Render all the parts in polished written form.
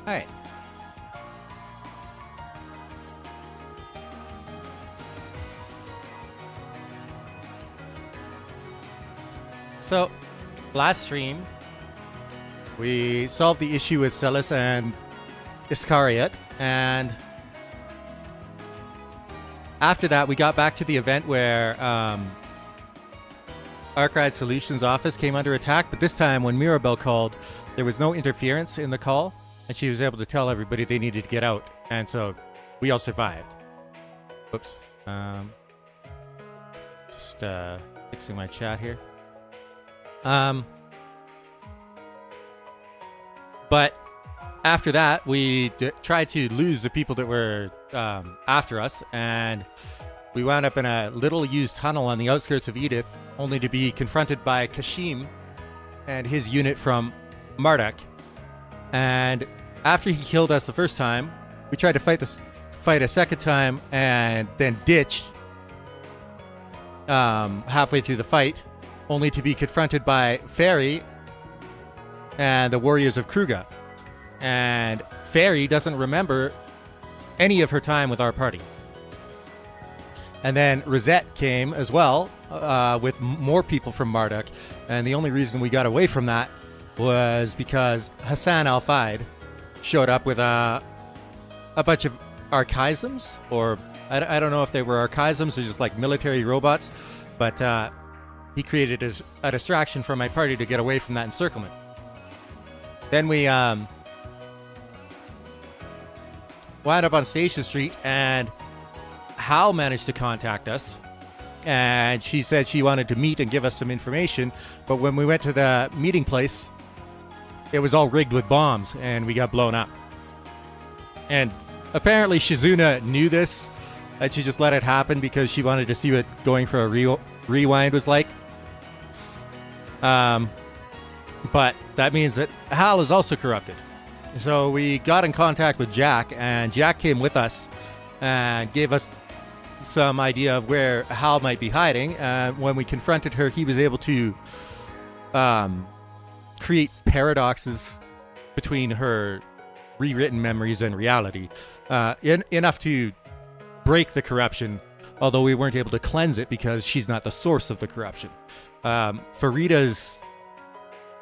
Alright. So, last stream, we solved the issue with Celis and Iscariot, and after that, we got back to the event where Archive Solutions office came under attack, but this time when Mirabelle called, there was no interference in the call, and she was able to tell everybody they needed to get out, and so we all survived. Oops. Just fixing my chat here. But after that, we tried to lose the people that were after us, and we wound up in a little used tunnel on the outskirts of Edith, only to be confronted by Kasim and his unit from Marduk. And after he killed us the first time, we tried to fight a second time and then ditch halfway through the fight, only to be confronted by Feri and the warriors of Kruga. And Feri doesn't remember any of her time with our party. And then Risette came as well, with more people from Marduk, and the only reason we got away from that was because Hasan Al-Fayed showed up with a bunch of archaisms, or I don't know if they were archaisms or just like military robots, but he created a distraction for my party to get away from that encirclement. Then we wound up on Station Street, and Hal managed to contact us, and she said she wanted to meet and give us some information, but when we went to the meeting place, it was all rigged with bombs, and we got blown up. And apparently Shizuna knew this, and she just let it happen because she wanted to see what going for a rewind was like. But that means that Hal is also corrupted. So we got in contact with Jack, and Jack came with us and gave us some idea of where Hal might be hiding. And when we confronted her, he was able to create paradoxes between her rewritten memories and reality, enough to break the corruption, although we weren't able to cleanse it because she's not the source of the corruption. Farida's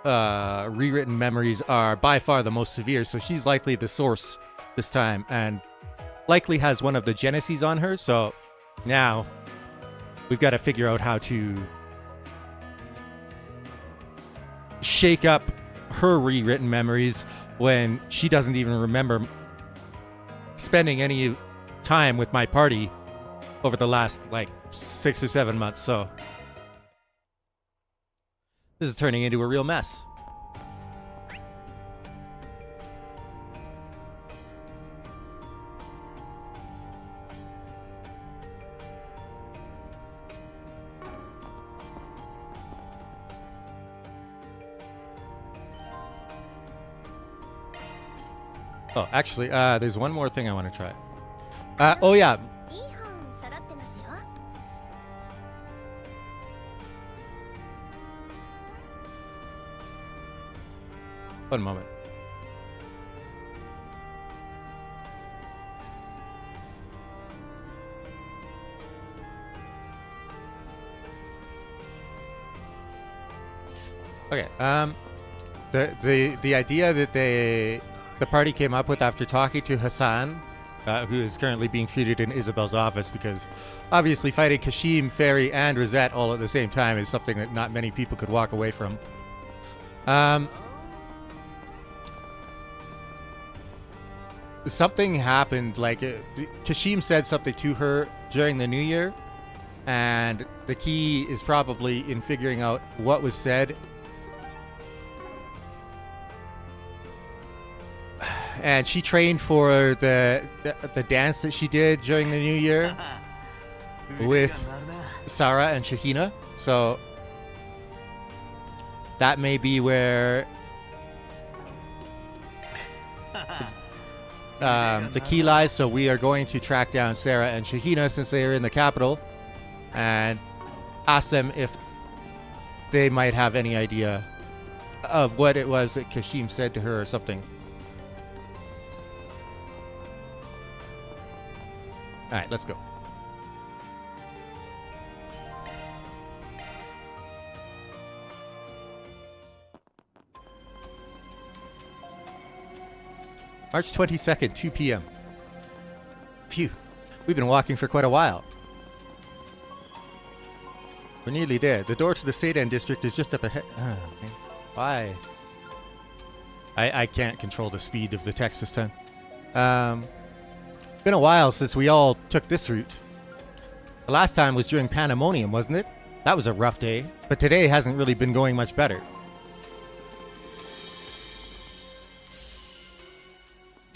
rewritten memories are by far the most severe, so she's likely the source this time, and likely has one of the genesis on her. So now we've got to figure out how to shake up her rewritten memories when she doesn't even remember spending any time with my party over the last like 6 or 7 months. So this is turning into a real mess. Oh, actually, there's one more thing I want to try. Oh yeah. One moment. Okay. The idea that the party came up with after talking to Hasan, who is currently being treated in Isabel's office, because obviously fighting Kasim, Feri, and Risette all at the same time is something that not many people could walk away from. Something happened, like Kasim said something to her during the New Year, and the key is probably in figuring out what was said. And she trained for the dance that she did during the New Year with Sarah and Shahina. So that may be where the key lies. So we are going to track down Sarah and Shahina since they are in the capital and ask them if they might have any idea of what it was that Kasim said to her or something. Alright, let's go. March 22nd, 2 p.m. Phew. We've been walking for quite a while. We're nearly there. The door to the Seiden District is just up ahead. Oh, why? I can't control the speed of the text this time. Been a while since we all took this route. The last time was during Pandemonium, wasn't it? That was a rough day, but today hasn't really been going much better.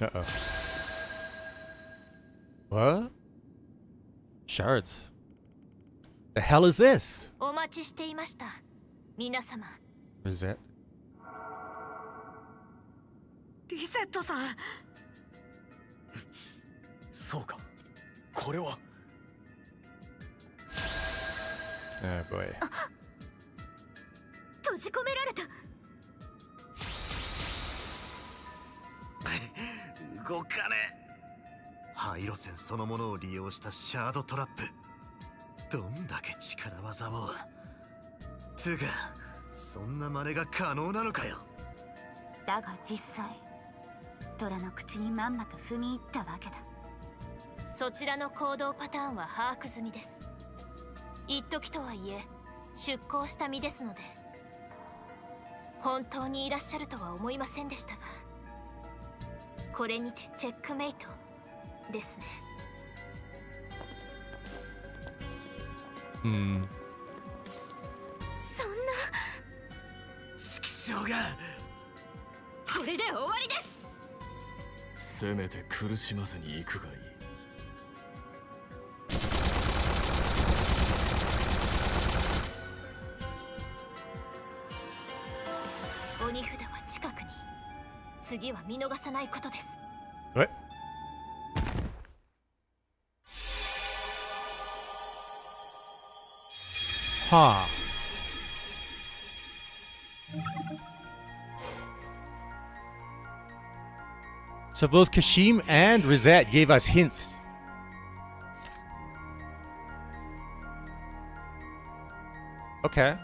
Uh-oh. What? Shards. The hell is this? Risette? リセットさん。そうか。これは。Oh boy. 閉じ込められた。動かねえ。廃路線そのものを利用したシャードトラップ。どんだけ力技を。つうか、そんな真似が可能なのかよ。だが実際、虎の口にまんまと踏み入ったわけだ。そちらの行動パターンは把握済みです。一時とはいえ出向した身ですので、本当にいらっしゃるとは思いませんでしたが、これにてチェックメイトですね。そんな色相が。これで終わりです。せめて苦しまずに行くがいい。鬼札は近くに。次は見逃さないことです。え？はあ。So both Kasim and Risette gave us hints. Okay.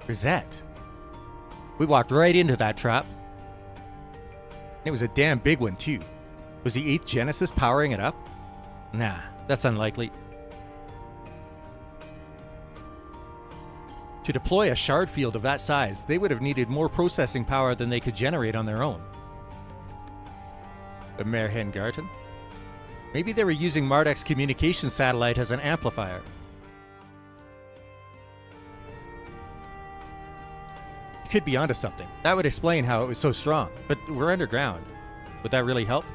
Risette. We walked right into that trap. It was a damn big one, too. Was the 8th Genesis powering it up? Nah, that's unlikely. To deploy a shard field of that size, they would have needed more processing power than they could generate on their own. The Merhen Garten? Maybe they were using Mardek's communication satellite as an amplifier. Could be onto something. That would explain how it was so strong. But we're underground. Would that really help?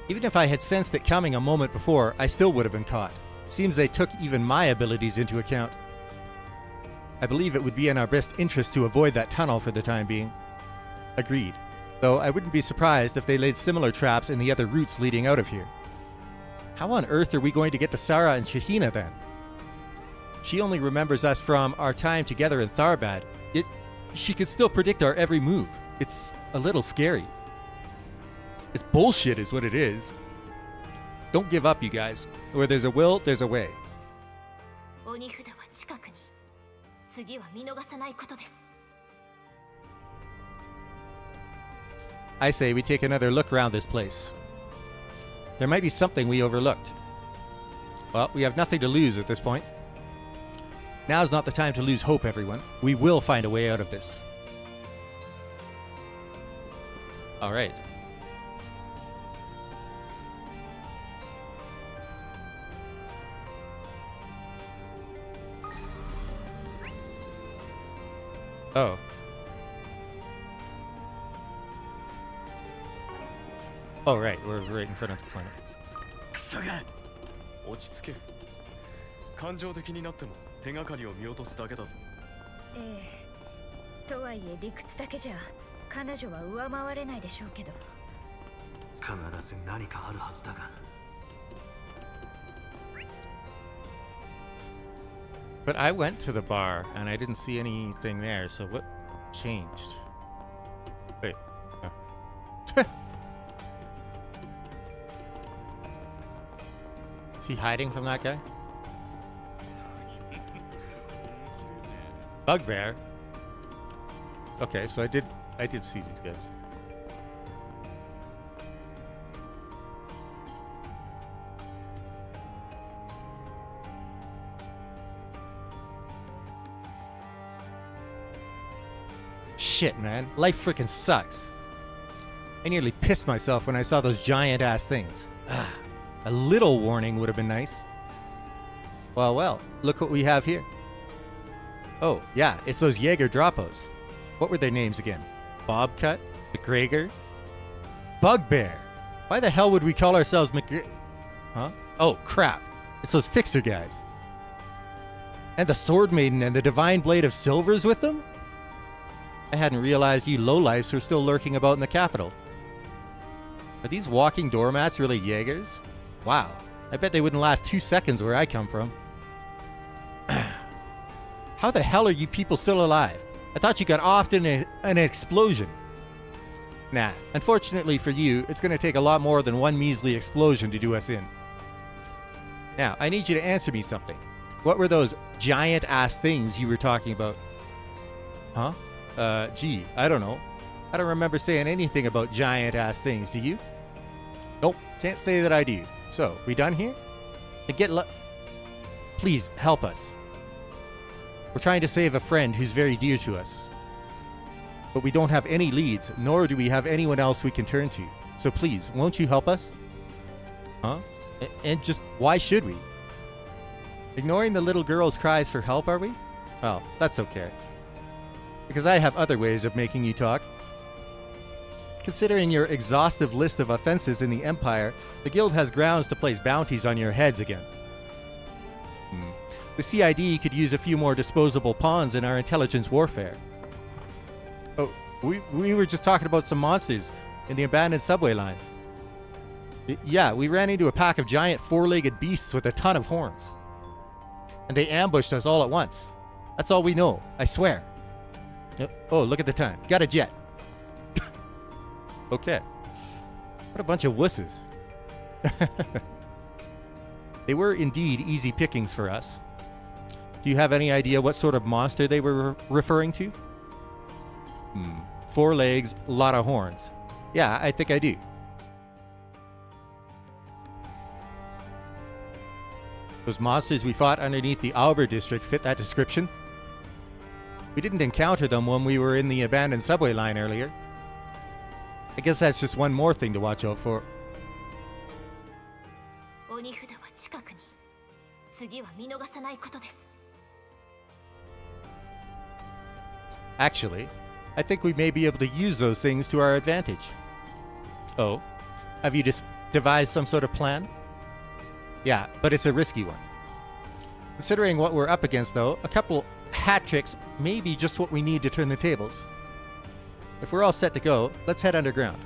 Even if I had sensed it coming a moment before, I still would have been caught. Seems they took even my abilities into account. I believe it would be in our best interest to avoid that tunnel for the time being. Agreed. Though I wouldn't be surprised if they laid similar traps in the other routes leading out of here. How on earth are we going to get to Sarah and Shahina then? She only remembers us from our time together in Tharbad. She could still predict our every move. It's a little scary. It's bullshit is what it is. Don't give up, you guys. Where there's a will, there's a way. I say we take another look around this place. There might be something we overlooked. Well, we have nothing to lose at this point. Now's not the time to lose hope, everyone. We will find a way out of this. All right. Oh. Oh, right. We're right in front of the planet. 落ち着け。感情的になっても手がかりを見落とすだけだぞ。ええ。とはいえ理屈だけじゃ彼女は上回れないでしょうけど。必ず何かあるはずだが。But I went to the bar and I didn't see anything there, so what changed? Wait. Oh. Is he hiding from that guy? Bugbear? Okay, so I did see these guys. Shit, man. Life freaking sucks. I nearly pissed myself when I saw those giant-ass things. A little warning would have been nice. Well, look what we have here. Oh, yeah, it's those Jaeger Dropos. What were their names again? Bobcut? McGregor? Bugbear. Why the hell would we call ourselves McGregor? Huh? Oh, crap. It's those fixer guys. And the Sword Maiden and the Divine Blade of Silver's with them? I hadn't realized you lowlifes were still lurking about in the capital. Are these walking doormats really Jaegers? Wow. I bet they wouldn't last 2 seconds where I come from. How the hell are you people still alive? I thought you got off in an explosion. Nah, unfortunately for you, it's going to take a lot more than one measly explosion to do us in. Now, I need you to answer me something. What were those giant-ass things you were talking about? Huh? Gee, I don't know. I don't remember saying anything about giant-ass things, do you? Nope, can't say that I do. So, we done here? Please, help us. We're trying to save a friend who's very dear to us. But we don't have any leads, nor do we have anyone else we can turn to. So please, won't you help us? Huh? And just, why should we? Ignoring the little girl's cries for help, are we? Well, that's okay. Because I have other ways of making you talk. Considering your exhaustive list of offenses in the Empire, the Guild has grounds to place bounties on your heads again. The CID could use a few more disposable pawns in our intelligence warfare. Oh, we were just talking about some monsters in the abandoned subway line. Yeah, we ran into a pack of giant four-legged beasts with a ton of horns. And they ambushed us all at once. That's all we know, I swear. Oh, look at the time. Got a jet. Okay. What a bunch of wusses. They were indeed easy pickings for us. Do you have any idea what sort of monster they were referring to? 4 legs, lot of horns. Yeah, I think I do. Those monsters we fought underneath the Albert District fit that description. We didn't encounter them when we were in the abandoned subway line earlier. I guess that's just one more thing to watch out for. Actually, I think we may be able to use those things to our advantage. Oh, have you devised some sort of plan? Yeah, but it's a risky one. Considering what we're up against, though, a couple hat tricks may be just what we need to turn the tables. If we're all set to go, let's head underground.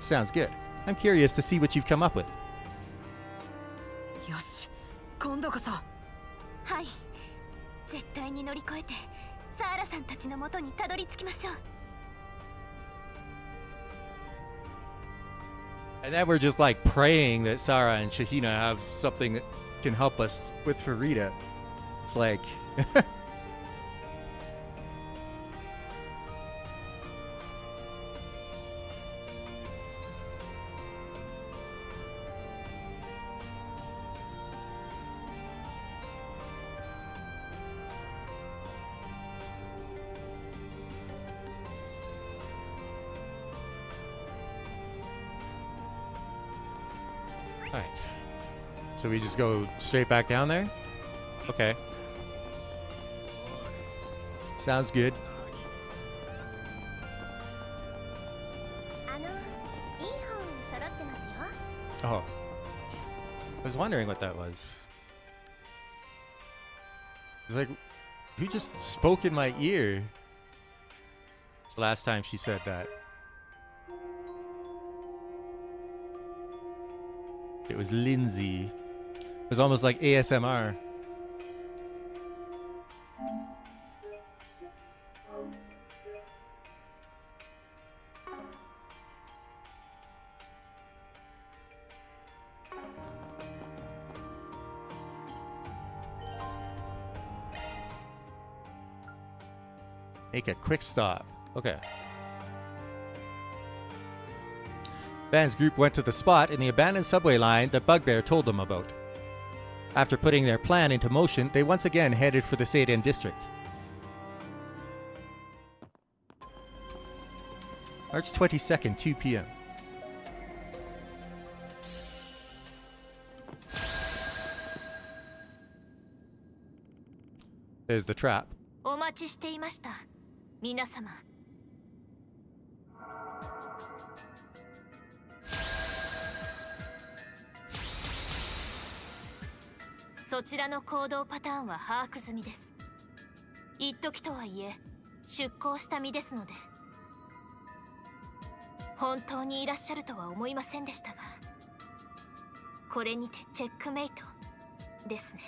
Sounds good. I'm curious to see what you've come up with. Yoshi, 今度こそ。はい。絶対に乗り越えて、サーラさんたちの元にたどり着きましょう。And then we're just like praying that Sarah and Shahina have something that can help us with Ferida. It's like... Alright. So we just go straight back down there? Okay. Sounds good. Oh. I was wondering what that was. It's like, who just spoke in my ear last time she said that? It was Lindsay. It was almost like ASMR. Make a quick stop. Okay. Van's group went to the spot in the abandoned subway line that Bugbear told them about. After putting their plan into motion, they once again headed for the Seiden District. March 22nd, 2 p.m. There's the trap. お待ちしていました、皆様。そちらの行動パターンは把握済みです。一時とはいえ、出航した身ですので。本当にいらっしゃるとは思いませんでしたが、これにてチェックメイトですね。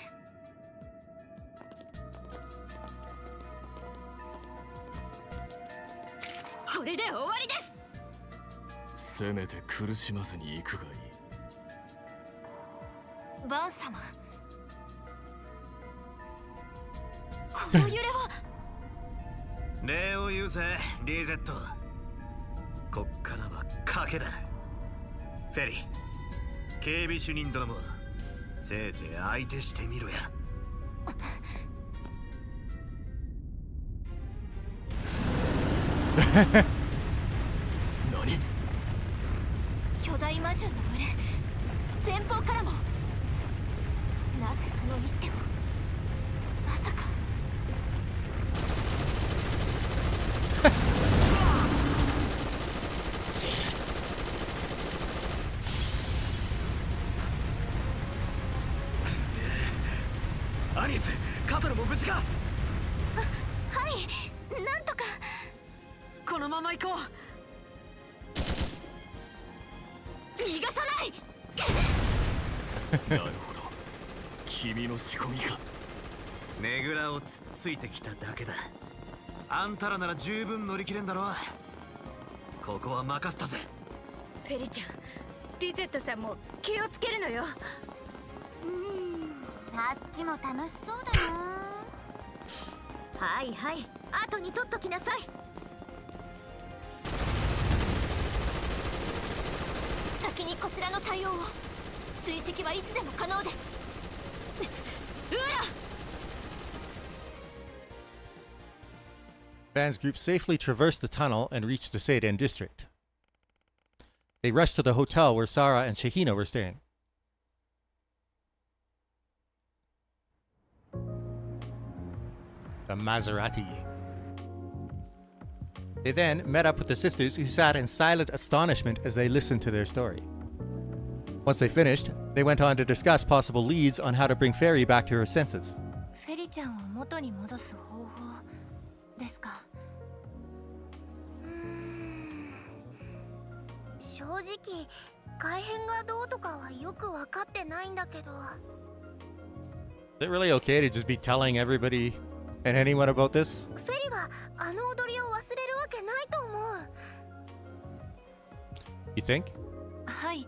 これで終わりです。せめて苦しまずに行くがいい。バン様、この揺れは礼を言うぜ、リゼット。こっからは賭けだ。フェリー、警備主任殿もせいぜい相手してみろや。何？巨大魔獣の群れ、前方からも。なぜその一手を。まさかアニーズ、カトルも無事か？はい、なんとか。このまま行こう。逃がさない。なるほど、君の仕込みか。ねぐらをつっついてきただけだ。あんたらなら十分乗り切れんだろう。ここは任せたぜ。フェリちゃん、リゼットさんも気をつけるのよ。あっちも楽しそうだな。はいはい、後に取っときなさい。先にこちらの対応を。追跡はいつでも可能です。うらVan's group safely traversed the tunnel and reached the Seiden District. They rushed to the hotel where Sarah and Shahina were staying. The Maserati. They then met up with the sisters, who sat in silent astonishment as they listened to their story. Once they finished, they went on to discuss possible leads on how to bring Feri back to her senses. フェリちゃんを元に戻す方法ですか。正直、改変がどうとかはよく分かってないんだけど。Is it really okay to just be telling everybody and anyone about this? フェリはあの踊りを忘れるわけないと思う。You think? はい、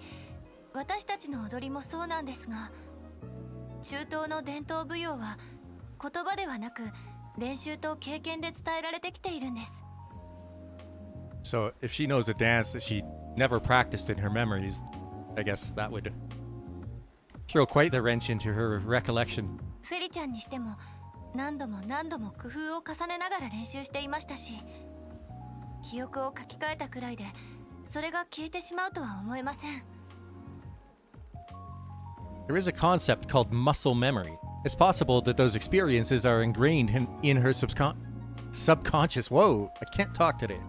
私たちの踊りもそうなんですが、中東の伝統舞踊は言葉ではなく練習と経験で伝えられてきているんです。So if she knows a dance that she never practiced in her memories, I guess that would throw quite the wrench into her recollection. フェリちゃんにしても何度も何度も工夫を重ねながら練習していましたし、記憶を書き換えたくらいでそれが消えてしまうとは思えません。There is a concept called muscle memory. It's possible that those experiences are ingrained in her subconscious. Whoa, I can't talk today.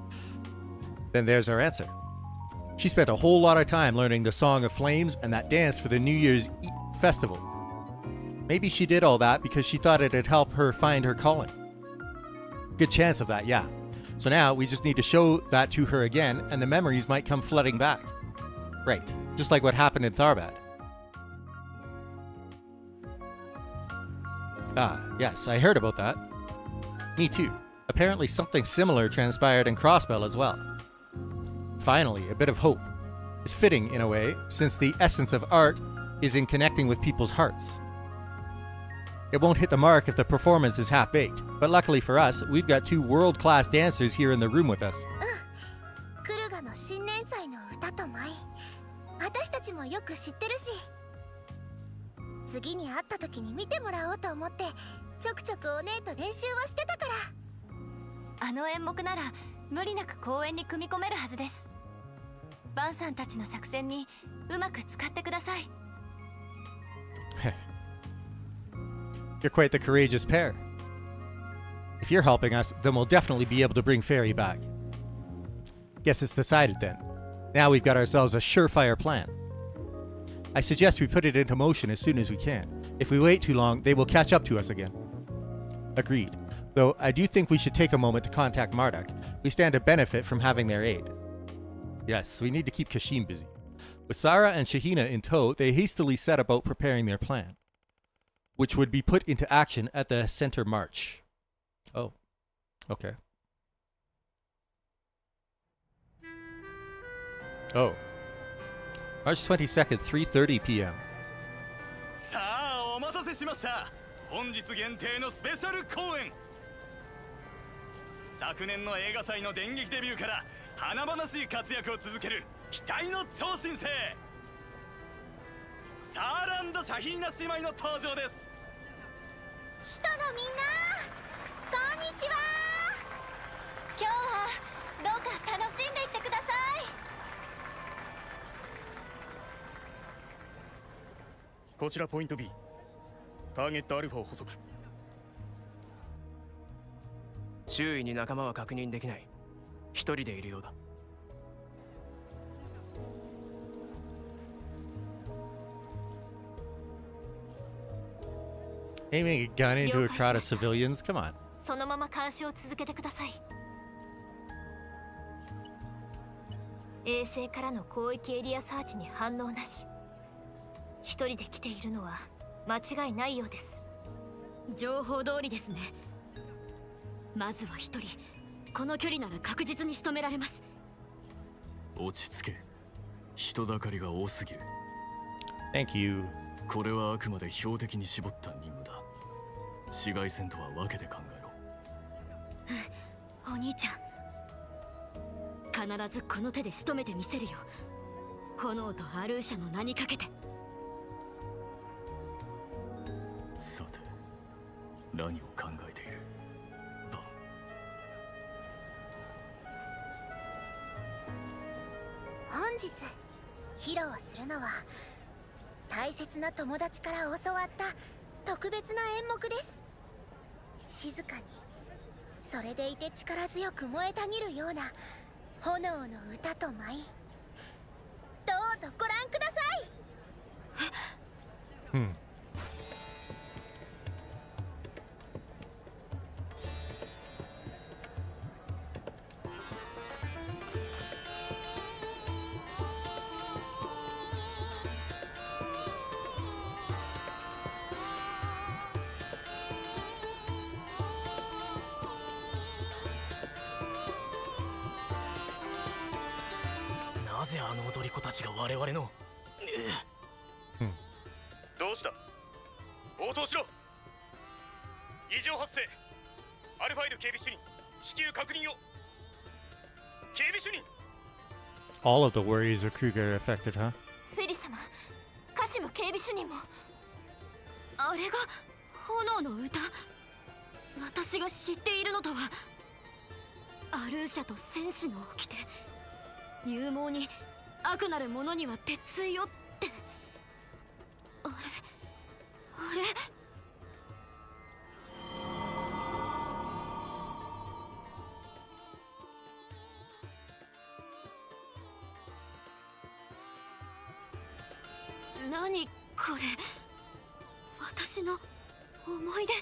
Then there's our answer. She spent a whole lot of time learning the Song of Flames and that dance for the New Year's festival. Maybe she did all that because she thought it'd help her find her calling. Good chance of that, yeah. So now we just need to show that to her again, and the memories might come flooding back. Right, just like what happened in Tharbad. Ah, yes, I heard about that. Me too. Apparently something similar transpired in Crossbell as well. Finally, a bit of hope. It's fitting in a way, since the essence of art is in connecting with people's hearts. It won't hit the mark if the performance is half-baked. But luckily for us, we've got two world-class dancers here in the room with us. クルガの新年祭の歌と舞、私たちもよく知ってるし、次に会った時に見てもらおうと思ってちょくちょくお姉と練習をしてたから。あの演目なら無理なく公演に組み込めるはずです。バンさんたちの作戦にうまく使ってください。You're quite the courageous pair. If you're helping us, then we'll definitely be able to bring Feri back. Guess it's decided then. Now we've got ourselves a surefire plan. I suggest we put it into motion as soon as we can. If we wait too long, they will catch up to us again. Agreed. Though I do think we should take a moment to contact Marduk. We stand to benefit from having their aid. Yes, we need to keep Kasim busy. With Sarah and Shahina in tow, they hastily set about preparing their plan, which would be put into action at the center march. Oh, okay. Oh. March 22nd, 3:30 p.m. さあ、お待たせしました。本日限定のスペシャル公演。昨年の映画祭の電撃デビューから華々しい活躍を続ける期待の超新星サーランド・シャヒーナ姉妹の登場です。首都のみんな、こんにちは。今日はどうか楽しんでいってください。こちらポイント B、 ターゲットアルファを捕捉。周囲に仲間は確認できない。一人でいるようだ。Aiming a gun into a crowd of civilians? Come on. そのまま監視を続けてください。衛星からの広域エリアサーチに反応なし。一人で来ているのは間違いないようです。情報通りですね。まずは一人、この距離なら確実に仕留められます。落ち着け。人だかりが多すぎる。 Thank you. これはあくまで標的に絞った任務だ。市街戦とは分けて考えろ。お兄ちゃん、必ずこの手で仕留めてみせるよ。炎とアルーシャの名にかけて。さて、何を考えているバン。本日披露するのは大切な友達から教わった特別な演目です。静かに、それでいて力強く燃えたぎるような炎の歌と舞。どうぞご覧ください。なぜあの踊り子たちが我々の。どうした？応答しろ。異常発生。アルファイド警備主任、至急確認を。警備主任。 All of the warriors of Kruger are affected, huh? フェリ様、カシム警備主任も。あれが炎の歌。私が知っているのとは。アルーシャと戦士の掟。勇猛に悪なる者には鉄槌をって。あれ何これ。私の思い出。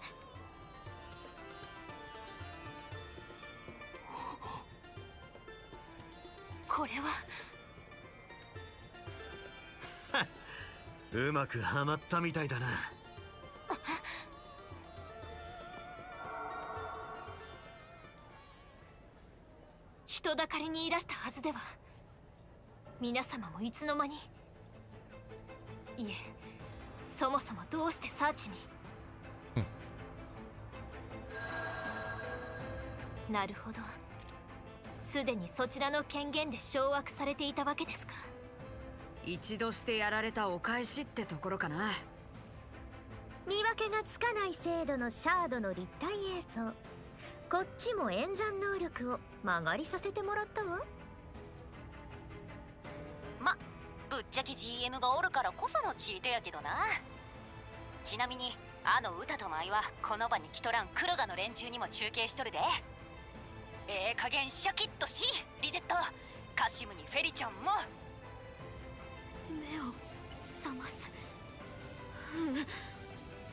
これはうまくはまったみたいだな。人だかりにいらしたはずでは。皆様もいつの間に。いえ、そもそもどうしてサーチに。なるほど。すでにそちらの権限で掌握されていたわけですか。一度してやられたお返しってところかな。見分けがつかない精度のシャードの立体映像。こっちも演算能力を曲がりさせてもらったわ。ま、ぶっちゃけ GM がおるからこそのチートやけどな。ちなみにあの歌と舞はこの場に来とらんクルガの連中にも中継しとるで。ええ加減シャキッとしリゼット。カシムにフェリちゃんも目を覚ます。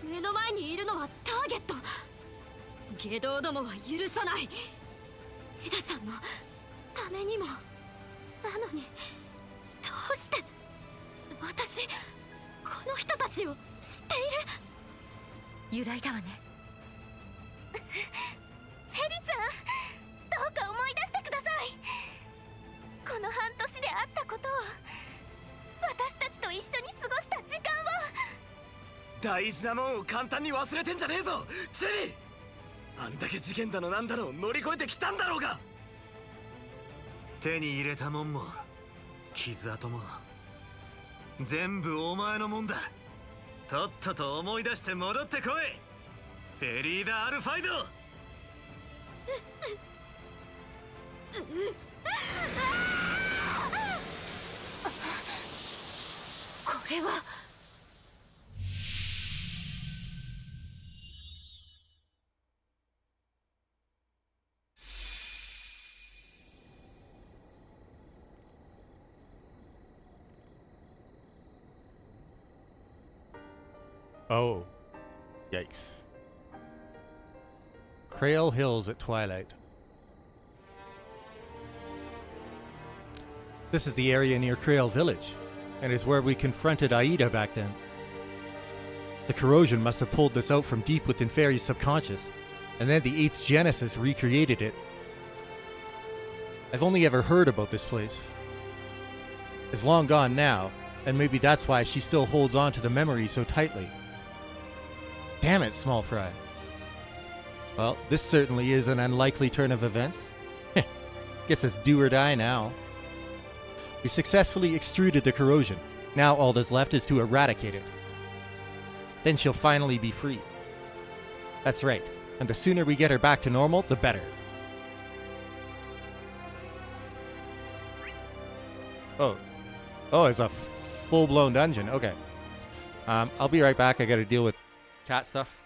目の前にいるのはターゲット。下道どもは許さない。エダさんのためにも。なのにどうして私この人たちを知っている。由来だわね。フェリちゃん、どうか思い出してください。この半年であったことを、私たちと一緒に過ごした時間を。大事なもんを簡単に忘れてんじゃねえぞチェリー。あんだけ事件だのなんだの乗り越えてきたんだろうが。手に入れたもんも傷跡も全部お前のもんだ。とっとと思い出して戻ってこいフェリーダ・アルファイド。これはOh. Yikes. Crail Hills at twilight. This is the area near Crail Village, and is where we confronted Aida back then. The corrosion must have pulled this out from deep within Feri's subconscious, and then the 8th Genesis recreated it. I've only ever heard about this place. It's long gone now, and maybe that's why she still holds on to the memory so tightly. Damn it, Small Fry. Well, this certainly is an unlikely turn of events. Guess it's do or die now. We successfully extruded the corrosion. Now all that's left is to eradicate it. Then she'll finally be free. That's right, and the sooner we get her back to normal, the better. Oh. Oh, it's a full-blown dungeon. Okay. I'll be right back. I gotta deal with cat stuff.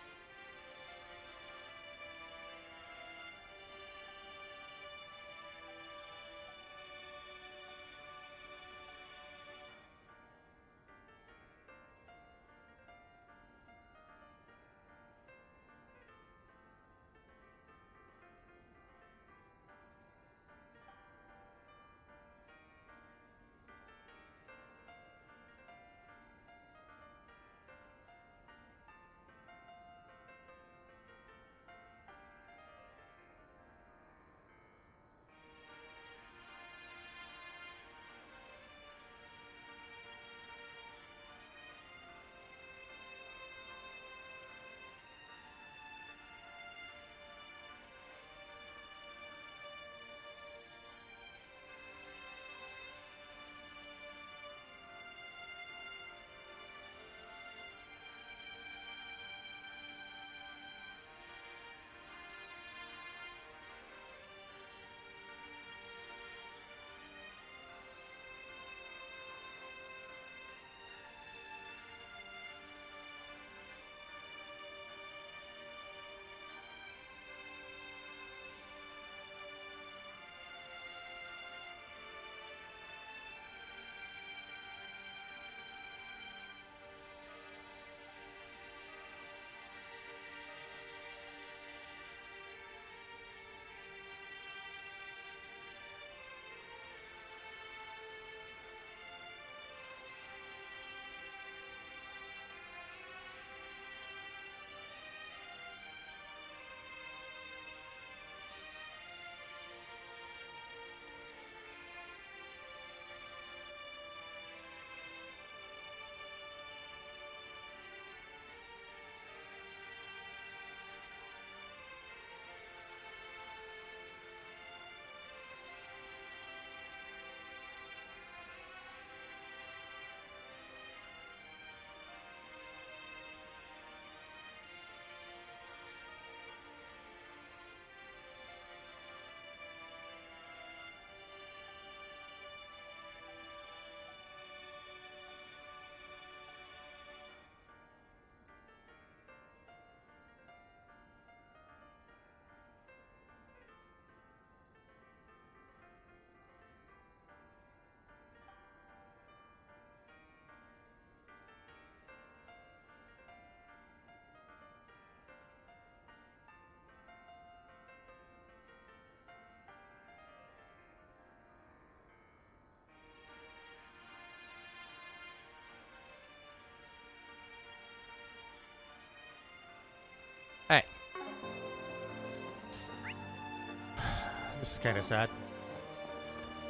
This is kind of sad.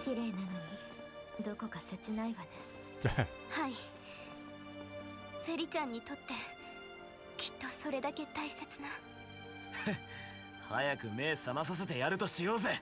綺麗なのにどこか切ないわね。はい。フェリちゃんにとってきっとそれだけ大切な。早く目覚まさせてやるとしようぜ。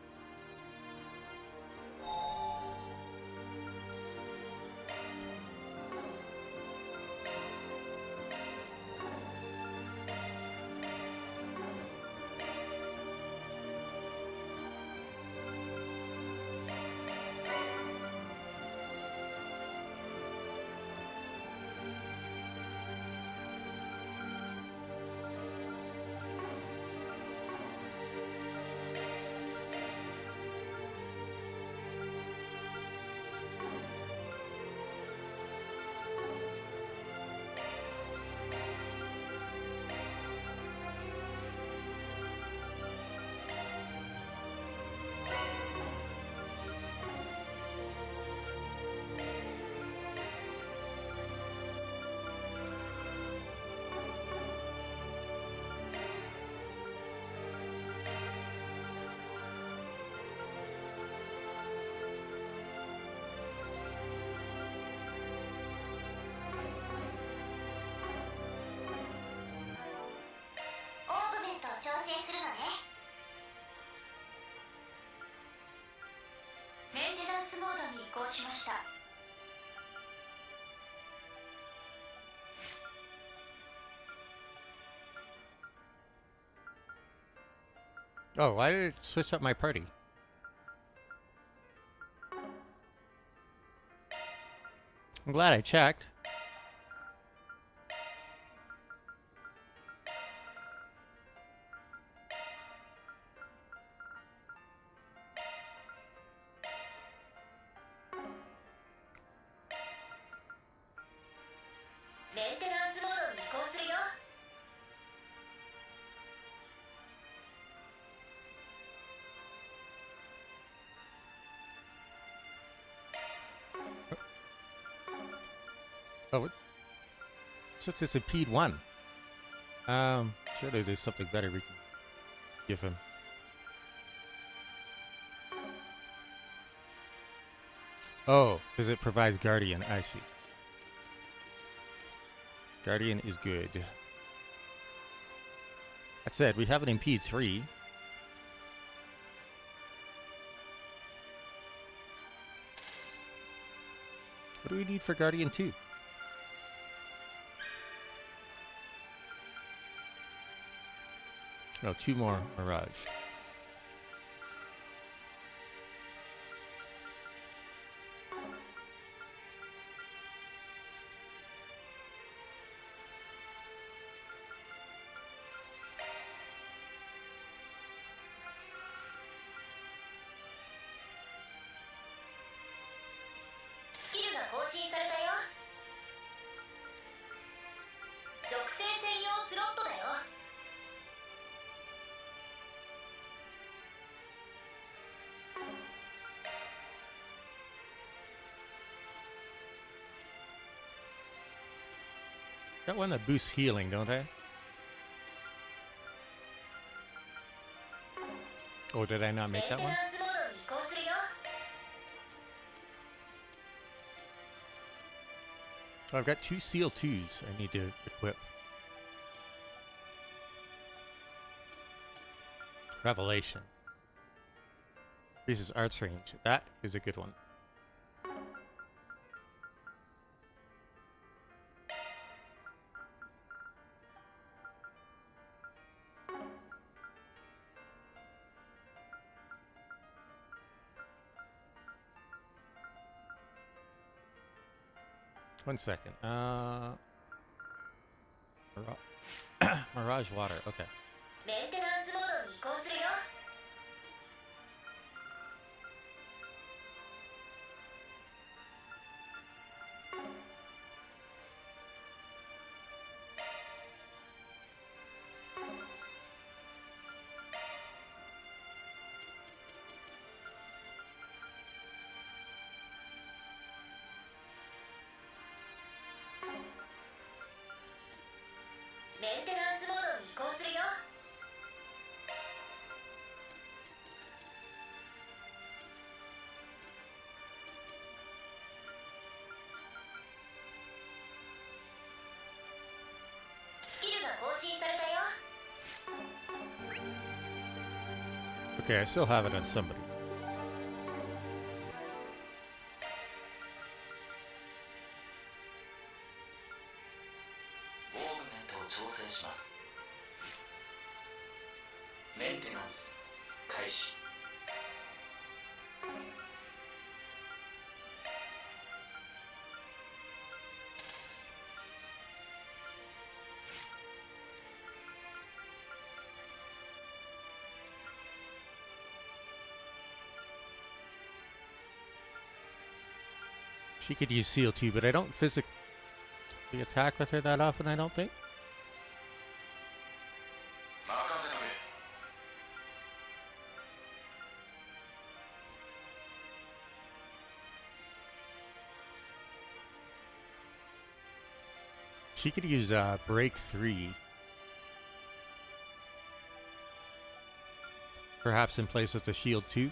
調整するのね。メンテナンスモードに移行しました。Oh, why did it switch up my party? I'm glad I checked. Oh, since it's a P'd 1. Surely there's something better we can give him. Oh, because it provides Guardian. I see. Guardian is good. That said, we have it in P3. What do we need for Guardian 2? Oh, 2 more Mirage. Got one that boosts healing, don't they? Oh, did I not make that one? Oh, I've got 2 Seal 2s I need to equip. Revelation. Increases arts range. That is a good one. One second. Mirage water. Okay. 更新されたよ。 Okay, I still have it on somebody. モーブメントを調整します。メンテナンス開始。She could use Seal too, but I don't physically attack with her that often, I don't think. 任せとけ。 She could use Break 3. Perhaps in place of the Shield 2.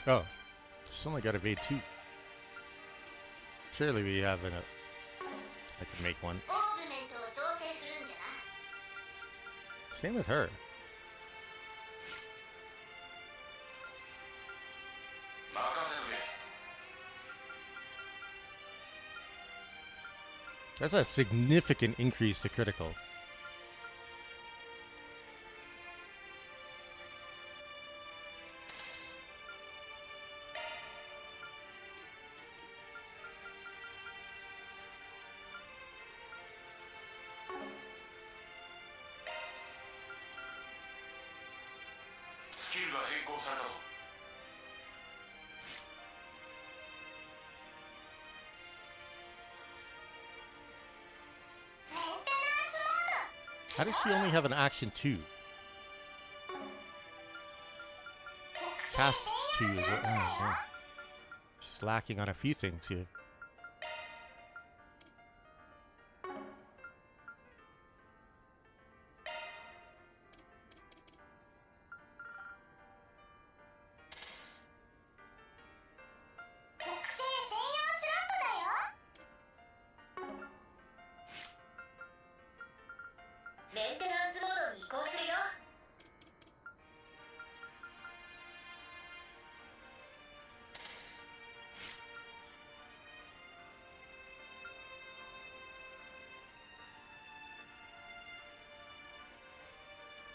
Oh, she's only got evade 2. Surely we have an. I can make one. Same with her. That's a significant increase to critical. How does she only have an action 2? Cast 2 is what? Oh. She's lacking on a few things here.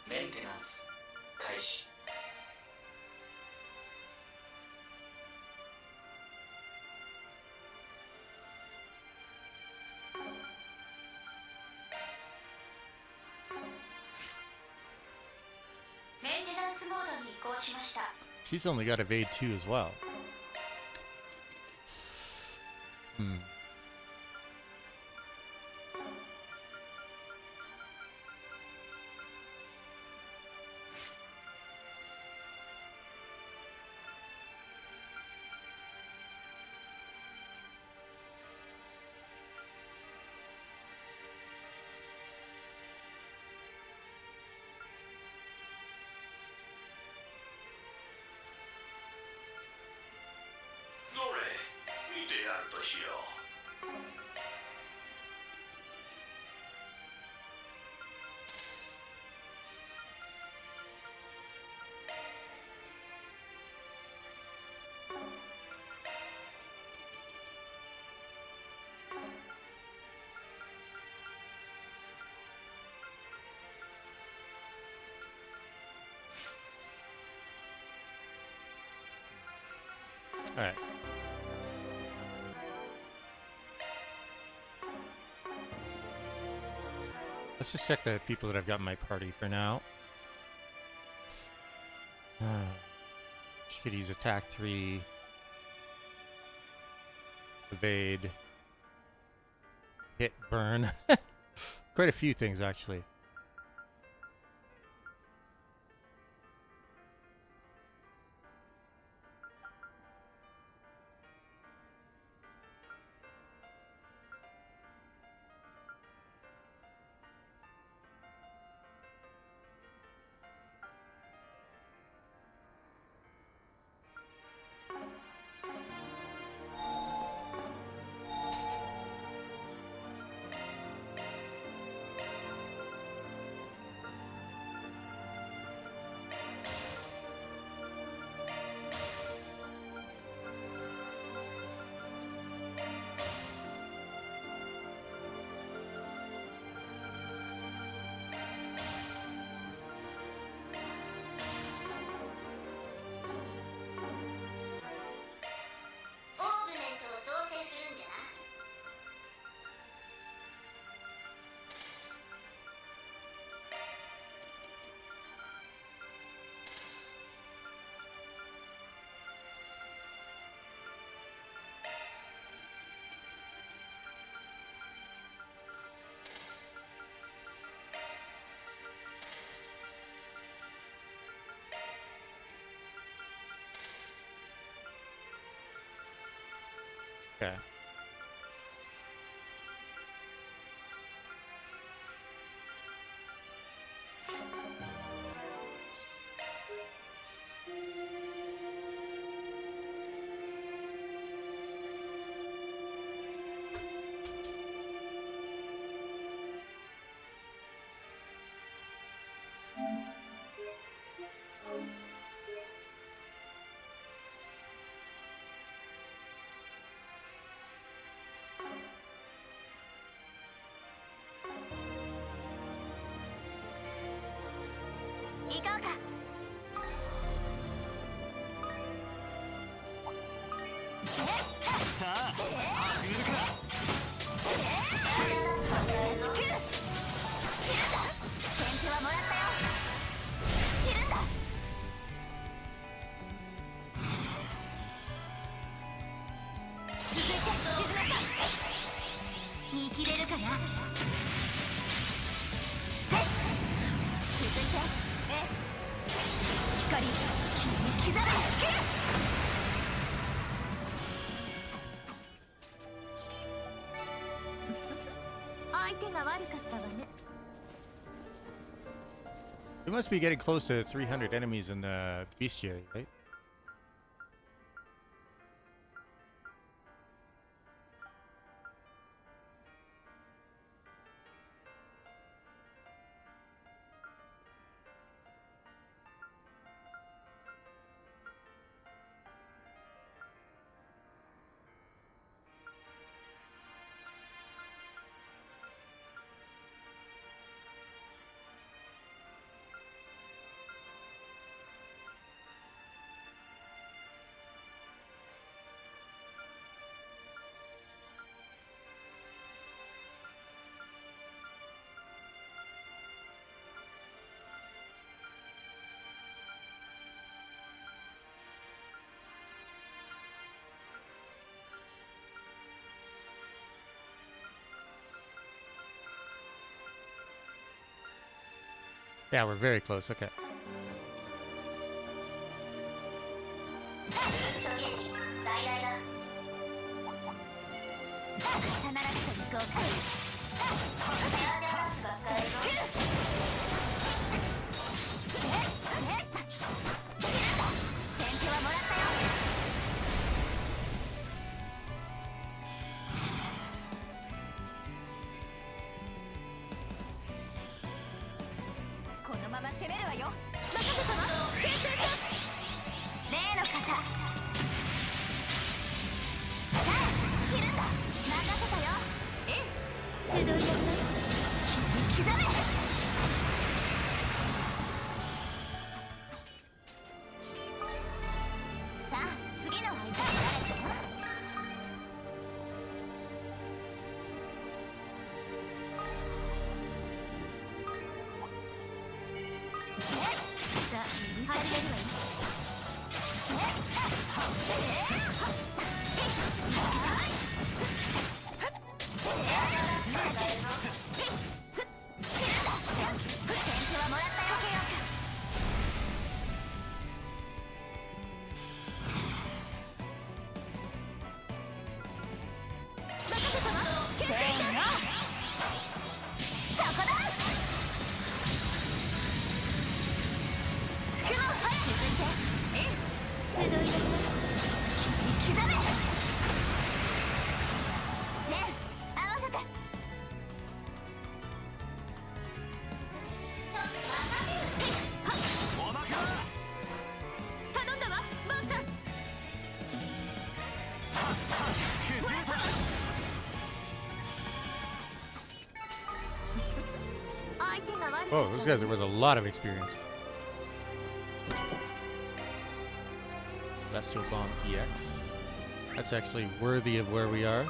Maintenance 開始。 メンテナンスモードに移行しました。 She's only got evade 2 as well. Alright. Let's just check the people that I've got in my party for now. She could use attack 3, evade, hit, burn. Quite a few things, actually. Okay. We must be getting close to 300 enemies in the bestiary, right? Yeah, we're very close. Okay. Oh, those guys are with a lot of experience. Celestial Bomb EX. That's actually worthy of where we are.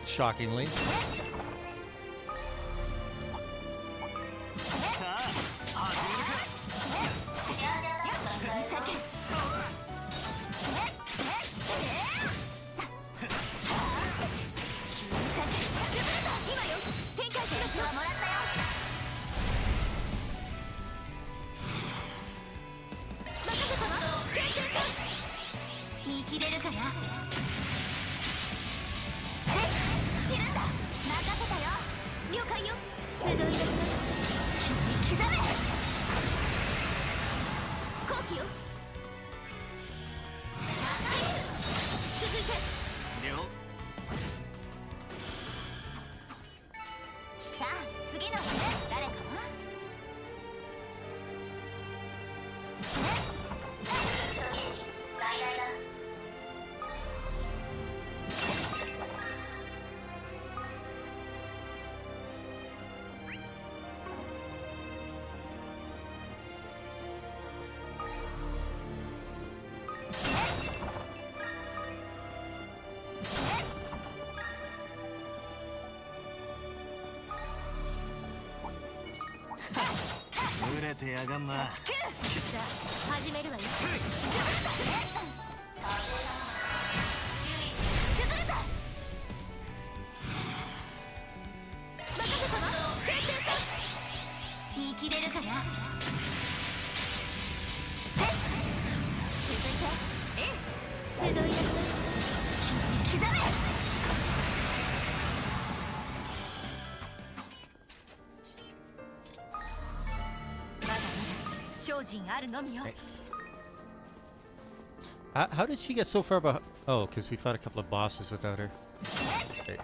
Shockingly. Nice. How did she get so far behind? Oh, because we fought a couple of bosses without her. Right.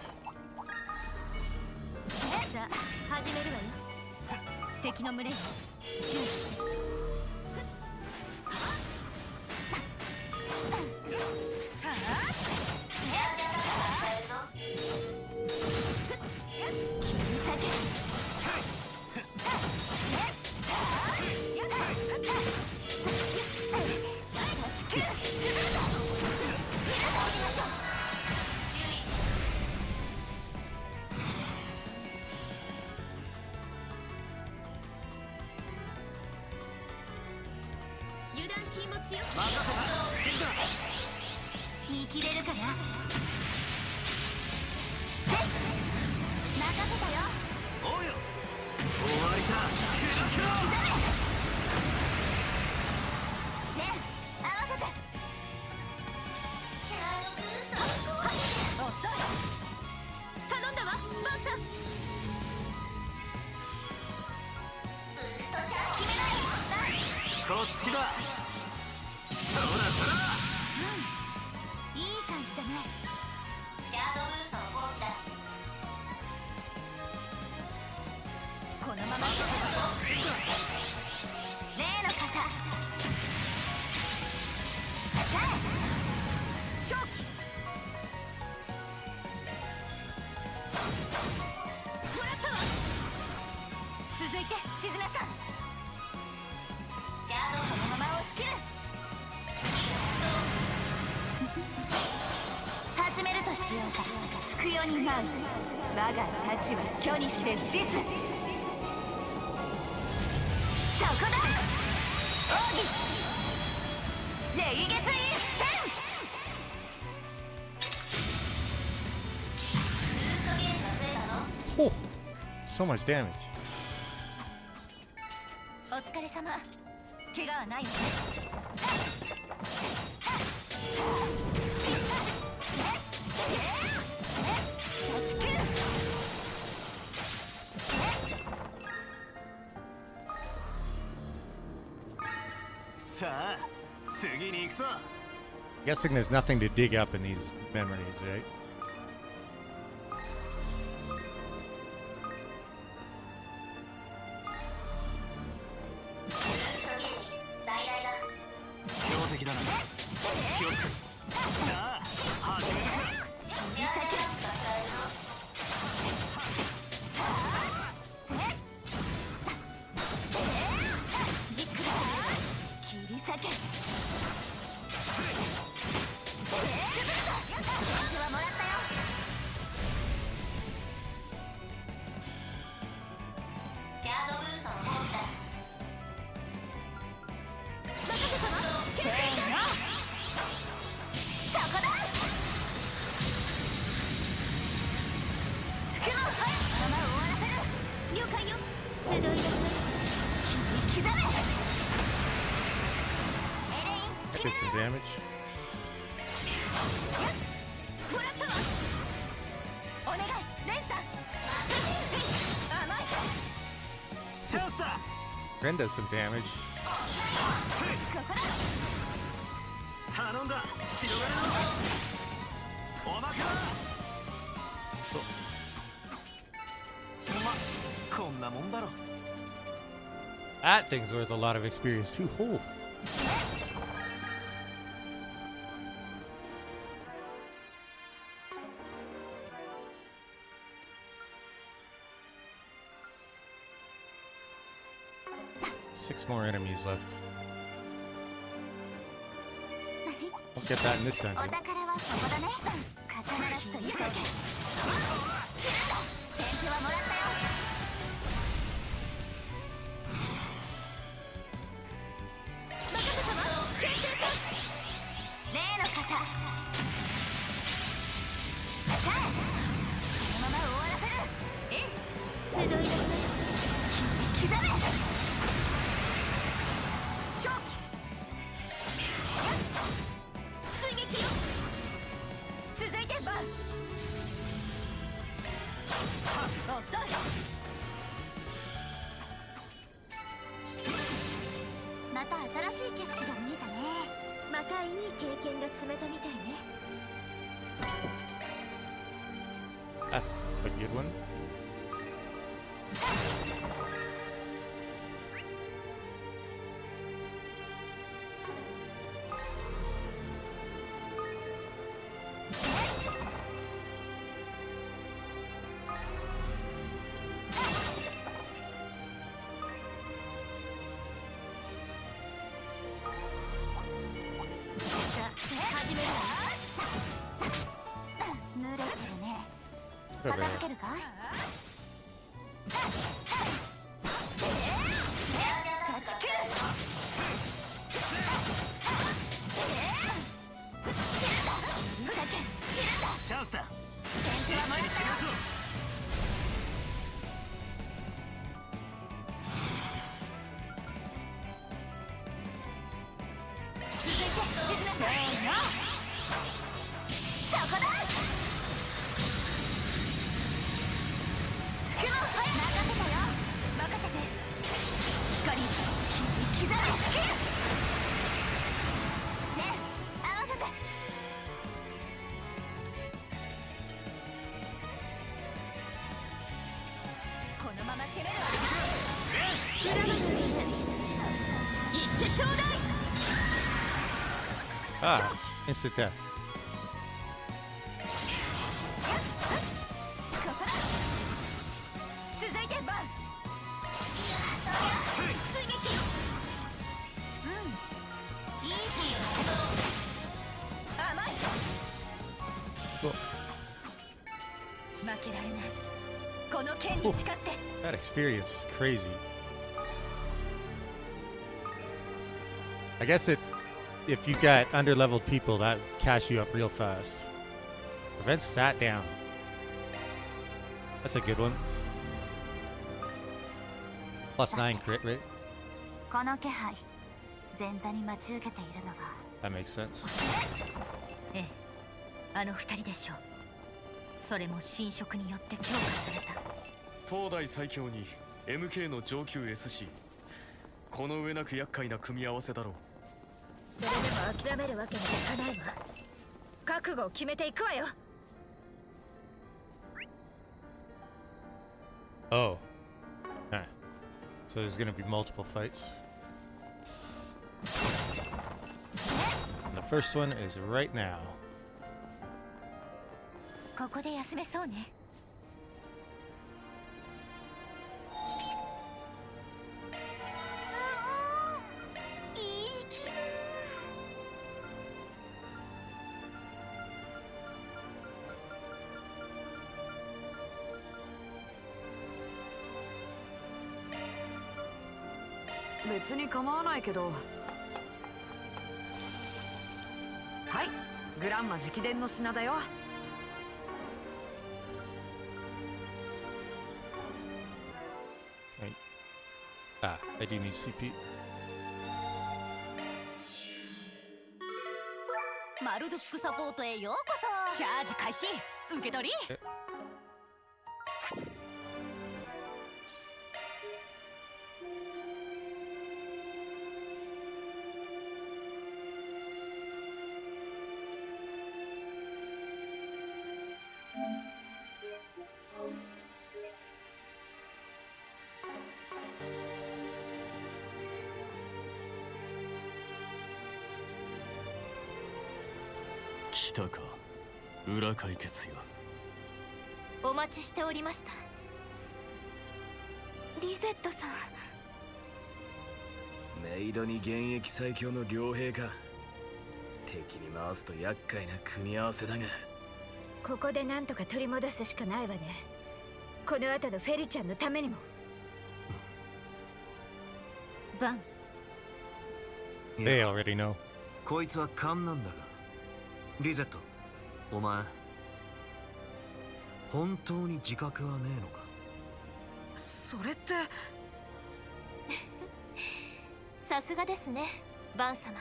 Oh, so much damage. お疲れ様。怪我はないわね。さあ、次に行くぞ。 Guessing there's nothing to dig up in these memories, right? Did some damage. お願い、レンさん。甘い。チャンスだ。 Ren does some damage. 頼んだ。白金の。おまけだ。こんなもんだろ。 That thing's worth a lot of experience too. Oh. Six more enemies left. I'll get that in this dungeon. お宝はそこだね。刀なしと急げ。先手はもらったよ。任せたわ。先生さん。例の方。さあ、このまま終わらせる。ええ。集いだね。刻め。 また新しい景色が見えたね。またいい経験が積めたみたいね。 That's a good one. Over here. けるか？チャンスだ。先手はもらったよ。続いて静なせーの。そこだ。 任せたよ。任せて。光、刻め。ね、合わせて。このまま攻めるわ。裏まで行ってちょうだい。Ah, instant death. 負けられない。この剣に誓って。 That experience is crazy. I guess if you got underleveled people, that cash you up real fast. Prevent stat down. That's a good one. +9 crit rate. この気配、前座に待ち受けているのは That makes sense. ええ、あの二人でしょう。それも侵食によって強化された。東大最強に MK の上級 SC。この上なく厄介な組み合わせだろう。それでも諦めるわけにはいかないわ。覚悟を決めていくわよ。Oh. Okay. So there's gonna be multiple fights. And the first one is right now. ここで休めそうね。いい気分。別に構わないけど。はい、グランマ直伝の品だよ。Ah, I do need CP. マルドックサポートへようこそ。チャージ開始。受け取り。来たか、裏解決よ。お待ちしておりました。リゼットさん。メイドに現役最強の両兵か。敵に回すと厄介な組み合わせだが。ここでなんとか取り戻すしかないわね。この後のフェリちゃんのためにも。バン。They already know. こいつは勘なんだが。リゼット、お前本当に自覚はねえのか。それって。さすがですね、バン様。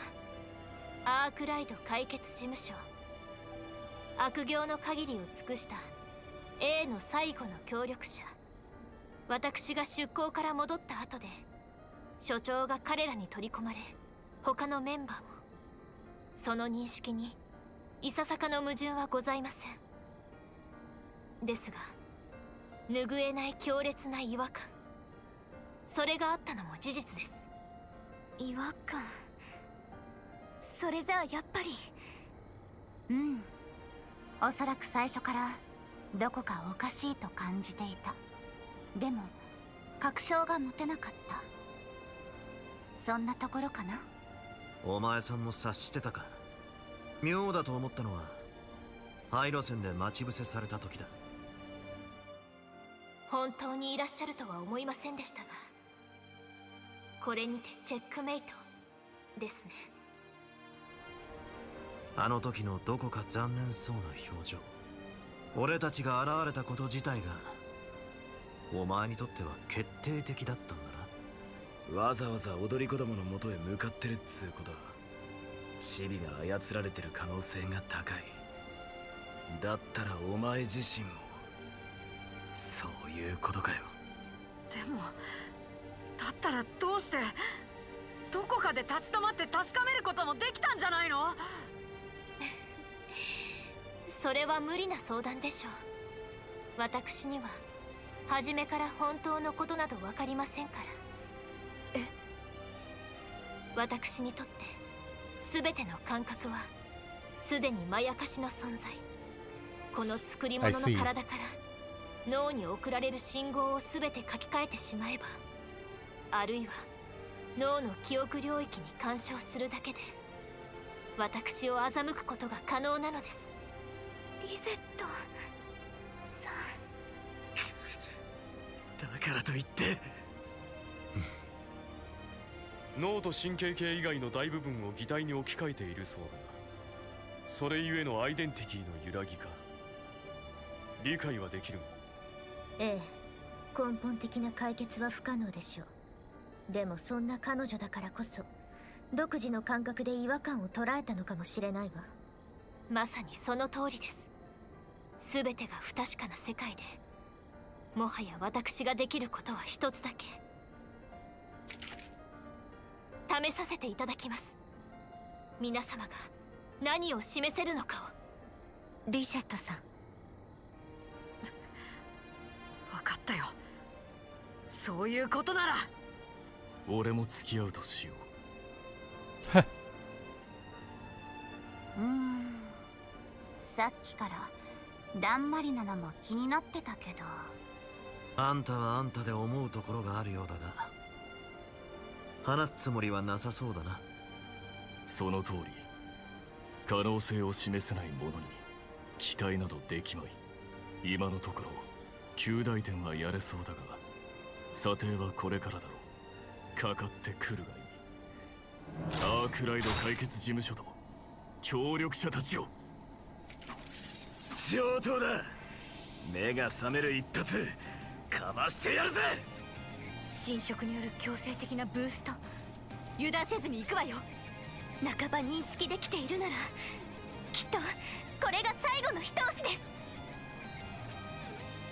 アークライド解決事務所。悪行の限りを尽くした A の最後の協力者。私が出港から戻った後で所長が彼らに取り込まれ、他のメンバーもその認識にいささかの矛盾はございません。ですが拭えない強烈な違和感、それがあったのも事実です。違和感。それじゃあやっぱり。うん、おそらく最初からどこかおかしいと感じていた。でも確証が持てなかった。そんなところかな。お前さんも察してたか。妙だと思ったのは廃路線で待ち伏せされた時だ。本当にいらっしゃるとは思いませんでしたが、これにてチェックメイトですね。あの時のどこか残念そうな表情、俺たちが現れたこと自体がお前にとっては決定的だったんだな。わざわざ踊り子供の元へ向かってるっつうことはチビが操られてる可能性が高い。だったらお前自身もそういうことかよ。でもだったらどうしてどこかで立ち止まって確かめることもできたんじゃないの？それは無理な相談でしょう。私には初めから本当のことなど分かりませんから。私にとって全ての感覚はすでにまやかしの存在。この作り物の体から脳に送られる信号を全て書き換えてしまえば、あるいは脳の記憶領域に干渉するだけで私を欺くことが可能なのです。リゼットだからといって脳と神経系以外の大部分を擬態に置き換えているそうだが、それゆえのアイデンティティの揺らぎか。理解はできるが、ええ、根本的な解決は不可能でしょう。でもそんな彼女だからこそ独自の感覚で違和感を捉えたのかもしれないわ。まさにその通りです。全てが不確かな世界で、もはや私ができることは一つだけ。試させていただきます。皆様が何を示せるのかを。リセットさん、分かったよ。そういうことなら俺も付き合うとしよさっきからだんまりなのも気になってたけど。あんたはあんたで思うところがあるようだが、話すつもりはなさそうだな。その通り、可能性を示せないものに期待などできまい。今のところ旧大点はやれそうだが、査定はこれからだろう。かかってくるがいい。アークライド解決事務所と協力者たちを。上等だ。目が覚める一発かましてやるぜ。侵食による強制的なブースト、油断せずに行くわよ。半ば認識できているなら、きっとこれが最後の一押しです。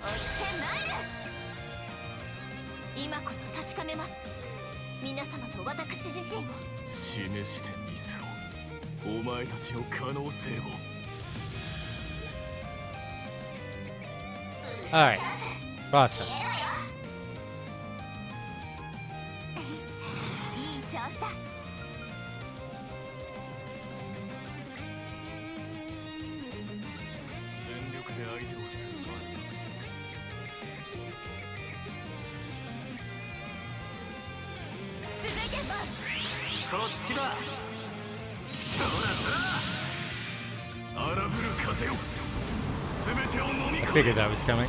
押してまいる。今こそ確かめます。皆様と私自身を。示してみせろ、お前たちの可能性を。Alright. Boston. いい調子だ。全力で相手をするまで。続いてバン。こっちだ。そらそら。荒ぶる風よ、全てを飲み I 込 figured め。 that was coming.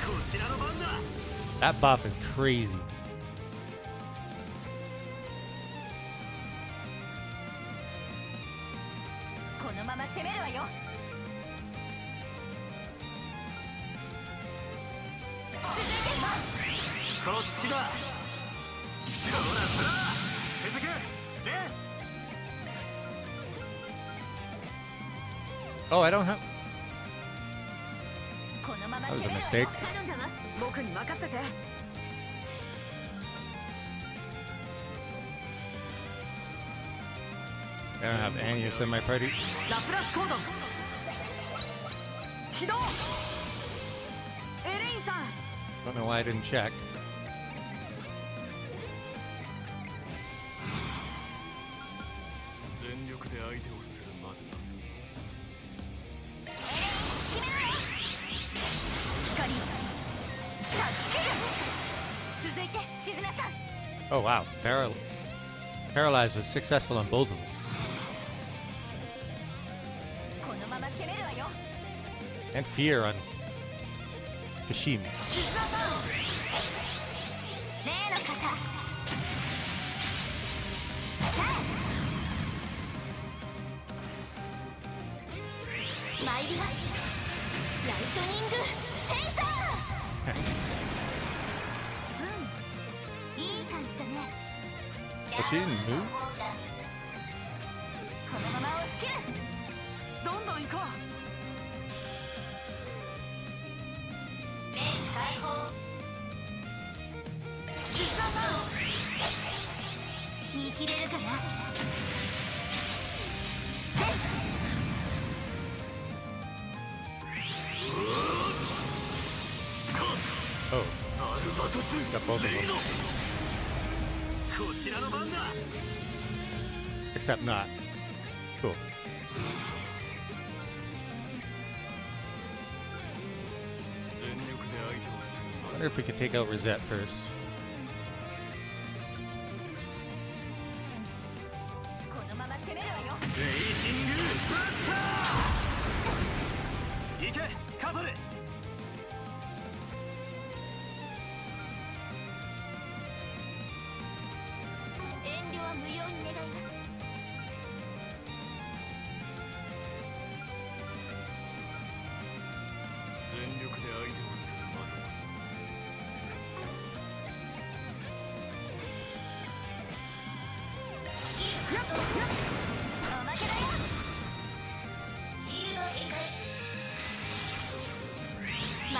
こちらの番だ。 That buff is crazy. このまま攻めるわよ。続いてバン。こっちだ。そらそら。続く。ね。 Oh, I don't have. このまま That was 攻 a めるわ mistake. よ。頼んだわ。僕に任せて。 I don't have Anius in my party. ラプラスコードン起動。エレインさん、 Don't know why I didn't check. 全力で相手をするまでな。光を断ち切る。続いて静菜さん。 Oh, wow. Paralyzed was successful on both of them. このまま攻めるわよ。 And Fear on Kasim. 静菜さん。例の方。参ります。ライトニングチェイサー。いい感じだね。 Oh, she didn't move? このまま押し切る。どんどん行こレース解放。う。静菜さん、見切れるかな。 Oh. Got both of them. こちらの番だ。 Except not. Cool. 全力で相手をするま I で。 wonder if we could take out Risette first. このまま攻めるわよ。レイジングブラスター。行けカトレ。遠慮は無用に願います。全力で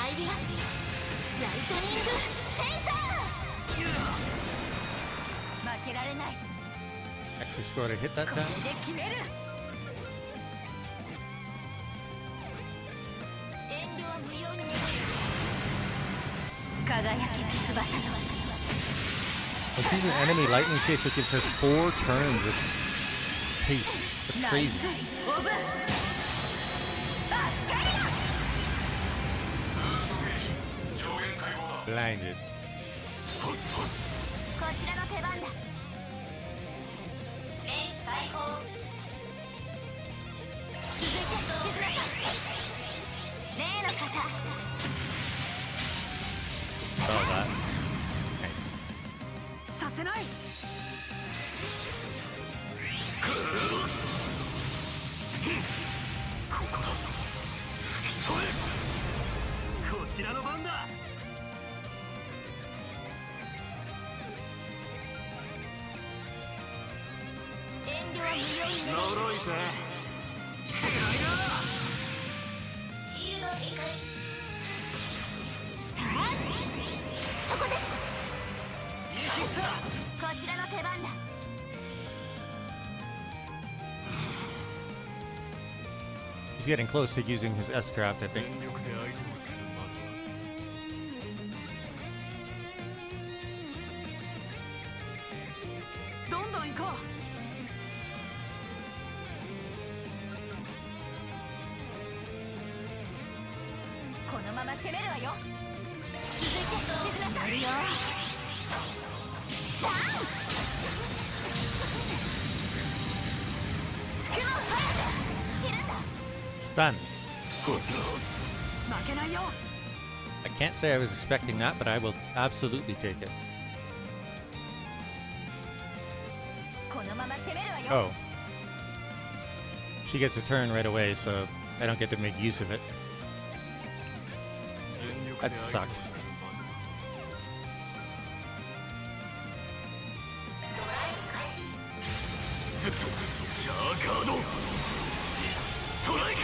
参ります。ライトニングチェイサー。負けられない。 Actually scored a hit that これ time. で決める。遠慮は無用に願います。輝け翼の When she's an enemy, lightning chaser gives her 4 turns of haste. That's ナイ crazy. ツオブアスカリア。 Blinded. こちらの手番だ。連機解放。続いて静めさん。例の方。 Spell that. Nice. させない。ここだ。こちらの番だ。遠慮は無用に願います。呪いぜ。シールド展開。そこです。こちらの手番だ。 He's getting close to using his S-craft, I think. 全力で相手をするまでどんどん行ここのまま攻めるわよ。続いて静めさん。よ。ダウン。スクローファイア。切るんだ。 Stun. う。負けないよ。 I can't say I was expecting that, but I will absolutely take it. このまま攻めるわよ。 Oh. She gets a turn right away, so I don't get to make use of it. 全力 That で相手を sucks. するまでセットシャーガードストライク。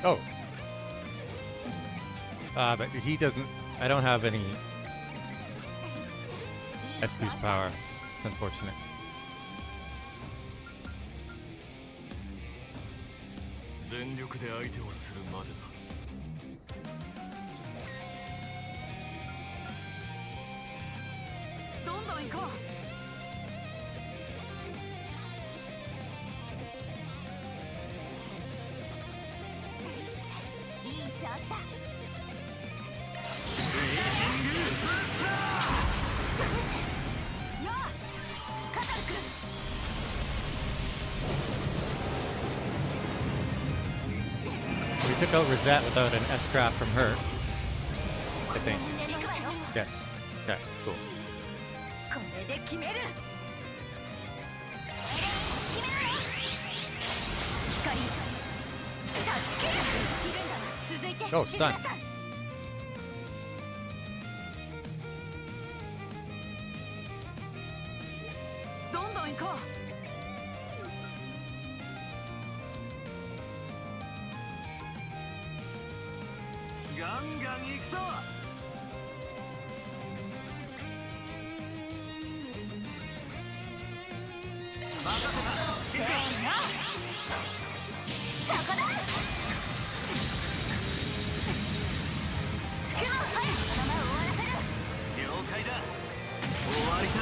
Oh. But he doesn't... I don't have any S-boost power. It's unfortunate. 全力で相手をするまでだ。どんどん行こう。いい調子だ。よっカタル君。 We took out Risette without an S-craft from her. I think. 行くわよ。 Yes. Okay, cool. これで決める。決めるね。光。タッチキル。いるんだわ。続いて。 Oh, stun. 静めさん。どんどん行こう。ガンガン行くぞ。任せた。せーの。そこだ。スクローファイア。このまま終わらせる。了解だ。終わりだ。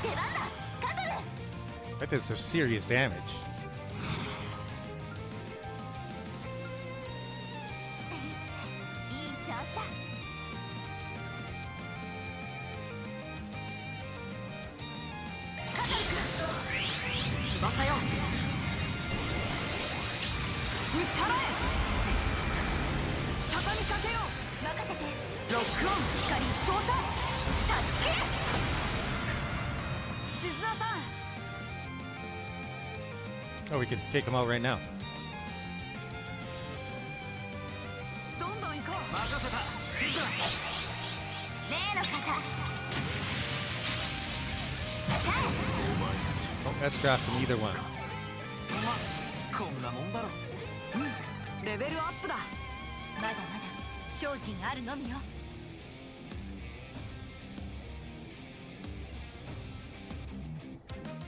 出番だ。カタル。 That did some serious damage. いい調子だ。カタル君。翼よ。打ち払え。畳みかけよう。任せて。ロックオン。光照射。タッチキル。静田さん。 Oh, we can take them out right now. どんどん行こう。任せた。静田。例の方。Best draft from either one. こんなもんだろ。レベルアップだ。まだまだ精進あるのみよ。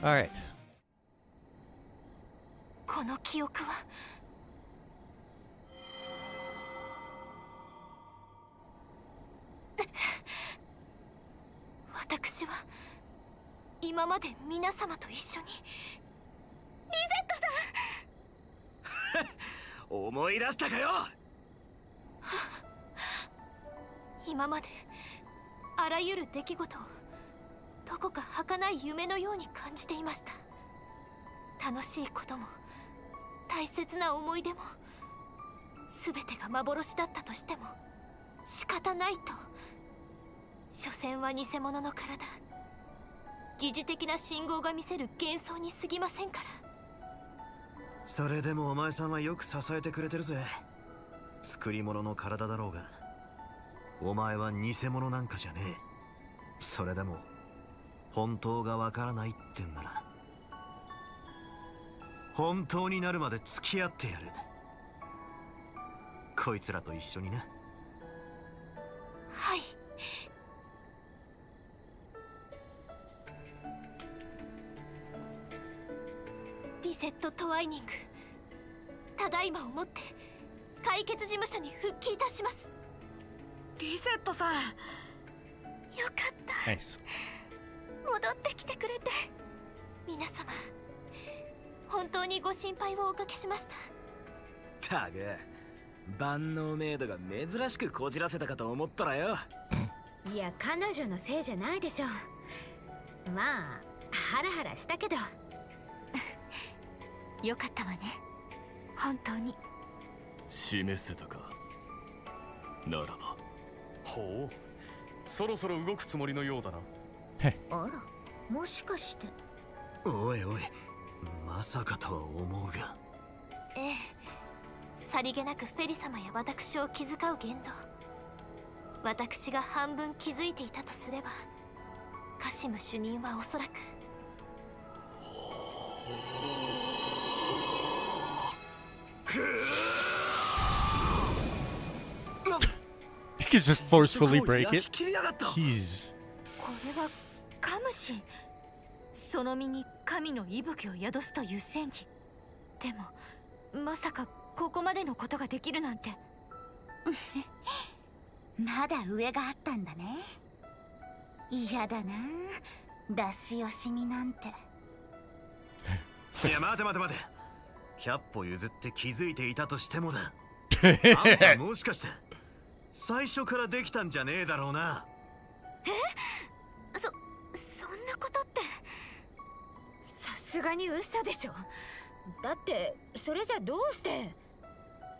All right. この記憶は私は今まで皆様と一緒に。リゼットさん思い出したかよ。今まであらゆる出来事をどこか儚い夢のように感じていました。楽しいことも大切な思い出も全てが幻だったとしても仕方ないと。所詮は偽物の体、疑似的な信号が見せる幻想に過ぎませんから。それでもお前さんはよく支えてくれてるぜ。作り物の体だろうが、お前は偽物なんかじゃねえ。それでも本当がわからないってんなら本当になるまで付き合ってやる。こいつらと一緒にな。はい。リセットトワイニング、ただいまをもって解決事務所に復帰いたします。リセットさん、よかった。Nice. 戻ってきてくれて。皆様本当にご心配をおかけしました。たく、万能メイドが珍しくこじらせたかと思ったらよ。いや、彼女のせいじゃないでしょ。まあハラハラしたけどよかったわね、本当に。示せたか。ならば。ほう、そろそろ動くつもりのようだな。あら、もしかして。おいおい、まさかとは思うが。ええ、さりげなくフェリ様や私を気遣う言動、私が半分気づいていたとすれば、カシム主任はおそらく。He could just forcefully break it. Jeez. これはカムシン。その身に神の息吹を宿すという戦技。でもまさかここまでのことができるなんて。まだ上があったんだね。嫌だな、出し惜しみなんて。いや、待て待て待て。100歩譲って気づいていたとしてもだ。あんたもしかして最初からできたんじゃねえだろうな。そんなことって。さすがに嘘でしょ。だってそれじゃどうして。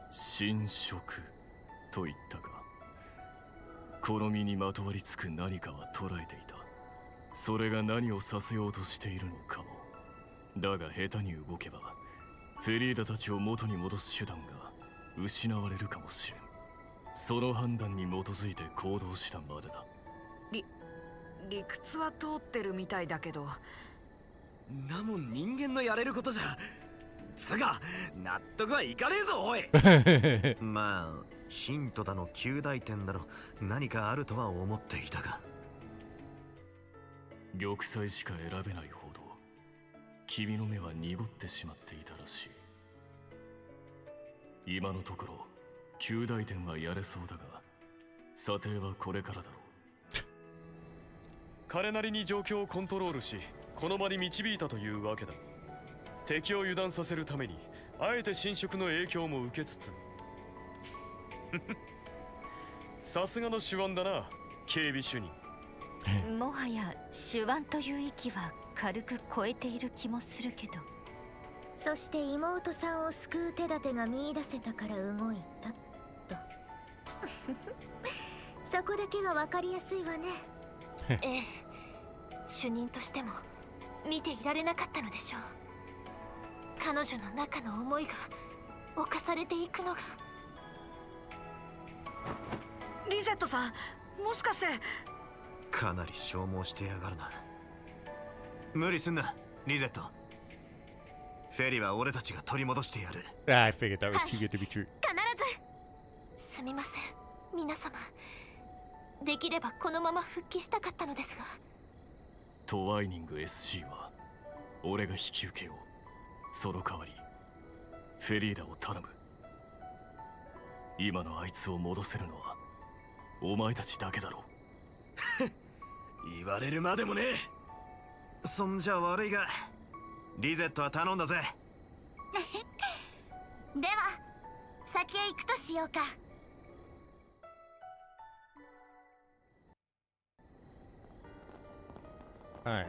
侵食と言ったか。この身にまとわりつく何かは捉えていた。それが何をさせようとしているのかも。だが下手に動けばフェリーダたちを元に戻す手段が失われるかもしれん。その判断に基づいて行動したまでだ。理屈は通ってるみたいだけど、なもん人間のやれることじゃ。つが納得はいかねえぞ、おい。まあヒントだの及第点だの何かあるとは思っていたが。玉砕しか選べないほど君の目は濁ってしまっていたらしい。今のところ及第点はやれそうだが、査定はこれからだろう。彼なりに状況をコントロールし、この場に導いたというわけだ。敵を油断させるためにあえて侵食の影響も受けつつ。さすがの手腕だな、警備主任。もはや手腕という域は軽く超えている気もするけど。そして妹さんを救う手立てが見出せたから動いたと。そこだけが分かりやすいわね。ええ、主任としても見ていられなかったのでしょう。彼女の中の思いが侵されていくのが。リゼットさん、もしかして。かなり消耗してやがるな。無理すんなリゼット。フェリーは俺たちが取り戻してやる。I figured that was too good to be true. すみません皆様。できればこのまま復帰したかったのですが。トワイニング SC は俺が引き受けよう。その代わりフェリーダを頼む。今のあいつを戻せるのはお前たちだけだろう。言われるまでもねえ。そんじゃ悪いがリゼットは頼んだぜ。では先へ行くとしようか。Alright.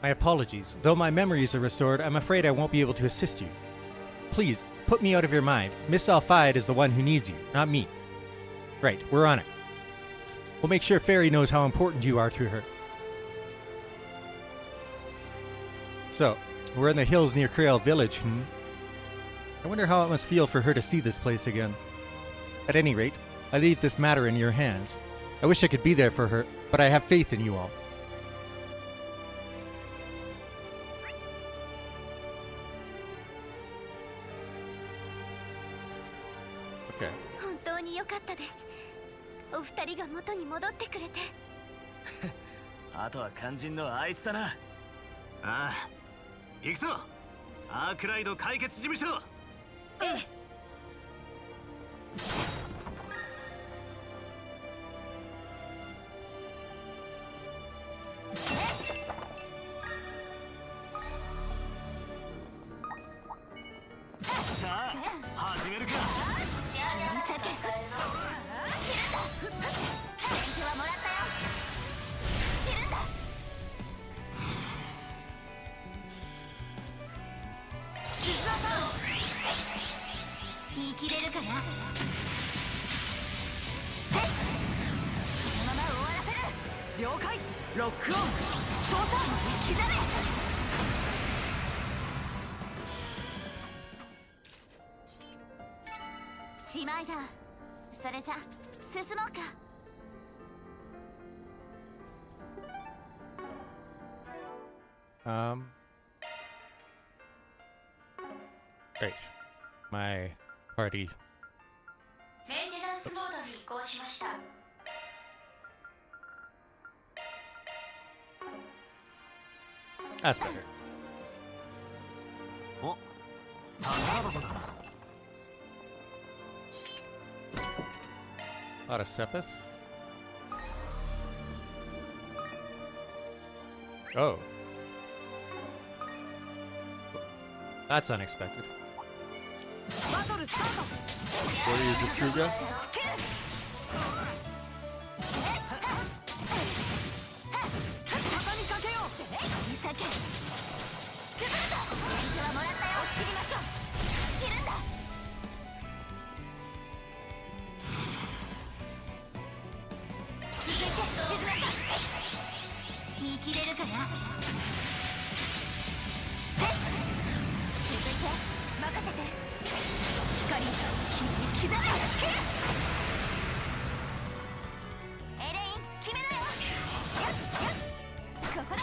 My apologies. Though my memories are restored, I'm afraid I won't be able to assist you. Please, put me out of your mind. Miss Al-Fayed is the one who needs you, not me. Right, we're on it. We'll make sure Feri knows how important you are to her. So, we're in the hills near Creole Village, I wonder how it must feel for her to see this place again. At any rate, I leave this matter in your hands. I wish I could be there for her, but I have faith in you all. Okay. 本当に良かったです。お二人が元に戻ってくれて。あとは肝心のあいつだな。ああ、行くぞ。アークライド解決事務所。ええ。さあ、始めるか。見切れるかな。このまま終わらせる。了解。ロックオン。操作刻め。しまいだ。それじゃ進もうか。Right. My party. メンテナンスモードに移行しました。That's better. お、宝箱だな。A lot of Sepith. Oh. That's unexpected. バトルスタート。 Warriors of Kruga. 畳みかけよう。崩れた。相手はもらったよ。押し切りましょう。切るんだ。続いて静めた。見切れるかな。続いて任せて。光刻め。エレイン決めなよ。ここだ。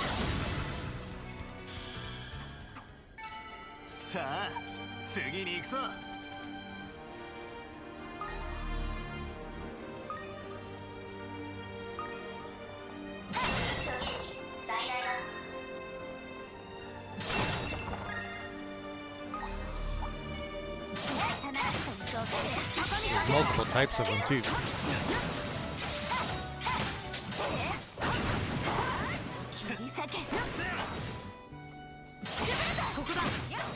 さあ、次に行くぞ。Multiple types of them too. ここだ。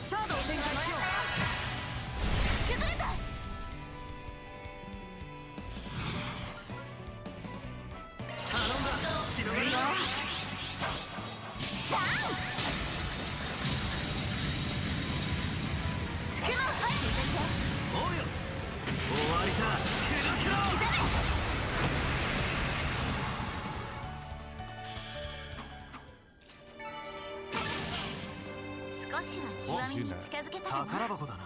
シャードを展開しよう。崩れた。頼んだ。白がりよ。おうよ。終わりだ。少しは極みに近づけたかな。宝箱だな。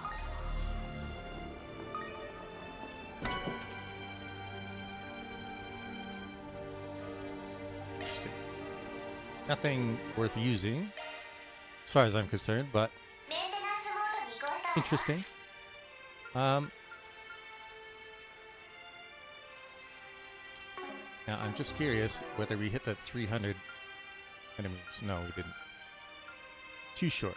Nothing worth using, as far as I'm concerned, but interesting. Now I'm just curious whether we hit the 300 enemies. No, we didn't. Too short.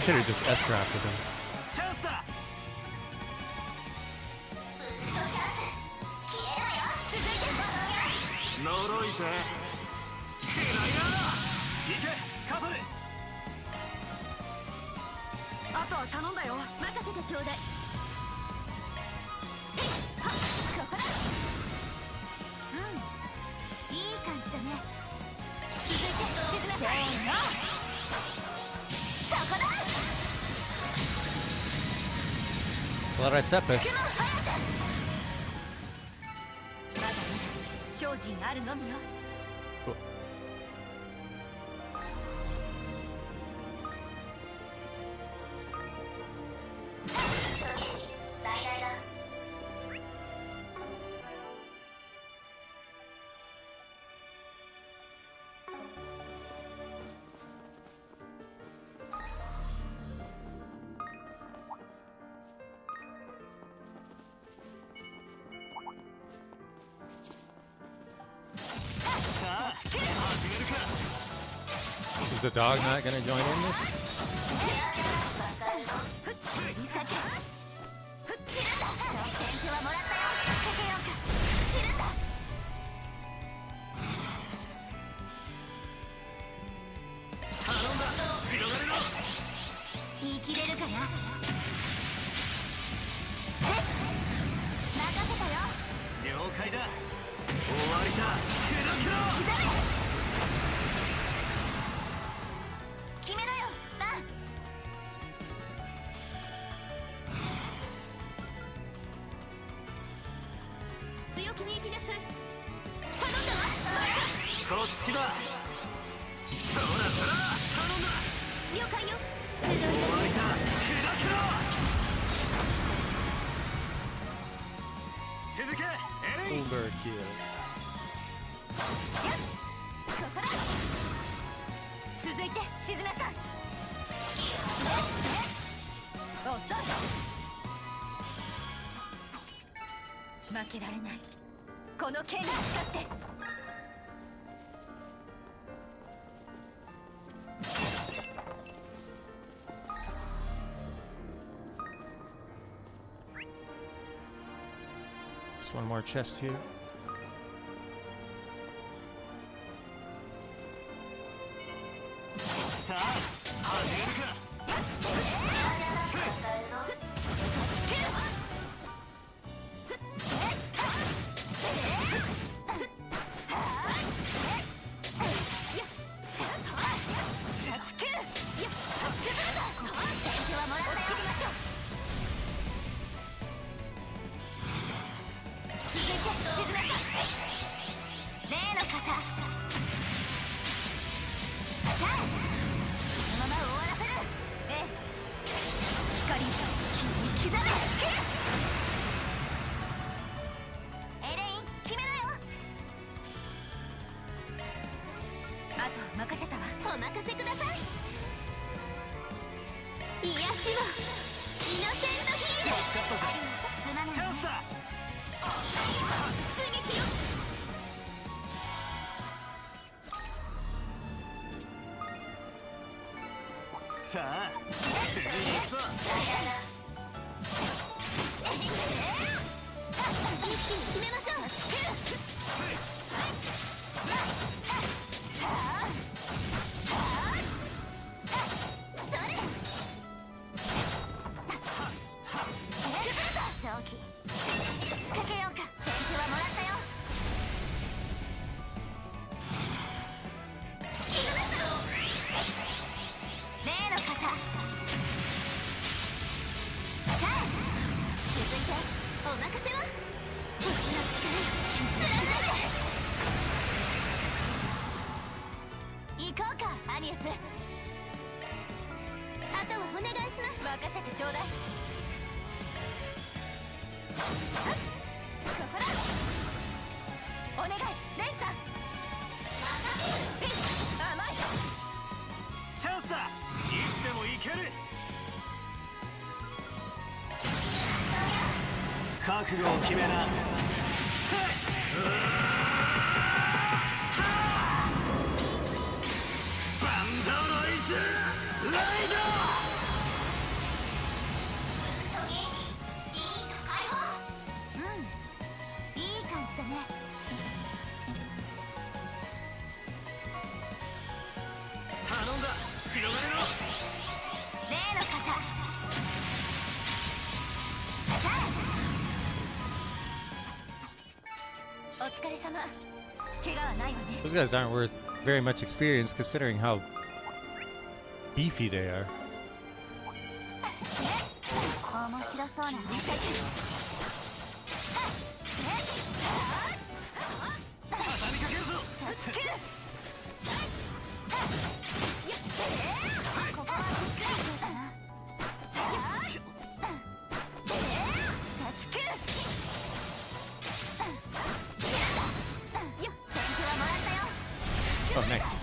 Should have just S-crafted him. Well, Risette. 精進あるのみよ。Is the dog not gonna join in this? Just one more chest here.癒しをイノセントヒーかったぜ。チャンスだ。さあ次に行くぞ。一気に決めましょう。正気仕掛けようか。先手はもらったよ。例の方。さあ続いてお任せは。星の力貫いて。行こうかアニエス。あとはお願いします。任せてちょうだい。お願いレンさん。甘い。チャンスだ。いつでもいける。覚悟を決めな。バンドノイズライド。いい感じだね。頼んだ。白金の例の方。お疲れ様。怪我はないわね。 Those guys aren't worth very much experience considering how beefy they are. 面白そうなね。畳みかけるぞ。助ける。ここはしっかりしようかな。助ける。よっ、先手はもらったよ。 Oh, nice.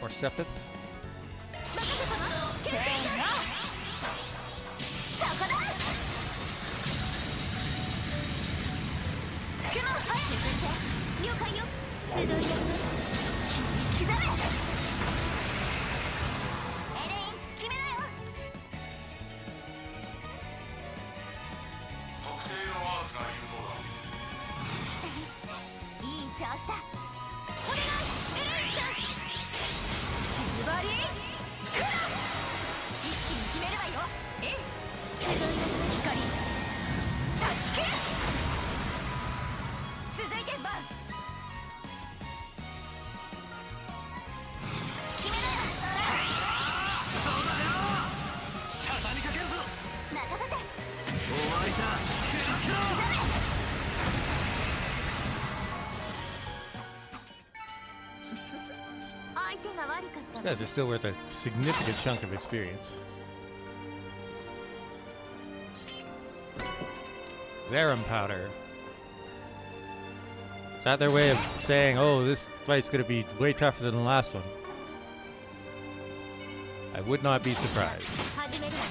More sepith. せーの。そこだ。つくもはい。続いて了解よ。集いだ。刻め。エレイン決めなよ。特定のワースが有効いい調子だ。お願いエレインさん。シルバリークラ一気に決めるわよ。ええ。集いだ光断ち切る。続いてバン。決めなよ。そうだよ。畳みかけるぞ。任せて。終わりだ。相手が悪かった。 These guys are still worth a significant chunk of experience. Zerum powder. Is that their way of saying, oh, this fight's gonna be way tougher than the last one? I would not be surprised. 始めるわね。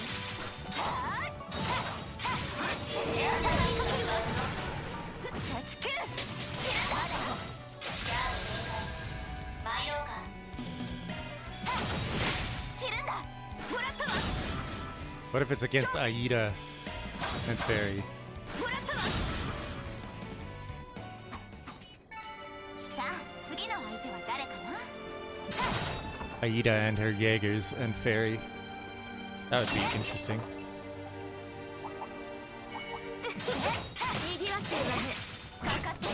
断ち切る。参ろうか。いるんだ。もらったわ。 What if it's against Aida and Feri? もらったわ。さあ次の相手は誰かな。 Aida and her Jaegers and Feri. That would be interesting. にぎわってるわね。かかってね。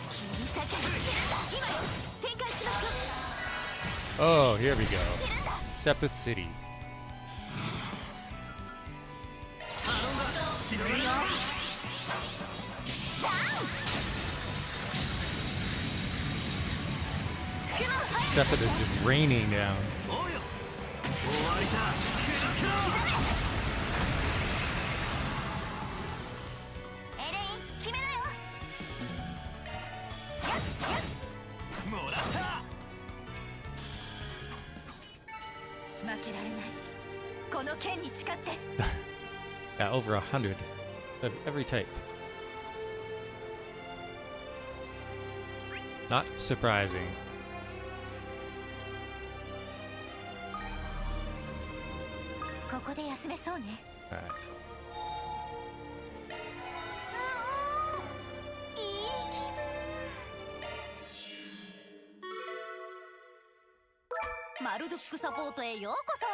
切り裂け。今よ。展開しましょう。 Oh, here we go. Sepith City. 頼んだ。白金の Sepith is just raining down. おうよ。終わりだ。エレイン決めなよ。もらった。の剣に誓って。Yeah, over 100 of every type. Not surprising. ここで休めそうね。Alright. いい気分。マルドックサポートへようこそ。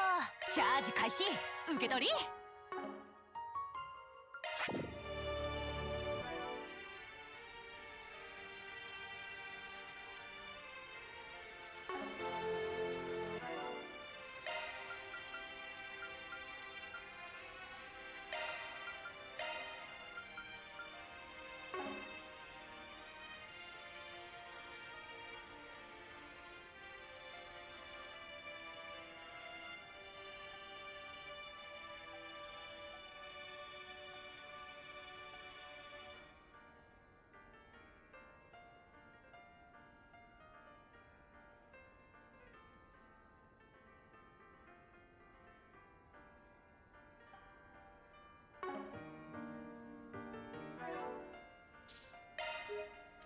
チャージ開始。受け取り。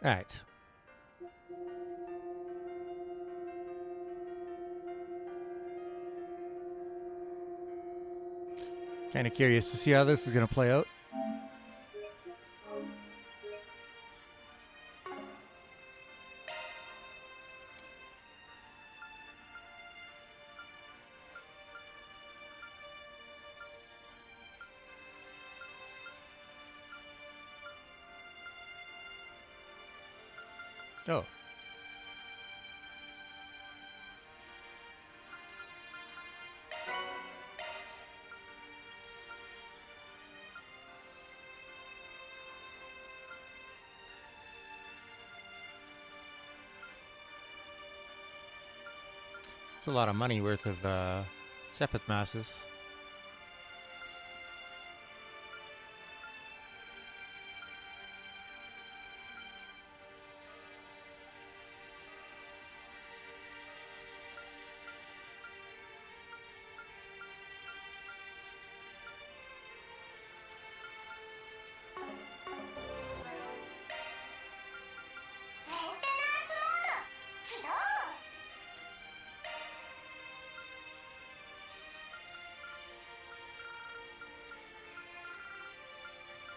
Alright. Kind of curious to see how this is going to play out. Oh. It's a lot of money worth of Sepith masses.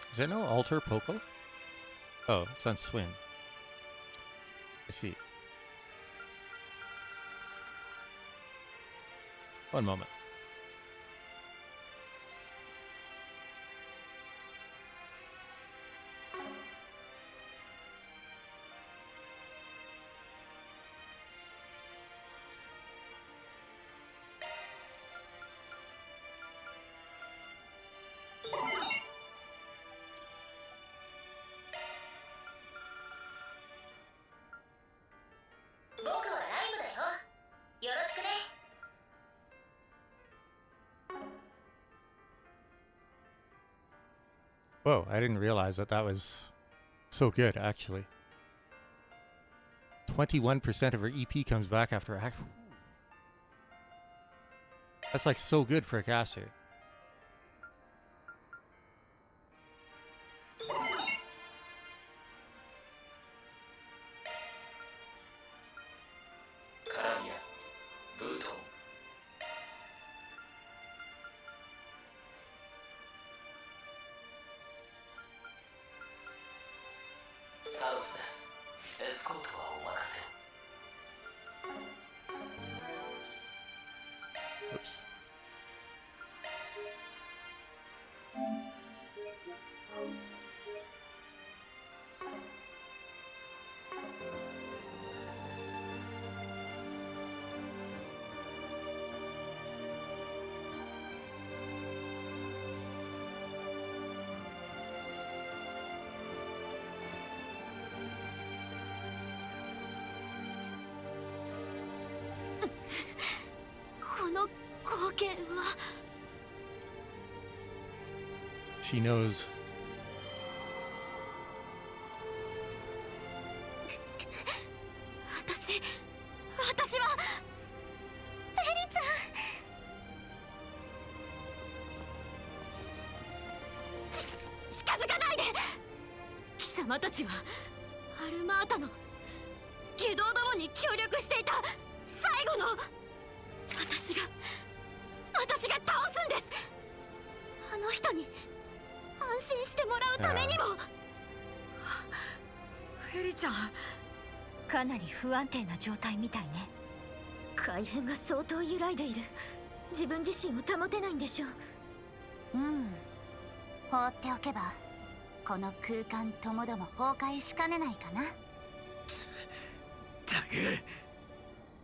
Is there no altar Poco? Oh, it's on Swin. I see. One moment. Whoa, I didn't realize that that was so good, actually. 21% of her EP comes back after act. That's like so good for a caster. Oops. She knows. 私はフェリちゃん。近づかないで。貴様たちはアルマータの下道どもに協力していた最後の私が倒すんです。あの人に安心してもらうためにも。フェリちゃん、かなり不安定な状態みたいね。改変が相当揺らいでいる。自分自身を保てないんでしょう。放っておけばこの空間ともども崩壊しかねないかな。たく、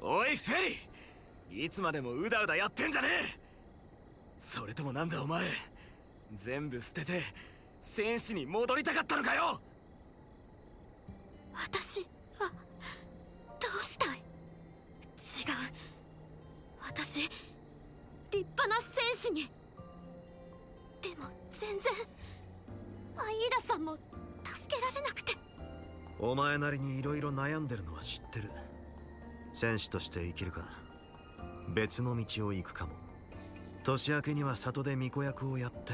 おいフェリ、いつまでもうだうだやってんじゃねえ。それともなんだお前、全部捨てて戦士に戻りたかったのかよ。私はどうしたい？違う。私立派な戦士に。でも全然アイーダさんも助けられなくて。お前なりにいろいろ悩んでるのは知ってる。戦士として生きるか別の道を行くかも。年明けには里で巫女役をやって、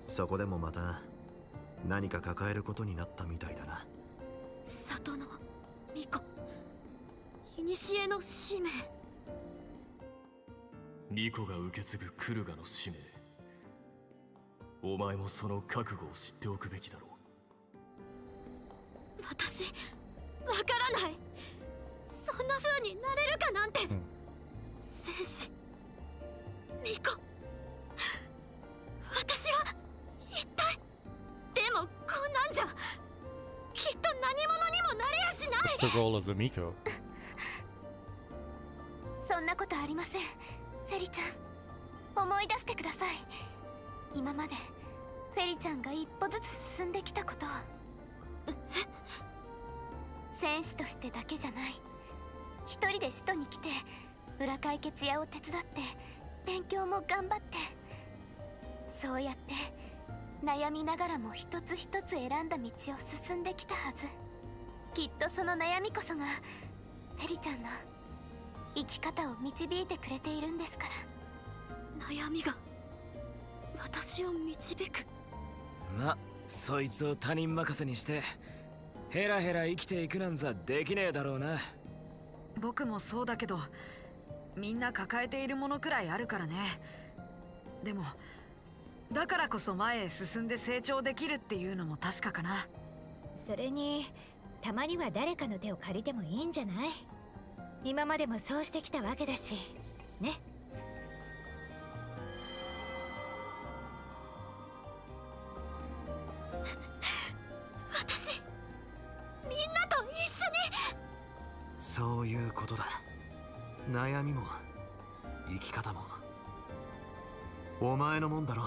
そこでもまた何か抱えることになったみたいだな。里の巫女、古の使命。巫女が受け継ぐクルガの使命。お前もその覚悟を知っておくべきだろう。私わからない。そんな風になれるかなんて。戦士、巫女、私は一体。でもこんなんじゃきっと何者にもなれやしない。 What's the role of the Miko? そんなことありません。フェリちゃん、思い出してください。今までフェリちゃんが一歩ずつ進んできたことを。戦士としてだけじゃない。一人で首都に来て裏解決屋を手伝って勉強も頑張って、そうやって悩みながらも一つ一つ選んだ道を進んできたはず。きっとその悩みこそがフェリちゃんの生き方を導いてくれているんですから。悩みが私を導く。ま、そいつを他人任せにしてヘラヘラ生きていくなんざできねえだろうな。僕もそうだけど、みんな抱えているものくらいあるからね。でもだからこそ前へ進んで成長できるっていうのも確かかな。それにたまには誰かの手を借りてもいいんじゃない？今までもそうしてきたわけだしね。私みんなと一緒に。そういうことだ。悩みも生き方もお前のもんだろ。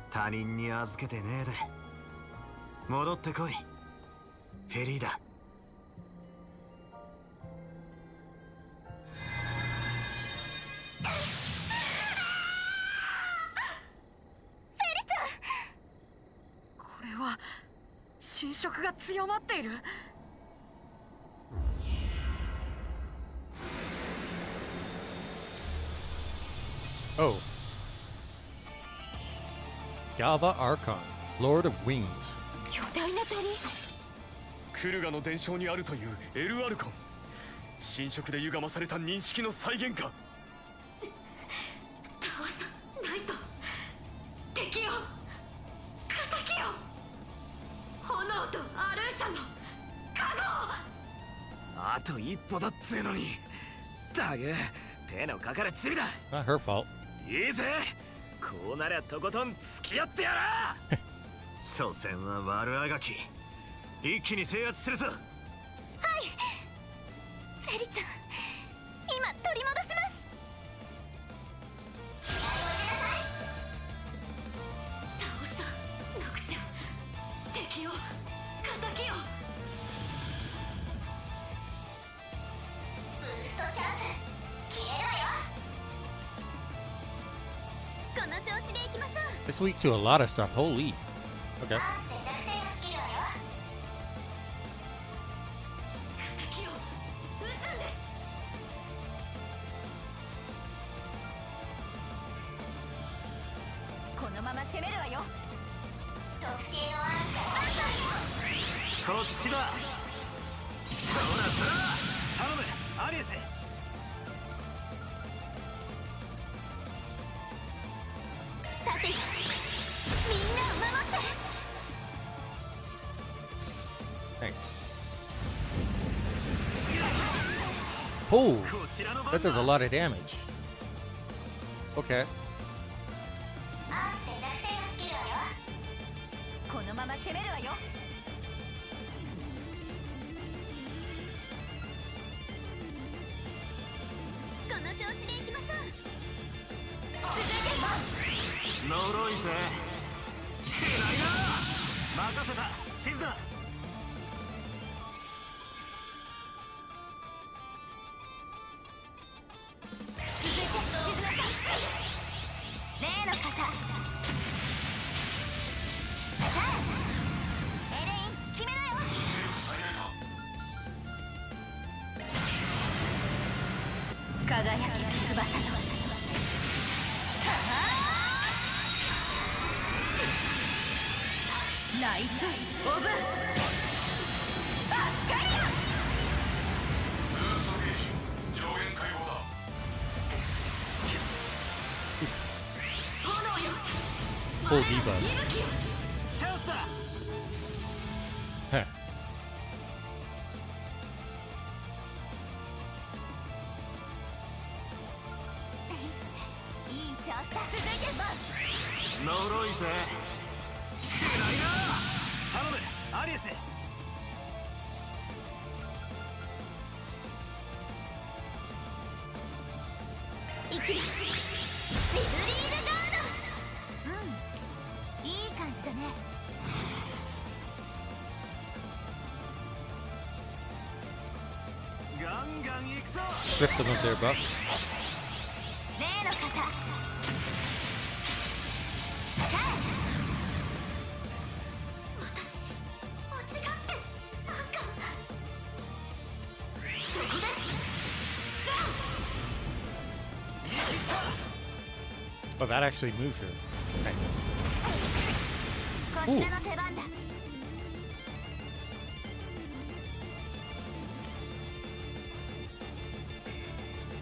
他人に預けてねえで戻ってこい、フェリーダ。これは侵食が強まっている。Oh. Galva Archon, Lord of Wings. 巨大な鳥。クルガの伝承にあるというエルアルコン。侵食で歪まされた認識の再現か。倒さないと。敵よ、敵よ。炎とアルーシャの加護。あと一歩だっつうのに。だげ、手のかかるチビだ。 Not her fault. いいぜ、こうなりゃとことん付き合ってやら。所詮は悪あがき。一気に制圧するぞ。はい、フェリちゃん、今取り戻します。倒さなくちゃ。敵よ、敵よ。ブーストチャンス消えろよ。この調子でいきましょう。 This week to a lot of stuff. Holy. Okay. アースで弱点が尽きるわよ。敵を撃つんです。このまま攻めるわよ。特定のアンサー。こっちだ。そらそら頼むアリエス。立て、みんなを守って。 Thanks. Oh, that does a lot of damage. Okay. アースで弱点をつけるわよ。このまま攻めるわよ。この調子でいきましょう。呪いぜ。嫌いな。任せたシズだ。例の方。エレイン、決めなよ。輝きの翼のナイツ・オブ・アスカリア。ブーストゲージ上限解放だ。炎よ、 Full debuff. 息吹よ。センサー。 Heh. いい調子だ。続いてバン。呪いぜ。嫌いな。頼むアリエス。いきます。ジブリールガード。いい感じだね。ガンガン行くぞ。 Strip them of their buffs. 例の方。私、間違ってなんか。そこです。 Oh, that actually moved her. Nice. こちらの手番だ。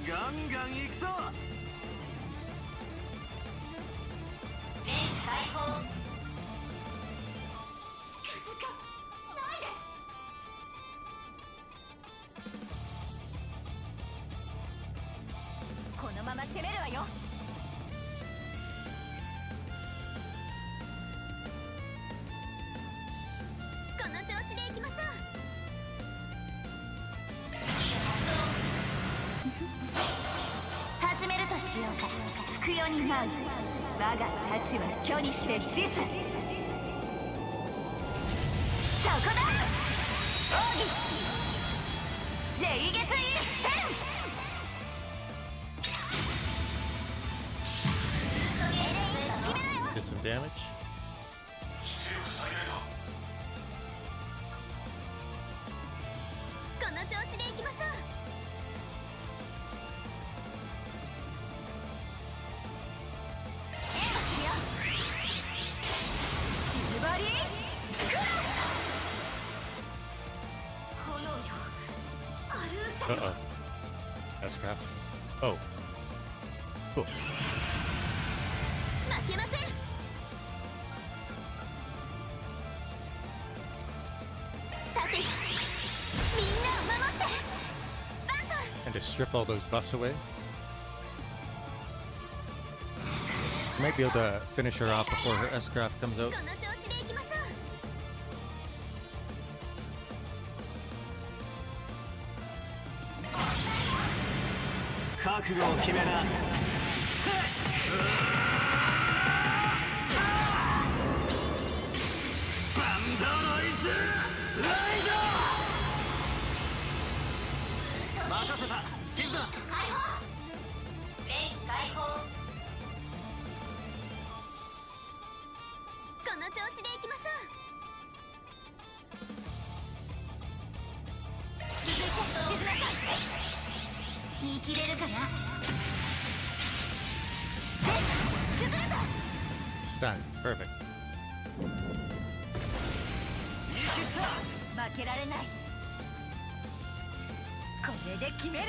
ガンガン行くぞ。レース解放。近づかないで。このまま攻めるわよ。この調子でいきましょう。始めるとしようか。つくよに舞う我が太刀は虚にして実。そこだ。奥義霊月一戦。 Did some damage. 出力最大だ。この調子でいきましょう。シルバリークロス。炎よ、アルーシャよ。 Uh-oh. S-Craft. Oh. Cool. 負けません。立て、みんなを守って。バンさん。 And to strip all those buffs away. Might be able to finish her off before her S-Craft comes out. この調子でいきましょう。覚悟を決めな。バンドロイズライド。任せたシズだ。解放。連機解放。この調子でいきましょう。続いて静なさい。見切れるかな。崩れた。Still stunned. Perfect. 負けられない。これで決める。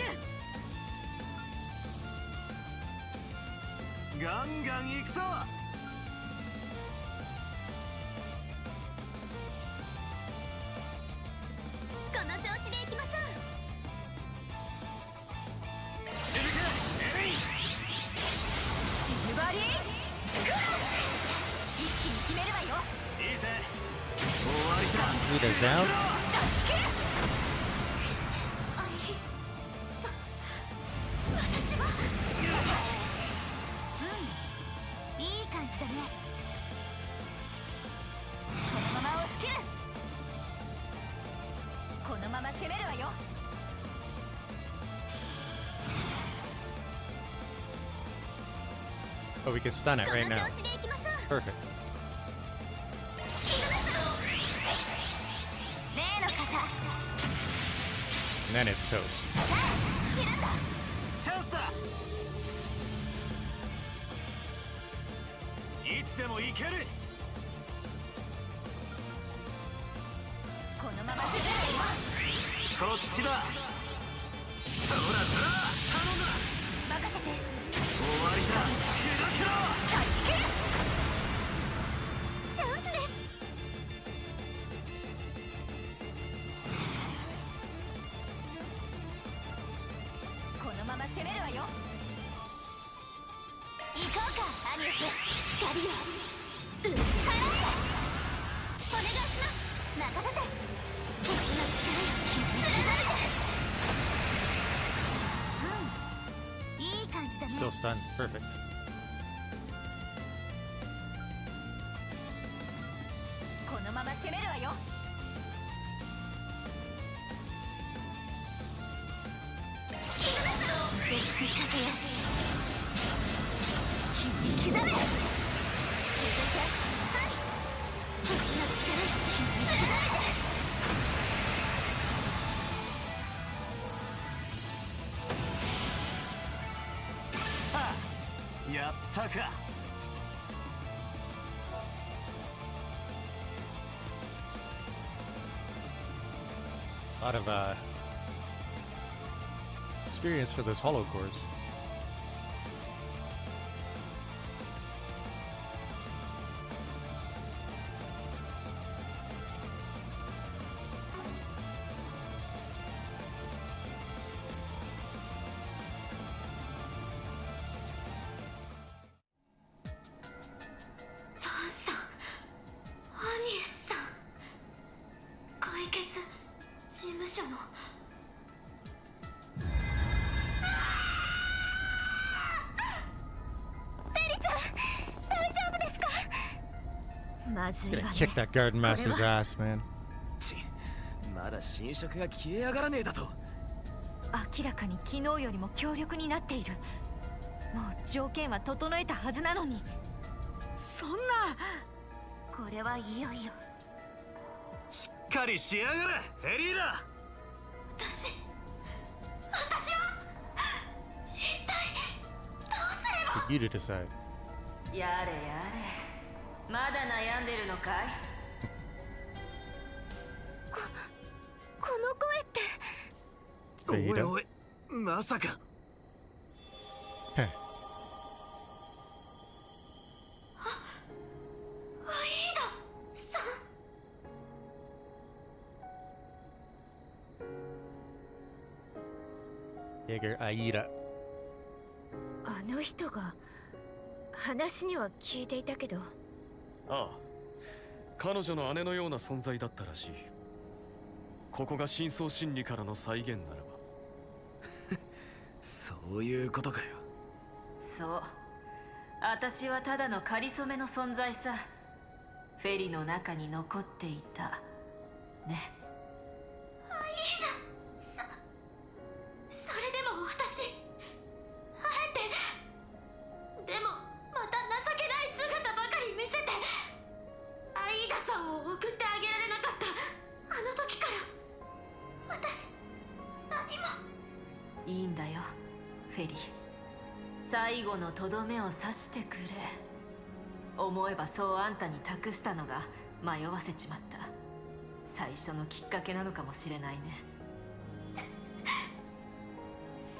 ガンガン行くぞ。この調子でいきましょう。シルバリークロス、一気に決めるわよ。いいぜ。終わりだ。Leader's down. いい感じだね。このまま押し切る。このまま攻めるわよ。Oh, we can stun it こ right の now. 調子でいきましょう。 Perfect. 例の方。 And then it's toast. チャンスだ。いつでも行ける。このまま攻めるわよ。こっちだ。そらそら。頼んだ。任せて。終わりだ。キラキラ。チャンスです。このまま攻めるわよ。行こうか、アニエス。光よ。打ち払え。お願いします。任せて。星の力よ。貫いて。いい感じだね。 Still stunned. Perfect. このまま攻めるわよ。受けつく風よ。刻め。続いて、はい。星の力よ。貫いて。やったか。A lot of experience for this hollow course. Gonna kick that garden master's ass, man. まだ侵食が消え上がらねえだと。明らかに昨日よりも強力になっている。もう条件は整えたはずなのに。そんな。これはいよいよ。しっかりしやがれ、フェリーダ。私は一体どうすれば。 For you to decide. やれやれ、まだ悩んでるのかい。この声って。おいおい、まさか。アイーダさん。Jaeger Aida. あの人が話には聞いていたけど。ああ、彼女の姉のような存在だったらしい。ここが深層心理からの再現ならば。そういうことかよ。そう、私はただの仮初めの存在さ。フェリの中に残っていたね。アイーダそれでも私あえてでもまた情けない姿ばかり見せてアイーダさんを送ってあげられなかったあの時から私何も。いいんだよ、フェリー。最後のとどめを刺してくれ。お思えばそうあんたに託したのが迷わせちまった。最初のきっかけなのかもしれないね。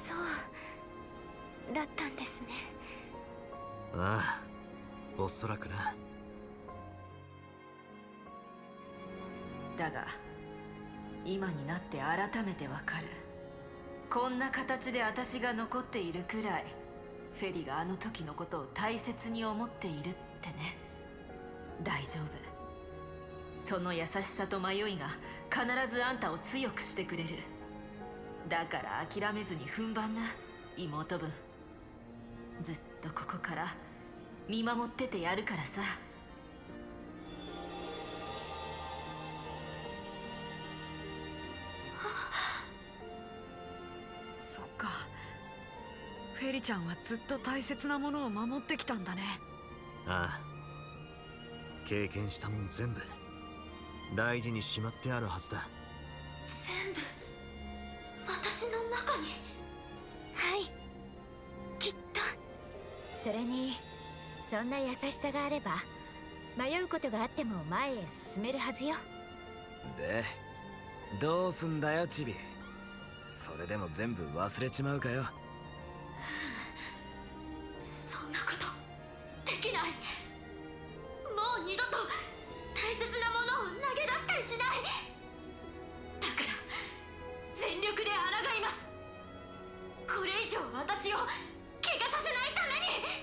そうだったんですね。ああ、おそらくな。だが今になって改めてわかる。こんな形で私が残っているくらいフェリがあの時のことを大切に思っているってね。大丈夫。その優しさと迷いが必ずあんたを強くしてくれる。だから諦めずに踏ん張んな、妹分。ずっとここから見守っててやるからさ。そっか。フェリちゃんはずっと大切なものを守ってきたんだね。ああ、経験したもん全部大事にしまってあるはずだ。全部私の中に。はい、きっと。それにそんな優しさがあれば迷うことがあっても前へ進めるはずよ。でどうすんだよチビ。それでも全部忘れちまうかよ。そんなことできない。もう二度と大切なものを投げ出したりしない。だから全力で抗います。これ以上私を怪我させないために。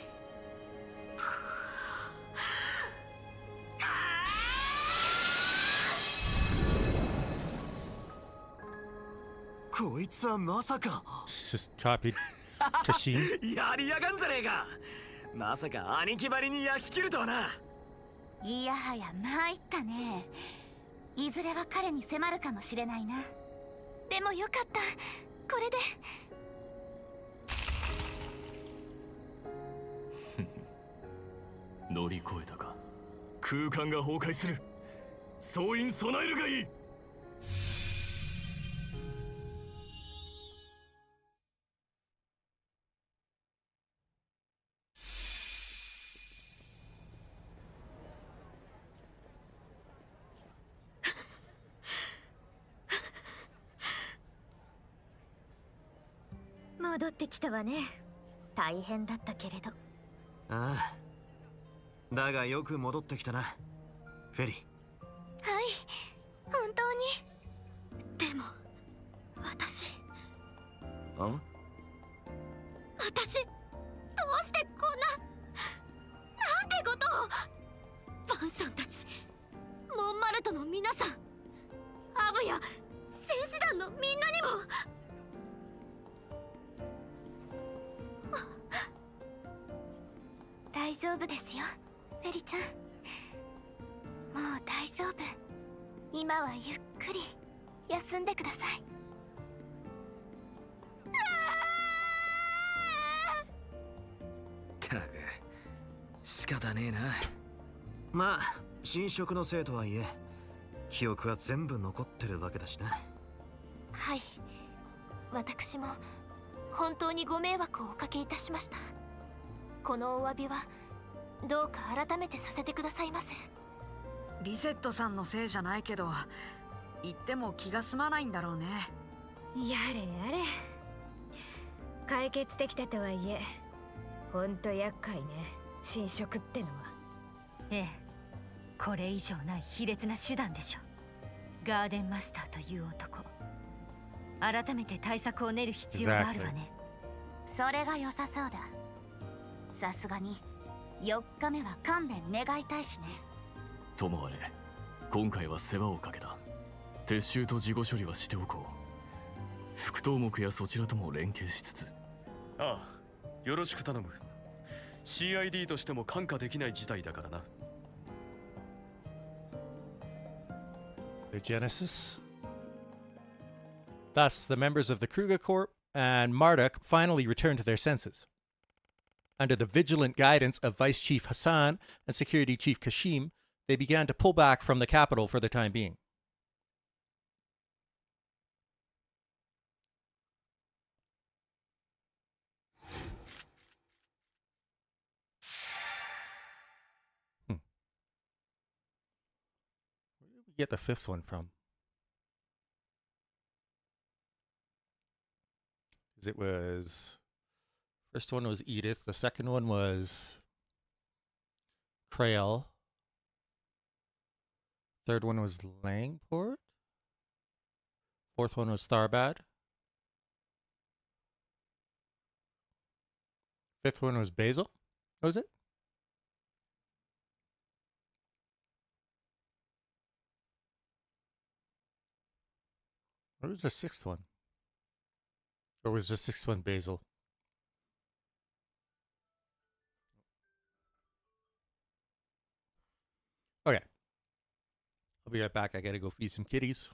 こいつはまさか。Just copied Kasim. やりやがんじゃねえか。まさか兄貴ばりに焼き切るとはな。いやはや参ったね。いずれは彼に迫るかもしれないな。でもよかった、これで。乗り越えたか。空間が崩壊する。総員備えるがいい。戻ってきたわね。大変だったけれど。ああ、だがよく戻ってきたな、フェリ。はい、本当に。でも私んどうしてこんなんてことを。バンさんたち、モンマルトの皆さん、アブや戦士団のみんなにも。大丈夫ですよ、フェリちゃん。もう大丈夫。今はゆっくり休んでください。ったく仕方ねえな。まあ侵食のせいとはいえ記憶は全部残ってるわけだしな。はい、私も本当にご迷惑をおかけいたしました。このお詫びはどうか改めてさせてくださいませ。リセットさんのせいじゃないけど、言っても気が済まないんだろうね。やれやれ。解決できたとはいえほんと厄介ね、侵食ってのは。ええ、これ以上ない卑劣な手段でしょ。ガーデンマスターという男、改めて対策を練る必要があるわね。それが良さそうだ。さすがに4日目は勘弁願いたいしね。ともあれ、今回は世話をかけた。撤収と事後処理はしておこう。副頭目やそちらとも連携しつつ。ああ、よろしく頼む。CID としても看過できない事態だからな。The Genesis. Thus, the members of the Kruger Corp and Marduk finally returned to their senses. Under the vigilant guidance of Vice Chief Hasan and Security Chief Kasim, they began to pull back from the capital for the time being. get the fifth one from? Because it was... First one was Edith. The second one was Crail. Third one was Langport. Fourth one was Starbad. Fifth one was Basil. What was it? What was the sixth one? Or was the sixth one Basil? Okay. I'll be right back. I gotta go feed some kitties.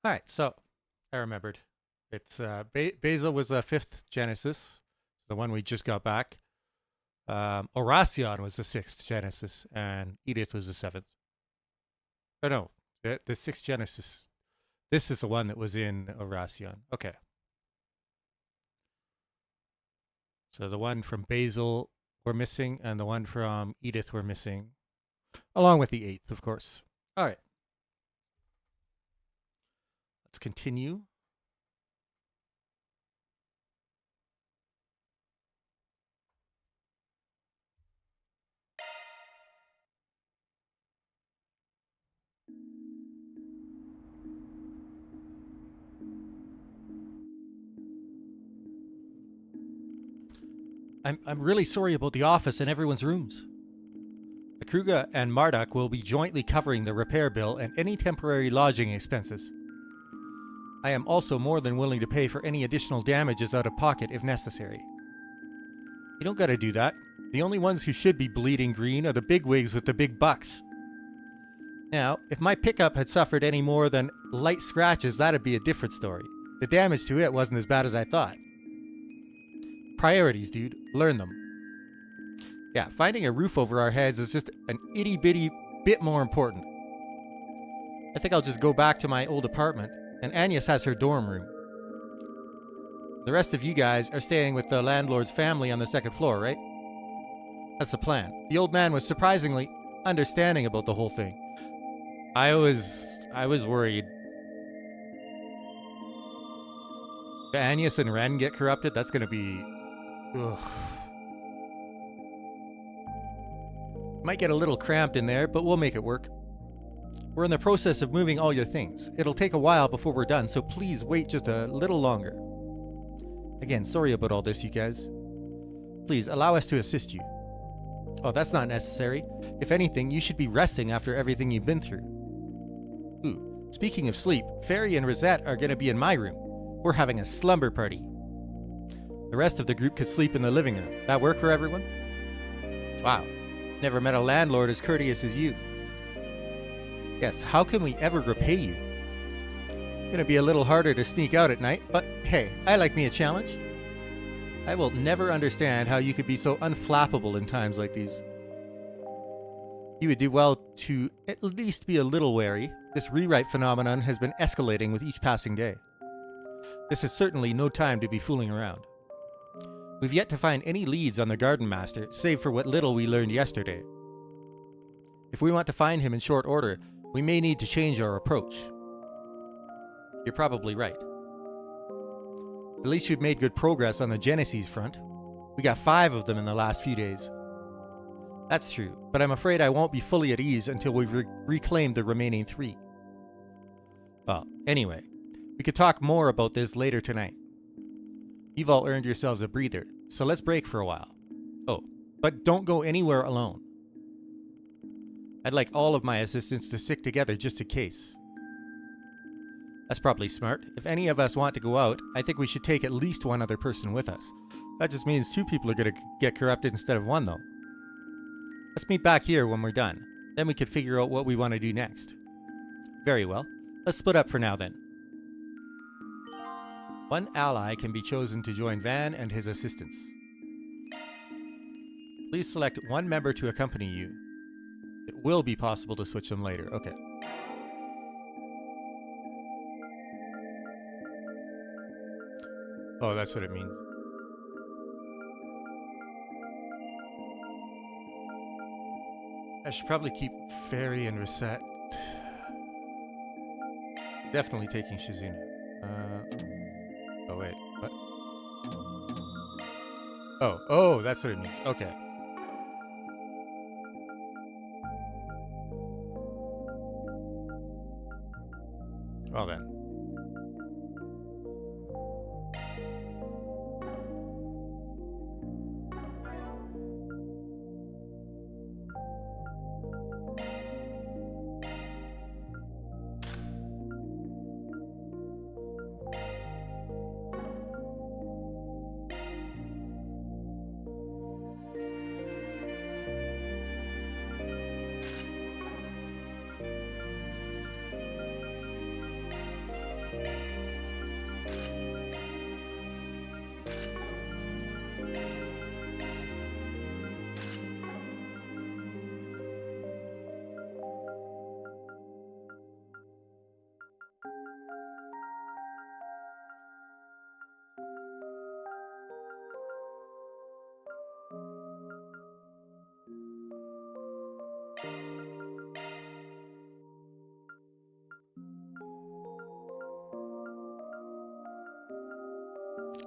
All right, so I remembered. It's Basil was the 5th Genesis, the one we just got back. Oracion was the 6th Genesis, and Edith was the 7th. Oh no, the 6th Genesis. This is the one that was in Oracion. Okay. So the one from Basil we're missing, and the one from Edith we're missing, along with the 8th, of course. All right. Let's continue. I'm really sorry about the office and everyone's rooms. Kruga and Marduk will be jointly covering the repair bill and any temporary lodging expenses. I am also more than willing to pay for any additional damages out of pocket if necessary. You don't gotta do that. The only ones who should be bleeding green are the bigwigs with the big bucks. Now, if my pickup had suffered any more than light scratches, that'd be a different story. The damage to it wasn't as bad as I thought. Priorities, dude. Learn them. Yeah, finding a roof over our heads is just an itty-bitty bit more important. I think I'll just go back to my old apartment, and Agnes has her dorm room. The rest of you guys are staying with the landlord's family on the 2nd floor, right? That's the plan. The old man was surprisingly understanding about the whole thing. I was worried. If Agnes and Ren get corrupted, that's gonna be... ugh. Might get a little cramped in there, but we'll make it work. We're in the process of moving all your things. It'll take a while before we're done, so please wait just a little longer. Again, sorry about all this, you guys. Please, allow us to assist you. Oh, that's not necessary. If anything, you should be resting after everything you've been through. Ooh, speaking of sleep, Feri and Risette are gonna be in my room. We're having a slumber party. The rest of the group could sleep in the living room. That work for everyone? Wow. Never met a landlord as courteous as you. Yes, how can we ever repay you? Gonna be a little harder to sneak out at night, but hey, I like me a challenge. I will never understand how you could be so unflappable in times like these. You would do well to at least be a little wary. This rewrite phenomenon has been escalating with each passing day. This is certainly no time to be fooling around. We've yet to find any leads on the Garden Master, save for what little we learned yesterday. If we want to find him in short order, we may need to change our approach. You're probably right. At least we've made good progress on the Genesis front. We got 5 of them in the last few days. That's true, but I'm afraid I won't be fully at ease until we've reclaimed the remaining 3. Well, anyway, we could talk more about this later tonight. You've all earned yourselves a breather, so let's break for a while. Oh, but don't go anywhere alone. I'd like all of my assistants to stick together just in case. That's probably smart. If any of us want to go out, I think we should take at least one other person with us. That just means 2 people are going to get corrupted instead of 1, though. Let's meet back here when we're done. Then we can figure out what we want to do next. Very well. Let's split up for now, then. 1 ally can be chosen to join Van and his assistants. Please select 1 member to accompany you. It will be possible to switch them later. Okay. Oh, that's what it means. I should probably keep Feri and Risette. Definitely taking Shizune. Oh wait, what? Oh, that's what it means. Okay. Well then.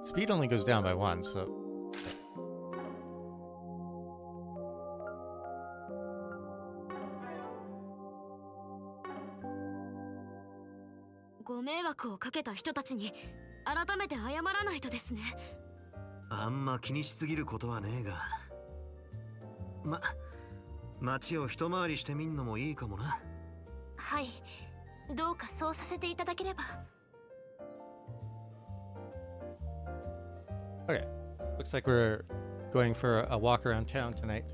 Speed only goes down by 1, so...ご迷惑をかけた人たちに改めて謝らないとですね。あんま気にしすぎることはねえが。街を一回りしてみんのもいいかもな。はい、どうかそうさせていただければ。Okay, looks like we're going for a walk around town tonight.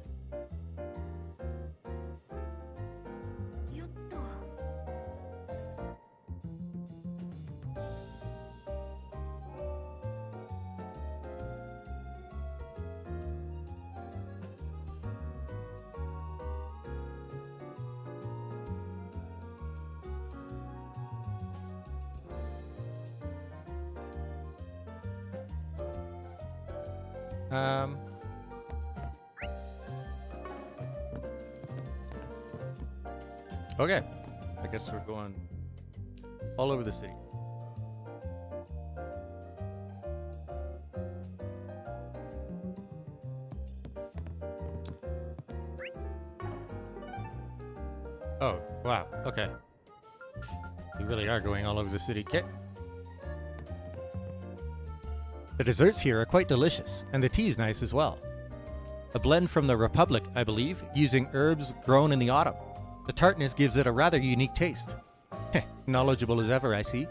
よっと。Okay, I guess we're going all over the city. Oh, wow, okay. We really are going all over the city. Okay. The desserts here are quite delicious, and the tea is nice as well. A blend from the Republic, I believe, using herbs grown in the autumn. The tartness gives it a rather unique taste. Heh, knowledgeable as ever, I see.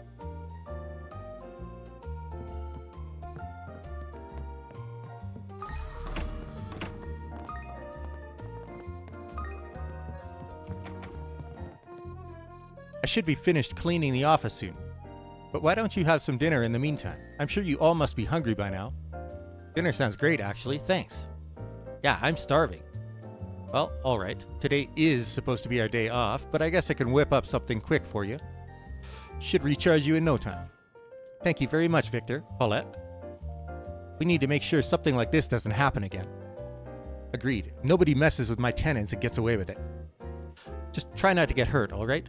I should be finished cleaning the office soon. But why don't you have some dinner in the meantime? I'm sure you all must be hungry by now. Dinner sounds great, actually. Thanks. Yeah, I'm starving. Well, alright. Today is supposed to be our day off, but I guess I can whip up something quick for you. Should recharge you in no time. Thank you very much, Victor. Paulette. We need to make sure something like this doesn't happen again. Agreed. Nobody messes with my tenants and gets away with it. Just try not to get hurt, alright?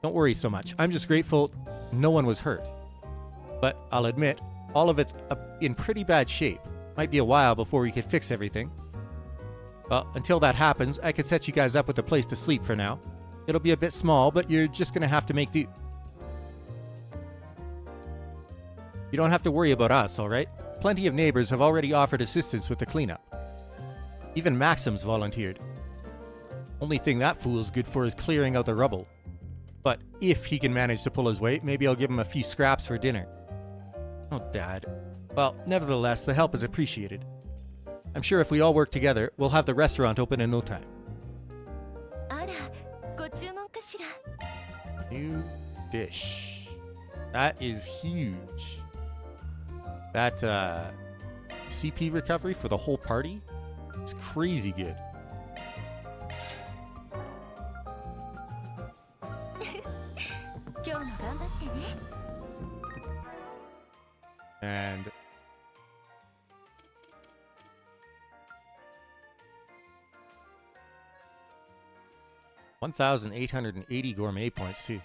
Don't worry so much. I'm just grateful no one was hurt. But I'll admit, all of it's in pretty bad shape. Might be a while before we can fix everything. Well, until that happens, I could set you guys up with a place to sleep for now. It'll be a bit small, but you're just gonna have to make do. You don't have to worry about us, alright? Plenty of neighbors have already offered assistance with the cleanup. Even Maxim's volunteered. Only thing that fool's good for is clearing out the rubble. But if he can manage to pull his weight, maybe I'll give him a few scraps for dinner. Oh, Dad. Well, nevertheless, the help is appreciated. I'm sure if we all work together, we'll have the restaurant open in no time. New dish. That is huge. That CP recovery for the whole party is crazy good. And $1,880 gourmet points too.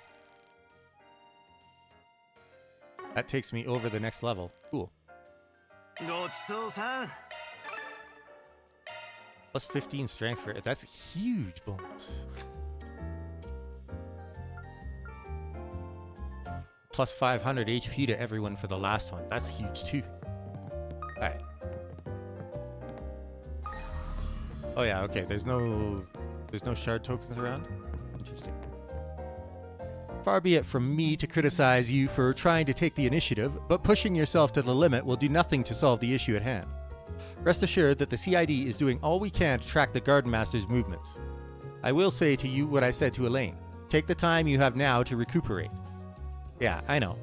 That takes me over the next level. Cool. Plus 15 strength for it. That's a huge bonus. Plus 500 HP to everyone for the last one. That's huge too. Alright. Oh yeah, okay. There's no shard tokens around. Interesting. Far be it from me to criticize you for trying to take the initiative, but pushing yourself to the limit will do nothing to solve the issue at hand. Rest assured that the CID is doing all we can to track the Garden Master's movements. I will say to you what I said to Elaine. Take the time you have now to recuperate. Yeah, I know.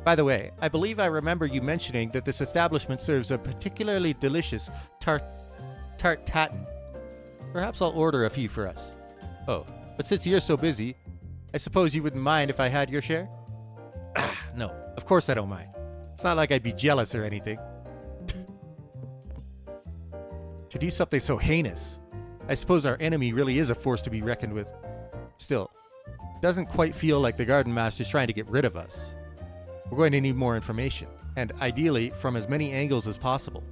By the way, I believe I remember you mentioning that this establishment serves a particularly delicious tart tatin. Perhaps I'll order a few for us. Oh, but since you're so busy, I suppose you wouldn't mind if I had your share? No, of course I don't mind. It's not like I'd be jealous or anything. to do something so heinous. I suppose our enemy really is a force to be reckoned with. Still, it doesn't quite feel like the Garden Master's trying to get rid of us. We're going to need more information, and ideally from as many angles as possible.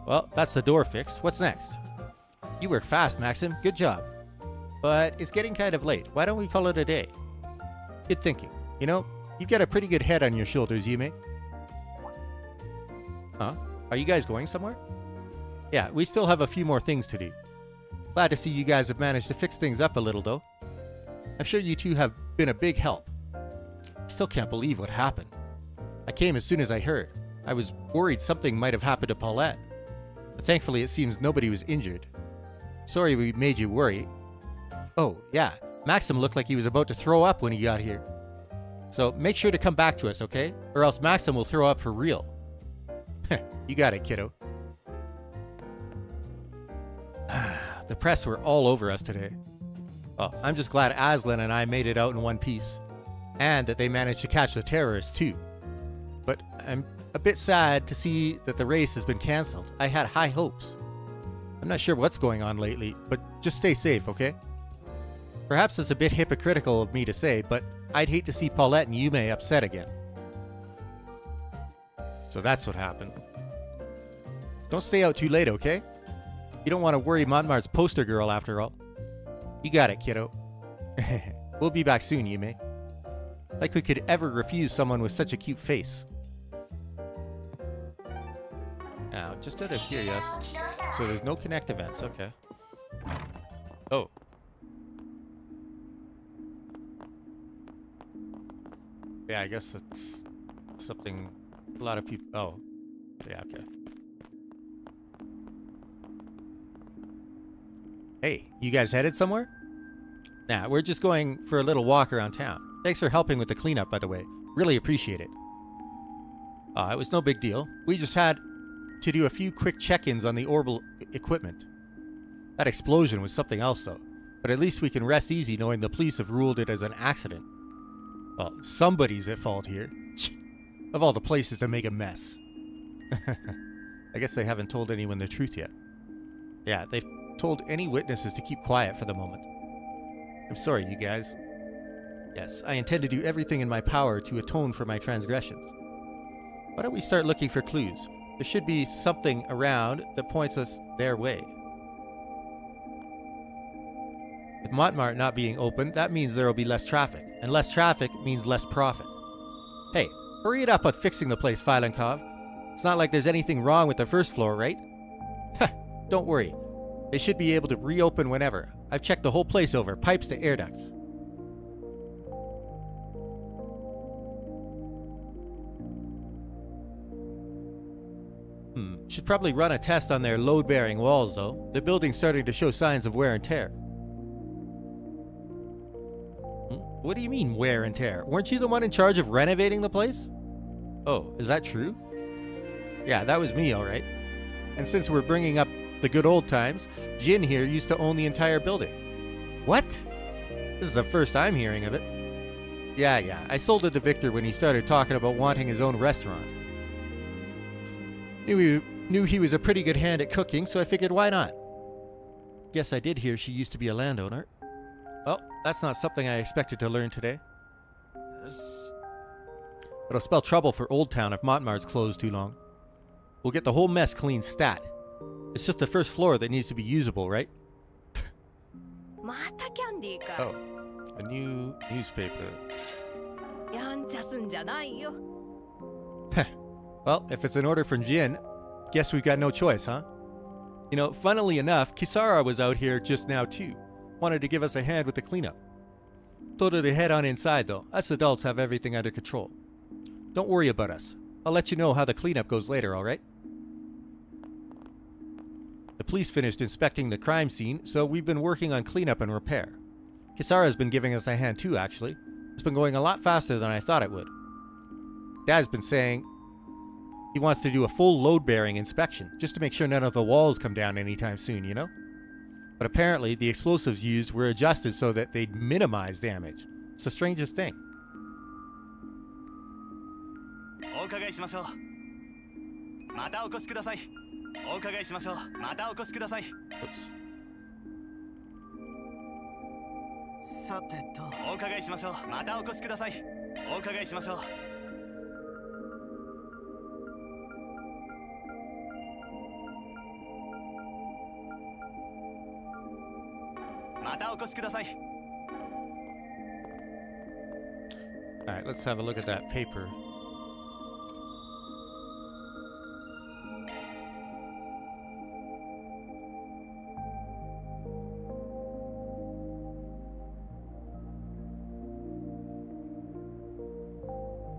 Well, that's the door fixed. What's next? You work fast, Maxim. Good job. But it's getting kind of late. Why don't we call it a day? Good thinking. You know, you've got a pretty good head on your shoulders, Yume. Huh? Are you guys going somewhere? Yeah, we still have a few more things to do. Glad to see you guys have managed to fix things up a little, though. I'm sure you two have been a big help. I still can't believe what happened. I came as soon as I heard. I was worried something might have happened to Paulette. But thankfully it seems nobody was injured. Sorry we made you worry. Oh, yeah, Maxim looked like he was about to throw up when he got here. So make sure to come back to us, okay? Or else Maxim will throw up for real. You got it, kiddo. The press were all over us today. Oh, I'm just glad Aslan and I made it out in one piece. And that they managed to catch the terrorists too. But I'm a bit sad to see that the race has been cancelled. I had high hopes. I'm not sure what's going on lately, but just stay safe, okay? Perhaps it's a bit hypocritical of me to say, but I'd hate to see Paulette and Yume upset again. So that's what happened. Don't stay out too late, okay? You don't want to worry Montmart's poster girl after all. You got it, kiddo. We'll be back soon, Yume. Like we could ever refuse someone with such a cute face. Now, just out of curiosity. So there's no connect events, okay. Oh. Yeah, I guess it's something a lot of people... Oh. Yeah, okay. Hey, you guys headed somewhere? Nah, we're just going for a little walk around town. Thanks for helping with the cleanup, by the way. Really appreciate it. It was no big deal. We just had to do a few quick check-ins on the orbital equipment. That explosion was something else, though. But at least we can rest easy knowing the police have ruled it as an accident. Well, somebody's at fault here. Of all the places to make a mess. I guess they haven't told anyone the truth yet. Yeah, they've told any witnesses to keep quiet for the moment. I'm sorry, you guys. Yes, I intend to do everything in my power to atone for my transgressions. Why don't we start looking for clues? There should be something around that points us their way. With Montmartre not being open, that means there will be less traffic. And less traffic means less profit. Hey, hurry it up on fixing the place, Filenkov. It's not like there's anything wrong with the first floor, right? Heh, don't worry. They should be able to reopen whenever. I've checked the whole place over, pipes to air ducts. Should probably run a test on their load-bearing walls, though. The building's starting to show signs of wear and tear. What do you mean, wear and tear? Weren't you the one in charge of renovating the place? Oh, is that true? Yeah, that was me, alright. And since we're bringing up the good old times, Jin here used to own the entire building. What? This is the first I'm hearing of it. Yeah, I sold it to Victor when he started talking about wanting his own restaurant. Knew he was a pretty good hand at cooking, so I figured why not? Guess I did hear she used to be a landowner. Well, that's not something I expected to learn today. It'll spell trouble for Old Town if Montmartre's closed too long. We'll get the whole mess cleaned stat. It's just the first floor that needs to be usable, right? Oh, a new newspaper. Well, if it's an order from Jin, guess we've got no choice, huh? You know, funnily enough, Kisara was out here just now too. Wanted to give us a hand with the cleanup. Told her to head on inside though. Us adults have everything under control. Don't worry about us. I'll let you know how the cleanup goes later, alright? The police finished inspecting the crime scene, so we've been working on cleanup and repair. Kisara's been giving us a hand too, actually. It's been going a lot faster than I thought it would. Dad's been saying he wants to do a full load-bearing inspection, just to make sure none of the walls come down anytime soon, you know? But apparently, the explosives used were adjusted so that they'd minimize damage. It's the strangest thing. またお越しください。お伺いしましょう。またお越しください。 Oops. さてと、お伺いしましょう。またお越しください。お伺いしましょう。またお越しください。 All right, let's have a look at that paper.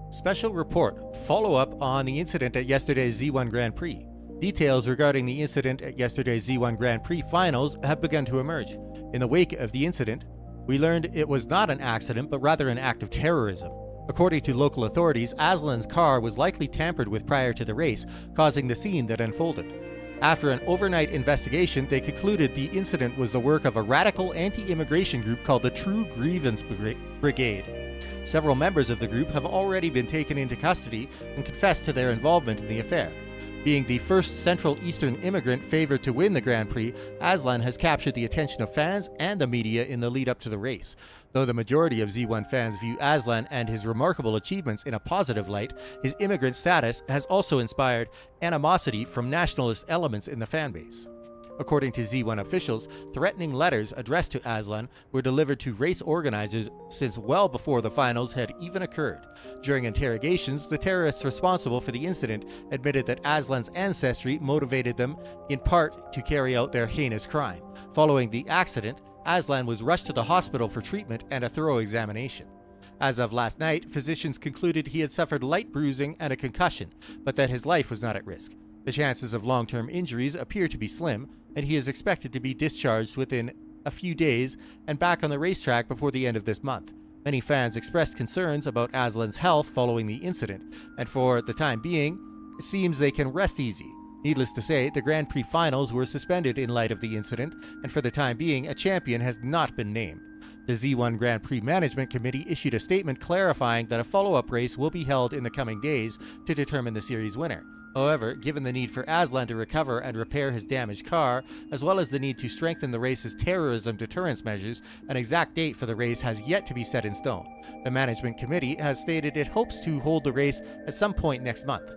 Special report. Follow-up on the incident at yesterday's Z1 Grand Prix. Details regarding the incident at yesterday's Z1 Grand Prix finals have begun to emerge. In the wake of the incident, we learned it was not an accident, but rather an act of terrorism. According to local authorities, Aslan's car was likely tampered with prior to the race, causing the scene that unfolded. After an overnight investigation, they concluded the incident was the work of a radical anti-immigration group called the True Grievance Brigade. Several members of the group have already been taken into custody and confessed to their involvement in the affair. Being the first Central Eastern immigrant favored to win the Grand Prix, Aslan has captured the attention of fans and the media in the lead up to the race. Though the majority of Z1 fans view Aslan and his remarkable achievements in a positive light, his immigrant status has also inspired animosity from nationalist elements in the fanbase. According to Z1 officials, threatening letters addressed to Aslan were delivered to race organizers since well before the finals had even occurred. During interrogations, the terrorists responsible for the incident admitted that Aslan's ancestry motivated them in part to carry out their heinous crime. Following the accident, Aslan was rushed to the hospital for treatment and a thorough examination. As of last night, physicians concluded he had suffered light bruising and a concussion, but that his life was not at risk. The chances of long-term injuries appear to be slim, and he is expected to be discharged within a few days and back on the racetrack before the end of this month. Many fans expressed concerns about Aslan's health following the incident, and for the time being, it seems they can rest easy. Needless to say, the Grand Prix finals were suspended in light of the incident, and for the time being, a champion has not been named. The Z1 Grand Prix Management Committee issued a statement clarifying that a follow-up race will be held in the coming days to determine the series winner. However, given the need for Aslan to recover and repair his damaged car, as well as the need to strengthen the race's terrorism deterrence measures, an exact date for the race has yet to be set in stone. The management committee has stated it hopes to hold the race at some point next month.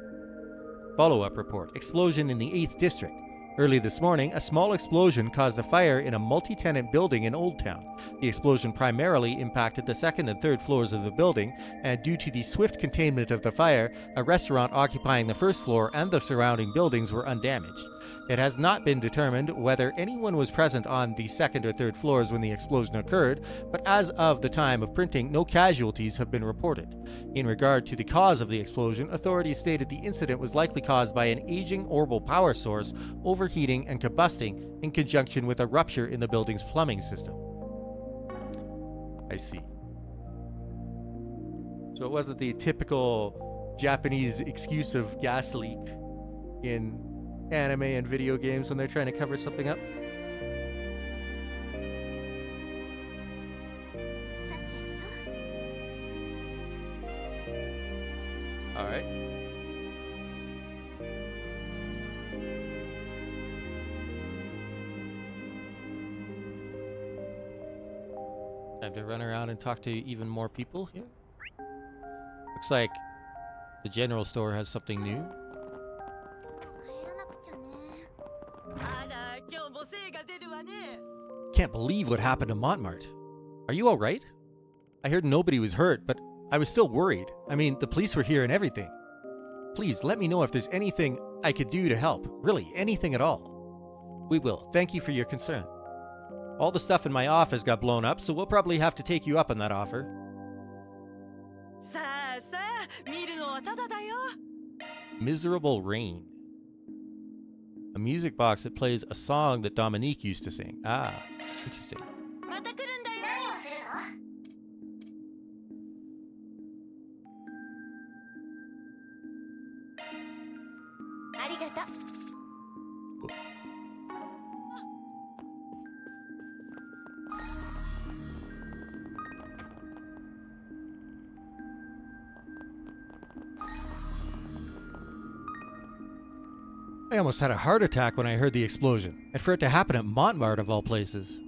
Follow-up report. Explosion in the 8th District. Early this morning, a small explosion caused a fire in a multi-tenant building in Old Town. The explosion primarily impacted the second and third floors of the building, and due to the swift containment of the fire, a restaurant occupying the first floor and the surrounding buildings were undamaged. It has not been determined whether anyone was present on the second or third floors when the explosion occurred, but as of the time of printing, no casualties have been reported. In regard to the cause of the explosion, authorities stated the incident was likely caused by an aging orbital power source overheating and combusting in conjunction with a rupture in the building's plumbing system. I see. So it wasn't the typical Japanese excuse of gas leak in anime and video games when they're trying to cover something up. All right. Time to run around and talk to even more people here. Looks like the general store has something new. Can't believe what happened to Montmartre. Are you alright? I heard nobody was hurt, but I was still worried. I mean, the police were here and everything. Please let me know if there's anything I could do to help. Really, anything at all. We will. Thank you for your concern. All the stuff in my office got blown up, so we'll probably have to take you up on that offer. Miserable Rain. A music box that plays a song that Dominique used to sing. Ah, interesting. I almost had a heart attack when I heard the explosion, and for it to happen at Montmartre of all places.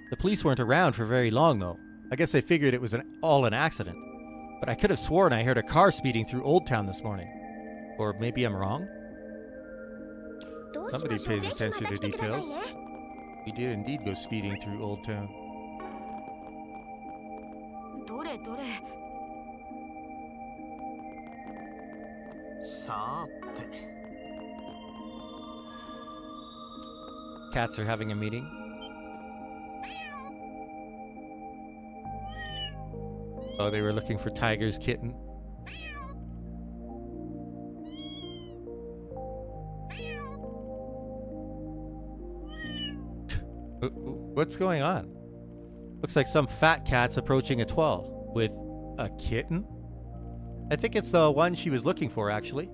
The police weren't around for very long though. I guess they figured it was all an accident. But I could have sworn I heard a car speeding through Old Town this morning. Or maybe I'm wrong? Somebody pays attention to details. We did indeed go speeding through Old Town. どれどれ さーて Cats are having a meeting. Oh, they were looking for Tiger's kitten. What's going on? Looks like some fat cat's approaching a 12 with a kitten. I think it's the one she was looking for, actually.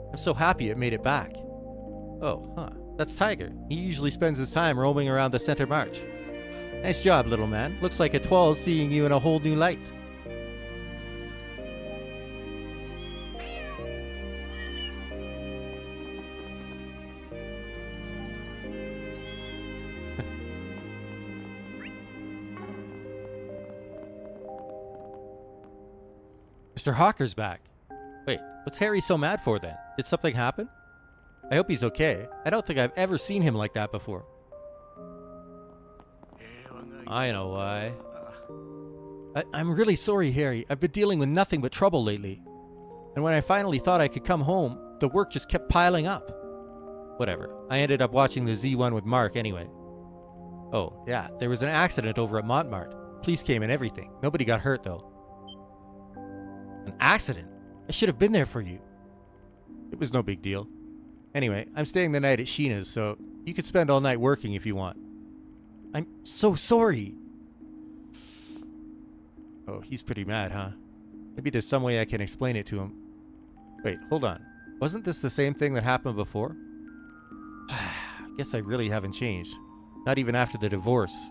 I'm so happy it made it back. Oh, huh. That's Tiger. He usually spends his time roaming around the center march. Nice job, little man. Looks like a 12's seeing you in a whole new light. Mr. Hawker's back. Wait, what's Harry so mad for then? Did something happen? I hope he's okay. I don't think I've ever seen him like that before. I know why. I'm really sorry, Harry. I've been dealing with nothing but trouble lately. And when I finally thought I could come home, the work just kept piling up. Whatever. I ended up watching the Z1 with Mark anyway. Oh, yeah, there was an accident over at Montmartre. Police came and everything. Nobody got hurt, though. An accident? I should have been there for you. It was no big deal. Anyway, I'm staying the night at Sheena's, so you could spend all night working if you want. I'm so sorry. Oh, he's pretty mad, huh? Maybe there's some way I can explain it to him. Wait, hold on. Wasn't this the same thing that happened before? Guess I really haven't changed. Not even after the divorce.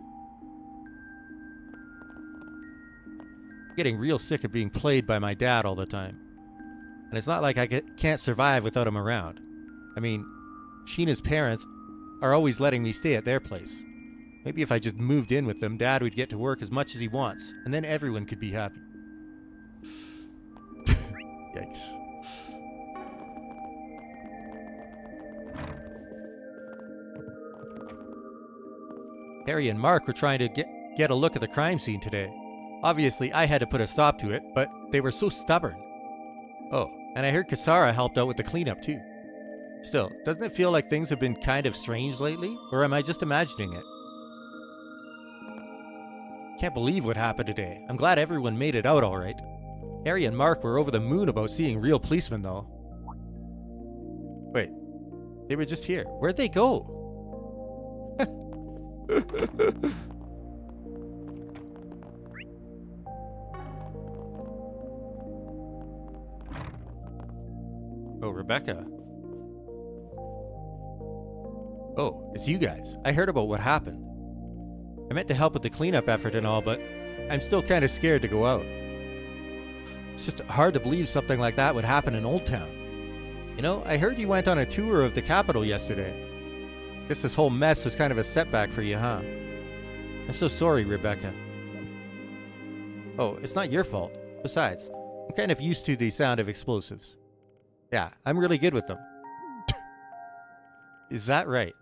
I'm getting real sick of being played by my dad all the time. And it's not like I can't survive without him around. I mean, Sheena's parents are always letting me stay at their place. Maybe if I just moved in with them, Dad would get to work as much as he wants, and then everyone could be happy. Yikes. Harry and Mark were trying to get a look at the crime scene today. Obviously, I had to put a stop to it, but they were so stubborn. Oh, and I heard Kisara helped out with the cleanup too. Still, doesn't it feel like things have been kind of strange lately? Or am I just imagining it? Can't believe what happened today. I'm glad everyone made it out all right. Harry and Mark were over the moon about seeing real policemen, though. Wait, they were just here. Where'd they go? Oh, Rebecca. Oh, it's you guys. I heard about what happened. I meant to help with the cleanup effort and all, but I'm still kind of scared to go out. It's just hard to believe something like that would happen in Old Town. You know, I heard you went on a tour of the capital yesterday. Guess this whole mess was kind of a setback for you, huh? I'm so sorry, Rebecca. Oh, it's not your fault. Besides, I'm kind of used to the sound of explosives. Yeah, I'm really good with them. Is that right?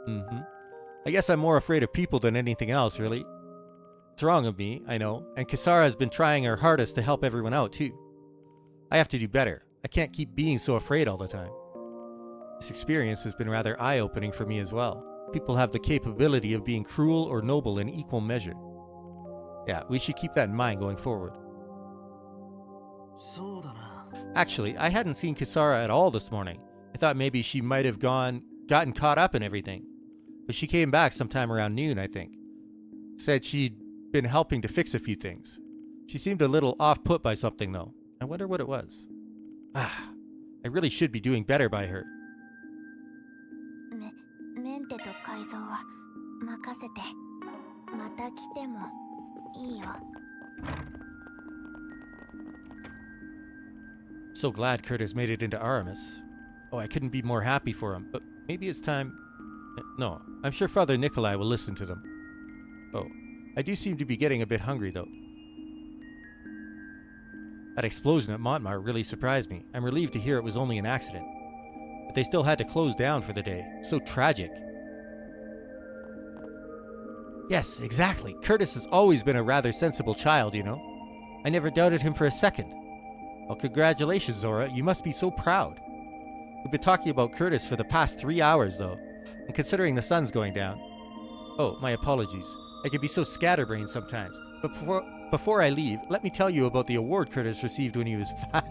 Mm-hmm. I guess I'm more afraid of people than anything else, really. It's wrong of me, I know, and Kisara has been trying her hardest to help everyone out, too. I have to do better. I can't keep being so afraid all the time. This experience has been rather eye-opening for me as well. People have the capability of being cruel or noble in equal measure. Yeah, we should keep that in mind going forward. Actually, I hadn't seen Kisara at all this morning. I thought maybe she might have gotten caught up in everything. But she came back sometime around noon, I think. Said she'd been helping to fix a few things. She seemed a little off-put by something, though. I wonder what it was. I really should be doing better by her. So glad Curtis made it into Aramis. Oh, I couldn't be more happy for him, but maybe it's time... No, I'm sure Father Nikolai will listen to them. Oh, I do seem to be getting a bit hungry, though. That explosion at Montmartre really surprised me. I'm relieved to hear it was only an accident. But they still had to close down for the day. So tragic. Yes, exactly. Curtis has always been a rather sensible child, you know. I never doubted him for a second. Well, congratulations, Zora. You must be so proud. We've been talking about Curtis for the past 3 hours, though. And considering the sun's going down... Oh, my apologies. I can be so scatterbrained sometimes. But before I leave, let me tell you about the award Curtis received when he was 5.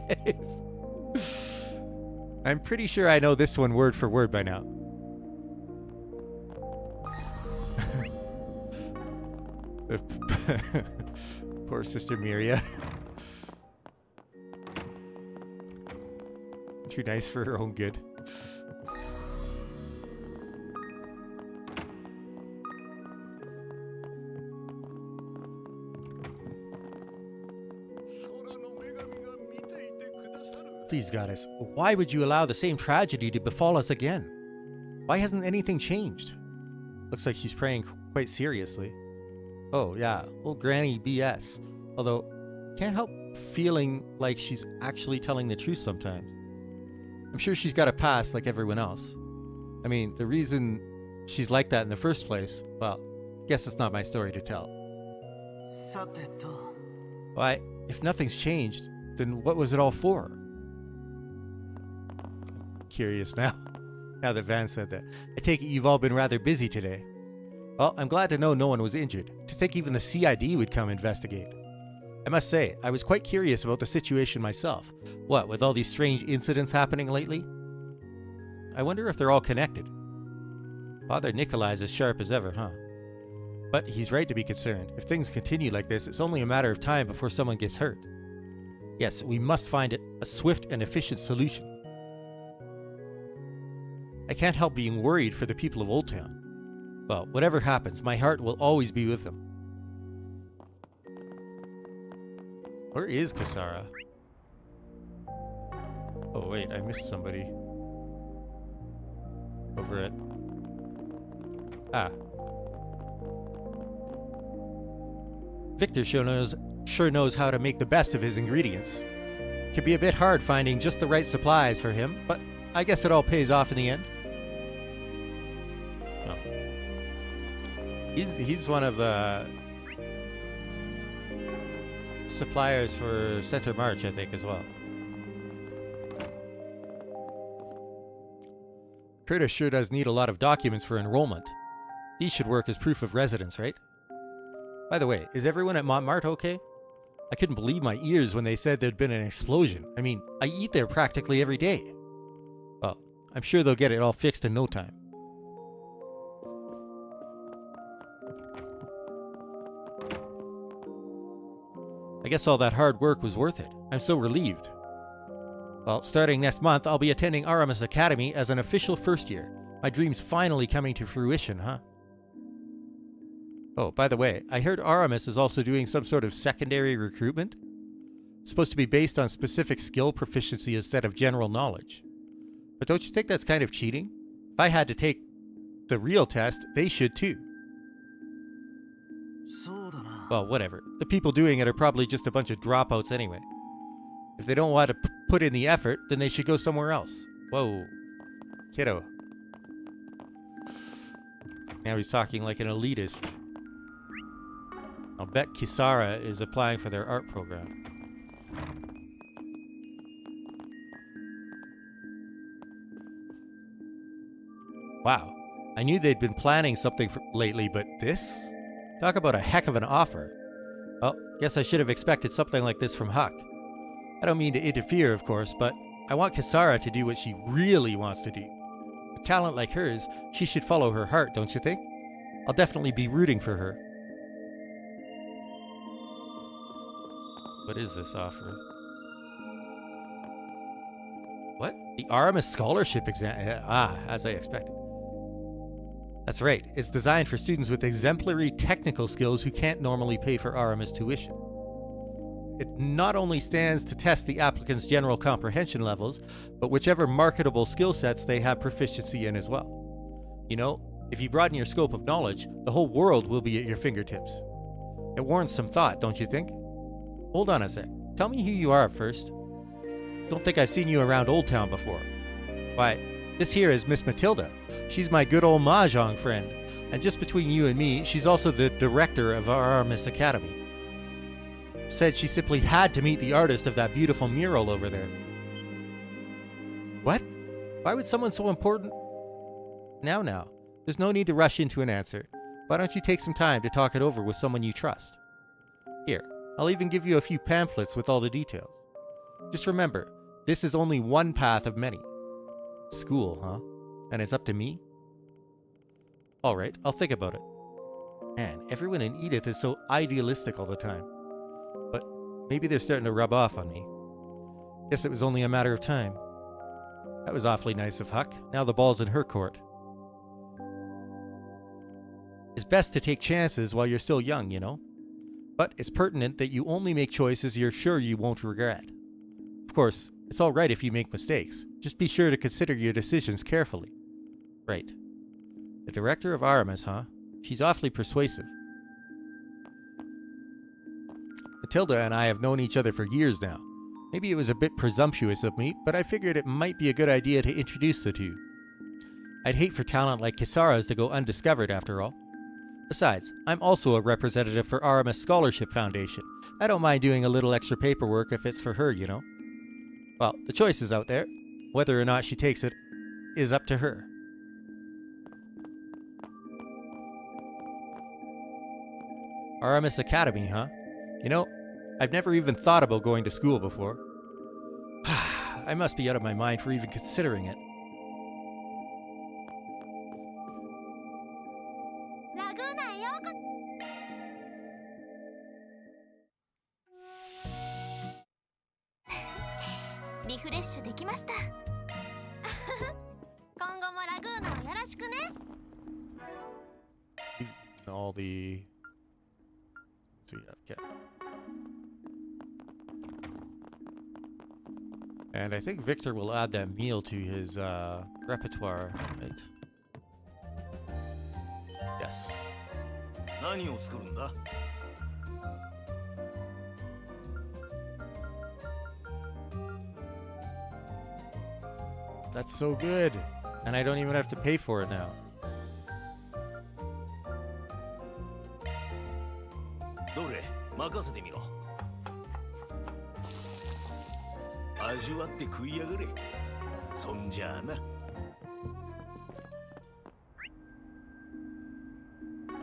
I'm pretty sure I know this one word for word by now. Poor Sister Miria. Too nice for her own good. Please, Goddess, why would you allow the same tragedy to befall us again? Why hasn't anything changed? Looks like she's praying quite seriously. Oh, yeah, old Granny BS. Although, can't help feeling like she's actually telling the truth sometimes. I'm sure she's got a past like everyone else. I mean, the reason she's like that in the first place, well, guess it's not my story to tell. Why, if nothing's changed, then what was it all for? Curious now. Now that Van said that. I take it you've all been rather busy today. Well, I'm glad to know no one was injured. To think even the CID would come investigate. I must say, I was quite curious about the situation myself. What, with all these strange incidents happening lately? I wonder if they're all connected. Father Nikolai's as sharp as ever, huh? But he's right to be concerned. If things continue like this, it's only a matter of time before someone gets hurt. Yes, we must find a swift and efficient solution. I can't help being worried for the people of Old Town. Well, whatever happens, my heart will always be with them. Where is Kisara? Oh wait, I missed somebody. Over it. Ah. Victor sure knows how to make the best of his ingredients. Can be a bit hard finding just the right supplies for him, but I guess it all pays off in the end. Oh. He's one of the suppliers for Center March, I think, as well. Curtis sure does need a lot of documents for enrollment. These should work as proof of residence, right? By the way, is everyone at Montmartre okay? I couldn't believe my ears when they said there'd been an explosion. I mean, I eat there practically every day. Well, I'm sure they'll get it all fixed in no time. I guess all that hard work was worth it. I'm so relieved. Well, starting next month, I'll be attending Aramis Academy as an official first year. My dream's finally coming to fruition, huh? Oh, by the way, I heard Aramis is also doing some sort of secondary recruitment. It's supposed to be based on specific skill proficiency instead of general knowledge. But don't you think that's kind of cheating? If I had to take the real test, they should too. Well, whatever. The people doing it are probably just a bunch of dropouts anyway. If they don't want to put in the effort, then they should go somewhere else. Whoa. Kiddo. Now he's talking like an elitist. I'll bet Kisara is applying for their art program. Wow. I knew they'd been planning something lately, but this? Talk about a heck of an offer. Well, guess I should have expected something like this from Huck. I don't mean to interfere, of course, but I want Kisara to do what she really wants to do. With talent like hers, she should follow her heart, don't you think? I'll definitely be rooting for her. What is this offer? What? The Aramis Scholarship exam? Ah, as I expected. That's right. It's designed for students with exemplary technical skills who can't normally pay for Aramis tuition. It not only stands to test the applicant's general comprehension levels, but whichever marketable skill sets they have proficiency in as well. You know, if you broaden your scope of knowledge, the whole world will be at your fingertips. It warrants some thought, don't you think? Hold on a sec. Tell me who you are first. Don't think I've seen you around Old Town before. Why, this here is Miss Matilda. She's my good old Mahjong friend. And just between you and me, she's also the director of Aramis Academy. Said she simply had to meet the artist of that beautiful mural over there. What? Why would someone so important... Now. There's no need to rush into an answer. Why don't you take some time to talk it over with someone you trust? Here, I'll even give you a few pamphlets with all the details. Just remember, this is only one path of many. School, huh? And it's up to me? Alright, I'll think about it. Man, everyone in Edith is so idealistic all the time. But maybe they're starting to rub off on me. Guess it was only a matter of time. That was awfully nice of Huck. Now the ball's in her court. It's best to take chances while you're still young, you know? But it's pertinent that you only make choices you're sure you won't regret. Of course, it's alright if you make mistakes. Just be sure to consider your decisions carefully. Right. The director of Aramis, huh? She's awfully persuasive. Matilda and I have known each other for years now. Maybe it was a bit presumptuous of me, but I figured it might be a good idea to introduce the two. I'd hate for talent like Kisara's to go undiscovered after all. Besides, I'm also a representative for Aramis Scholarship Foundation. I don't mind doing a little extra paperwork if it's for her, you know. Well, the choice is out there. Whether or not she takes it is up to her. Aramis Academy, huh? You know, I've never even thought about going to school before. I must be out of my mind for even considering it. All the... So yeah, okay. And I think Victor will add that meal to his repertoire, right? Yes. That's so good. And I don't even have to pay for it now.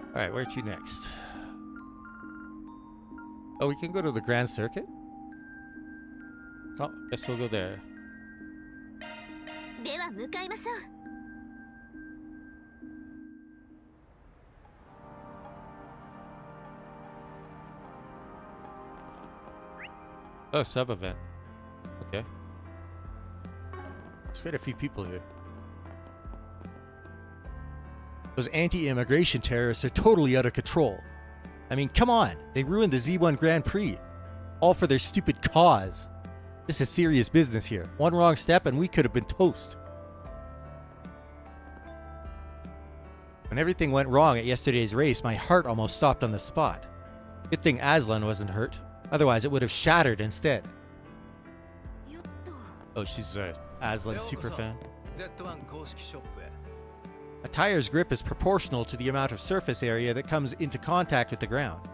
Alright, where to next? Oh, we can go to the Grand Circuit? Oh, guess we'll go there. Oh, sub-event. Okay. Let's get a few people here. Those anti-immigration terrorists are totally out of control. I mean, come on. They ruined the Z1 Grand Prix. All for their stupid cause. This is serious business here. One wrong step and we could have been toast. When everything went wrong at yesterday's race, my heart almost stopped on the spot. Good thing Aslan wasn't hurt. Otherwise, it would have shattered instead. Oh, she's a Aslan superfan. A tire's grip is proportional to the amount of surface area that comes into contact with the ground.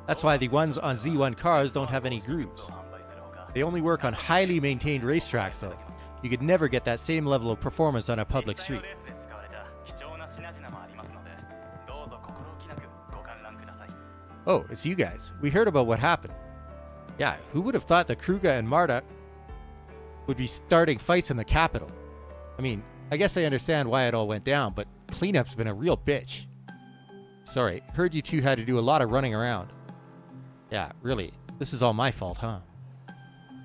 That's why the ones on Z1 cars don't have any grooves. They only work on highly maintained racetracks, though. You could never get that same level of performance on a public street. Oh, it's you guys. We heard about what happened. Yeah, who would have thought that Kruga and Marta would be starting fights in the capital? I mean, I guess I understand why it all went down, but cleanup's been a real bitch. Sorry, heard you two had to do a lot of running around. Yeah, really, this is all my fault, huh?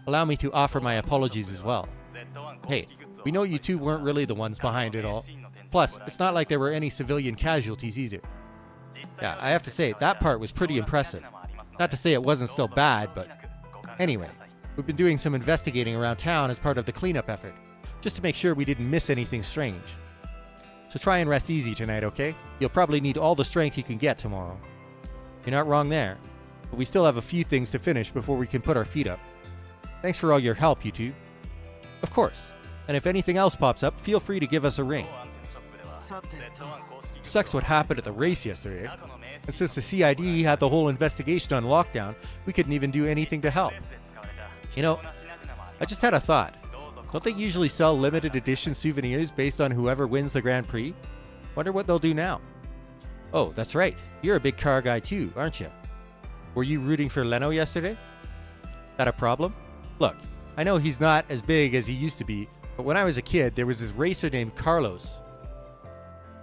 Allow me to offer my apologies as well. Hey, we know you two weren't really the ones behind it all. Plus, it's not like there were any civilian casualties either. Yeah, I have to say, that part was pretty impressive. Not to say it wasn't still bad, but Anyway, we've been doing some investigating around town as part of the cleanup effort, just to make sure we didn't miss anything strange. So try and rest easy tonight, okay? You'll probably need all the strength you can get tomorrow. You're not wrong there, but we still have a few things to finish before we can put our feet up. Thanks for all your help, you two. Of course. And if anything else pops up, feel free to give us a ring. Sucks what happened at the race yesterday. And since the CID had the whole investigation on lockdown, we couldn't even do anything to help. You know, I just had a thought. Don't they usually sell limited edition souvenirs based on whoever wins the Grand Prix? Wonder what they'll do now. Oh, that's right. You're a big car guy too, aren't you? Were you rooting for Leno yesterday? That a problem? Look, I know he's not as big as he used to be, but when I was a kid, there was this racer named Carlos.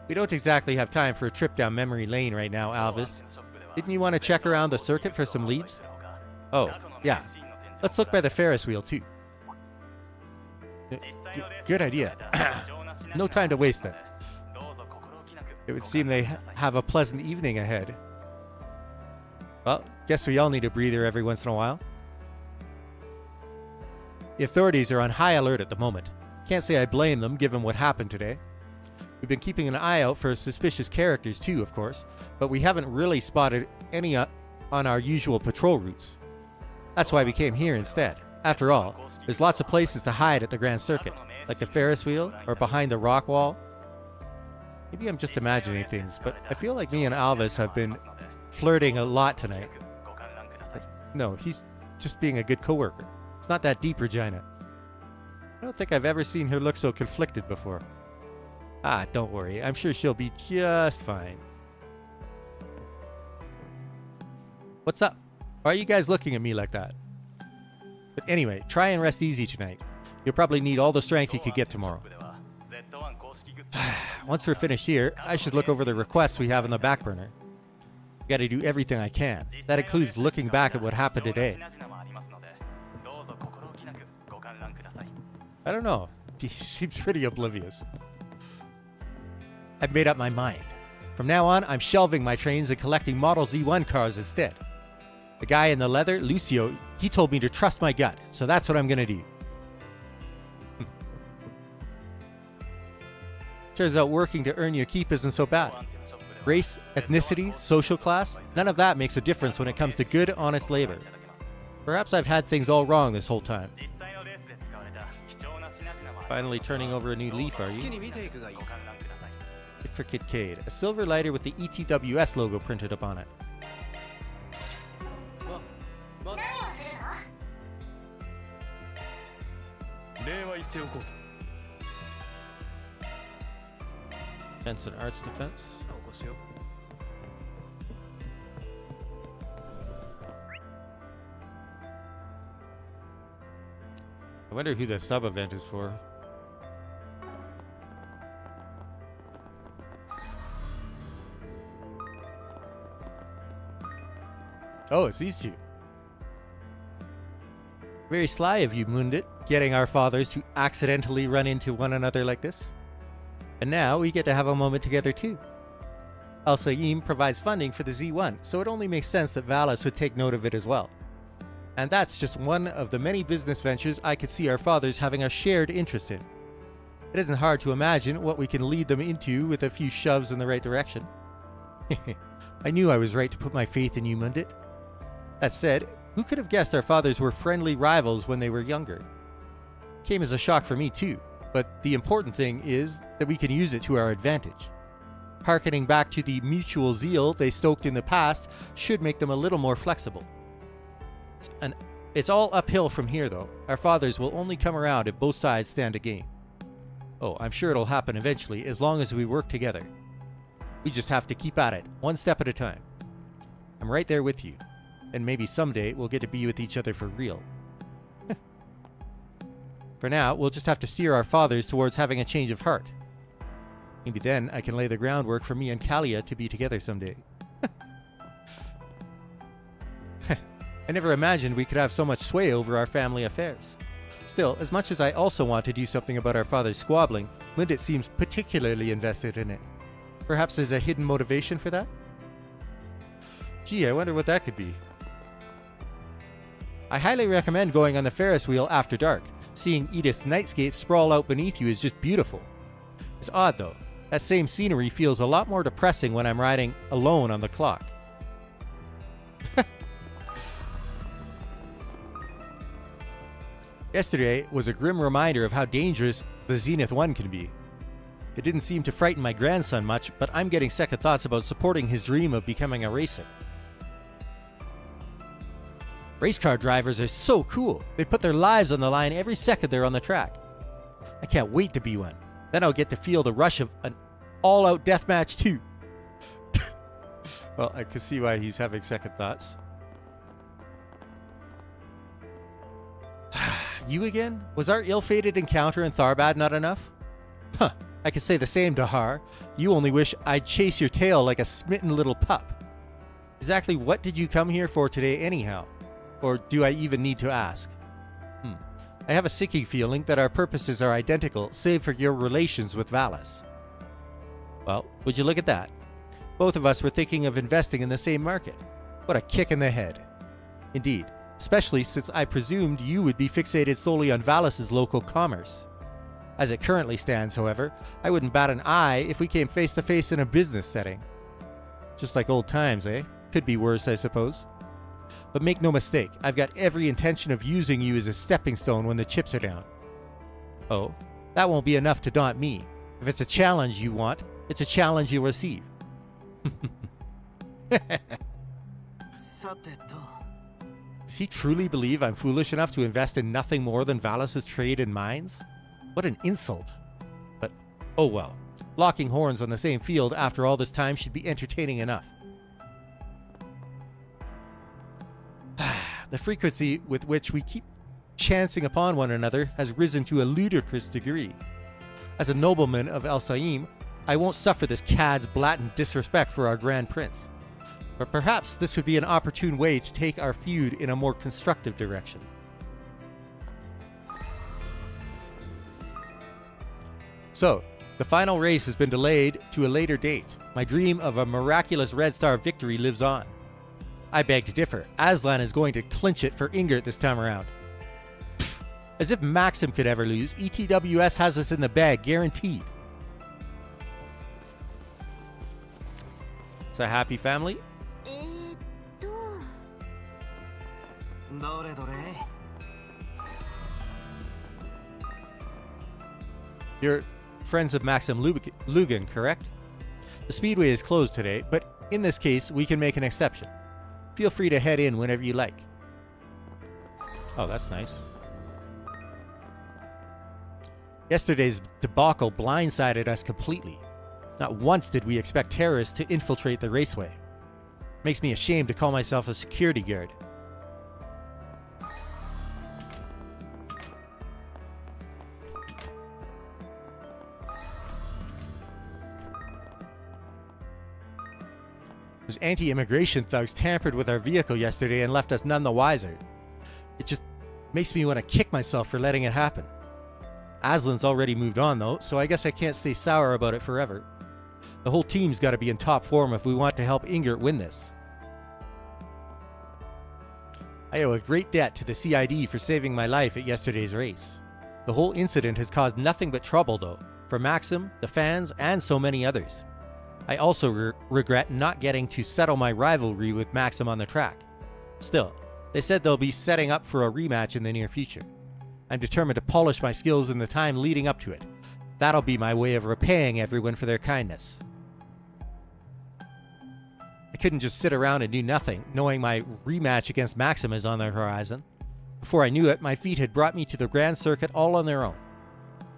We don't exactly have time for a trip down memory lane right now, Alvis. Didn't you want to check around the circuit for some leads? Oh, yeah. Let's look by the Ferris wheel too. Good idea. No time to waste then. It would seem they have a pleasant evening ahead. Well, guess we all need a breather every once in a while. The authorities are on high alert at the moment. Can't say I blame them given what happened today. We've been keeping an eye out for suspicious characters too, of course, but we haven't really spotted any on our usual patrol routes. That's why we came here instead. After all, there's lots of places to hide at the Grand Circuit, like the Ferris wheel or behind the rock wall. Maybe I'm just imagining things, but I feel like me and Alvis have been flirting a lot tonight. No, he's just being a good coworker. It's not that deep, Regina. I don't think I've ever seen her look so conflicted before. Ah, don't worry. I'm sure she'll be just fine. What's up? Why are you guys looking at me like that? But anyway, try and rest easy tonight. You'll probably need all the strength you could get tomorrow. Once we're finished here, I should look over the requests we have on the back burner. I gotta do everything I can. That includes looking back at what happened today. I don't know. He seems pretty oblivious. I've made up my mind. From now on, I'm shelving my trains and collecting Model Z1 cars instead. The guy in the leather, Lucio, he told me to trust my gut, so that's what I'm gonna do. Turns out working to earn your keep isn't so bad. Race, ethnicity, social class, none of that makes a difference when it comes to good, honest labor. Perhaps I've had things all wrong this whole time. Finally turning over a new leaf, are you? For Kidcade, a silver lighter with the ETWS logo printed upon it. Defense and Arts Defense. I wonder who the sub-event is for. Oh, it's these two. Very sly of you, Mundit, getting our fathers to accidentally run into one another like this. And now we get to have a moment together too. Al-Saim provides funding for the Z1, so it only makes sense that Valis would take note of it as well. And that's just one of the many business ventures I could see our fathers having a shared interest in. It isn't hard to imagine what we can lead them into with a few shoves in the right direction. I knew I was right to put my faith in you, Mundit. That said, who could have guessed our fathers were friendly rivals when they were younger? Came as a shock for me too, but the important thing is that we can use it to our advantage. Harkening back to the mutual zeal they stoked in the past should make them a little more flexible. It's all uphill from here though. Our fathers will only come around if both sides stand a gain. Oh, I'm sure it'll happen eventually as long as we work together. We just have to keep at it, one step at a time. I'm right there with you. And maybe someday we'll get to be with each other for real. For now, we'll just have to steer our fathers towards having a change of heart. Maybe then I can lay the groundwork for me and Kalia to be together someday. I never imagined we could have so much sway over our family affairs. Still, as much as I also want to do something about our father's squabbling, Mundit seems particularly invested in it. Perhaps there's a hidden motivation for that? Gee, I wonder what that could be. I highly recommend going on the Ferris wheel after dark. Seeing Edith's nightscape sprawl out beneath you is just beautiful. It's odd though. That same scenery feels a lot more depressing when I'm riding alone on the clock. Yesterday was a grim reminder of how dangerous the Zenith 1 can be. It didn't seem to frighten my grandson much, but I'm getting second thoughts about supporting his dream of becoming a racer. Race car drivers are so cool. They put their lives on the line every second they're on the track. I can't wait to be one. Then I'll get to feel the rush of an all-out deathmatch too. Well, I can see why he's having second thoughts. You again? Was our ill-fated encounter in Tharbad not enough? Huh, I could say the same, Dahar. You only wish I'd chase your tail like a smitten little pup. Exactly what did you come here for today anyhow? Or do I even need to ask? I have a sinking feeling that our purposes are identical, save for your relations with Valis. Well, would you look at that? Both of us were thinking of investing in the same market. What a kick in the head. Indeed, especially since I presumed you would be fixated solely on Valis' local commerce. As it currently stands, however, I wouldn't bat an eye if we came face to face in a business setting. Just like old times, eh? Could be worse, I suppose. But make no mistake, I've got every intention of using you as a stepping stone when the chips are down. Oh, that won't be enough to daunt me. If it's a challenge you want, it's a challenge you'll receive. Does he truly believe I'm foolish enough to invest in nothing more than Valis' trade in mines? What an insult. But, oh well. Locking horns on the same field after all this time should be entertaining enough. The frequency with which we keep chancing upon one another has risen to a ludicrous degree. As a nobleman of El Saim, I won't suffer this cad's blatant disrespect for our Grand Prince. But perhaps this would be an opportune way to take our feud in a more constructive direction. So, the final race has been delayed to a later date. My dream of a miraculous Red Star victory lives on. I beg to differ. Aslan is going to clinch it for Ingert this time around. Pfft, as if Maxim could ever lose, ETWS has us in the bag, guaranteed. It's a happy family. You're friends of Maxim Lugan, correct? The speedway is closed today, but in this case, we can make an exception. Feel free to head in whenever you like. Oh, that's nice. Yesterday's debacle blindsided us completely. Not once did we expect terrorists to infiltrate the raceway. Makes me ashamed to call myself a security guard. Those anti-immigration thugs tampered with our vehicle yesterday and left us none the wiser. It just makes me want to kick myself for letting it happen. Aslan's already moved on though, so I guess I can't stay sour about it forever. The whole team's got to be in top form if we want to help Ingert win this. I owe a great debt to the CID for saving my life at yesterday's race. The whole incident has caused nothing but trouble though, for Maxim, the fans, and so many others. I also regret not getting to settle my rivalry with Maxim on the track. Still, they said they'll be setting up for a rematch in the near future. I'm determined to polish my skills in the time leading up to it. That'll be my way of repaying everyone for their kindness. I couldn't just sit around and do nothing, knowing my rematch against Maxim is on the horizon. Before I knew it, my feet had brought me to the Grand Circuit all on their own.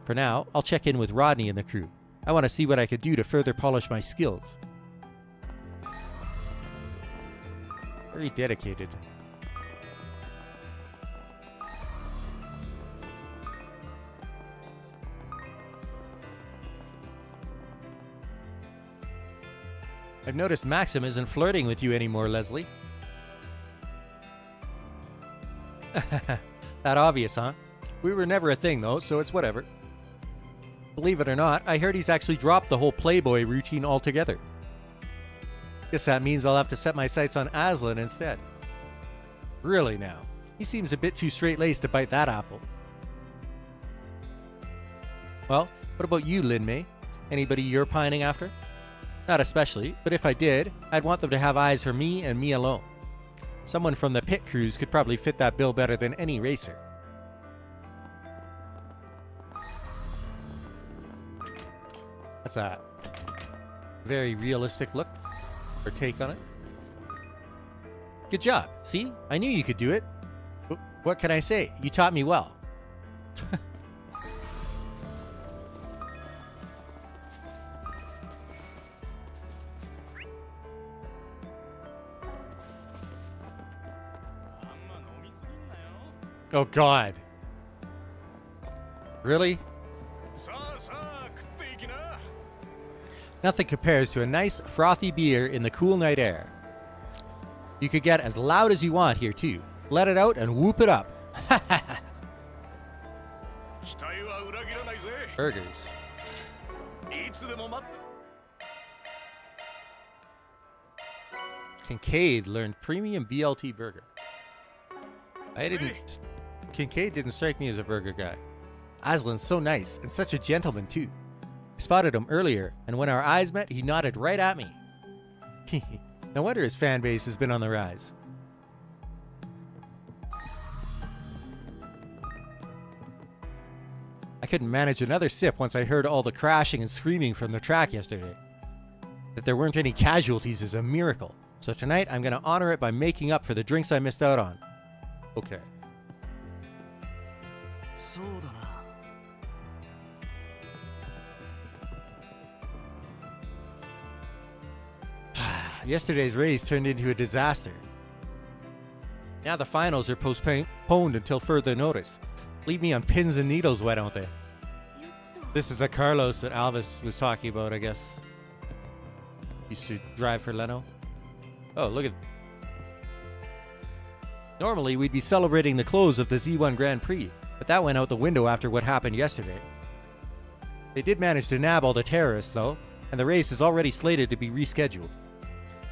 For now, I'll check in with Rodney and the crew. I want to see what I could do to further polish my skills. Very dedicated. I've noticed Maxim isn't flirting with you anymore, Leslie. That obvious, huh? We were never a thing, though, so it's whatever. Believe it or not, I heard he's actually dropped the whole Playboy routine altogether. Guess that means I'll have to set my sights on Aslan instead. Really now. He seems a bit too straight-laced to bite that apple. Well, what about you, Lin Mei? Anybody you're pining after? Not especially, but if I did, I'd want them to have eyes for me and me alone. Someone from the pit crews could probably fit that bill better than any racer. That's a very realistic look or take on it. Good job. See? I knew you could do it. What can I say? You taught me well. Oh God. Really? Nothing compares to a nice frothy beer in the cool night air. You could get as loud as you want here too. Let it out and whoop it up. Burgers. Kincaid learned premium BLT burger. Kincaid didn't strike me as a burger guy. Aslan's so nice and such a gentleman too. I spotted him earlier, and when our eyes met, he nodded right at me. No wonder his fan base has been on the rise. I couldn't manage another sip once I heard all the crashing and screaming from the track yesterday. That there weren't any casualties is a miracle, so tonight I'm gonna honor it by making up for the drinks I missed out on. Okay. Yesterday's race turned into a disaster. Now the finals are postponed until further notice. Leave me on pins and needles, why don't they? This is a Carlos that Alvis was talking about, I guess. Used to drive for Leno. Oh, look at... Normally, we'd be celebrating the close of the Z1 Grand Prix, but that went out the window after what happened yesterday. They did manage to nab all the terrorists, though, and the race is already slated to be rescheduled.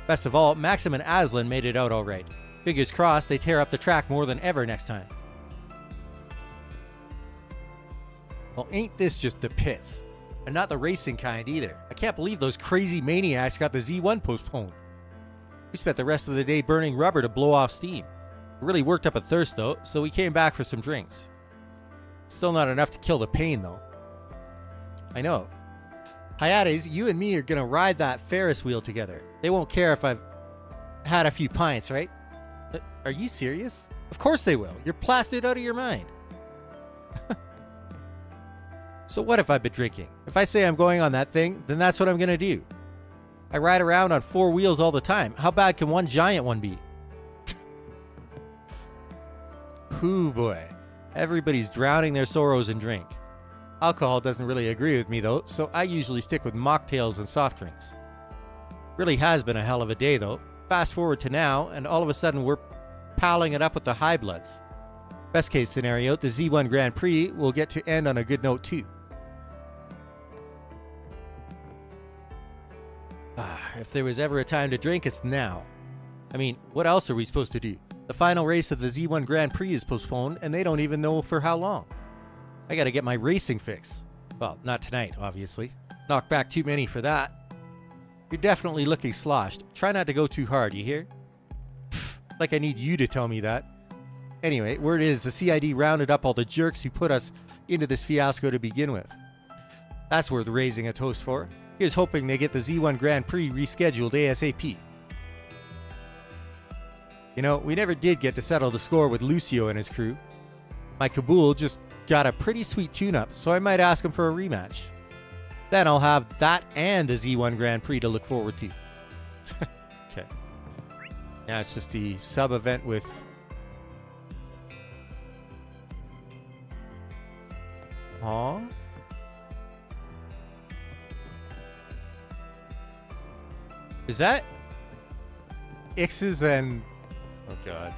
Best of all, Maxim and Aslan made it out all right. Fingers crossed they tear up the track more than ever next time. Well, ain't this just the pits? And not the racing kind either. I can't believe those crazy maniacs got the Z1 postponed. We spent the rest of the day burning rubber to blow off steam. It really worked up a thirst though, so we came back for some drinks. Still not enough to kill the pain though. I know. Hayates, you and me are gonna ride that Ferris wheel together. They won't care if I've had a few pints, right? Are you serious? Of course they will. You're plastered out of your mind. So what if I've been drinking? If I say I'm going on that thing, then that's what I'm gonna do. I ride around on 4 wheels all the time. How bad can one giant one be? Hoo boy. Everybody's drowning their sorrows in drink. Alcohol doesn't really agree with me though, so I usually stick with mocktails and soft drinks. Really has been a hell of a day though. Fast forward to now, and all of a sudden we're palling it up with the high bloods. Best case scenario, the Z1 Grand Prix will get to end on a good note too. If there was ever a time to drink, it's now. I mean, what else are we supposed to do? The final race of the Z1 Grand Prix is postponed, and they don't even know for how long. I gotta get my racing fix. Well, not tonight, obviously. Knocked back too many for that. You're definitely looking sloshed. Try not to go too hard, you hear? Pfft, like I need you to tell me that. Anyway, word is the CID rounded up all the jerks who put us into this fiasco to begin with. That's worth raising a toast for. Here's hoping they get the Z1 Grand Prix rescheduled ASAP. You know, we never did get to settle the score with Lucio and his crew. My Kabul just got a pretty sweet tune-up, so I might ask him for a rematch. Then I'll have that and the Z1 Grand Prix to look forward to. Okay. Now it's just the sub-event with... Huh? Is that X's and... Oh god.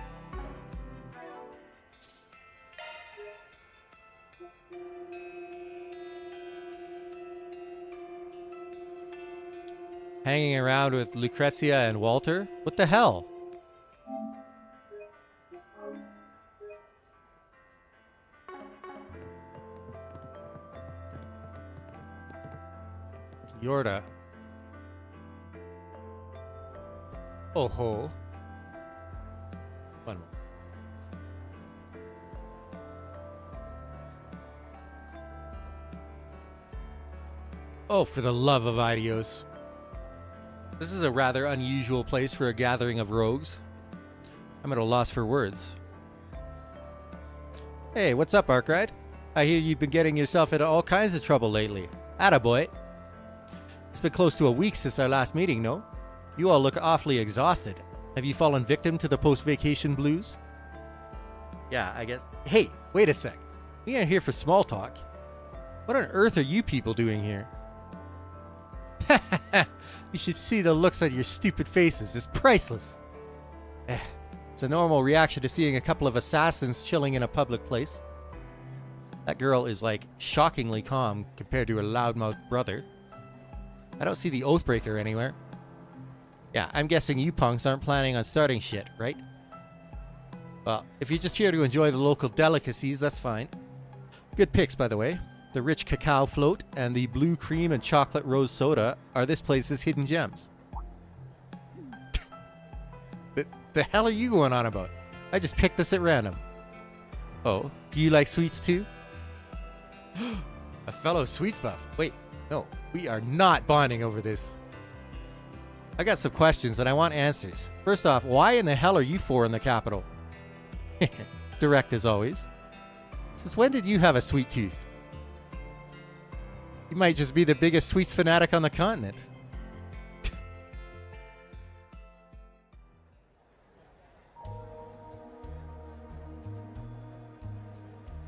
Hanging around with Lucrezia and Walter? What the hell? Yorda. Oh ho. One more. Oh, for the love of Idios. This is a rather unusual place for a gathering of rogues. I'm at a loss for words. Hey, what's up, Arkride? I hear you've been getting yourself into all kinds of trouble lately. Attaboy. It's been close to a week since our last meeting, no? You all look awfully exhausted. Have you fallen victim to the post-vacation blues? Yeah, I guess. Hey, wait a sec. We aren't here for small talk. What on earth are you people doing here? You should see the looks on your stupid faces. It's priceless. It's a normal reaction to seeing a couple of assassins chilling in a public place. That girl is like shockingly calm compared to her loudmouth brother. I don't see the Oathbreaker anywhere. Yeah, I'm guessing you punks aren't planning on starting shit, right? Well, if you're just here to enjoy the local delicacies, that's fine. Good picks, by the way. The rich cacao float and the blue cream and chocolate rose soda are this place's hidden gems. The hell are you going on about? I just picked this at random. Oh, do you like sweets too? A fellow sweets buff. Wait, no, we are not bonding over this. I got some questions and I want answers. First off, why in the hell are you four in the capital? Direct as always. Since when did you have a sweet tooth? You might just be the biggest sweets fanatic on the continent.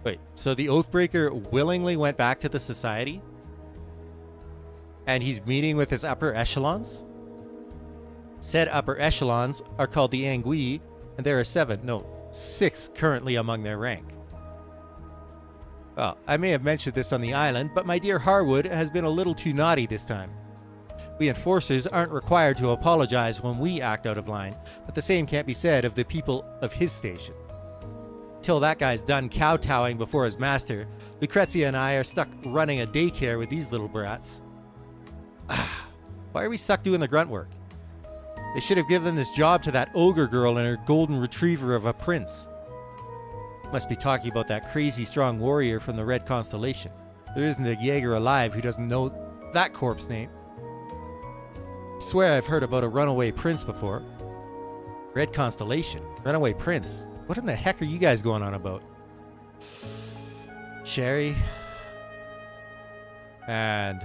Wait, so the Oathbreaker willingly went back to the society? And he's meeting with his upper echelons? Said upper echelons are called the Angui, and there are 6 currently among their rank. Well, I may have mentioned this on the island, but my dear Harwood has been a little too naughty this time. We enforcers aren't required to apologize when we act out of line, but the same can't be said of the people of his station. Till that guy's done kowtowing before his master, Lucrezia and I are stuck running a daycare with these little brats. Why are we stuck doing the grunt work? They should have given this job to that ogre girl and her golden retriever of a prince. Must be talking about that crazy strong warrior from the Red Constellation. There isn't a Jaeger alive who doesn't know that corpse name. I swear I've heard about a runaway prince before. Red Constellation? Runaway prince? What in the heck are you guys going on about? Sherry. And...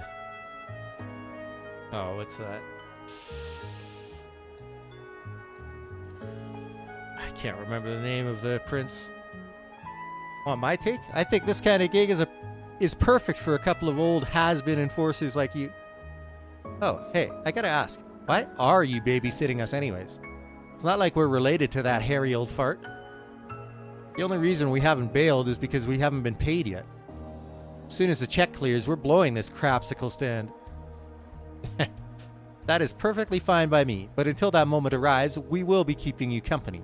oh, what's that? I can't remember the name of the prince. On my take, I think this kind of gig is perfect for a couple of old has-been enforcers like you. Oh, hey, I gotta ask, why are you babysitting us anyways? It's not like we're related to that hairy old fart. The only reason we haven't bailed is because we haven't been paid yet. As soon as the check clears, we're blowing this crapsicle stand. That is perfectly fine by me, but until that moment arrives, we will be keeping you company.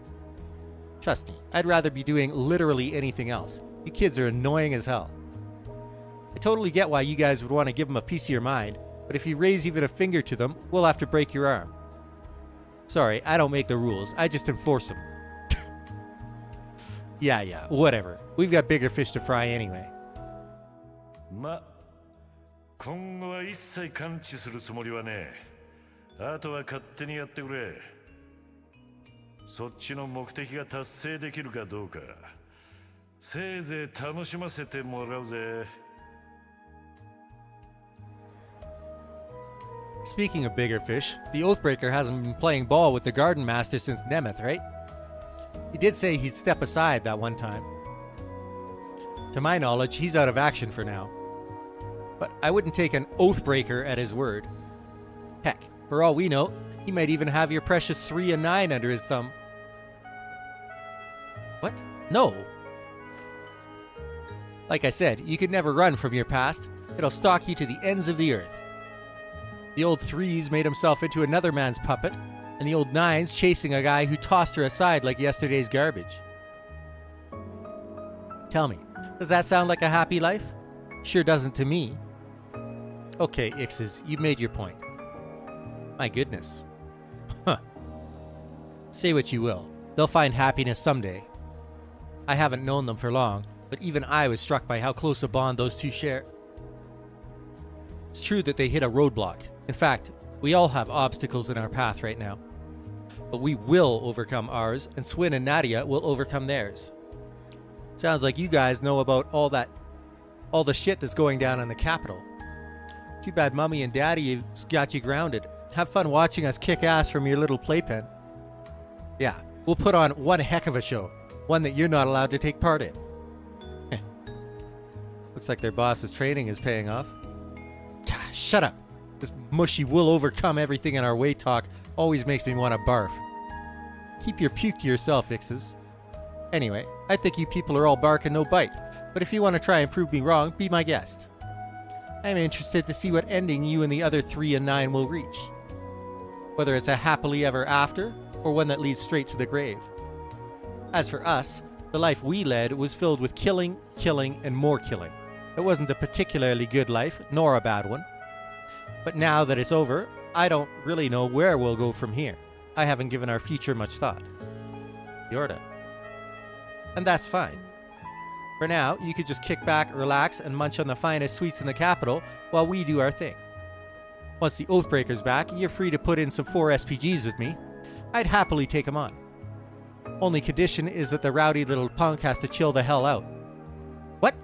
Trust me, I'd rather be doing literally anything else. You kids are annoying as hell. I totally get why you guys would want to give them a piece of your mind, but if you raise even a finger to them, we'll have to break your arm. Sorry, I don't make the rules, I just enforce them. Yeah, whatever. We've got bigger fish to fry anyway. ま、今後は一切感知するつもりはねえ。あとは勝手にやってくれ。そっちの目的が達成できるかどうか、せいぜい楽しませてもらうぜ。Speaking of bigger fish, the Oathbreaker hasn't been playing ball with the Garden Master since Nemeth, right? He did say he'd step aside that one time. To my knowledge, he's out of action for now. But I wouldn't take an Oathbreaker at his word. Heck, for all we know, he might even have your precious 3 and 9 under his thumb. What? No! Like I said, you can never run from your past. It'll stalk you to the ends of the earth. The old 3's made himself into another man's puppet, and the old 9's chasing a guy who tossed her aside like yesterday's garbage. Tell me, does that sound like a happy life? Sure doesn't to me. Okay, Ixes, you made your point. My goodness. Huh. Say what you will. They'll find happiness someday. I haven't known them for long, but even I was struck by how close a bond those two share. It's true that they hit a roadblock. In fact, we all have obstacles in our path right now. But we will overcome ours, and Swin and Nadia will overcome theirs. Sounds like you guys know about all the shit that's going down in the capital. Too bad Mummy and Daddy got you grounded. Have fun watching us kick ass from your little playpen. Yeah, we'll put on one heck of a show. One that you're not allowed to take part in. Looks like their boss's training is paying off. Gosh, shut up. This mushy "will overcome everything in our way" talk always makes me want to barf. Keep your puke to yourself, Ixes. Anyway, I think you people are all bark and no bite. But if you want to try and prove me wrong, be my guest. I'm interested to see what ending you and the other 3 and 9 will reach. Whether it's a happily ever after, or one that leads straight to the grave. As for us, the life we led was filled with killing, and more killing. It wasn't a particularly good life, nor a bad one. But now that it's over, I don't really know where we'll go from here. I haven't given our future much thought. Yorda. And that's fine. For now, you could just kick back, relax, and munch on the finest sweets in the capital while we do our thing. Once the Oathbreaker's back, you're free to put in some 4 SPGs with me. I'd happily take him on. Only condition is that the rowdy little punk has to chill the hell out. What?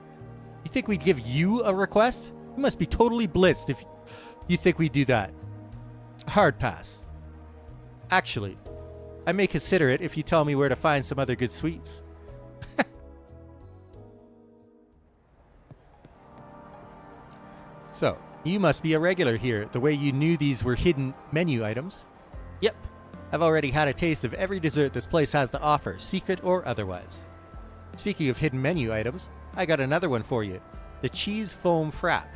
You think we'd give you a request? You must be totally blitzed if you think we'd do that. Hard pass. Actually, I may consider it if you tell me where to find some other good sweets. So, you must be a regular here, the way you knew these were hidden menu items. Yep, I've already had a taste of every dessert this place has to offer, secret or otherwise. Speaking of hidden menu items, I got another one for you. The Cheese Foam Frap.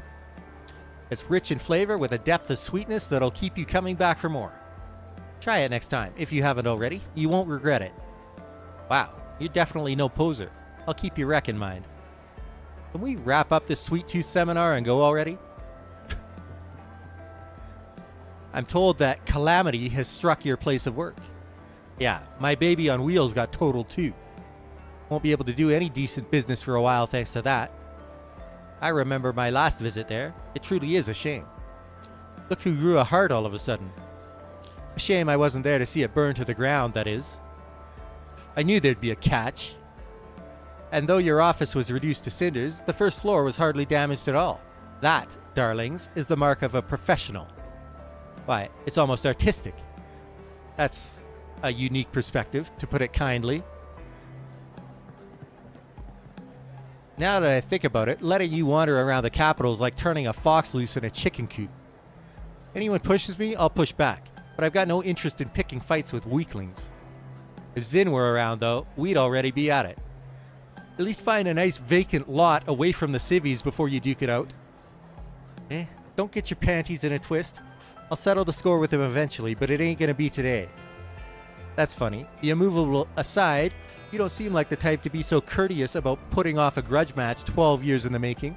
It's rich in flavor with a depth of sweetness that'll keep you coming back for more. Try it next time, if you haven't already. You won't regret it. Wow, you're definitely no poser. I'll keep your rec in mind. Can we wrap up this Sweet Tooth seminar and go already? I'm told that calamity has struck your place of work. Yeah, my baby on wheels got totaled too. Won't be able to do any decent business for a while thanks to that. I remember my last visit there. It truly is a shame. Look who grew a heart all of a sudden. A shame I wasn't there to see it burn to the ground, that is. I knew there'd be a catch. And though your office was reduced to cinders, the first floor was hardly damaged at all. That, darlings, is the mark of a professional. Why, it's almost artistic. That's a unique perspective, to put it kindly. Now that I think about it, letting you wander around the capital is like turning a fox loose in a chicken coop. Anyone pushes me, I'll push back. But I've got no interest in picking fights with weaklings. If Zin were around, though, we'd already be at it. At least find a nice vacant lot away from the civvies before you duke it out. Don't get your panties in a twist. I'll settle the score with him eventually, but it ain't gonna be today. That's funny. The immovable aside, you don't seem like the type to be so courteous about putting off a grudge match 12 years in the making.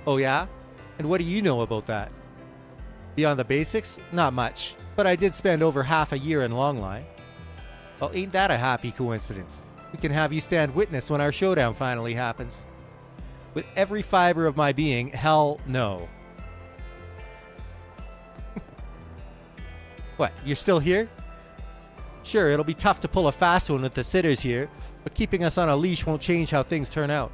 Oh yeah? And what do you know about that? Beyond the basics? Not much. But I did spend over half a year in Longlai. Well, ain't that a happy coincidence? We can have you stand witness when our showdown finally happens. With every fiber of my being, hell no. What, you're still here? Sure, it'll be tough to pull a fast one with the sitters here, but keeping us on a leash won't change how things turn out.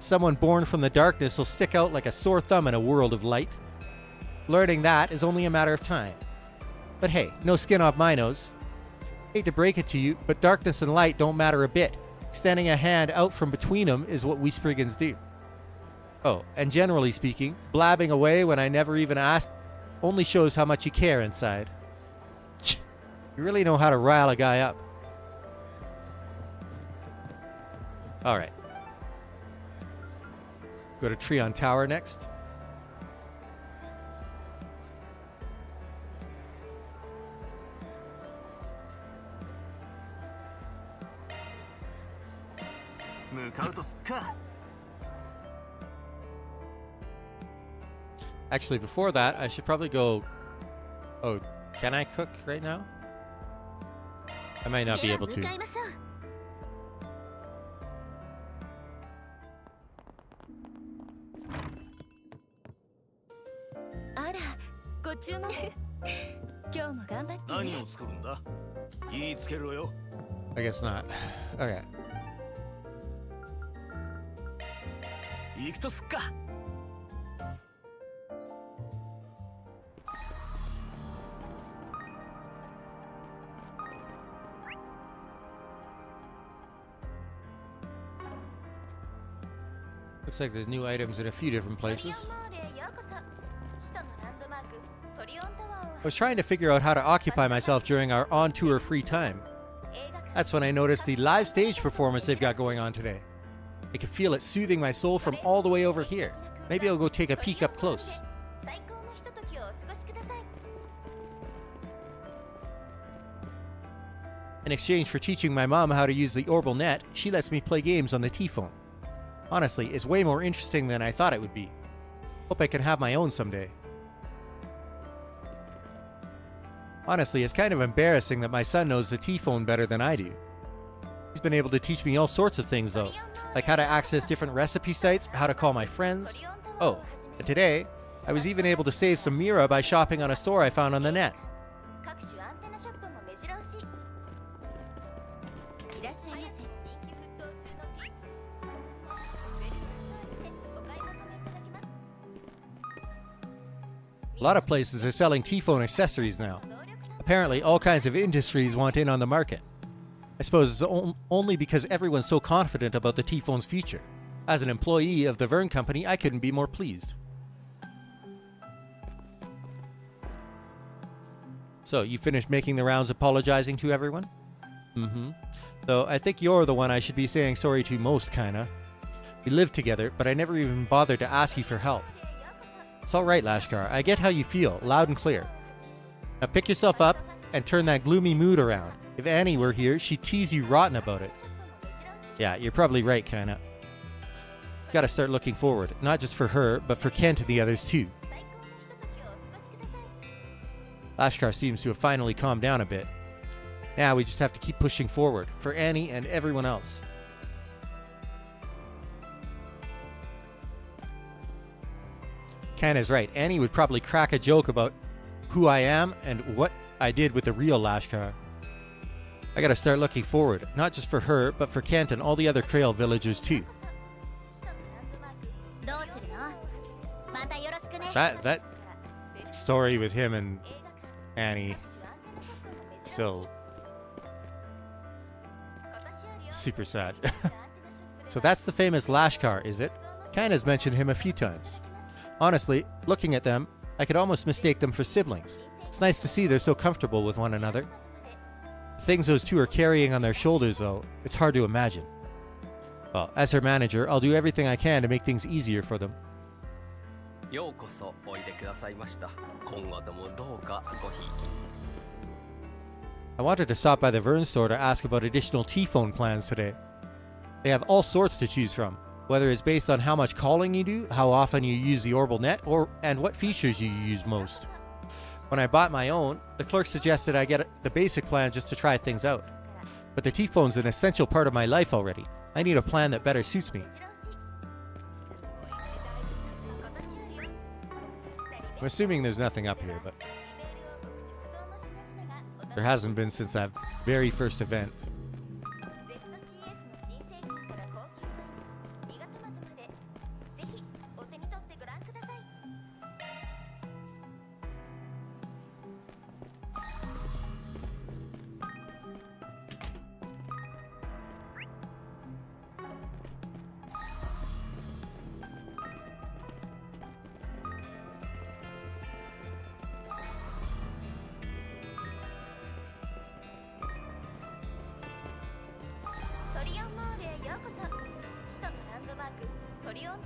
Someone born from the darkness will stick out like a sore thumb in a world of light. Learning that is only a matter of time. But hey, no skin off my nose. Hate to break it to you, but darkness and light don't matter a bit. Extending a hand out from between them is what we Spriggans do. Oh, and generally speaking, blabbing away when I never even asked only shows how much you care inside. You really know how to rile a guy up. Alright. Go to Trion Tower next. Actually, before that, I should probably go... Oh, can I cook right now? I might not be able to. あら、ご注文。今日も頑張ってね。何を作るんだ？言いつけろよ。I guess not. Okay. 行くとすっか。Looks like there's new items in a few different places. I was trying to figure out how to occupy myself during our on-tour free time. That's when I noticed the live stage performance they've got going on today. I can feel it soothing my soul from all the way over here. Maybe I'll go take a peek up close. In exchange for teaching my mom how to use the Orbital Net, she lets me play games on the T-phone. Honestly, it's way more interesting than I thought it would be. Hope I can have my own someday. Honestly, it's kind of embarrassing that my son knows the T-phone better than I do. He's been able to teach me all sorts of things though, like how to access different recipe sites, how to call my friends. Oh, and today, I was even able to save some Mira by shopping on a store I found on the net. A lot of places are selling T-phone accessories now. Apparently, all kinds of industries want in on the market. I suppose it's only because everyone's so confident about the T-phone's future. As an employee of the Vern Company, I couldn't be more pleased. So, you finished making the rounds apologizing to everyone? Mm-hmm. So, I think you're the one I should be saying sorry to most, kinda. We lived together, but I never even bothered to ask you for help. It's alright, Lashkar. I get how you feel, loud and clear. Now pick yourself up and turn that gloomy mood around. If Annie were here, she'd tease you rotten about it. Yeah, you're probably right, kinda. Gotta start looking forward, not just for her, but for Kent and the others too. Lashkar seems to have finally calmed down a bit. Now we just have to keep pushing forward, for Annie and everyone else. Ken is right. Annie would probably crack a joke about who I am and what I did with the real Lashkar. I gotta start looking forward, not just for her, but for Kent and all the other Krail villagers too. That story with him and Annie, still super sad. So that's the famous Lashkar, is it? Ken has mentioned him a few times. Honestly, looking at them, I could almost mistake them for siblings. It's nice to see they're so comfortable with one another. The things those two are carrying on their shoulders, though, it's hard to imagine. Well, as her manager, I'll do everything I can to make things easier for them. I wanted to stop by the Vern store to ask about additional T-phone plans today. They have all sorts to choose from, whether it's based on how much calling you do, how often you use the Orbital Net, and what features you use most. When I bought my own, the clerk suggested I get the basic plan just to try things out. But the T-phone's an essential part of my life already. I need a plan that better suits me. I'm assuming there's nothing up here, but there hasn't been since that very first event.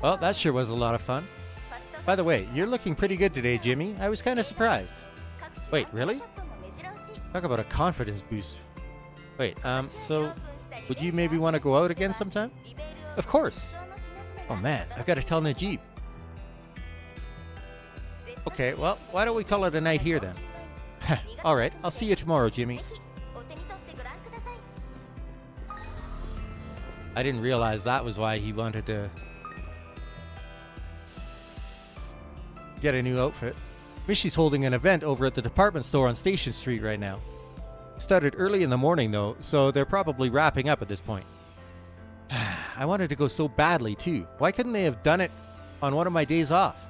Well, that sure was a lot of fun. By the way, you're looking pretty good today, Jimmy. I was kind of surprised. Wait, really? Talk about a confidence boost. Wait, so would you maybe want to go out again sometime? Of course. Oh man, I've got to tell Najib. Okay, well, why don't we call it a night here then? Alright, I'll see you tomorrow, Jimmy. I didn't realize that was why he wanted to get a new outfit. Mishy's holding an event over at the department store on Station Street right now. It started early in the morning though, so they're probably wrapping up at this point. I wanted to go so badly too. Why couldn't they have done it on one of my days off?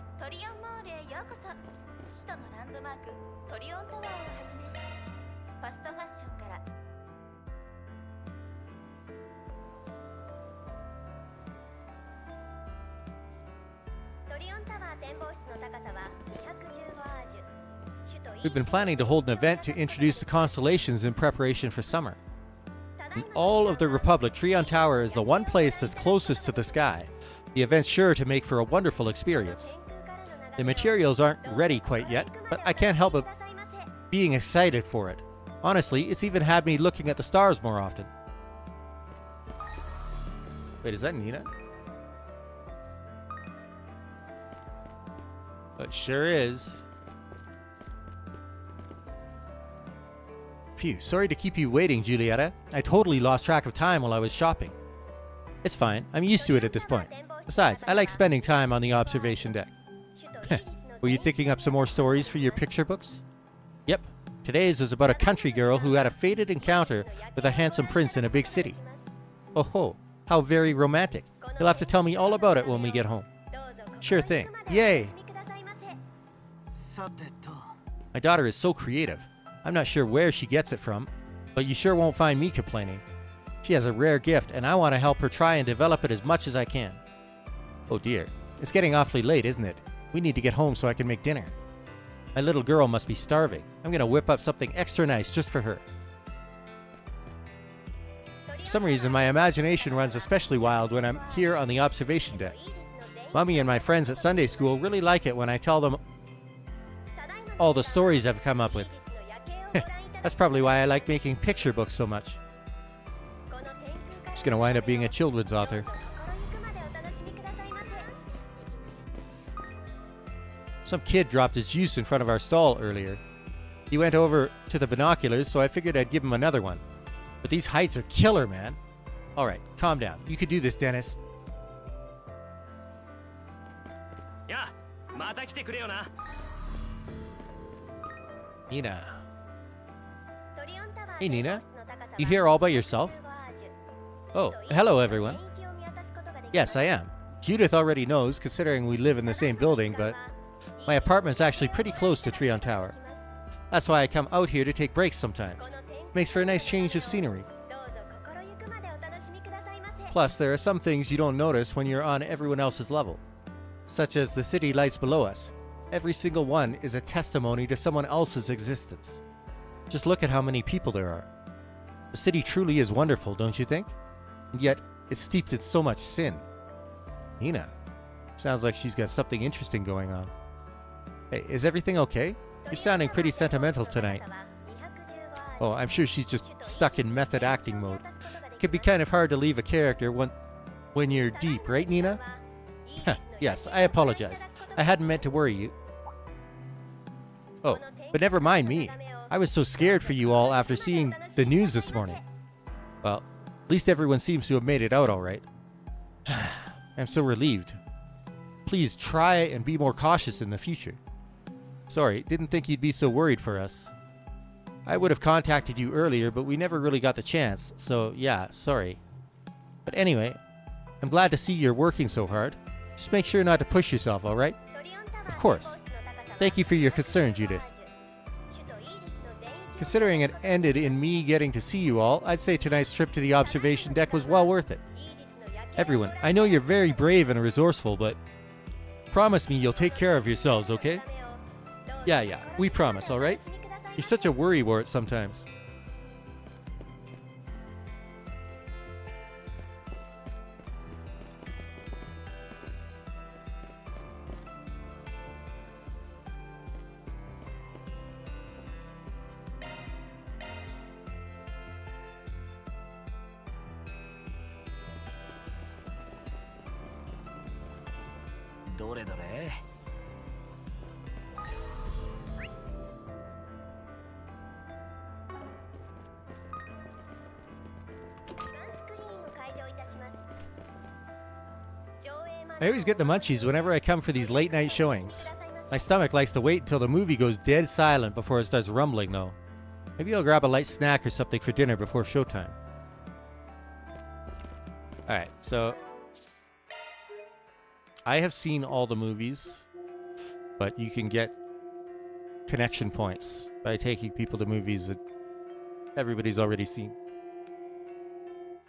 We've been planning to hold an event to introduce the constellations in preparation for summer. In all of the Republic, Trion Tower is the one place that's closest to the sky. The event's sure to make for a wonderful experience. The materials aren't ready quite yet, but I can't help but being excited for it. Honestly, it's even had me looking at the stars more often. Wait, is that Nina? It sure is. Phew, sorry to keep you waiting, Julietta. I totally lost track of time while I was shopping. It's fine, I'm used to it at this point. Besides, I like spending time on the observation deck. Were you thinking up some more stories for your picture books? Yep, today's was about a country girl who had a fated encounter with a handsome prince in a big city. Oh ho, how very romantic. You'll have to tell me all about it when we get home. Sure thing. Yay! My daughter is so creative. I'm not sure where she gets it from, but you sure won't find me complaining. She has a rare gift, and I want to help her try and develop it as much as I can. Oh dear, it's getting awfully late, isn't it? We need to get home so I can make dinner. My little girl must be starving. I'm going to whip up something extra nice just for her. For some reason, my imagination runs especially wild when I'm here on the observation deck. Mommy and my friends at Sunday school really like it when I tell them all the stories I've come up with. That's probably why I like making picture books so much. She's gonna wind up being a children's author. Some kid dropped his juice in front of our stall earlier. He went over to the binoculars, so I figured I'd give him another one. But these heights are killer, man. Alright, calm down. You could do this, Dennis. Nina. Hey Nina, you here all by yourself? Oh, hello everyone. Yes, I am. Judith already knows, considering we live in the same building, but my apartment's actually pretty close to Trion Tower. That's why I come out here to take breaks sometimes. Makes for a nice change of scenery. Plus, there are some things you don't notice when you're on everyone else's level, such as the city lights below us. Every single one is a testimony to someone else's existence. Just look at how many people there are. The city truly is wonderful, don't you think? And yet, it's steeped in so much sin. Nina. Sounds like she's got something interesting going on. Hey, is everything okay? You're sounding pretty sentimental tonight. Oh, I'm sure she's just stuck in method acting mode. It can be kind of hard to leave a character when you're deep, right, Nina? Yes, I apologize. I hadn't meant to worry you. Oh, but never mind me. I was so scared for you all after seeing the news this morning. Well, at least everyone seems to have made it out all right. I'm so relieved. Please try and be more cautious in the future. Sorry, didn't think you'd be so worried for us. I would have contacted you earlier, but we never really got the chance, so yeah, sorry. But anyway, I'm glad to see you're working so hard. Just make sure not to push yourself, alright? Of course. Thank you for your concern, Judith. Considering it ended in me getting to see you all, I'd say tonight's trip to the observation deck was well worth it. Everyone, I know you're very brave and resourceful, but promise me you'll take care of yourselves, okay? Yeah, we promise, alright? You're such a worrywart sometimes. I always get the munchies whenever I come for these late night showings. My stomach likes to wait until the movie goes dead silent before it starts rumbling though. Maybe I'll grab a light snack or something for dinner before showtime. Alright, so I have seen all the movies, but you can get connection points by taking people to movies that everybody's already seen.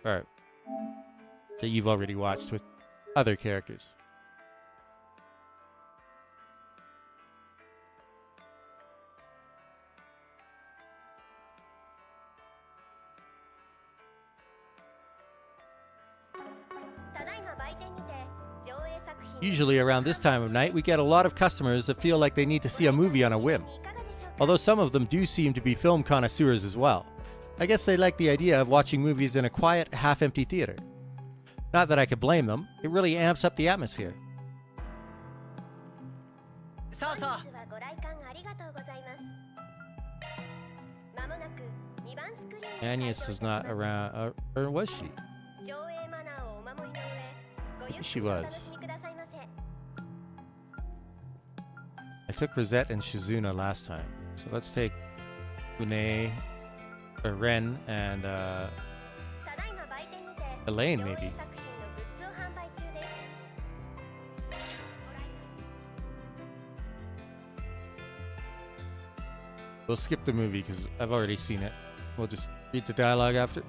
Or that you've already watched with other characters. Usually around this time of night, we get a lot of customers that feel like they need to see a movie on a whim. Although some of them do seem to be film connoisseurs as well. I guess they like the idea of watching movies in a quiet, half-empty theater. Not that I could blame them, it really amps up the atmosphere. Agnes was not around, or was she? She was. I took Risette and Shizuna last time. So let's take Une, or Ren, and Elaine maybe. We'll skip the movie because I've already seen it. We'll just read the dialogue after.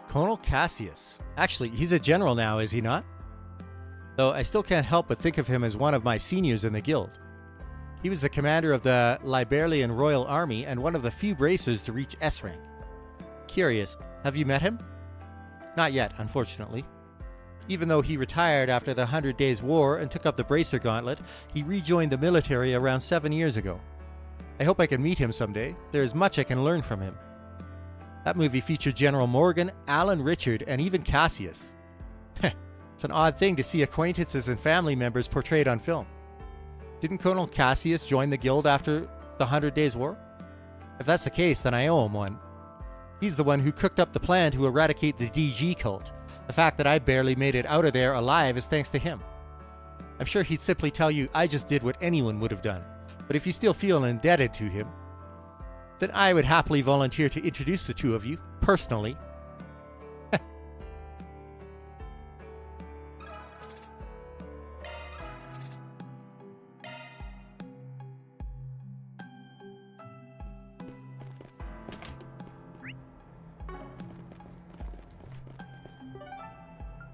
Colonel Cassius. Actually, he's a general now, is he not? Though I still can't help but think of him as one of my seniors in the guild. He was the commander of the Liberalian Royal Army and one of the few bracers to reach S rank. Curious, have you met him? Not yet, unfortunately. Even though he retired after the 100 Days War and took up the bracer gauntlet, he rejoined the military around 7 years ago. I hope I can meet him someday. There is much I can learn from him. That movie featured General Morgan, Alan Richard, and even Cassius. It's an odd thing to see acquaintances and family members portrayed on film. Didn't Colonel Cassius join the guild after the 100 Days War? If that's the case, then I owe him one. He's the one who cooked up the plan to eradicate the DG cult. The fact that I barely made it out of there alive is thanks to him. I'm sure he'd simply tell you I just did what anyone would have done. But if you still feel indebted to him, then I would happily volunteer to introduce the two of you, personally.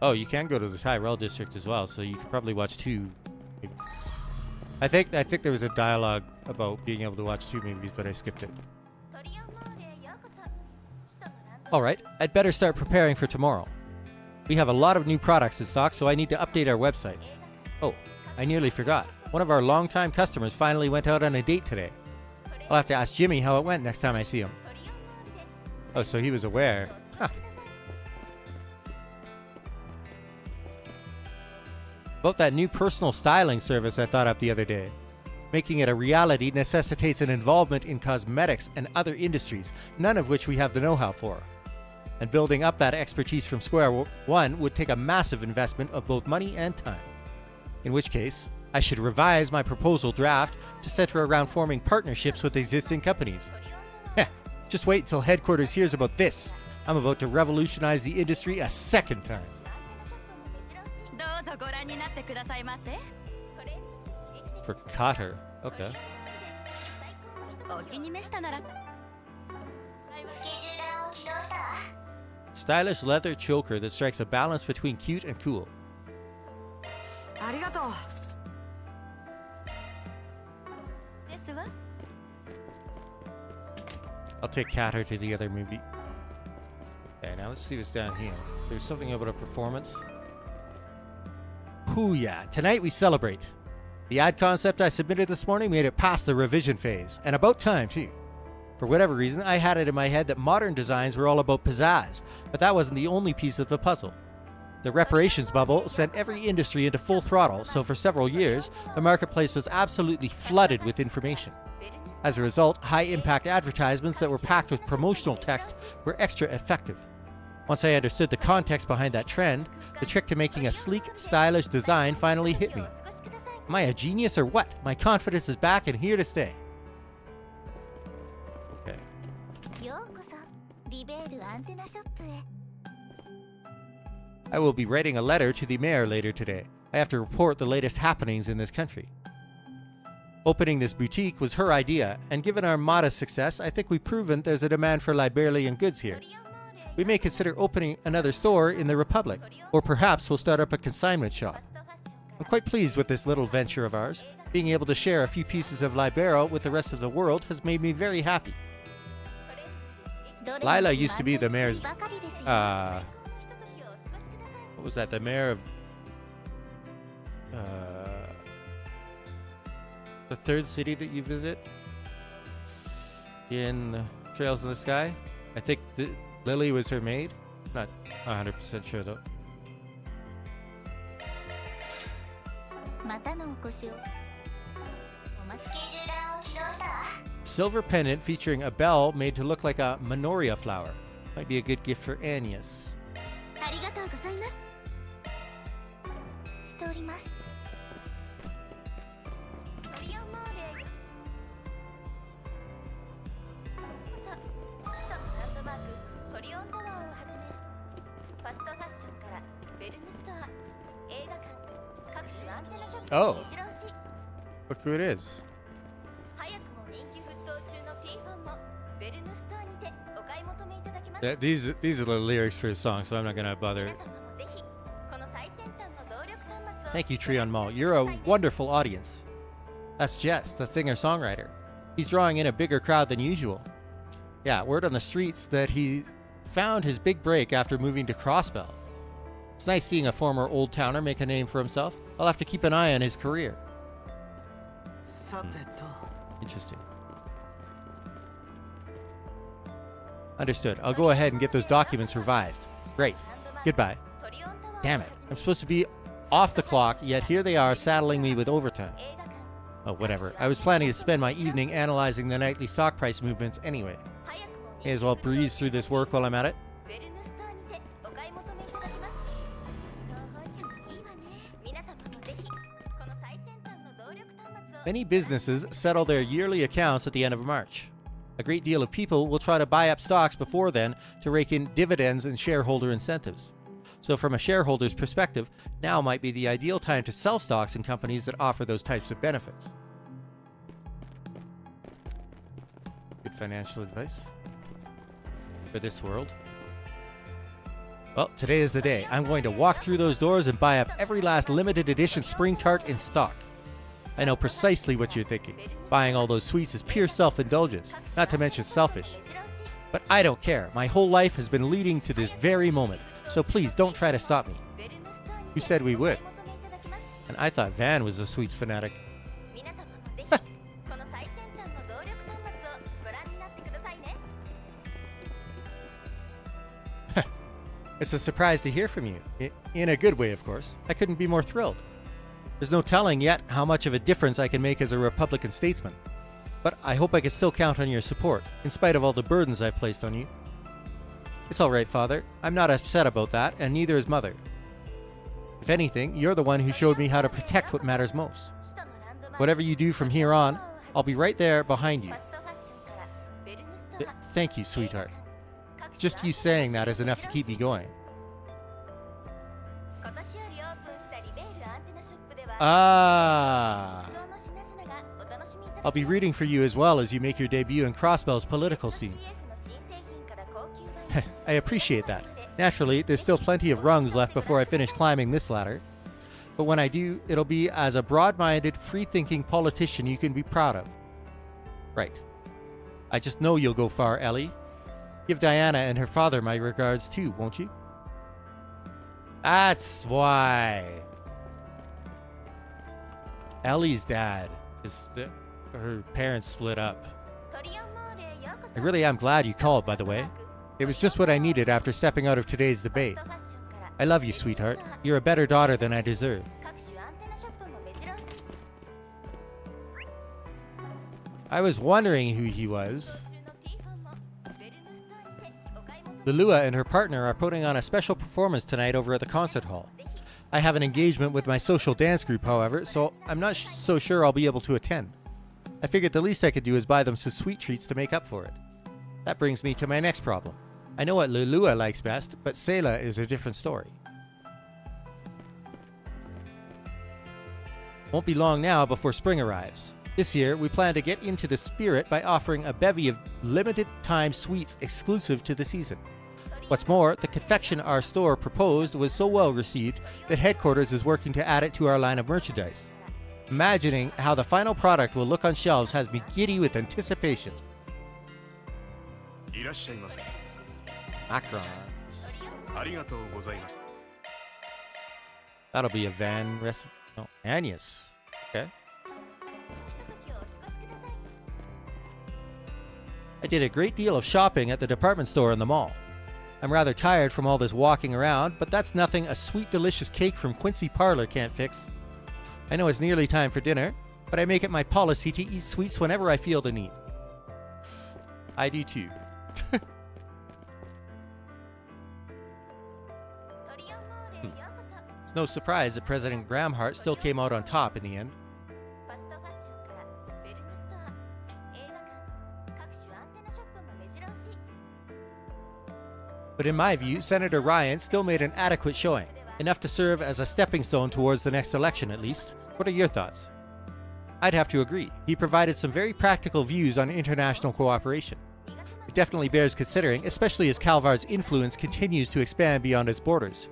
Oh, you can go to the Tyrell District as well, so you could probably watch two movies. I think there was a dialogue about being able to watch two movies, but I skipped it. Alright, I'd better start preparing for tomorrow. We have a lot of new products in stock, so I need to update our website. Oh, I nearly forgot. One of our longtime customers finally went out on a date today. I'll have to ask Jimmy how it went next time I see him. Oh, so he was aware. Huh. About that new personal styling service I thought up the other day. Making it a reality necessitates an involvement in cosmetics and other industries, none of which we have the know-how for. And building up that expertise from square one would take a massive investment of both money and time. In which case, I should revise my proposal draft to center around forming partnerships with existing companies. Heh, just wait until headquarters hears about this. I'm about to revolutionize the industry a second time. For Cotter. Okay. Stylish leather choker that strikes a balance between cute and cool. I'll take Cotter to the other movie. Okay, now let's see what's down here. There's something about a performance. Ooh yeah, tonight we celebrate. The ad concept I submitted this morning made it past the revision phase, and about time too. For whatever reason, I had it in my head that modern designs were all about pizzazz, but that wasn't the only piece of the puzzle. The reparations bubble sent every industry into full throttle, so for several years, the marketplace was absolutely flooded with information. As a result, high-impact advertisements that were packed with promotional text were extra effective. Once I understood the context behind that trend, the trick to making a sleek, stylish design finally hit me. Am I a genius or what? My confidence is back and here to stay. Okay. I will be writing a letter to the mayor later today. I have to report the latest happenings in this country. Opening this boutique was her idea, and given our modest success, I think we've proven there's a demand for Liberian goods here. We may consider opening another store in the Republic, or perhaps we'll start up a consignment shop. I'm quite pleased with this little venture of ours. Being able to share a few pieces of Libero with the rest of the world has made me very happy. Lila used to be the mayor's... what was that? The mayor of... the third city that you visit? In Trails in the Sky? I think Lily was her maid. Not 100% sure though. Silver pendant featuring a bell made to look like a Manoria flower. Might be a good gift for Agnes. Oh, look who it is. Yeah, these are the lyrics for his song, so I'm not gonna bother. Thank you, Trion Mall. You're a wonderful audience. That's Jess, the singer-songwriter. He's drawing in a bigger crowd than usual. Yeah, word on the streets that he found his big break after moving to Crossbell. It's nice seeing a former Old Towner make a name for himself. I'll have to keep an eye on his career. Interesting. Understood. I'll go ahead and get those documents revised. Great. Goodbye. Damn it. I'm supposed to be off the clock, yet here they are saddling me with overtime. Oh, whatever. I was planning to spend my evening analyzing the nightly stock price movements anyway. May as well breeze through this work while I'm at it. Many businesses settle their yearly accounts at the end of March. A great deal of people will try to buy up stocks before then to rake in dividends and shareholder incentives. So from a shareholder's perspective, now might be the ideal time to sell stocks in companies that offer those types of benefits. Good financial advice for this world. Well, today is the day. I'm going to walk through those doors and buy up every last limited edition spring tart in stock. I know precisely what you're thinking. Buying all those sweets is pure self-indulgence, not to mention selfish. But I don't care. My whole life has been leading to this very moment, so please don't try to stop me. You said we would. And I thought Van was a sweets fanatic. It's a surprise to hear from you. In a good way, of course. I couldn't be more thrilled. There's no telling yet how much of a difference I can make as a Republican statesman. But I hope I can still count on your support, in spite of all the burdens I've placed on you. It's all right, Father. I'm not upset about that, and neither is Mother. If anything, you're the one who showed me how to protect what matters most. Whatever you do from here on, I'll be right there behind you. Thank you, sweetheart. Just you saying that is enough to keep me going. Ah. I'll be rooting for you as well as you make your debut in Crossbell's political scene. I appreciate that. Naturally, there's still plenty of rungs left before I finish climbing this ladder. But when I do, it'll be as a broad-minded, free-thinking politician you can be proud of. Right. I just know you'll go far, Ellie. Give Diana and her father my regards too, won't you? That's why. Ellie's dad is... her parents split up. I really am glad you called, by the way. It was just what I needed after stepping out of today's debate. I love you, sweetheart. You're a better daughter than I deserve. I was wondering who he was. Lulua and her partner are putting on a special performance tonight over at the concert hall. I have an engagement with my social dance group, however, so I'm not so sure I'll be able to attend. I figured the least I could do is buy them some sweet treats to make up for it. That brings me to my next problem. I know what Lulua likes best, but Selah is a different story. Won't be long now before spring arrives. This year, we plan to get into the spirit by offering a bevy of limited-time sweets exclusive to the season. What's more, the confection our store proposed was so well received that headquarters is working to add it to our line of merchandise. Imagining how the final product will look on shelves has me giddy with anticipation. Macarons. That'll be a van recipe. No, Agnes. Okay. I did a great deal of shopping at the department store in the mall. I'm rather tired from all this walking around, but that's nothing a sweet delicious cake from Quincy Parlor can't fix. I know it's nearly time for dinner, but I make it my policy to eat sweets whenever I feel the need. I do too. It's no surprise that President Gramhart still came out on top in the end. But in my view, Senator Ryan still made an adequate showing, enough to serve as a stepping stone towards the next election at least. What are your thoughts? I'd have to agree. He provided some very practical views on international cooperation. It definitely bears considering, especially as Calvar's influence continues to expand beyond its borders.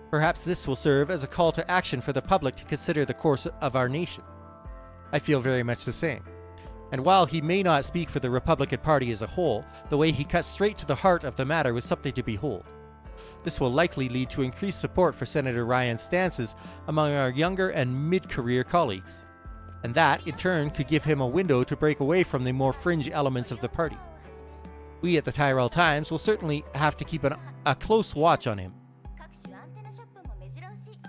Perhaps this will serve as a call to action for the public to consider the course of our nation. I feel very much the same. And while he may not speak for the Republican Party as a whole, the way he cut straight to the heart of the matter was something to behold. This will likely lead to increased support for Senator Ryan's stances among our younger and mid-career colleagues. And that, in turn, could give him a window to break away from the more fringe elements of the party. We at the Tyrell Times will certainly have to keep a close watch on him.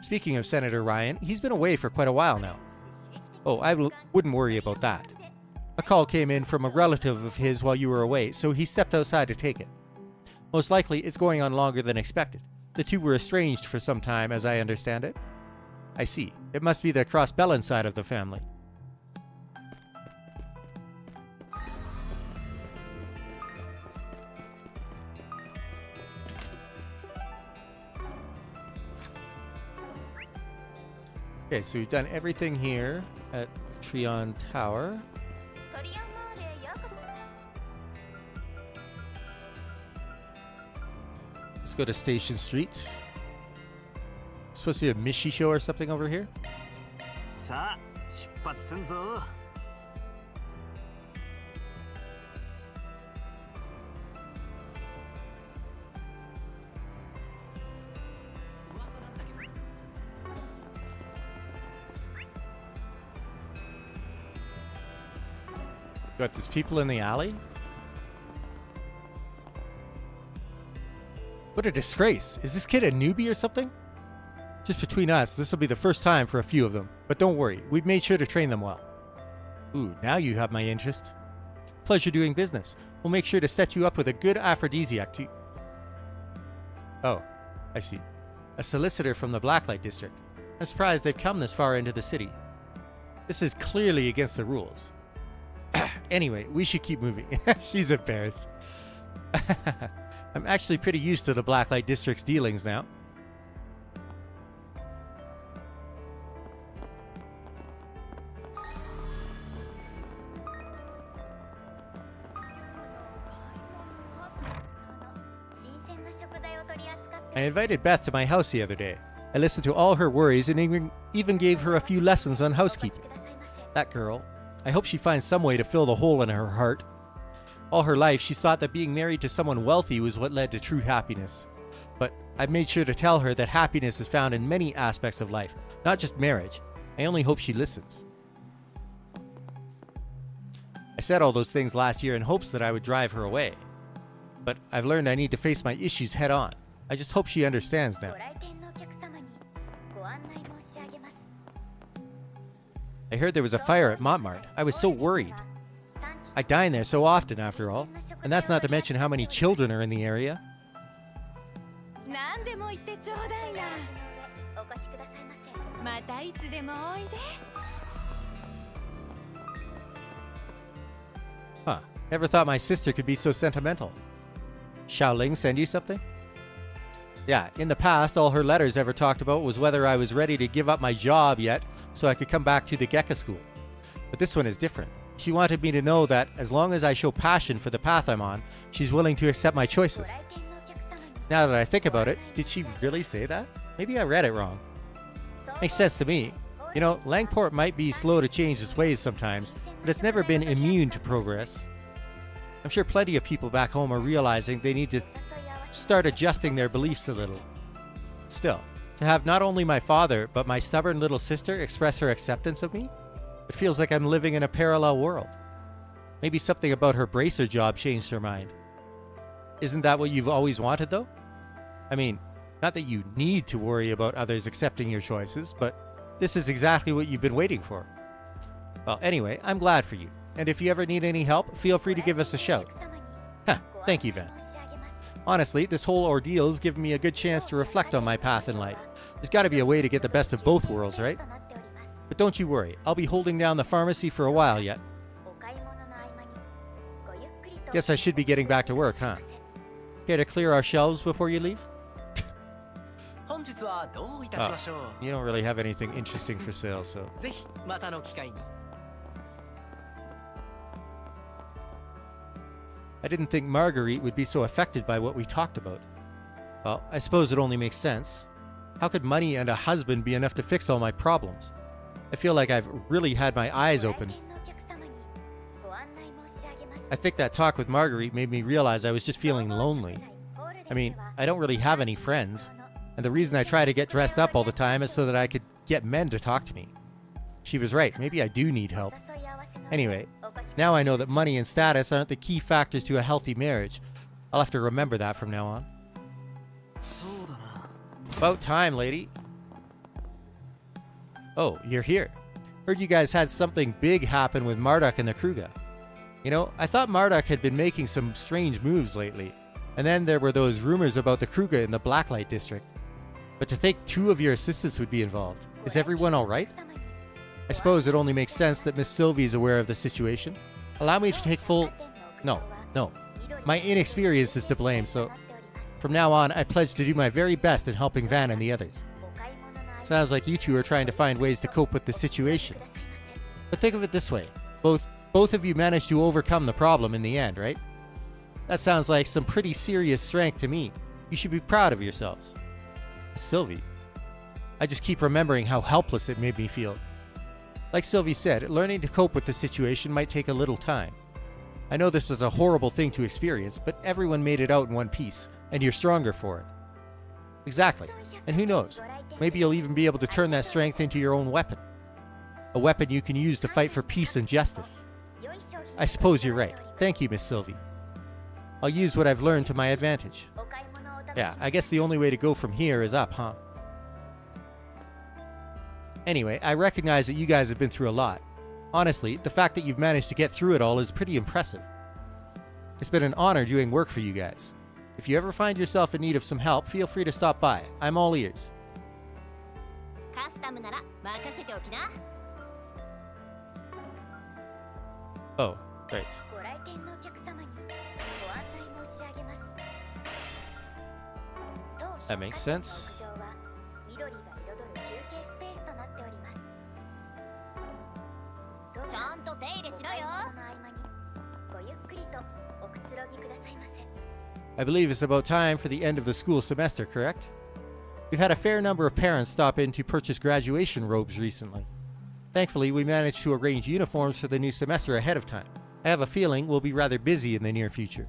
Speaking of Senator Ryan, he's been away for quite a while now. Oh, I wouldn't worry about that. A call came in from a relative of his while you were away, so he stepped outside to take it. Most likely, it's going on longer than expected. The two were estranged for some time, as I understand it. I see. It must be the Crossbellin side of the family. Okay, so we've done everything here at Trion Tower. Let's go to Station Street. Supposed to be a Mishi show or something over here? Got these people in the alley? What a disgrace. Is this kid a newbie or something? Just between us, this will be the first time for a few of them. But don't worry, we've made sure to train them well. Ooh, now you have my interest. Pleasure doing business. We'll make sure to set you up with a good aphrodisiac too. Oh, I see. A solicitor from the Blacklight District. I'm surprised they've come this far into the city. This is clearly against the rules. Anyway, we should keep moving. She's embarrassed. I'm actually pretty used to the Blacklight District's dealings now. I invited Beth to my house the other day. I listened to all her worries and even gave her a few lessons on housekeeping. That girl. I hope she finds some way to fill the hole in her heart. All her life, she's thought that being married to someone wealthy was what led to true happiness. But I've made sure to tell her that happiness is found in many aspects of life, not just marriage. I only hope she listens. I said all those things last year in hopes that I would drive her away. But I've learned I need to face my issues head on. I just hope she understands now. I heard there was a fire at Montmartre. I was so worried. I dine there so often, after all. And that's not to mention how many children are in the area. Huh. Never thought my sister could be so sentimental. Xiaoling send you something? Yeah, in the past, all her letters ever talked about was whether I was ready to give up my job yet so I could come back to the Gekka school. But this one is different. She wanted me to know that as long as I show passion for the path I'm on, she's willing to accept my choices. Now that I think about it, did she really say that? Maybe I read it wrong. Makes sense to me. You know, Langport might be slow to change its ways sometimes, but it's never been immune to progress. I'm sure plenty of people back home are realizing they need to start adjusting their beliefs a little. Still, to have not only my father, but my stubborn little sister express her acceptance of me, it feels like I'm living in a parallel world. Maybe something about her bracer job changed her mind. Isn't that what you've always wanted, though? I mean, not that you need to worry about others accepting your choices, but this is exactly what you've been waiting for. Well, anyway, I'm glad for you. And if you ever need any help, feel free to give us a shout. Huh, thank you, Van. Honestly, this whole ordeal's given me a good chance to reflect on my path in life. There's got to be a way to get the best of both worlds, right? But don't you worry, I'll be holding down the pharmacy for a while yet. Guess I should be getting back to work, huh? Care to clear our shelves before you leave? You don't really have anything interesting for sale, so... I didn't think Marguerite would be so affected by what we talked about. Well, I suppose it only makes sense. How could money and a husband be enough to fix all my problems? I feel like I've really had my eyes opened. I think that talk with Marguerite made me realize I was just feeling lonely. I mean, I don't really have any friends, and the reason I try to get dressed up all the time is so that I could get men to talk to me. She was right, maybe I do need help. Anyway, now I know that money and status aren't the key factors to a healthy marriage. I'll have to remember that from now on. About time, lady. Oh, you're here. Heard you guys had something big happen with Marduk and the Kruga. You know, I thought Marduk had been making some strange moves lately. And then there were those rumors about the Kruga in the Blacklight District. But to think 2 of your assistants would be involved. Is everyone alright? I suppose it only makes sense that Miss Sylvie is aware of the situation. Allow me to take full... No. My inexperience is to blame, so... From now on, I pledge to do my very best in helping Van and the others. Sounds like you two are trying to find ways to cope with the situation. But think of it this way. Both of you managed to overcome the problem in the end, right? That sounds like some pretty serious strength to me. You should be proud of yourselves. Sylvie. I just keep remembering how helpless it made me feel. Like Sylvie said, learning to cope with the situation might take a little time. I know this is a horrible thing to experience, but everyone made it out in one piece, and you're stronger for it. Exactly. And who knows? Maybe you'll even be able to turn that strength into your own weapon. A weapon you can use to fight for peace and justice. I suppose you're right. Thank you, Miss Sylvie. I'll use what I've learned to my advantage. Yeah, I guess the only way to go from here is up, huh? Anyway, I recognize that you guys have been through a lot. Honestly, the fact that you've managed to get through it all is pretty impressive. It's been an honor doing work for you guys. If you ever find yourself in need of some help, feel free to stop by. I'm all ears. Oh, right. That makes sense. I believe it's about time for the end of the school semester, correct? We've had a fair number of parents stop in to purchase graduation robes recently. Thankfully, we managed to arrange uniforms for the new semester ahead of time. I have a feeling we'll be rather busy in the near future.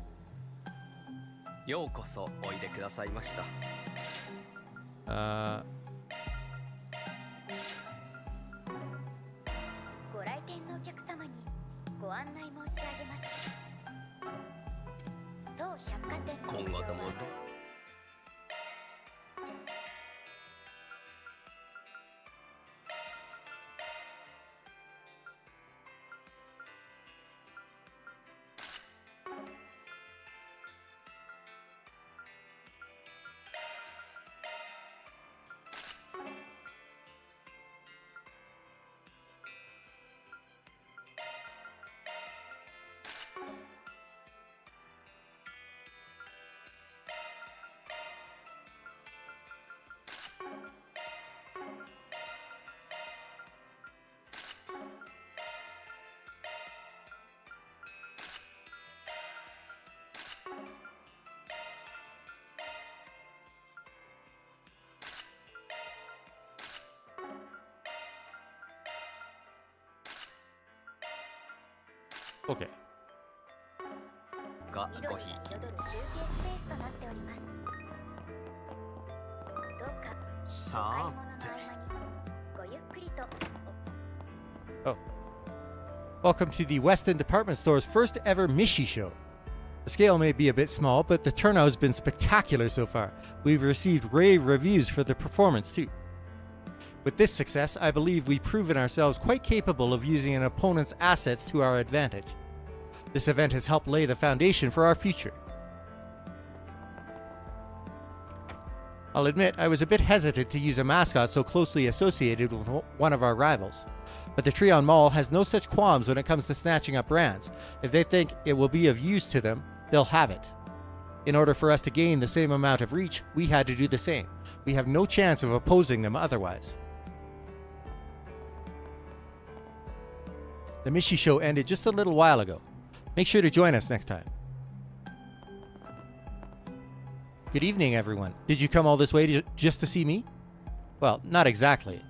Okay. ごひいき。さて。Oh. Welcome to the Weston Department Store's first ever Mishi show. The scale may be a bit small, but the turnout has been spectacular so far. We've received rave reviews for the performance too. With this success, I believe we've proven ourselves quite capable of using an opponent's assets to our advantage. This event has helped lay the foundation for our future. I'll admit I was a bit hesitant to use a mascot so closely associated with one of our rivals. But the Trion Mall has no such qualms when it comes to snatching up brands. If they think it will be of use to them, they'll have it. In order for us to gain the same amount of reach, we had to do the same. We have no chance of opposing them otherwise. The Mishi show ended just a little while ago. Make sure to join us next time. Good evening, everyone. Did you come all this way just to see me? Well, not exactly.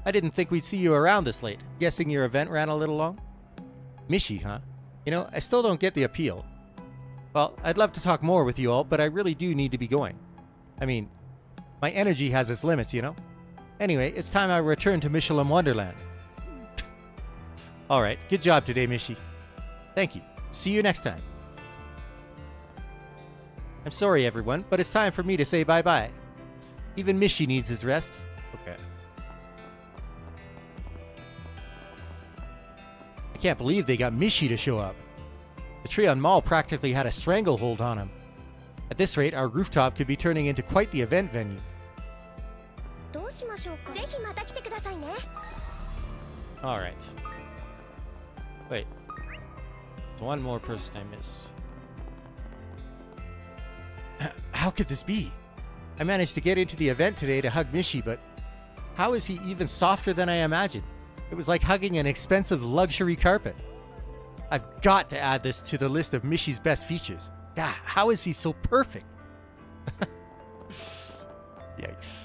I didn't think we'd see you around this late. Guessing your event ran a little long? Mishi, huh? You know, I still don't get the appeal. Well, I'd love to talk more with you all, but I really do need to be going. I mean, my energy has its limits, you know? Anyway, it's time I return to Michelin Wonderland. Alright, good job today, Mishi. Thank you. See you next time. I'm sorry, everyone, but it's time for me to say bye-bye. Even Mishi needs his rest. Okay. I can't believe they got Mishi to show up. The Trion Mall practically had a stranglehold on him. At this rate, our rooftop could be turning into quite the event venue. Alright. Wait. There's one more person I missed. How could this be? I managed to get into the event today to hug Mishi, but how is he even softer than I imagined? It was like hugging an expensive luxury carpet. I've got to add this to the list of Mishi's best features. God, how is he so perfect? Yikes.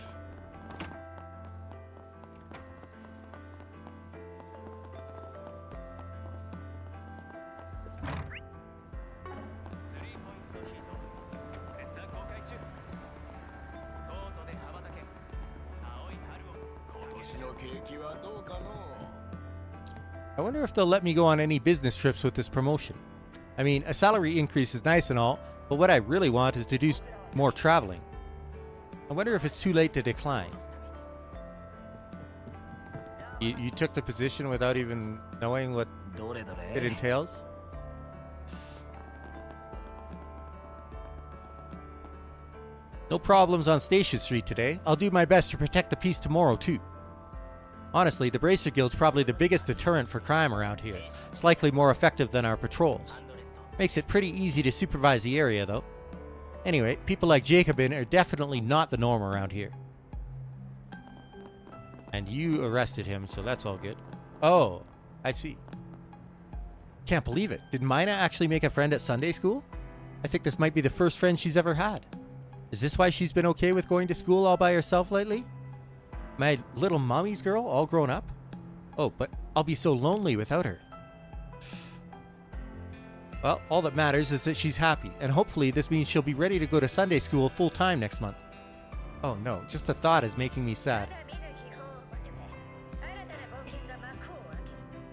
I wonder if they'll let me go on any business trips with this promotion. I mean, a salary increase is nice and all, but what I really want is to do more traveling. I wonder if it's too late to decline. You took the position without even knowing what it entails? No problems on Station Street today. I'll do my best to protect the peace tomorrow, too. Honestly, the Bracer Guild's probably the biggest deterrent for crime around here. It's likely more effective than our patrols. Makes it pretty easy to supervise the area, though. Anyway, people like Jacobin are definitely not the norm around here. And you arrested him, so that's all good. Oh, I see. Can't believe it. Did Mina actually make a friend at Sunday school? I think this might be the first friend she's ever had. Is this why she's been okay with going to school all by herself lately? My little mommy's girl, all grown up? Oh, but I'll be so lonely without her. Well, all that matters is that she's happy, and hopefully this means she'll be ready to go to Sunday school full-time next month. Oh no, just the thought is making me sad.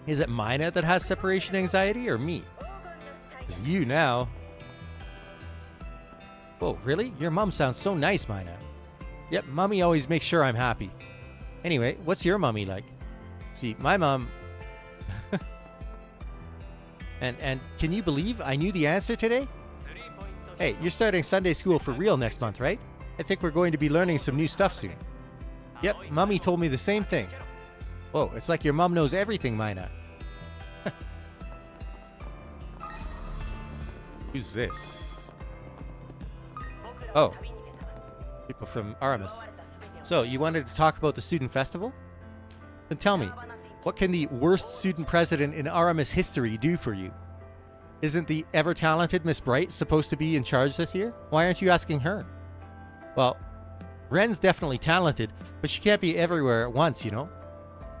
Is it Mina that has separation anxiety, or me? It's you now. Whoa, really? Your mom sounds so nice, Mina. Yep, Mommy always makes sure I'm happy. Anyway, what's your mommy like? See, my mom... and can you believe I knew the answer today? Hey, you're starting Sunday school for real next month, right? I think we're going to be learning some new stuff soon. Yep, Mommy told me the same thing. Whoa, it's like your mom knows everything, Mina. Who's this? Oh. People from Aramis. So, you wanted to talk about the student festival? Then tell me, what can the worst student president in Aramis history do for you? Isn't the ever-talented Miss Bright supposed to be in charge this year? Why aren't you asking her? Well, Ren's definitely talented, but she can't be everywhere at once, you know?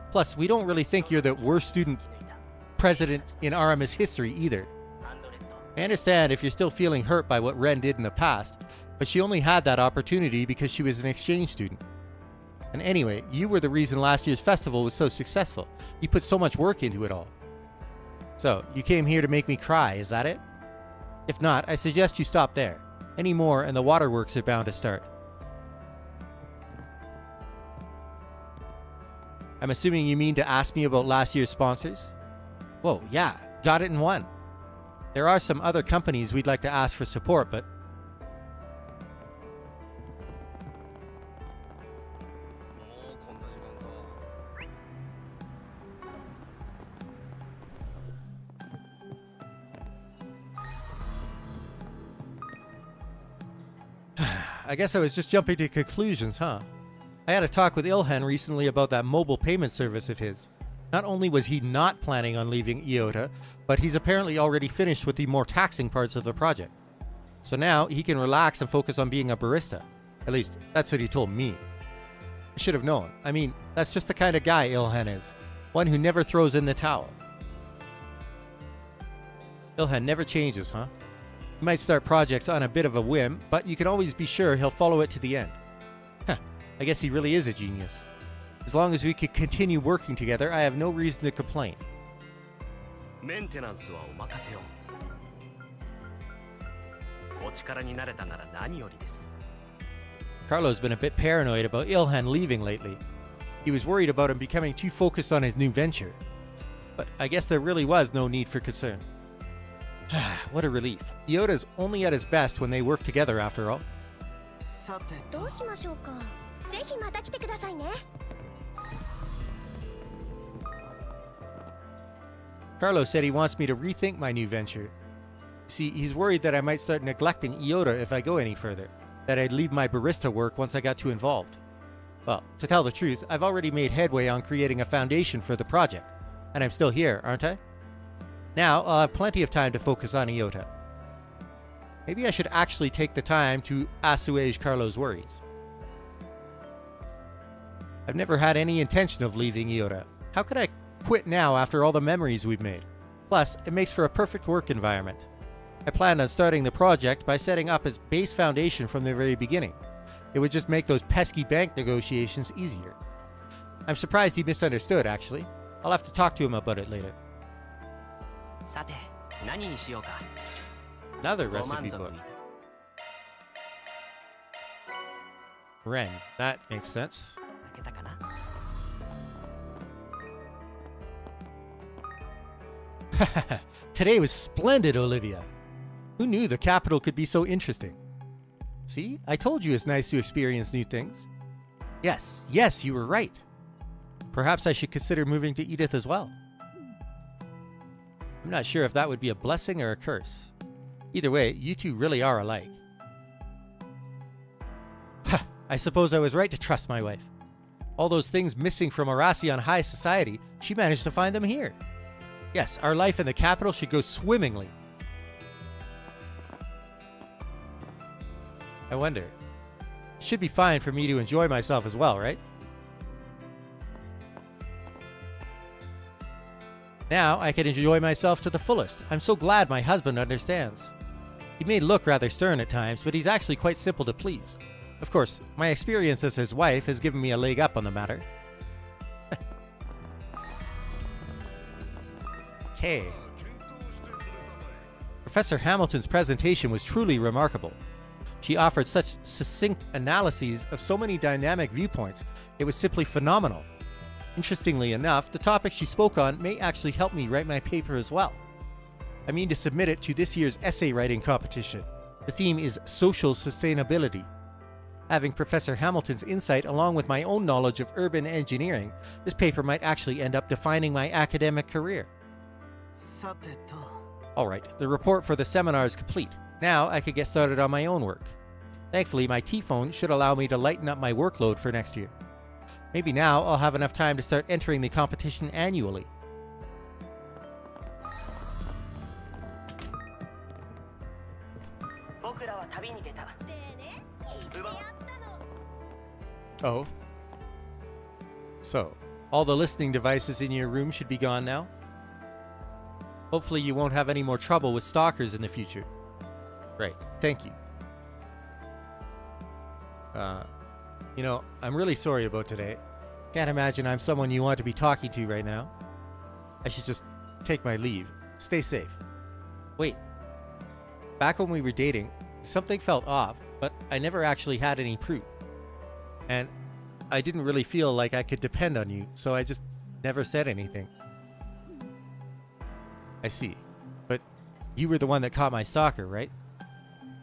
Plus, we don't really think you're the worst student president in Aramis history either. I understand if you're still feeling hurt by what Ren did in the past, but she only had that opportunity because she was an exchange student. And anyway, you were the reason last year's festival was so successful. You put so much work into it all. So, you came here to make me cry, is that it? If not, I suggest you stop there. Any more and the waterworks are bound to start. I'm assuming you mean to ask me about last year's sponsors? Whoa, yeah, got it in one. There are some other companies we'd like to ask for support, but... I guess I was just jumping to conclusions, huh? I had a talk with Ilhan recently about that mobile payment service of his. Not only was he not planning on leaving Iota, but he's apparently already finished with the more taxing parts of the project. So now he can relax and focus on being a barista. At least, that's what he told me. I should have known. I mean, that's just the kind of guy Ilhan is. One who never throws in the towel. Ilhan never changes, huh? He might start projects on a bit of a whim, but you can always be sure he'll follow it to the end. Huh, I guess he really is a genius. As long as we can continue working together, I have no reason to complain. Maintenance はお任せを。お力になれたなら何よりです。 Carlo's been a bit paranoid about Ilhan leaving lately. He was worried about him becoming too focused on his new venture. But I guess there really was no need for concern. What a relief. Iota's only at his best when they work together after all. さてとどうしましょうか。ぜひまた来てくださいね。Carlo said he wants me to rethink my new venture. See, he's worried that I might start neglecting Iota if I go any further, that I'd leave my barista work once I got too involved. Well, to tell the truth, I've already made headway on creating a foundation for the project, and I'm still here, aren't I? Now, I'll have plenty of time to focus on Iota. Maybe I should actually take the time to assuage Carlo's worries. I've never had any intention of leaving Iota. How could I quit now after all the memories we've made? Plus, it makes for a perfect work environment. I planned on starting the project by setting up its base foundation from the very beginning. It would just make those pesky bank negotiations easier. I'm surprised he misunderstood, actually. I'll have to talk to him about it later. さて、何にしようか。 Another recipe book. Ren, that makes sense. 泣けたかな。 Today was splendid, Olivia. Who knew the capital could be so interesting? See, I told you it's nice to experience new things. Yes, you were right. Perhaps I should consider moving to Edith as well. I'm not sure if that would be a blessing or a curse. Either way, you two really are alike. Ha! I suppose I was right to trust my wife. All those things missing from Arasion high society, she managed to find them here. Yes, our life in the capital should go swimmingly. I wonder. It should be fine for me to enjoy myself as well, right? Now I can enjoy myself to the fullest. I'm so glad my husband understands. He may look rather stern at times, but he's actually quite simple to please. Of course, my experience as his wife has given me a leg up on the matter. Okay. Professor Hamilton's presentation was truly remarkable. She offered such succinct analyses of so many dynamic viewpoints, it was simply phenomenal. Interestingly enough, the topic she spoke on may actually help me write my paper as well. I mean to submit it to this year's essay writing competition. The theme is social sustainability. Having Professor Hamilton's insight along with my own knowledge of urban engineering, this paper might actually end up defining my academic career. さてと Alright, the report for the seminar is complete. Now I could get started on my own work. Thankfully, my T-phone should allow me to lighten up my workload for next year. Maybe now I'll have enough time to start entering the competition annually. Oh. So, all the listening devices in your room should be gone now? Hopefully you won't have any more trouble with stalkers in the future. Great, thank you. You know, I'm really sorry about today. Can't imagine I'm someone you want to be talking to right now. I should just take my leave. Stay safe. Wait. Back when we were dating, something felt off, but I never actually had any proof. And I didn't really feel like I could depend on you, so I just never said anything. I see. But you were the one that caught my stalker, right?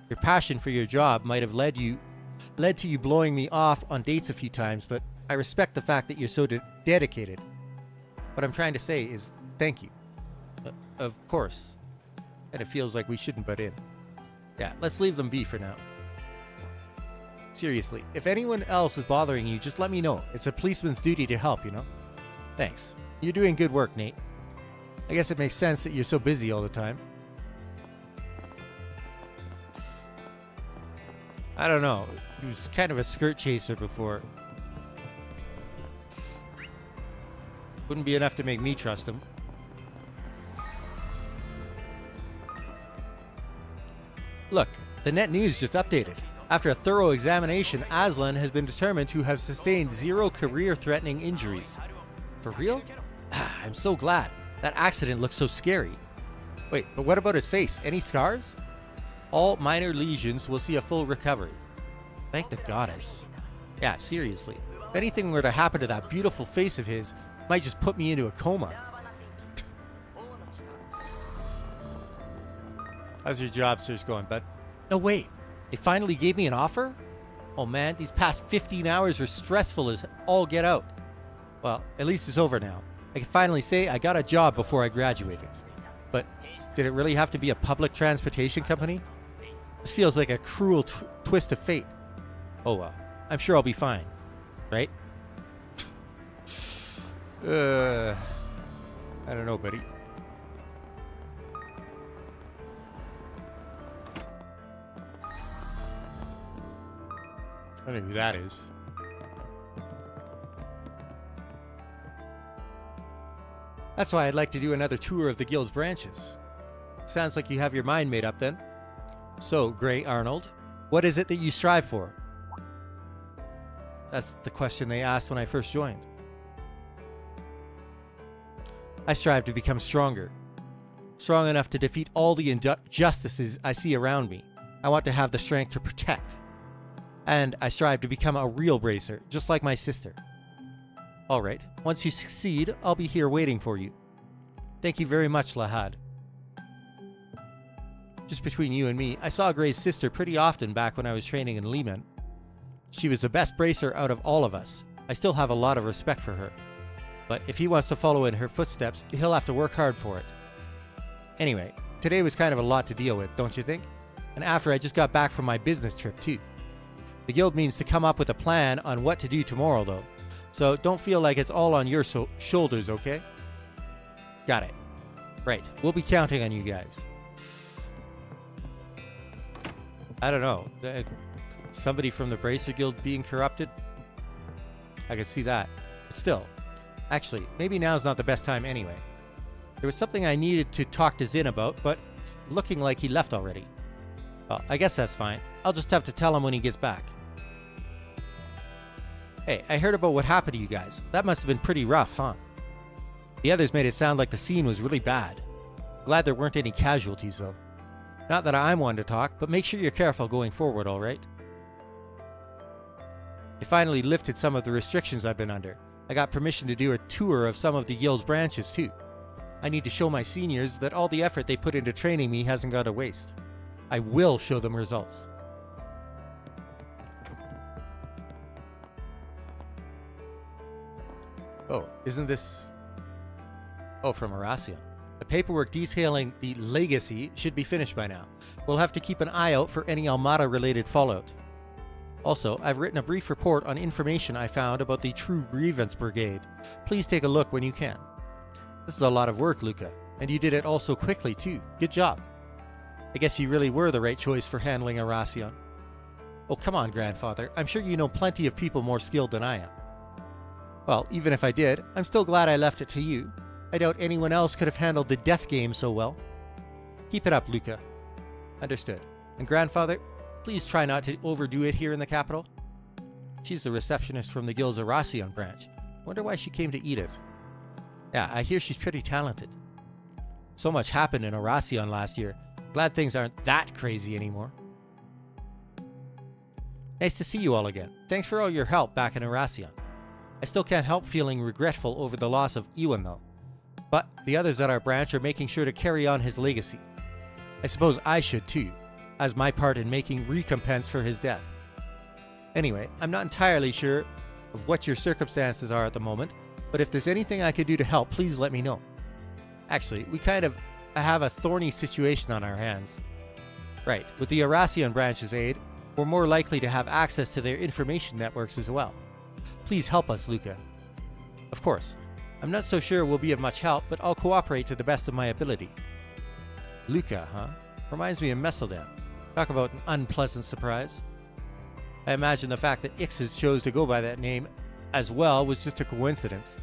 Your passion for your job might have led to you blowing me off on dates a few times, but I respect the fact that you're so dedicated. What I'm trying to say is thank you. Of course. And it feels like we shouldn't butt in. Yeah, let's leave them be for now. Seriously, if anyone else is bothering you, just let me know. It's a policeman's duty to help, you know? Thanks. You're doing good work, Nate. I guess it makes sense that you're so busy all the time. I don't know. He was kind of a skirt chaser before. Wouldn't be enough to make me trust him. Look, the net news just updated. After a thorough examination, Aslan has been determined to have sustained 0 career-threatening injuries. For real? I'm so glad. That accident looks so scary. Wait, but what about his face? Any scars? All minor lesions will see a full recovery. Thank the goddess. Yeah, seriously. If anything were to happen to that beautiful face of his, it might just put me into a coma. How's your job search going, bud? No, wait. They finally gave me an offer? Oh man, these past 15 hours were stressful as all get out. Well, at least it's over now. I can finally say I got a job before I graduated. But did it really have to be a public transportation company? This feels like a cruel twist of fate. Oh well, I'm sure I'll be fine. Right? I don't know, buddy. I don't know who that is. That's why I'd like to do another tour of the guild's branches. Sounds like you have your mind made up then. So, Grey Arnold, what is it that you strive for? That's the question they asked when I first joined. I strive to become stronger. Strong enough to defeat all the injustices I see around me. I want to have the strength to protect. And I strive to become a real bracer, just like my sister. Alright, once you succeed, I'll be here waiting for you. Thank you very much, Lahad. Just between you and me, I saw Gray's sister pretty often back when I was training in Lehman. She was the best bracer out of all of us. I still have a lot of respect for her. But if he wants to follow in her footsteps, he'll have to work hard for it. Anyway, today was kind of a lot to deal with, don't you think? And after I just got back from my business trip too. The guild means to come up with a plan on what to do tomorrow though. So don't feel like it's all on your shoulders, okay? Got it. Right, we'll be counting on you guys. I don't know. Somebody from the Bracer Guild being corrupted? I could see that. But still. Actually, maybe now's not the best time anyway. There was something I needed to talk to Zin about, but it's looking like he left already. Well, I guess that's fine. I'll just have to tell him when he gets back. Hey, I heard about what happened to you guys. That must have been pretty rough, huh? The others made it sound like the scene was really bad. Glad there weren't any casualties, though. Not that I'm one to talk, but make sure you're careful going forward, alright? I finally lifted some of the restrictions I've been under. I got permission to do a tour of some of the guild's branches, too. I need to show my seniors that all the effort they put into training me hasn't gone to waste. I will show them results. Oh, isn't this... Oh, from Arasion. The paperwork detailing the legacy should be finished by now. We'll have to keep an eye out for any Almada-related fallout. Also, I've written a brief report on information I found about the True Grievance Brigade. Please take a look when you can. This is a lot of work, Luca, and you did it all so quickly, too. Good job. I guess you really were the right choice for handling Arasion. Oh, come on, Grandfather. I'm sure you know plenty of people more skilled than I am. Well, even if I did, I'm still glad I left it to you. I doubt anyone else could have handled the death game so well. Keep it up, Luca. Understood. And grandfather, please try not to overdo it here in the capital. She's the receptionist from the guild's Arasion branch. Wonder why she came to eat it. Yeah, I hear she's pretty talented. So much happened in Arasion last year. Glad things aren't that crazy anymore. Nice to see you all again. Thanks for all your help back in Arasion. I still can't help feeling regretful over the loss of Iwan though. But the others at our branch are making sure to carry on his legacy. I suppose I should too, as my part in making recompense for his death. Anyway, I'm not entirely sure of what your circumstances are at the moment, but if there's anything I could do to help, please let me know. Actually, we kind of have a thorny situation on our hands. Right, with the Arasion branch's aid, we're more likely to have access to their information networks as well. Please help us, Luca. Of course, I'm not so sure we'll be of much help, but I'll cooperate to the best of my ability. Luca, huh? Reminds me of Messeldan. Talk about an unpleasant surprise. I imagine the fact that Ixes chose to go by that name as well was just a coincidence.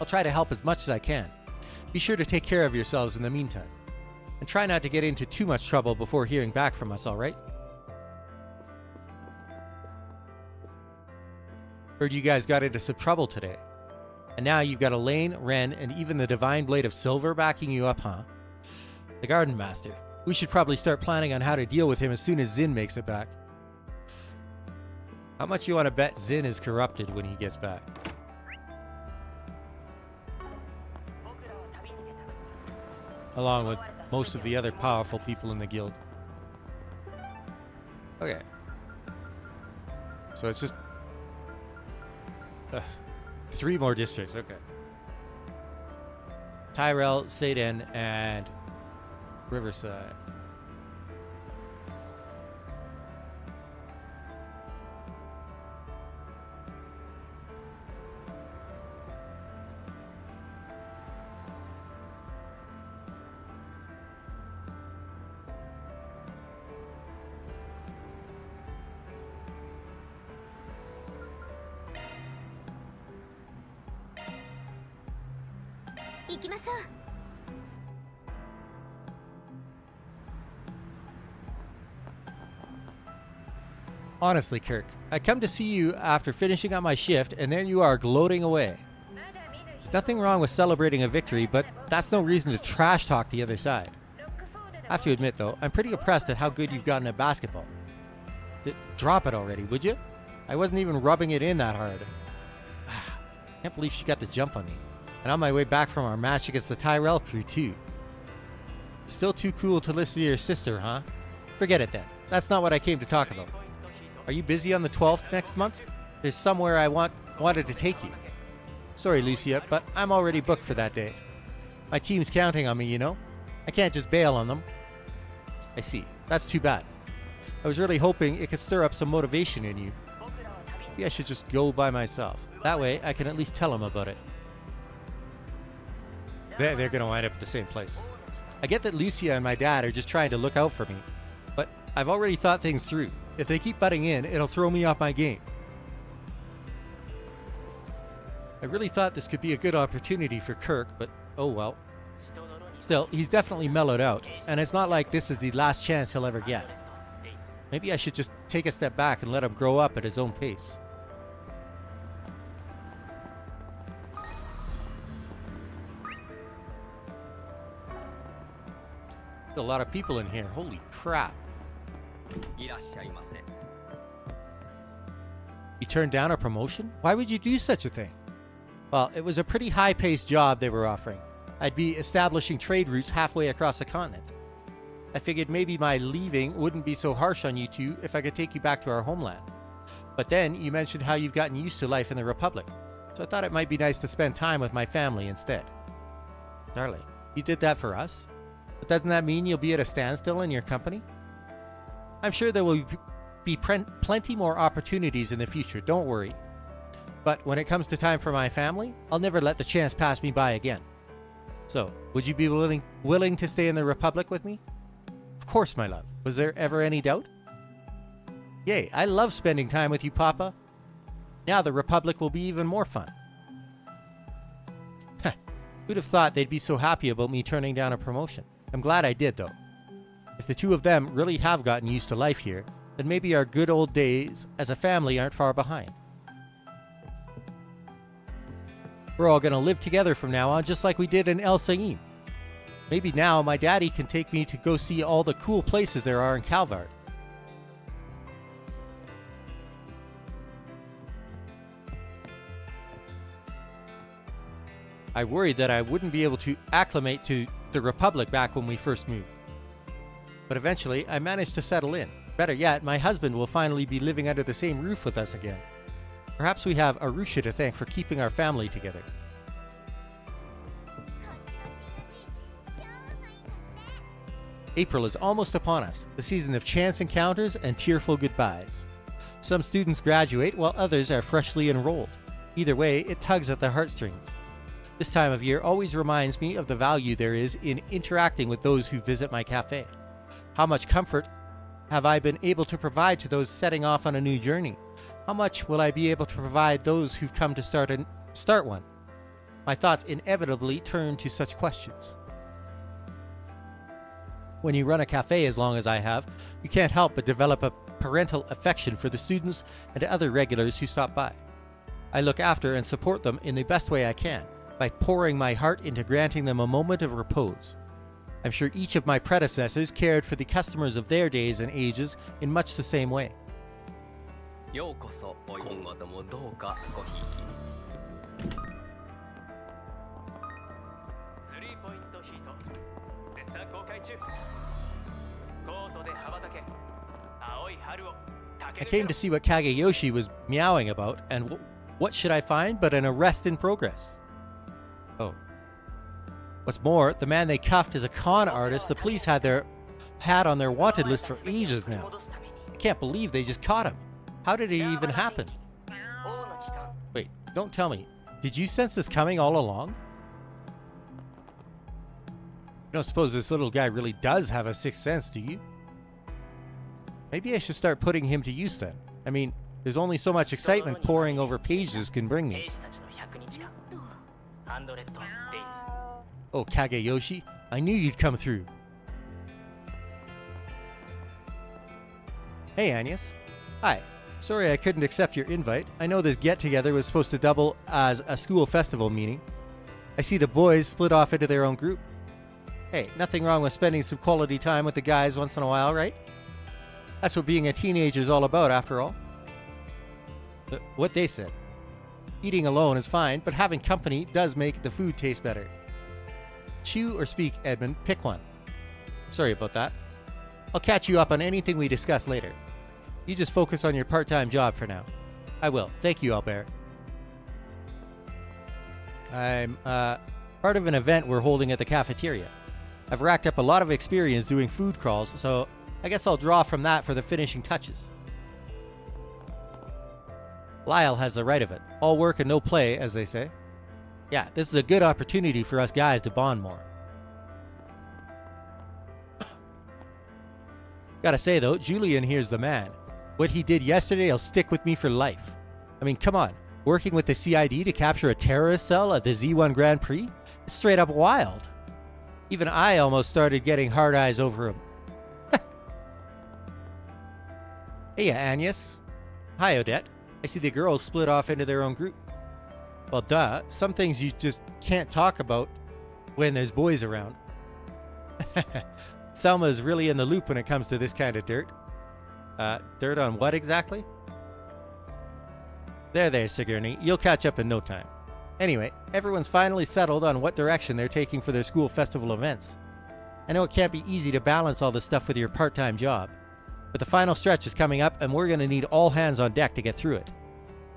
I'll try to help as much as I can. Be sure to take care of yourselves in the meantime. And try not to get into too much trouble before hearing back from us, alright? Heard you guys got into some trouble today. And now you've got Elaine, Ren, and even the Divine Blade of Silver backing you up, huh? The Garden Master. We should probably start planning on how to deal with him as soon as Zin makes it back. How much you want to bet Zin is corrupted when he gets back? Along with most of the other powerful people in the guild. Okay. So it's just 3 more districts, okay. Tyrell, Seiden, and Riverside. Honestly, Kirk, I come to see you after finishing up my shift, and there you are gloating away. There's nothing wrong with celebrating a victory, but that's no reason to trash talk the other side. I have to admit, though, I'm pretty impressed at how good you've gotten at basketball. Drop it already, would you? I wasn't even rubbing it in that hard. Can't believe she got the jump on me. And on my way back from our match against the Tyrell crew, too. Still too cool to listen to your sister, huh? Forget it then. That's not what I came to talk about. Are you busy on the 12th next month? There's somewhere I wanted to take you. Sorry, Lucia, but I'm already booked for that day. My team's counting on me, you know? I can't just bail on them. I see. That's too bad. I was really hoping it could stir up some motivation in you. Maybe I should just go by myself. That way, I can at least tell them about it. They're going to wind up at the same place. I get that Lucia and my dad are just trying to look out for me, but I've already thought things through. If they keep butting in, it'll throw me off my game. I really thought this could be a good opportunity for Kirk, but oh well. Still, he's definitely mellowed out, and it's not like this is the last chance he'll ever get. Maybe I should just take a step back and let him grow up at his own pace. A lot of people in here, holy crap. You turned down a promotion? Why would you do such a thing? Well, it was a pretty high-paced job they were offering. I'd be establishing trade routes halfway across the continent. I figured maybe my leaving wouldn't be so harsh on you two if I could take you back to our homeland. But then you mentioned how you've gotten used to life in the Republic, so I thought it might be nice to spend time with my family instead. Darling, you did that for us? But doesn't that mean you'll be at a standstill in your company? I'm sure there will be plenty more opportunities in the future, don't worry. But when it comes to time for my family, I'll never let the chance pass me by again. So, would you be willing to stay in the Republic with me? Of course, my love. Was there ever any doubt? Yay, I love spending time with you, Papa. Now the Republic will be even more fun. Who'd have thought they'd be so happy about me turning down a promotion? I'm glad I did, though. If the two of them really have gotten used to life here, then maybe our good old days as a family aren't far behind. We're all gonna live together from now on, just like we did in El Sain. Maybe now my daddy can take me to go see all the cool places there are in Calvard. I worried that I wouldn't be able to acclimate to the Republic back when we first moved. But eventually, I managed to settle in. Better yet, my husband will finally be living under the same roof with us again. Perhaps we have Arusha to thank for keeping our family together. April is almost upon us, the season of chance encounters and tearful goodbyes. Some students graduate while others are freshly enrolled. Either way, it tugs at the heartstrings. This time of year always reminds me of the value there is in interacting with those who visit my cafe. How much comfort have I been able to provide to those setting off on a new journey? How much will I be able to provide those who've come to start one? My thoughts inevitably turn to such questions. When you run a cafe as long as I have, you can't help but develop a parental affection for the students and other regulars who stop by. I look after and support them in the best way I can, by pouring my heart into granting them a moment of repose. I'm sure each of my predecessors cared for the customers of their days and ages in much the same way. I came to see what Kageyoshi was meowing about, and what should I find but an arrest in progress? Oh. What's more, the man they cuffed is a con artist the police had on their wanted list for ages now. I can't believe they just caught him. How did it even happen? Wait, don't tell me. Did you sense this coming all along? You don't suppose this little guy really does have a sixth sense, do you? Maybe I should start putting him to use then. I mean, there's only so much excitement poring over pages can bring me. Oh, Kageyoshi, I knew you'd come through. Hey, Agnes. Hi. Sorry I couldn't accept your invite. I know this get-together was supposed to double as a school festival meeting. I see the boys split off into their own group. Hey, nothing wrong with spending some quality time with the guys once in a while, right? That's what being a teenager is all about, after all. What they said. Eating alone is fine, but having company does make the food taste better. Chew or speak, Edmund. Pick one. Sorry about that. I'll catch you up on anything we discuss later. You just focus on your part-time job for now. I will. Thank you, Albert. I'm part of an event we're holding at the cafeteria. I've racked up a lot of experience doing food crawls, so I guess I'll draw from that for the finishing touches. Lyle has the right of it. All work and no play, as they say. Yeah, this is a good opportunity for us guys to bond more. Gotta say though, Julian here's the man. What he did yesterday will stick with me for life. I mean, come on. Working with the CID to capture a terrorist cell at the Z1 Grand Prix? It's straight up wild. Even I almost started getting hard eyes over him. Hey, Agnes. Hi, Odette. I see the girls split off into their own group. Well, duh. Some things you just can't talk about when there's boys around. Thelma's really in the loop when it comes to this kind of dirt. Dirt on what exactly? There, Sigourney. You'll catch up in no time. Anyway, everyone's finally settled on what direction they're taking for their school festival events. I know it can't be easy to balance all this stuff with your part-time job, but the final stretch is coming up and we're going to need all hands on deck to get through it.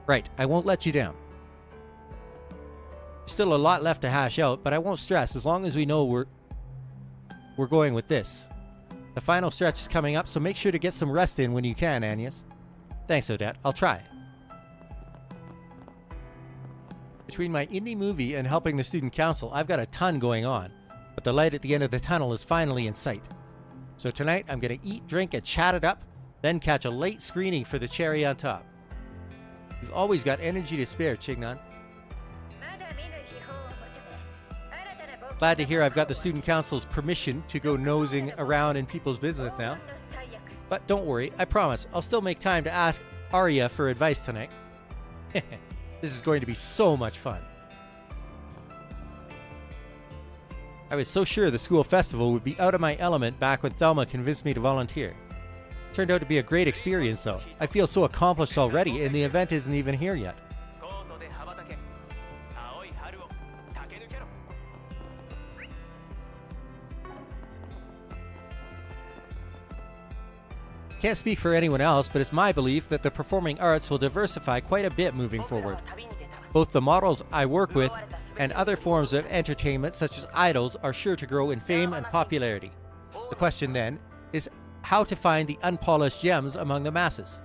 Right, I won't let you down. Still a lot left to hash out, but I won't stress as long as we know we're going with this. The final stretch is coming up, so make sure to get some rest in when you can, Agnes. Thanks, Odette. I'll try. Between my indie movie and helping the student council, I've got a ton going on, but the light at the end of the tunnel is finally in sight. So tonight, I'm going to eat, drink, and chat it up, then catch a late screening for the cherry on top. You've always got energy to spare, Chignon. Glad to hear I've got the student council's permission to go nosing around in people's business now. But don't worry, I promise I'll still make time to ask Arya for advice tonight. This is going to be so much fun. I was so sure the school festival would be out of my element back when Thelma convinced me to volunteer. Turned out to be a great experience though. I feel so accomplished already and the event isn't even here yet. Can't speak for anyone else, but it's my belief that the performing arts will diversify quite a bit moving forward. Both the models I work with and other forms of entertainment such as idols are sure to grow in fame and popularity. The question then is how to find the unpolished gems among the masses.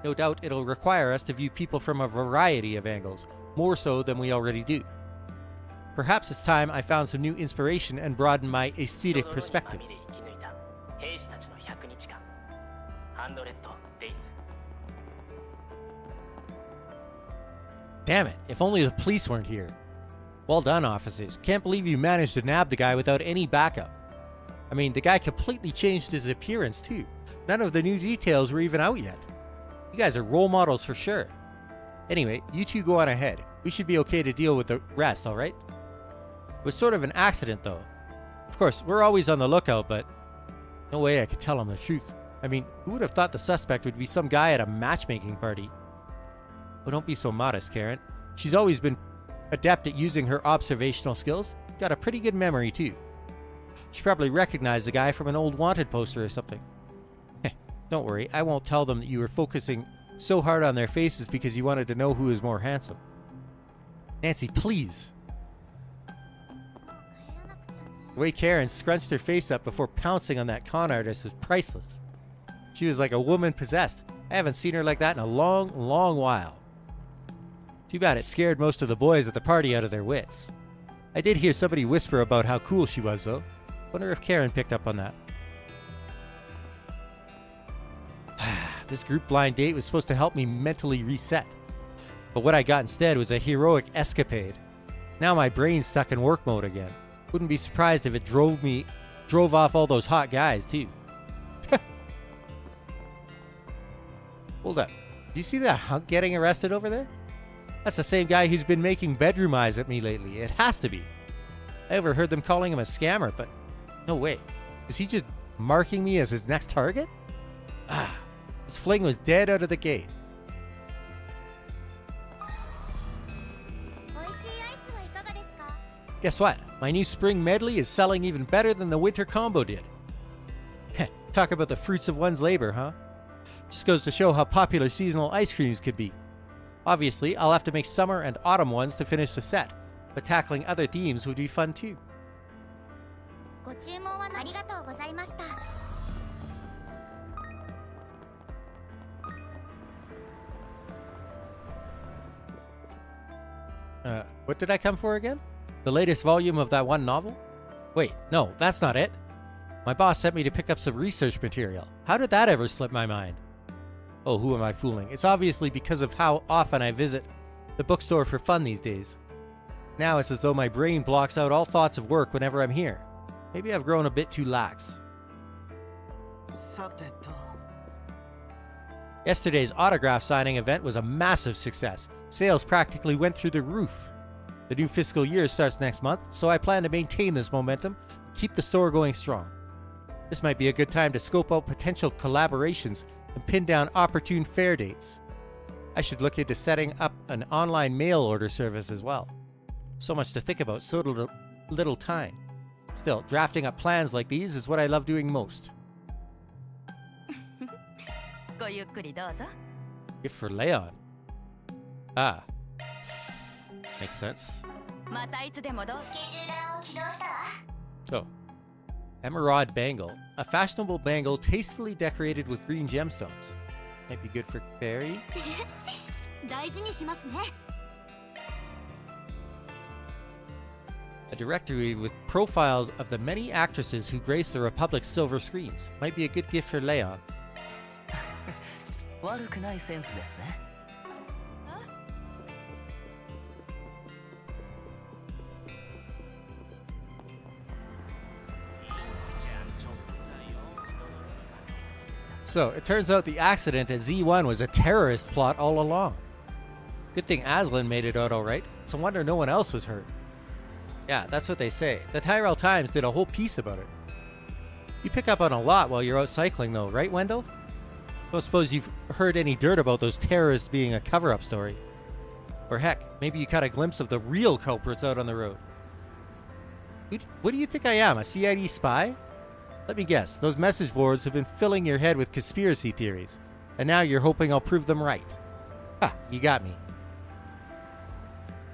No doubt it'll require us to view people from a variety of angles, more so than we already do. Perhaps it's time I found some new inspiration and broadened my aesthetic perspective. Damn it, if only the police weren't here. Well done, officers. Can't believe you managed to nab the guy without any backup. I mean, the guy completely changed his appearance too. None of the new details were even out yet. You guys are role models for sure. Anyway, you two go on ahead. We should be okay to deal with the rest, alright? It was sort of an accident though. Of course, we're always on the lookout, but no way I could tell him the truth. I mean, who would have thought the suspect would be some guy at a matchmaking party? Oh, don't be so modest, Karen. She's always been adept at using her observational skills. Got a pretty good memory, too. She probably recognized the guy from an old wanted poster or something. Don't worry, I won't tell them that you were focusing so hard on their faces because you wanted to know who is more handsome. Nancy, please. The way Karen scrunched her face up before pouncing on that con artist was priceless. She was like a woman possessed. I haven't seen her like that in a long, long while. Too bad it scared most of the boys at the party out of their wits. I did hear somebody whisper about how cool she was, though. Wonder if Karen picked up on that. This group blind date was supposed to help me mentally reset. But what I got instead was a heroic escapade. Now my brain's stuck in work mode again. Wouldn't be surprised if it drove off all those hot guys, too. Hold up. Do you see that hunk getting arrested over there? That's the same guy who's been making bedroom eyes at me lately. It has to be. I overheard them calling him a scammer, but no way. Is he just marking me as his next target? His fling was dead out of the gate. Guess what? My new spring medley is selling even better than the winter combo did. Talk about the fruits of one's labor, huh? Just goes to show how popular seasonal ice creams could be. Obviously, I'll have to make summer and autumn ones to finish the set, but tackling other themes would be fun too. What did I come for again? The latest volume of that one novel? Wait, no, that's not it. My boss sent me to pick up some research material. How did that ever slip my mind? Oh, who am I fooling? It's obviously because of how often I visit the bookstore for fun these days. Now it's as though my brain blocks out all thoughts of work whenever I'm here. Maybe I've grown a bit too lax. Yesterday's autograph signing event was a massive success. Sales practically went through the roof. The new fiscal year starts next month, so I plan to maintain this momentum and keep the store going strong. This might be a good time to scope out potential collaborations and pin down opportune fair dates. I should look into setting up an online mail order service as well. So much to think about, so little time. Still, drafting up plans like these is what I love doing most. Gift for Leon. Ah. Makes sense. So, Emerald Bangle. A fashionable bangle tastefully decorated with green gemstones. Might be good for Feri. A directory with profiles of the many actresses who grace the Republic's silver screens. Might be a good gift for Leon. So, it turns out the accident at Z1 was a terrorist plot all along. Good thing Aslan made it out alright. It's a wonder no one else was hurt. Yeah, that's what they say. The Tyrell Times did a whole piece about it. You pick up on a lot while you're out cycling though, right Wendell? Don't suppose you've heard any dirt about those terrorists being a cover-up story. Or heck, maybe you caught a glimpse of the real culprits out on the road. What do you think I am, a CID spy? Let me guess, those message boards have been filling your head with conspiracy theories, and now you're hoping I'll prove them right. Ha, you got me.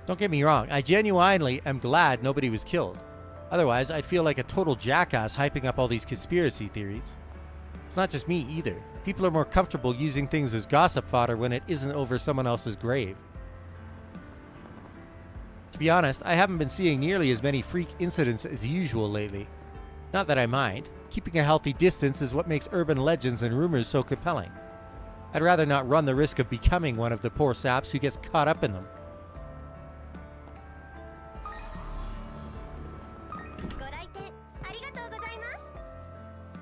Don't get me wrong, I genuinely am glad nobody was killed. Otherwise, I'd feel like a total jackass hyping up all these conspiracy theories. It's not just me either. People are more comfortable using things as gossip fodder when it isn't over someone else's grave. To be honest, I haven't been seeing nearly as many freak incidents as usual lately. Not that I mind. Keeping a healthy distance is what makes urban legends and rumors so compelling. I'd rather not run the risk of becoming one of the poor saps who gets caught up in them.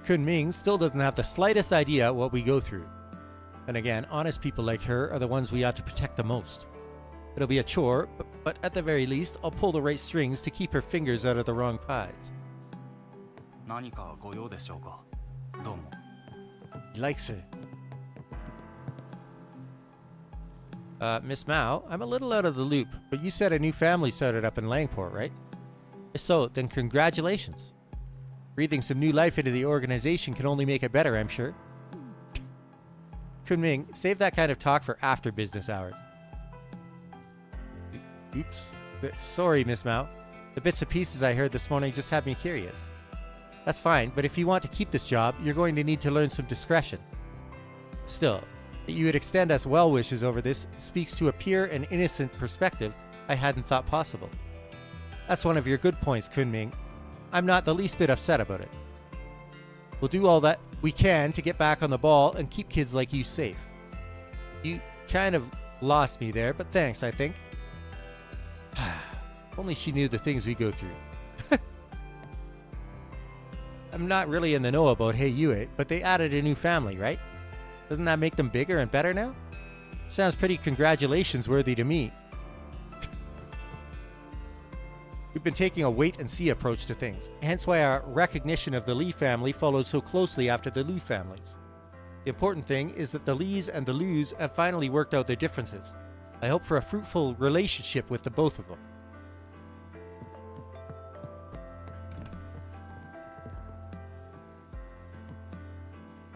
Kun-Ming still doesn't have the slightest idea what we go through. And again, honest people like her are the ones we ought to protect the most. It'll be a chore, but at the very least, I'll pull the right strings to keep her fingers out of the wrong pies. He likes her. Miss Mao, I'm a little out of the loop, but you said a new family started up in Langport, right? If so, then congratulations. Breathing some new life into the organization can only make it better, I'm sure. Kun-Ming, save that kind of talk for after business hours. Oops. Sorry, Miss Mao. The bits and pieces I heard this morning just had me curious. That's fine, but if you want to keep this job, you're going to need to learn some discretion. Still, that you would extend us well wishes over this speaks to a pure and innocent perspective I hadn't thought possible. That's one of your good points, Kun-Ming. I'm not the least bit upset about it. We'll do all that we can to get back on the ball and keep kids like you safe. You kind of lost me there, but thanks, I think. Only she knew the things we go through. I'm not really in the know about Hey Yue, but they added a new family, right? Doesn't that make them bigger and better now? Sounds pretty congratulations worthy to me. We've been taking a wait-and-see approach to things, hence why our recognition of the Lee family followed so closely after the Liu families. The important thing is that the Lees and the Lius have finally worked out their differences. I hope for a fruitful relationship with the both of them.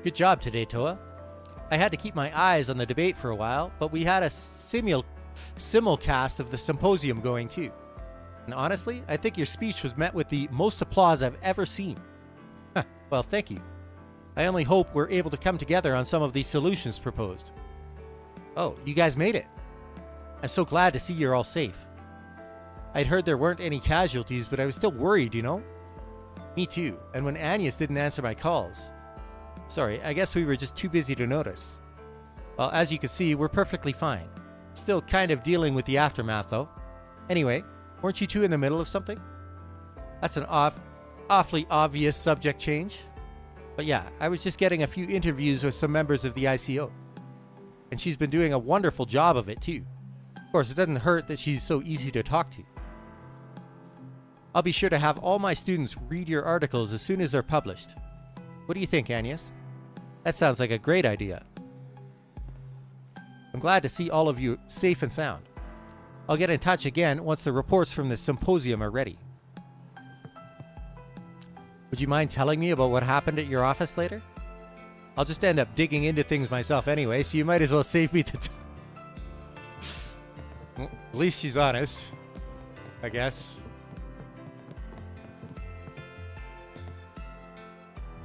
Good job today, Toa. I had to keep my eyes on the debate for a while, but we had a simulcast of the symposium going too. And honestly, I think your speech was met with the most applause I've ever seen. Well, thank you. I only hope we're able to come together on some of these solutions proposed. Oh, you guys made it. I'm so glad to see you're all safe. I'd heard there weren't any casualties, but I was still worried, you know? Me too, and when Agnes didn't answer my calls. Sorry, I guess we were just too busy to notice. Well, as you can see, we're perfectly fine. Still kind of dealing with the aftermath, though. Anyway, weren't you two in the middle of something? That's an awfully obvious subject change. But yeah, I was just getting a few interviews with some members of the ICO. And she's been doing a wonderful job of it, too. Of course, it doesn't hurt that she's so easy to talk to. I'll be sure to have all my students read your articles as soon as they're published. What do you think, Agnes? That sounds like a great idea. I'm glad to see all of you safe and sound. I'll get in touch again once the reports from the symposium are ready. Would you mind telling me about what happened at your office later? I'll just end up digging into things myself anyway, so you might as well save me the time. Well, at least she's honest, I guess.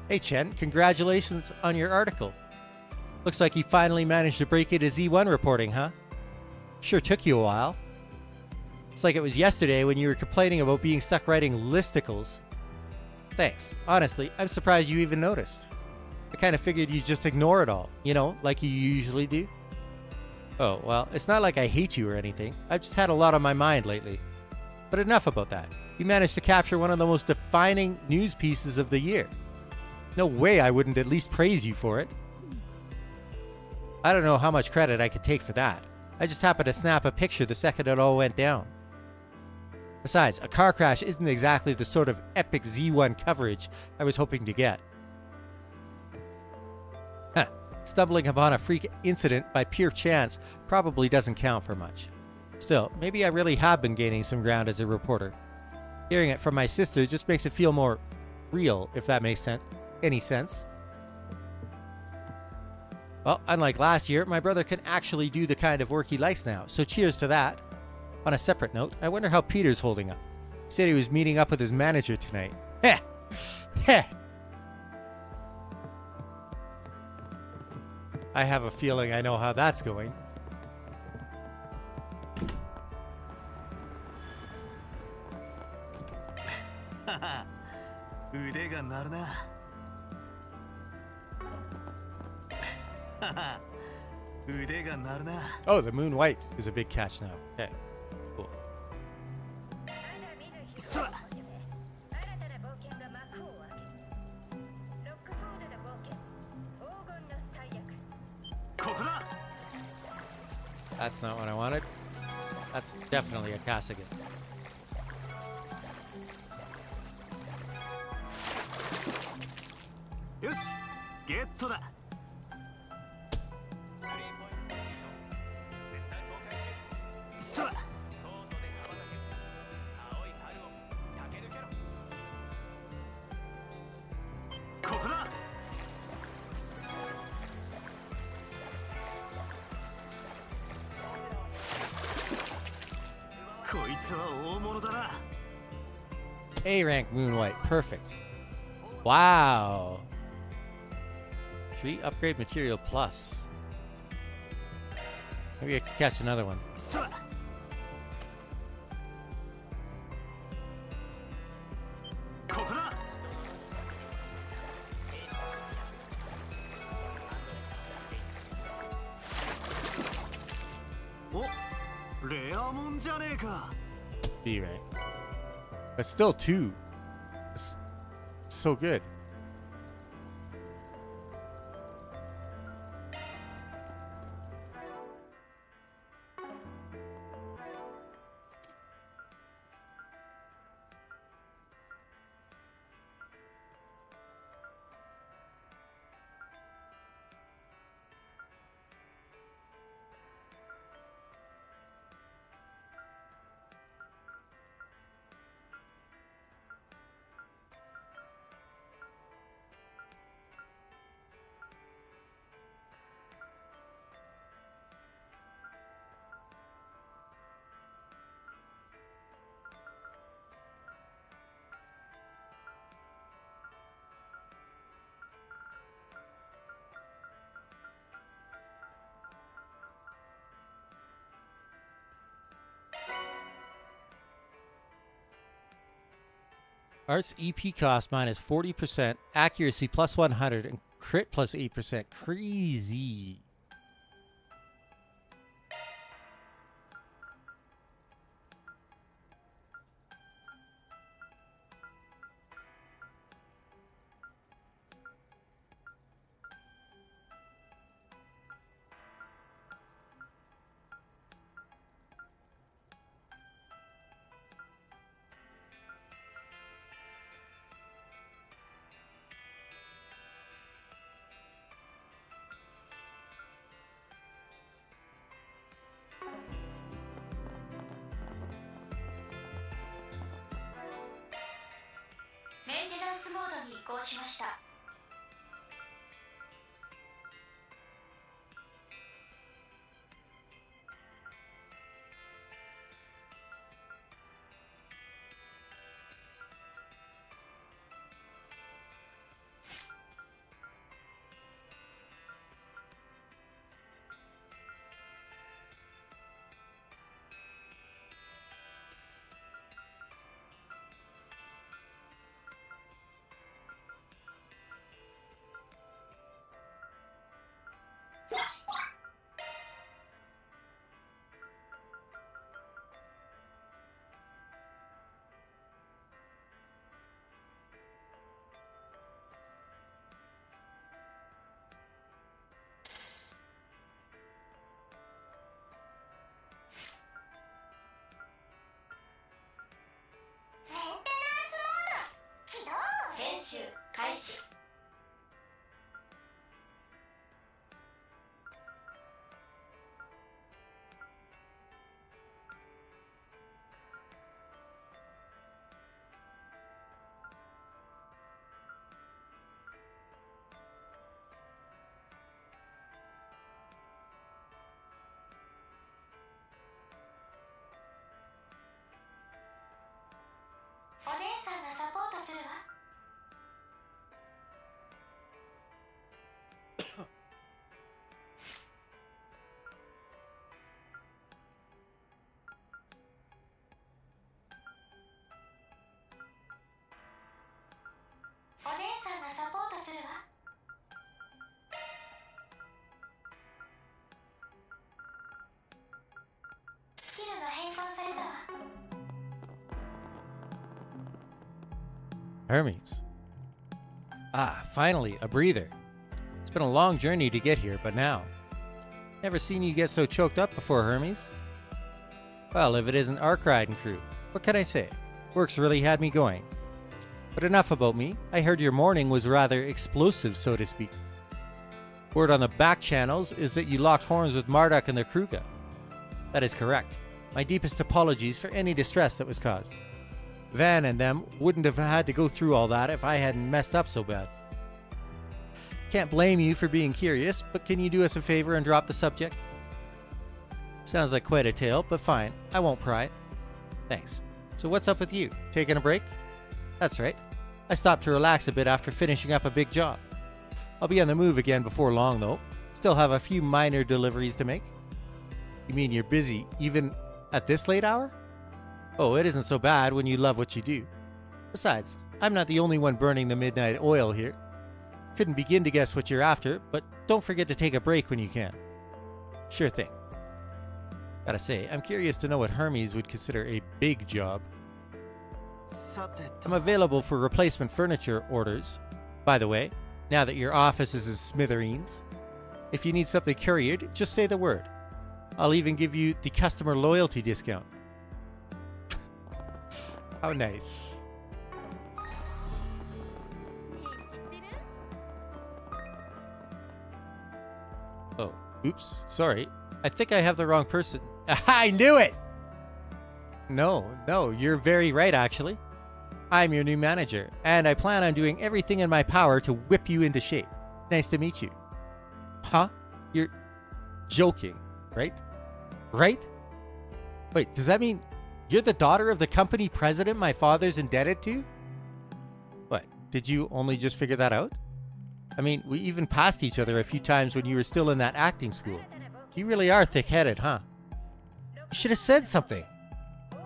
Hey Chen, congratulations on your article. Looks like you finally managed to break into Z1 reporting, huh? Sure took you a while. It's like it was yesterday when you were complaining about being stuck writing listicles. Thanks. Honestly, I'm surprised you even noticed. I kind of figured you'd just ignore it all, you know, like you usually do. Oh, well, it's not like I hate you or anything. I've just had a lot on my mind lately. But enough about that. You managed to capture one of the most defining news pieces of the year. No way I wouldn't at least praise you for it. I don't know how much credit I could take for that. I just happened to snap a picture the second it all went down. Besides, a car crash isn't exactly the sort of epic Z1 coverage I was hoping to get. Huh. Stumbling upon a freak incident by pure chance probably doesn't count for much. Still, maybe I really have been gaining some ground as a reporter. Hearing it from my sister just makes it feel more real, if that makes any sense. Well, unlike last year, my brother can actually do the kind of work he likes now, so cheers to that. On a separate note, I wonder how Peter's holding up. He said he was meeting up with his manager tonight. Heh! Heh! I have a feeling I know how that's going. Oh, the moon white is a big catch now. Okay, cool. That's not what I wanted. That's definitely a Kasim. Yes, get to that. A rank moon white, perfect. Wow. 3 upgrade material plus. Maybe I could catch another one. B rank. But still 2. It's so good. Art's EP cost minus 40%, accuracy plus 100, and crit plus 8%. Crazy.メンテナンスモードに移行しました。お姉さんがサポートするわ。お姉さんがサポートするわ。スキルが変更されたわ。Hermes. Ah, finally, a breather. It's been a long journey to get here, but now. Never seen you get so choked up before, Hermes. Well, if it isn't Ark Riding Crew, what can I say? Work's really had me going. But enough about me. I heard your morning was rather explosive, so to speak. Word on the back channels is that you locked horns with Marduk and the Kruga. That is correct. My deepest apologies for any distress that was caused. Van and them wouldn't have had to go through all that if I hadn't messed up so bad. Can't blame you for being curious, but can you do us a favor and drop the subject? Sounds like quite a tale, but fine. I won't pry. Thanks. So what's up with you? Taking a break? That's right. I stopped to relax a bit after finishing up a big job. I'll be on the move again before long, though. Still have a few minor deliveries to make. You mean you're busy even at this late hour? Oh, it isn't so bad when you love what you do. Besides, I'm not the only one burning the midnight oil here. Couldn't begin to guess what you're after, but don't forget to take a break when you can. Sure thing. Gotta say, I'm curious to know what Hermes would consider a big job. I'm available for replacement furniture orders. By the way, now that your office is in smithereens, if you need something couriered, just say the word. I'll even give you the customer loyalty discount. How nice. Oh, oops, sorry. I think I have the wrong person. I knew it! No, you're very right, actually. I'm your new manager, and I plan on doing everything in my power to whip you into shape. Nice to meet you. Huh? You're joking, right? Right? Wait, does that mean you're the daughter of the company president my father's indebted to? What, did you only just figure that out? I mean, we even passed each other a few times when you were still in that acting school. You really are thick-headed, huh? You should have said something.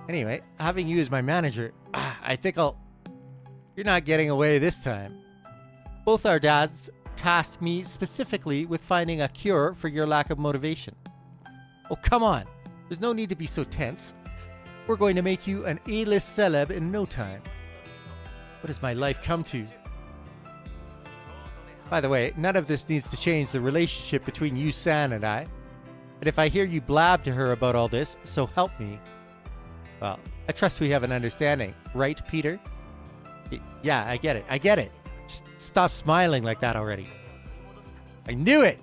Anyway, having you as my manager, I think You're not getting away this time. Both our dads tasked me specifically with finding a cure for your lack of motivation. Oh, come on. There's no need to be so tense. We're going to make you an A-list celeb in no time. What has my life come to? By the way, none of this needs to change the relationship between you, San, and I. And if I hear you blab to her about all this, so help me. Well, I trust we have an understanding, right, Peter? Yeah, I get it. Just stop smiling like that already. I knew it!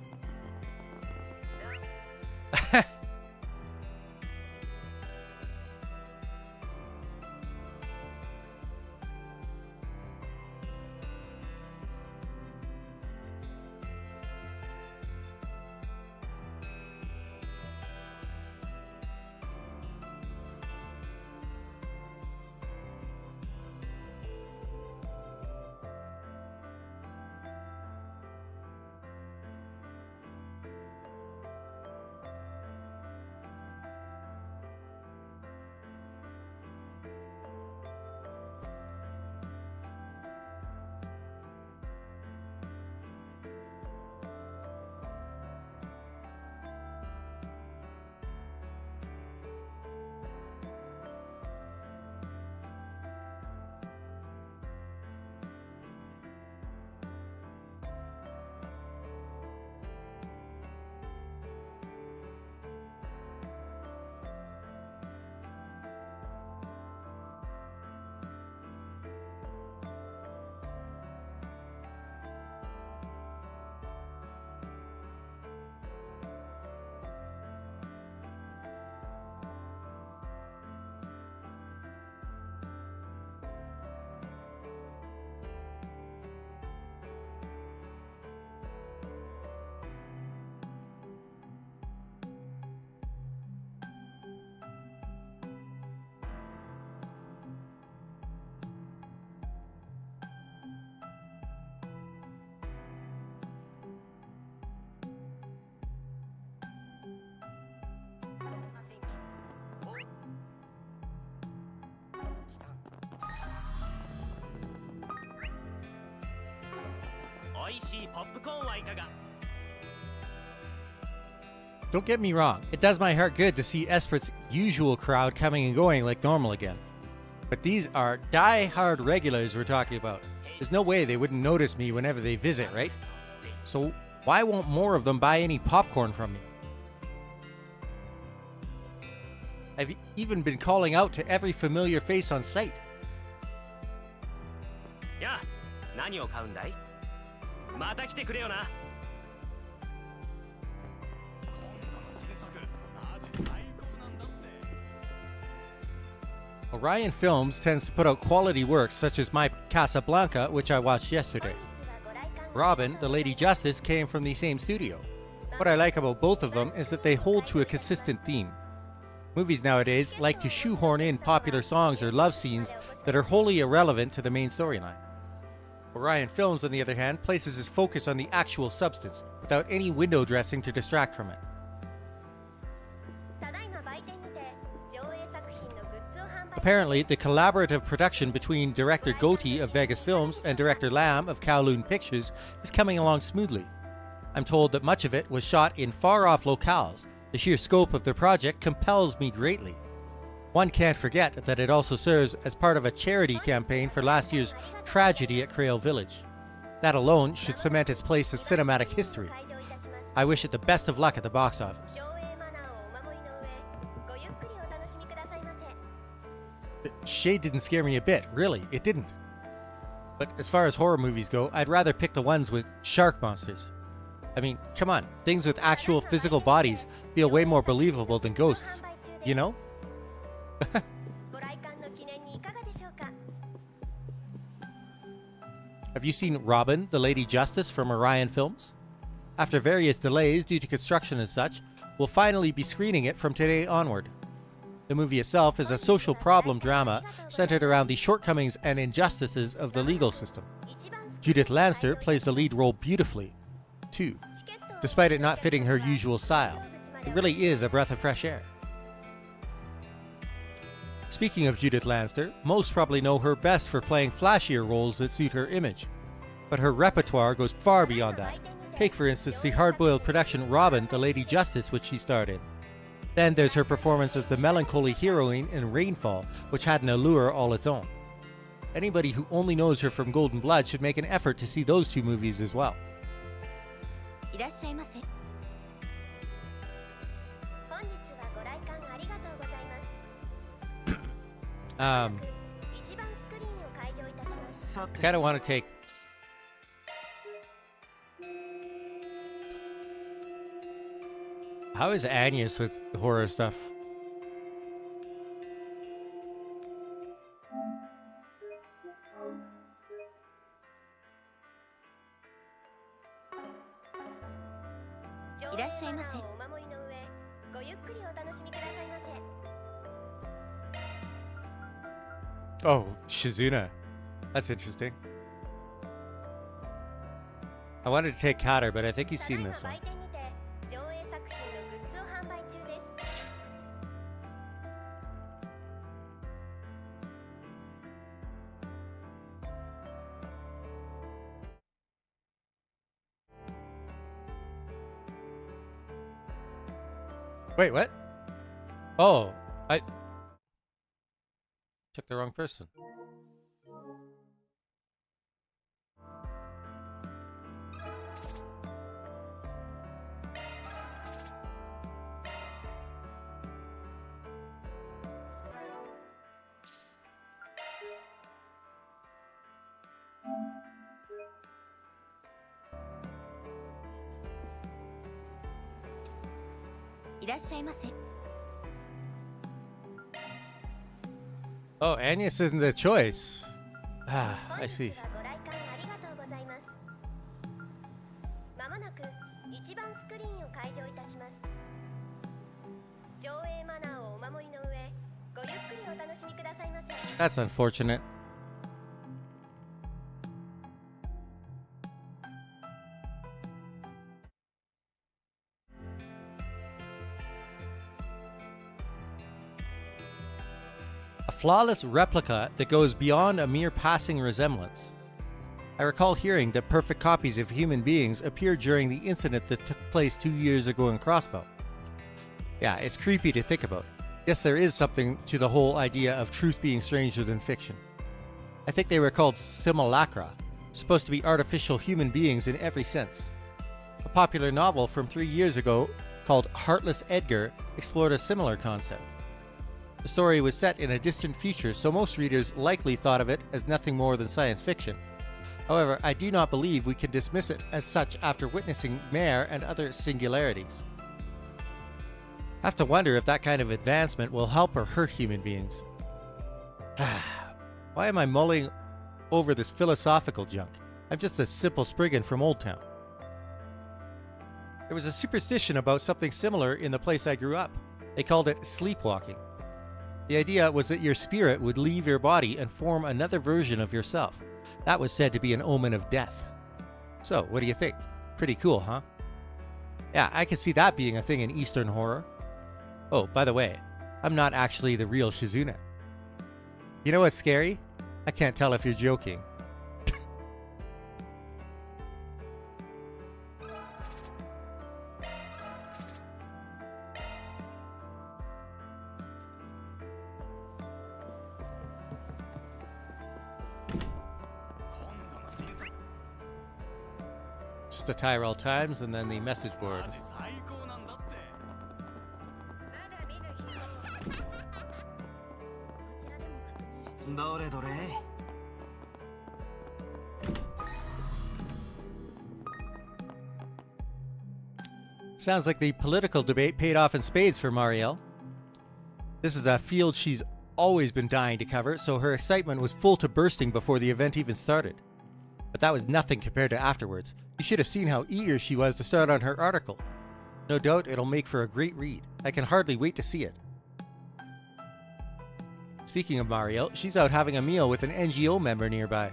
イシーポップコーンはいかが。 Don't get me wrong, it does my heart good to see Espert's usual crowd coming and going like normal again. But these are die-hard regulars we're talking about. There's no way they wouldn't notice me whenever they visit, right? So why won't more of them buy any popcorn from me? I've even been calling out to every familiar face on site. やあ、何を買うんだい？また来てくれよな。 Orion Films tends to put out quality works such as my Casablanca, which I watched yesterday. Robin, the Lady Justice, came from the same studio. What I like about both of them is that they hold to a consistent theme. Movies nowadays like to shoehorn in popular songs or love scenes that are wholly irrelevant to the main storyline. Orion Films, on the other hand, places its focus on the actual substance, without any window dressing to distract from it. Apparently, the collaborative production between director Gotti of Vegas Films and director Lam of Kowloon Pictures is coming along smoothly. I'm told that much of it was shot in far-off locales. The sheer scope of the project compels me greatly. One can't forget that it also serves as part of a charity campaign for last year's tragedy at Crail Village. That alone should cement its place as cinematic history. I wish it the best of luck at the box office. Shade didn't scare me a bit, really, it didn't. But as far as horror movies go, I'd rather pick the ones with shark monsters. I mean, come on, things with actual physical bodies feel way more believable than ghosts, you know? Have you seen Robin, the Lady Justice from Orion Films? After various delays due to construction and such, we'll finally be screening it from today onward. The movie itself is a social problem drama centered around the shortcomings and injustices of the legal system. Judith Lanster plays the lead role beautifully, too, despite it not fitting her usual style. It really is a breath of fresh air. Speaking of Judith Lanster, most probably know her best for playing flashier roles that suit her image. But her repertoire goes far beyond that. Take, for instance, the hard-boiled production Robin, the Lady Justice, which she starred in. Then there's her performance as the melancholy heroine in Rainfall, which had an allure all its own. Anybody who only knows her from Golden Blood should make an effort to see those two movies as well. Kinda want to take... How is Agnes with the horror stuff? Oh, Shizuna. That's interesting. I wanted to take Kater, but I think he's seen this one. Wait, what? Oh, I took the wrong person. Oh, Agnes isn't the choice. Ah, I see. That's unfortunate. A flawless replica that goes beyond a mere passing resemblance. I I recall hearing that perfect copies of human beings appeared during the incident that took place 2 years ago in Crossbow. Yeah, it's creepy to think about. Yes, there is something to the whole idea of truth being stranger than fiction. I think they were called simulacra, supposed to be artificial human beings in every sense. A popular novel from 3 years ago called Heartless Edgar explored a similar concept. The story was set in a distant future, so most readers likely thought of it as nothing more than science fiction. However, I do not believe we can dismiss it as such after witnessing Mare and other singularities. I have to wonder if that kind of advancement will help or hurt human beings. Why am I mulling over this philosophical junk? I'm just a simple Spriggan from Old Town. There was a superstition about something similar in the place I grew up. They called it sleepwalking. The idea was that your spirit would leave your body and form another version of yourself. That was said to be an omen of death. So, what do you think? Pretty cool, huh? Yeah, I could see that being a thing in Eastern horror. Oh, by the way, I'm not actually the real Shizune. You know what's scary? I can't tell if you're joking. Just the Tyrell Times and then the message board. Sounds like the political debate paid off in spades for Marielle. This is a field she's always been dying to cover, so her excitement was full to bursting before the event even started. But that was nothing compared to afterwards. You should have seen how eager she was to start on her article. No doubt it'll make for a great read. I can hardly wait to see it. Speaking of Marielle, she's out having a meal with an NGO member nearby.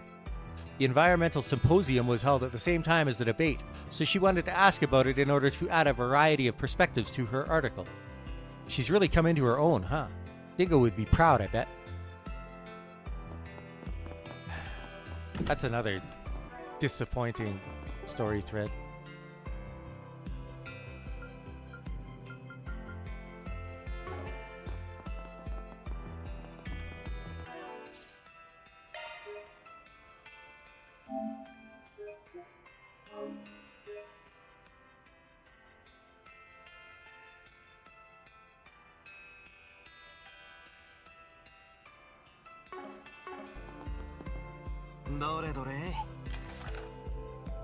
The environmental symposium was held at the same time as the debate, so she wanted to ask about it in order to add a variety of perspectives to her article. She's really come into her own, huh? Dingo would be proud, I bet. That's another disappointing story thread.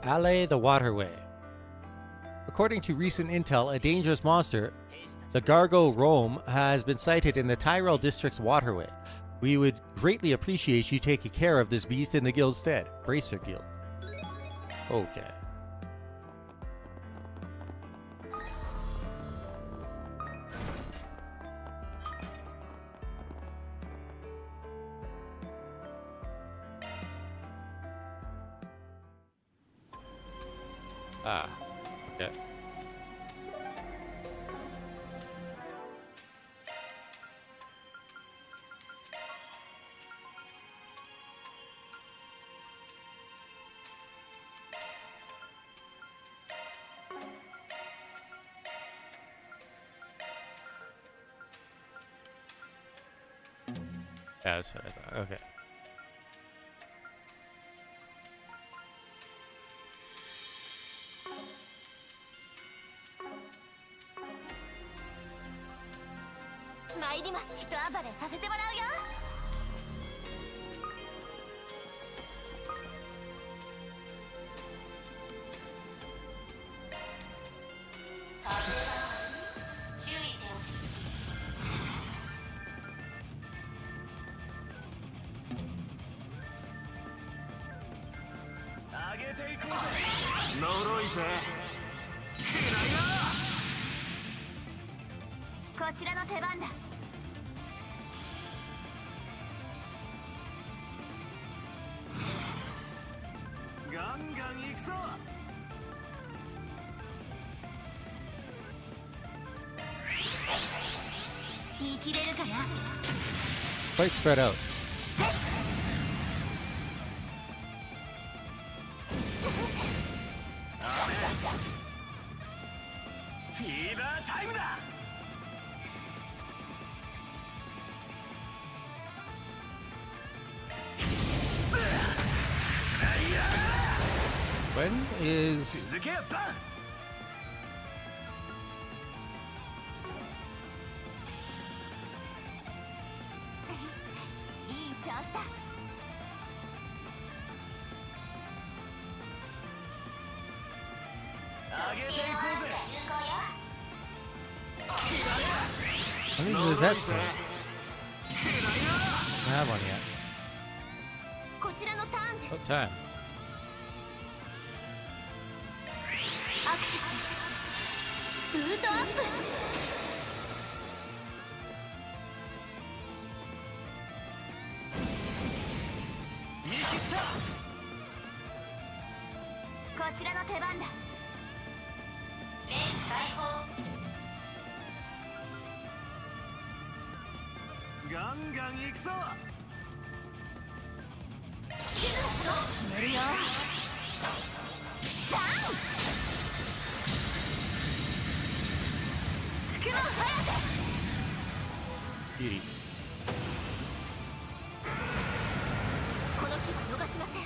Halle the Waterway. According to recent intel, a dangerous monster, the Gargo Rome, has been sighted in the Tyrell District's waterway. We would greatly appreciate you taking care of this beast in the guild's stead. Bracer Guild. Okay. Ah, okay. Yeah, that's what I thought. Okay. Quite spread out. フィーバータイムだ。When is 続けやバン。いい調子だ。上げていこうぜ。 How many Risette songs? I don't have one yet. こちらのターンです。 What time? アクセスブートアップ。見切った。こちらの手番だ。レース開放。ガンガン行くぞ。決めるよ。ダウン。つくも早く。 Beauty. この機は逃しません。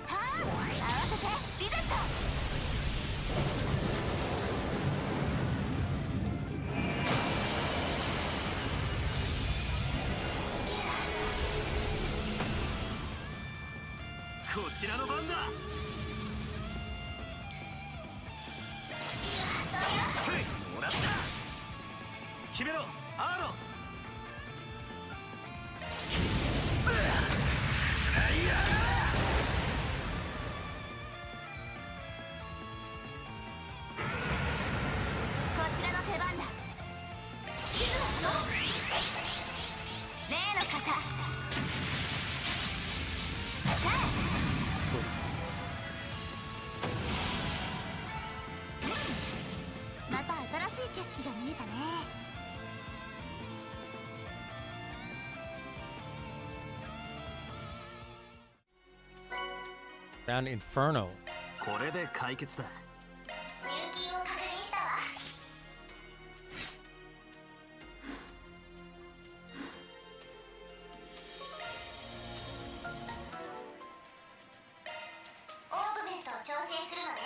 ターン合わせてリゼット。こちらの番だ。もらった。決めろアーロン。こちらの手番だ。例の方。また新しい景色が見えたね。 Down Inferno. これで解決だ。入金を確認したわ。オーグメントを調整するのね。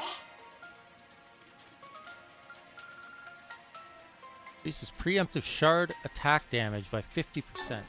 Increases preemptive shard attack damage by 50%.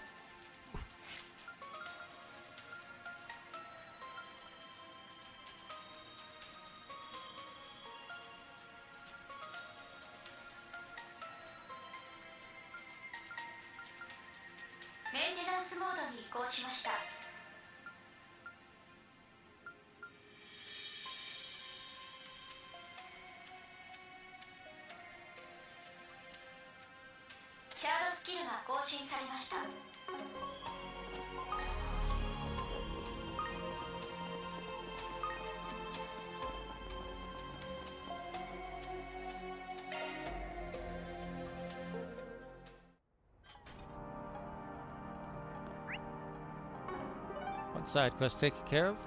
One side quest taken care of.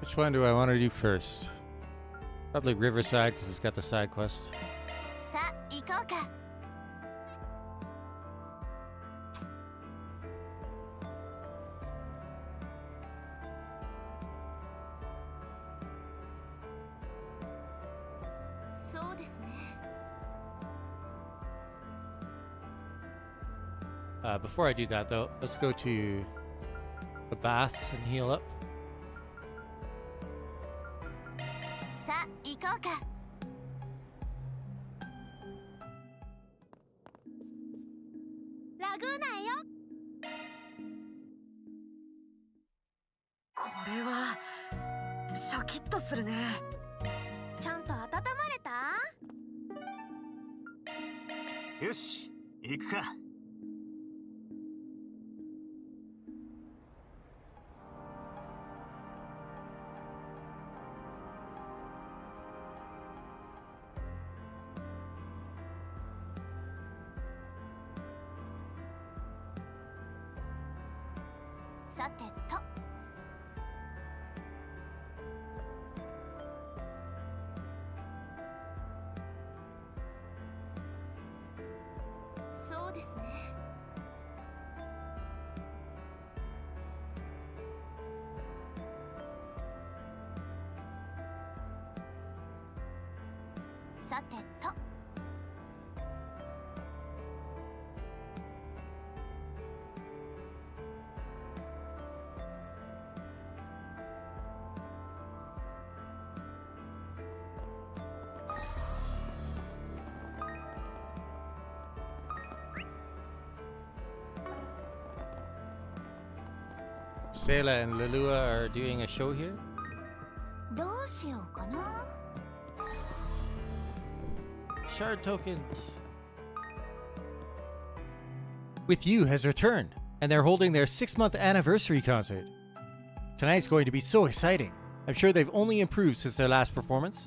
Which one do I want to do first? Probably Riverside because it's got the side quest. さあ行こうか。そうですね。Before I do that though, let's go to the baths and heal up. さあ行こうか。ラグーナへよ。これはシャキッとするね。ちゃんと温まれた？よし、行くか。さてと。そうですね。さてと。Sela and Lelua are doing a show here. どうしようかな。Shard tokens. With You has returned, and they're holding their 6-month anniversary concert. Tonight's going to be so exciting. I'm sure they've only improved since their last performance.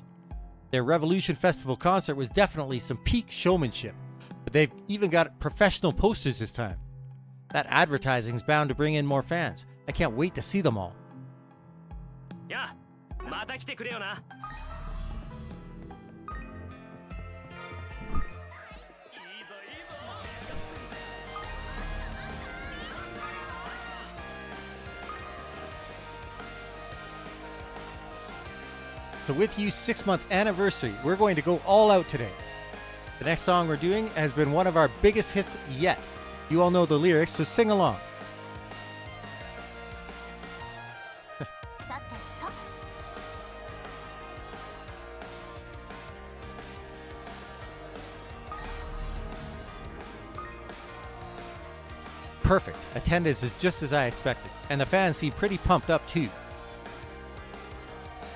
Their Revolution Festival concert was definitely some peak showmanship, but they've even got professional posters this time. That advertising's bound to bring in more fans. I can't wait to see them all. やあ、また来てくれよな。So with You's 6-month anniversary, we're going to go all out today. The next song we're doing has been one of our biggest hits yet. You all know the lyrics, so sing along. Perfect. Attendance is just as I expected, and the fans seem pretty pumped up too.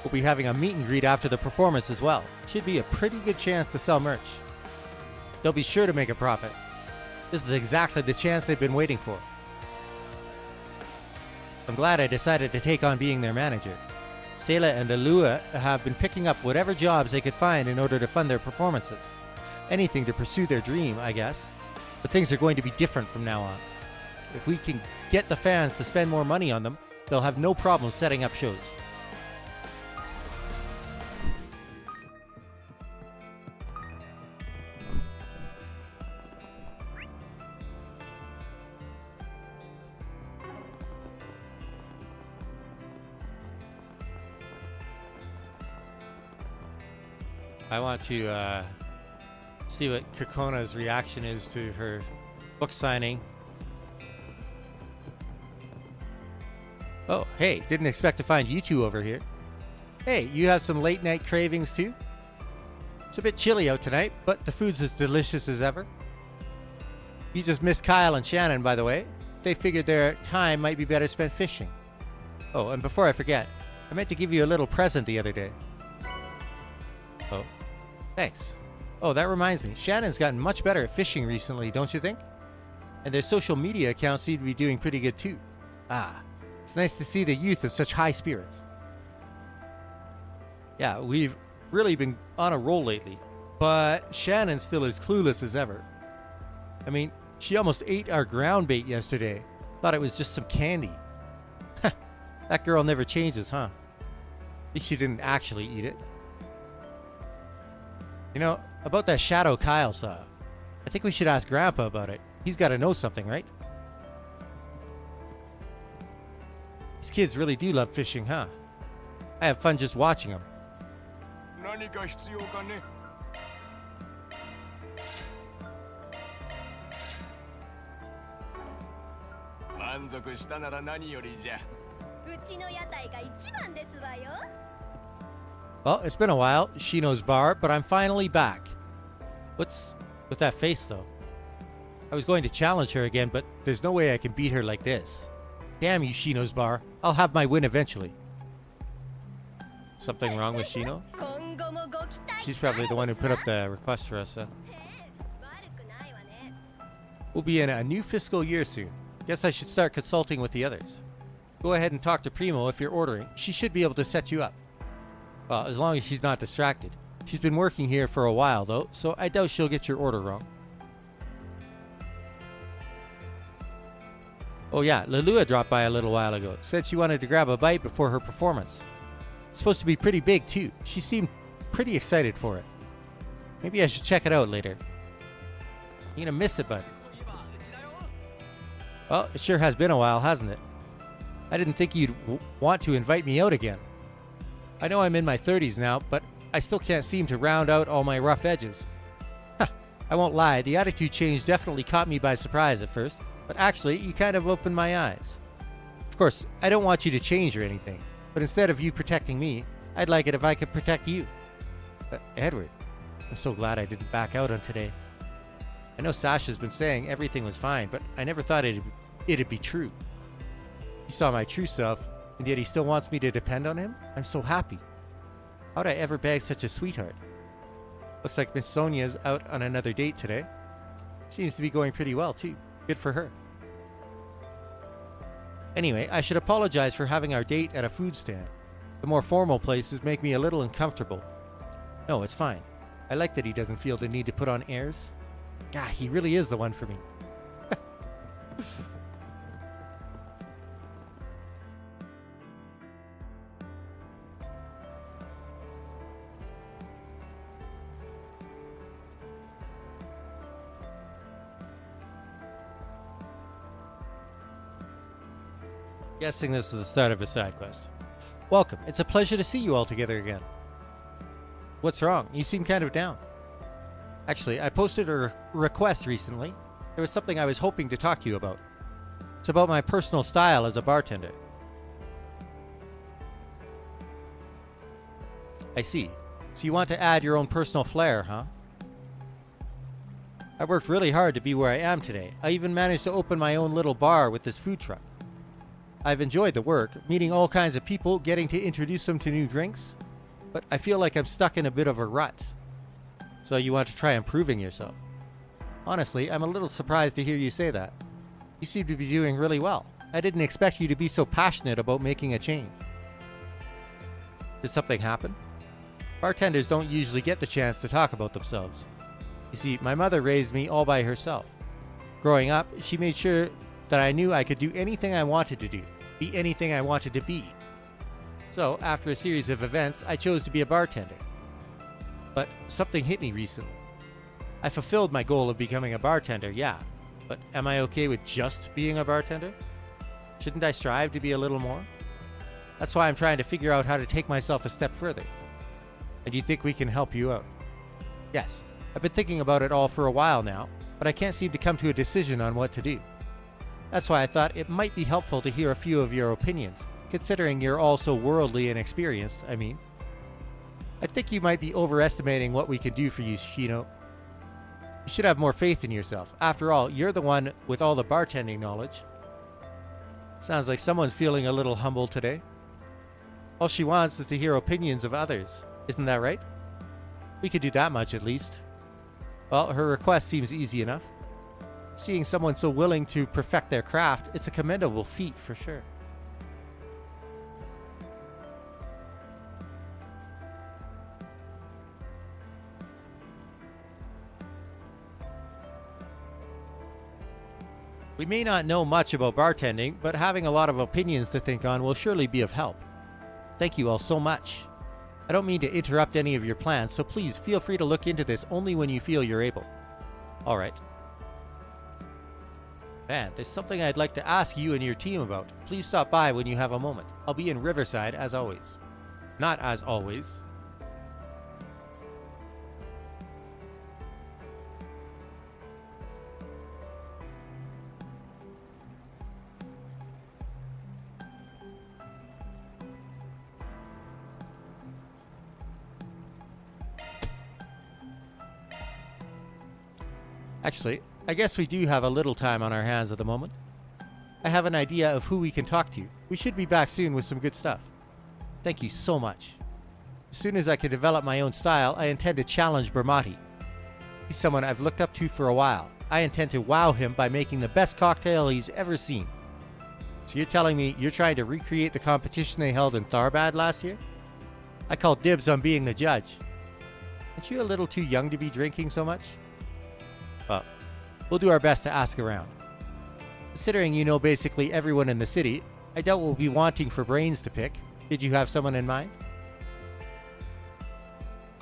We'll be having a meet and greet after the performance as well. Should be a pretty good chance to sell merch. They'll be sure to make a profit. This is exactly the chance they've been waiting for. I'm glad I decided to take on being their manager. Sela and Alua have been picking up whatever jobs they could find in order to fund their performances. Anything to pursue their dream, I guess. But things are going to be different from now on. If we can get the fans to spend more money on them, they'll have no problem setting up shows. I want to see what Kakona's reaction is to her book signing. Oh, hey, didn't expect to find you two over here. Hey, you have some late night cravings too? It's a bit chilly out tonight, but the food's as delicious as ever. You just missed Kyle and Shannon, by the way. They figured their time might be better spent fishing. Oh, and before I forget, I meant to give you a little present the other day. Oh, thanks. Oh, that reminds me. Shannon's gotten much better at fishing recently, don't you think? And their social media accounts seem to be doing pretty good too. Ah, it's nice to see the youth in such high spirits. Yeah, we've really been on a roll lately, but Shannon's still as clueless as ever. I mean, she almost ate our ground bait yesterday. Thought it was just some candy. That girl never changes, huh? At least she didn't actually eat it. You know, about that shadow Kyle saw, I think we should ask Grandpa about it. He's got to know something, right? These kids really do love fishing, huh? I have fun just watching them. 何か必要かね。満足したなら何よりじゃ。うちの屋台が一番ですわよ。 Well, it's been a while, Shino's bar, but I'm finally back. What's with that face, though? I was going to challenge her again, but there's no way I can beat her like this. Damn you, Shino's bar. I'll have my win eventually. Something wrong with Shino? She's probably the one who put up the request for us, then. We'll be in a new fiscal year soon. Guess I should start consulting with the others. Go ahead and talk to Primo if you're ordering. She should be able to set you up. Well, as long as she's not distracted. She's been working here for a while, though, so I doubt she'll get your order wrong. Oh yeah, Lelua dropped by a little while ago. Said she wanted to grab a bite before her performance. It's supposed to be pretty big, too. She seemed pretty excited for it. Maybe I should check it out later. You're gonna miss it, bud. Well, it sure has been a while, hasn't it? I didn't think you'd want to invite me out again. I know I'm in my 30s now, but I still can't seem to round out all my rough edges. I won't lie, the attitude change definitely caught me by surprise at first, but actually, you kind of opened my eyes. Of course, I don't want you to change or anything, but instead of you protecting me, I'd like it if I could protect you. Edward, I'm so glad I didn't back out on today. I know Sasha's been saying everything was fine, but I never thought it'd be true. He saw my true self, and yet he still wants me to depend on him? I'm so happy. How'd I ever bag such a sweetheart? Looks like Miss Sonia's out on another date today. Seems to be going pretty well, too. Good for her. Anyway, I should apologize for having our date at a food stand. The more formal places make me a little uncomfortable. No, it's fine. I like that he doesn't feel the need to put on airs. God, he really is the one for me. Guessing this is the start of a side quest. Welcome. It's a pleasure to see you all together again. What's wrong? You seem kind of down. Actually, I posted a request recently. There was something I was hoping to talk to you about. It's about my personal style as a bartender. I see. So you want to add your own personal flair, huh? I worked really hard to be where I am today. I even managed to open my own little bar with this food truck. I've enjoyed the work, meeting all kinds of people, getting to introduce them to new drinks, but I feel like I'm stuck in a bit of a rut. So you want to try improving yourself. Honestly, I'm a little surprised to hear you say that. You seem to be doing really well. I didn't expect you to be so passionate about making a change. Did something happen? Bartenders don't usually get the chance to talk about themselves. You see, my mother raised me all by herself. Growing up, she made sure that I knew I could do anything I wanted to do, be anything I wanted to be. So, after a series of events, I chose to be a bartender. But something hit me recently. I fulfilled my goal of becoming a bartender, yeah, but am I okay with just being a bartender? Shouldn't I strive to be a little more? That's why I'm trying to figure out how to take myself a step further. And do you think we can help you out? Yes, I've been thinking about it all for a while now, but I can't seem to come to a decision on what to do. That's why I thought it might be helpful to hear a few of your opinions, considering you're all so worldly and experienced, I mean. I think you might be overestimating what we can do for you, Shino. You should have more faith in yourself. After all, you're the one with all the bartending knowledge. Sounds like someone's feeling a little humble today. All she wants is to hear opinions of others. Isn't that right? We could do that much at least. Well, her request seems easy enough. Seeing someone so willing to perfect their craft, it's a commendable feat for sure. We may not know much about bartending, but having a lot of opinions to think on will surely be of help. Thank you all so much. I don't mean to interrupt any of your plans, so please feel free to look into this only when you feel you're able. Alright. Man, there's something I'd like to ask you and your team about. Please stop by when you have a moment. I'll be in Riverside as always. Not as always. Actually, I guess we do have a little time on our hands at the moment. I have an idea of who we can talk to. We should be back soon with some good stuff. Thank you so much. As soon as I can develop my own style, I intend to challenge Bermati. He's someone I've looked up to for a while. I intend to wow him by making the best cocktail he's ever seen. So you're telling me you're trying to recreate the competition they held in Tharbad last year? I call dibs on being the judge. Aren't you a little too young to be drinking so much? Well, we'll do our best to ask around. Considering you know basically everyone in the city, I doubt we'll be wanting for brains to pick. Did you have someone in mind?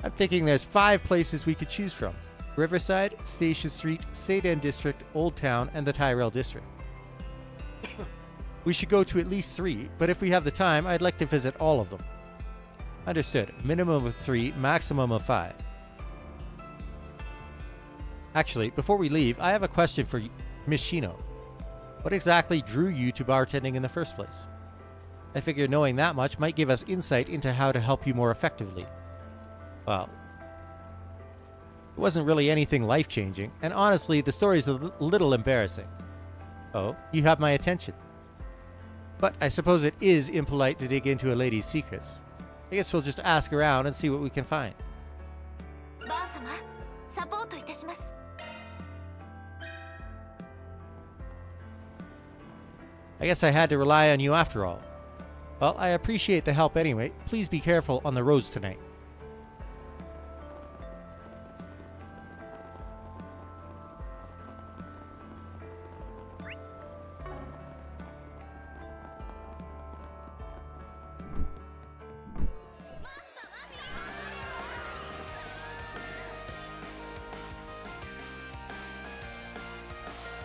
I'm thinking there's 5 places we could choose from. Riverside, Station Street, Seiden District, Old Town, and the Tyrell District. We should go to at least 3, but if we have the time, I'd like to visit all of them. Understood. Minimum of 3, maximum of 5. Actually, before we leave, I have a question for Miss Shino. What exactly drew you to bartending in the first place? I figure knowing that much might give us insight into how to help you more effectively. Well, it wasn't really anything life-changing, and honestly, the story's a little embarrassing. Oh, you have my attention. But I suppose it is impolite to dig into a lady's secrets. I guess we'll just ask around and see what we can find. I guess I had to rely on you after all. Well, I appreciate the help anyway. Please be careful on the roads tonight.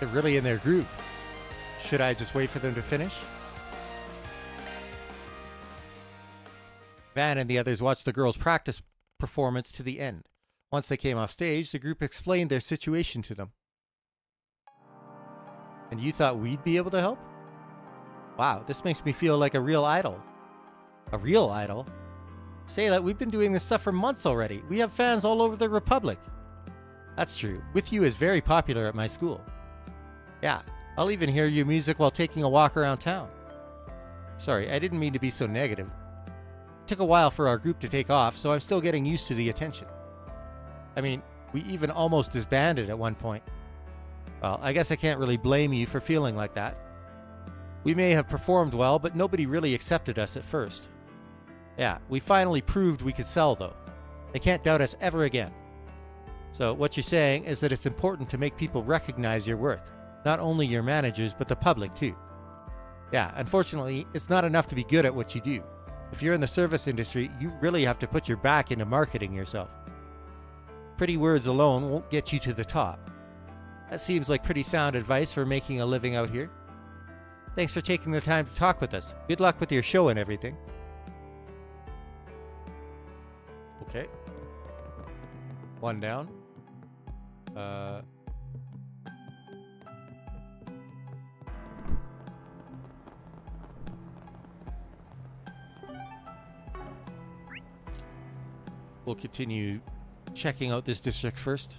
They're really in their groove. Should I just wait for them to finish? Van and the others watched the girls' practice performance to the end. Once they came off stage, the group explained their situation to them. And you thought we'd be able to help? Wow, this makes me feel like a real idol. A real idol? Say that we've been doing this stuff for months already. We have fans all over the Republic. That's true. With You is very popular at my school. Yeah, I'll even hear your music while taking a walk around town. Sorry, I didn't mean to be so negative. It took a while for our group to take off, so I'm still getting used to the attention. I mean, we even almost disbanded at one point. Well, I guess I can't really blame you for feeling like that. We may have performed well, but nobody really accepted us at first. Yeah, we finally proved we could sell, though. They can't doubt us ever again. So what you're saying is that it's important to make people recognize your worth. Not only your managers, but the public too. Yeah, unfortunately, it's not enough to be good at what you do. If you're in the service industry, you really have to put your back into marketing yourself. Pretty words alone won't get you to the top. That seems like pretty sound advice for making a living out here. Thanks for taking the time to talk with us. Good luck with your show and everything. Okay. One down. We'll continue checking out this district first.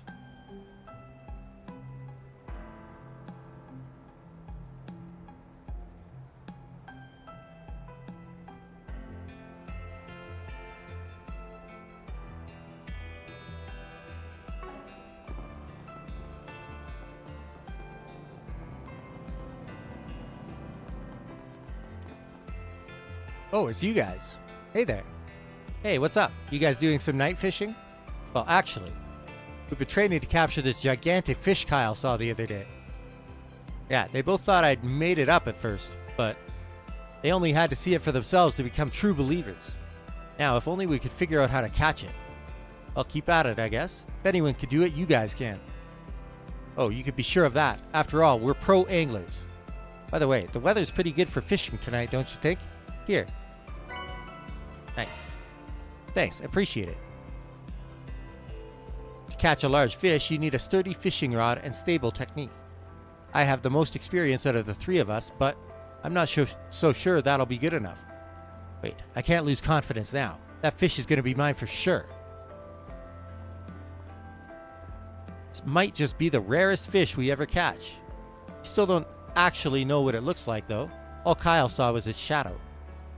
Oh, it's you guys. Hey there. Hey, what's up? You guys doing some night fishing? Well, actually, we've been training to capture this gigantic fish Kyle saw the other day. Yeah, they both thought I'd made it up at first, but they only had to see it for themselves to become true believers. Now, if only we could figure out how to catch it. I'll keep at it, I guess. If anyone could do it, you guys can. Oh, you could be sure of that. After all, we're pro anglers. By the way, the weather's pretty good for fishing tonight, don't you think? Here. Nice. Thanks, appreciate it. To catch a large fish, you need a sturdy fishing rod and stable technique. I have the most experience out of the 3 of us, but I'm not so sure that'll be good enough. Wait, I can't lose confidence now. That fish is going to be mine for sure. This might just be the rarest fish we ever catch. You still don't actually know what it looks like, though. All Kyle saw was its shadow.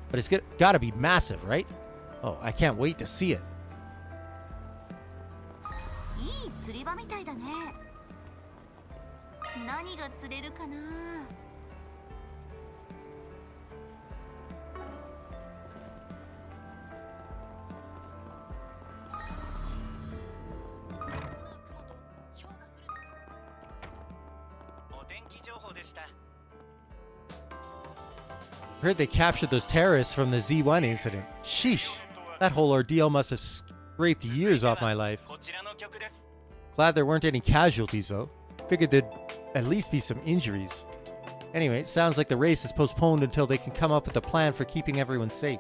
But it's gotta be massive, right? Oh, I can't wait to see it. いい釣り場みたいだね。何が釣れるかな。I heard they captured those terrorists from the Z1 incident. Sheesh. That whole ordeal must have scraped years off my life. Glad there weren't any casualties, though. Figured there'd at least be some injuries. Anyway, it sounds like the race is postponed until they can come up with a plan for keeping everyone safe.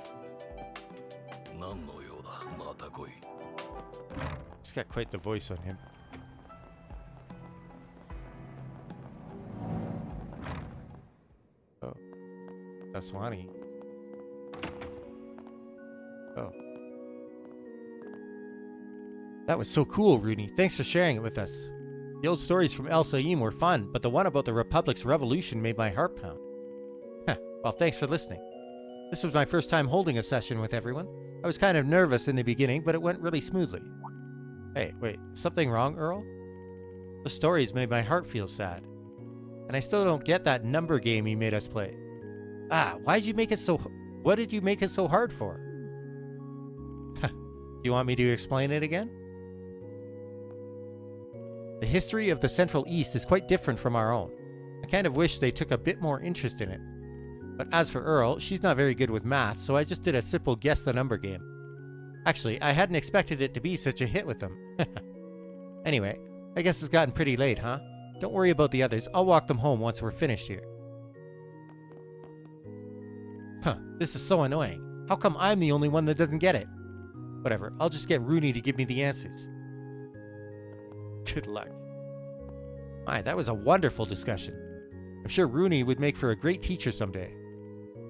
He's got quite the voice on him. Oh. Aswani. Oh. That was so cool, Rooney. Thanks for sharing it with us. The old stories from El Saim were fun, but the one about the Republic's revolution made my heart pound. Well, thanks for listening. This was my first time holding a session with everyone. I was kind of nervous in the beginning, but it went really smoothly. Hey, wait, something wrong, Earl? The stories made my heart feel sad. And I still don't get that number game he made us play. What did you make it so hard for? Do you want me to explain it again? The history of the Central East is quite different from our own. I kind of wish they took a bit more interest in it. But as for Earl, she's not very good with math, so I just did a simple guess the number game. Actually, I hadn't expected it to be such a hit with them. Anyway, I guess it's gotten pretty late, huh? Don't worry about the others. I'll walk them home once we're finished here. This is so annoying. How come I'm the only one that doesn't get it? Whatever, I'll just get Rooney to give me the answers. Good luck. My, that was a wonderful discussion. I'm sure Rooney would make for a great teacher someday.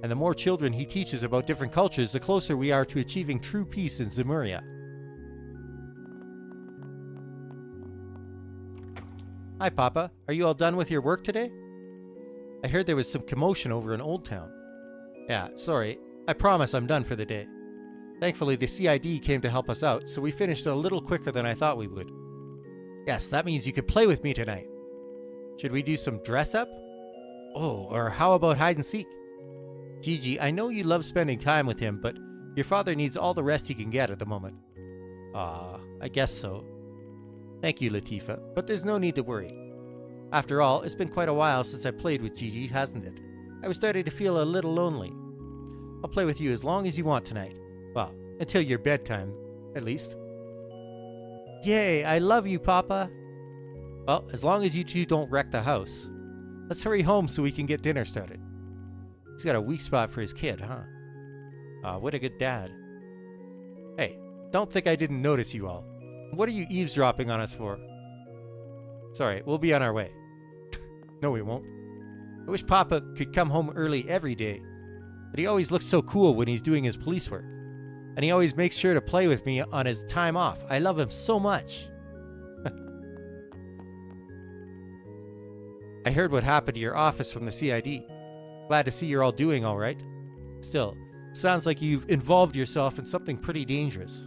And the more children he teaches about different cultures, the closer we are to achieving true peace in Zemuria. Hi, Papa. Are you all done with your work today? I heard there was some commotion over in Old Town. Yeah, sorry. I promise I'm done for the day. Thankfully, the CID came to help us out, so we finished a little quicker than I thought we would. Yes, that means you could play with me tonight. Should we do some dress-up? Oh, or how about hide-and-seek? Gigi, I know you love spending time with him, but your father needs all the rest he can get at the moment. I guess so. Thank you, Latifa, but there's no need to worry. After all, it's been quite a while since I played with Gigi, hasn't it? I was starting to feel a little lonely. I'll play with you as long as you want tonight. Well, until your bedtime, at least. Yay, I love you, Papa. Well, as long as you two don't wreck the house. Let's hurry home so we can get dinner started. He's got a weak spot for his kid, huh? What a good dad. Hey, don't think I didn't notice you all. What are you eavesdropping on us for? Sorry, we'll be on our way. No, we won't. I wish Papa could come home early every day, but he always looks so cool when he's doing his police work. And he always makes sure to play with me on his time off. I love him so much. I heard what happened to your office from the CID. Glad to see you're all doing all right. Still, sounds like you've involved yourself in something pretty dangerous.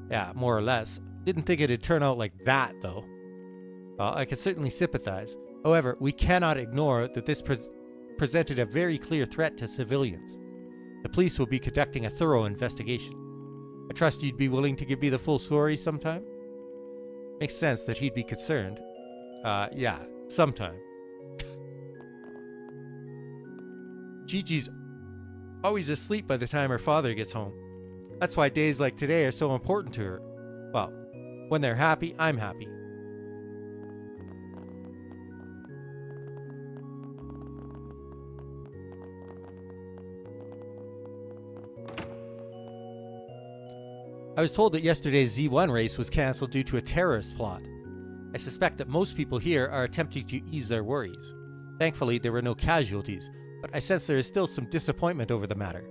Yeah, more or less. Didn't think it'd turn out like that, though. Well, I can certainly sympathize. However, we cannot ignore that this presented a very clear threat to civilians. The police will be conducting a thorough investigation. I trust you'd be willing to give me the full story sometime? Makes sense that he'd be concerned. Yeah, sometime. Gigi's always asleep by the time her father gets home. That's why days like today are so important to her. Well, when they're happy, I'm happy. I was told that yesterday's Z1 race was cancelled due to a terrorist plot. I suspect that most people here are attempting to ease their worries. Thankfully, there were no casualties, but I sense there is still some disappointment over the matter.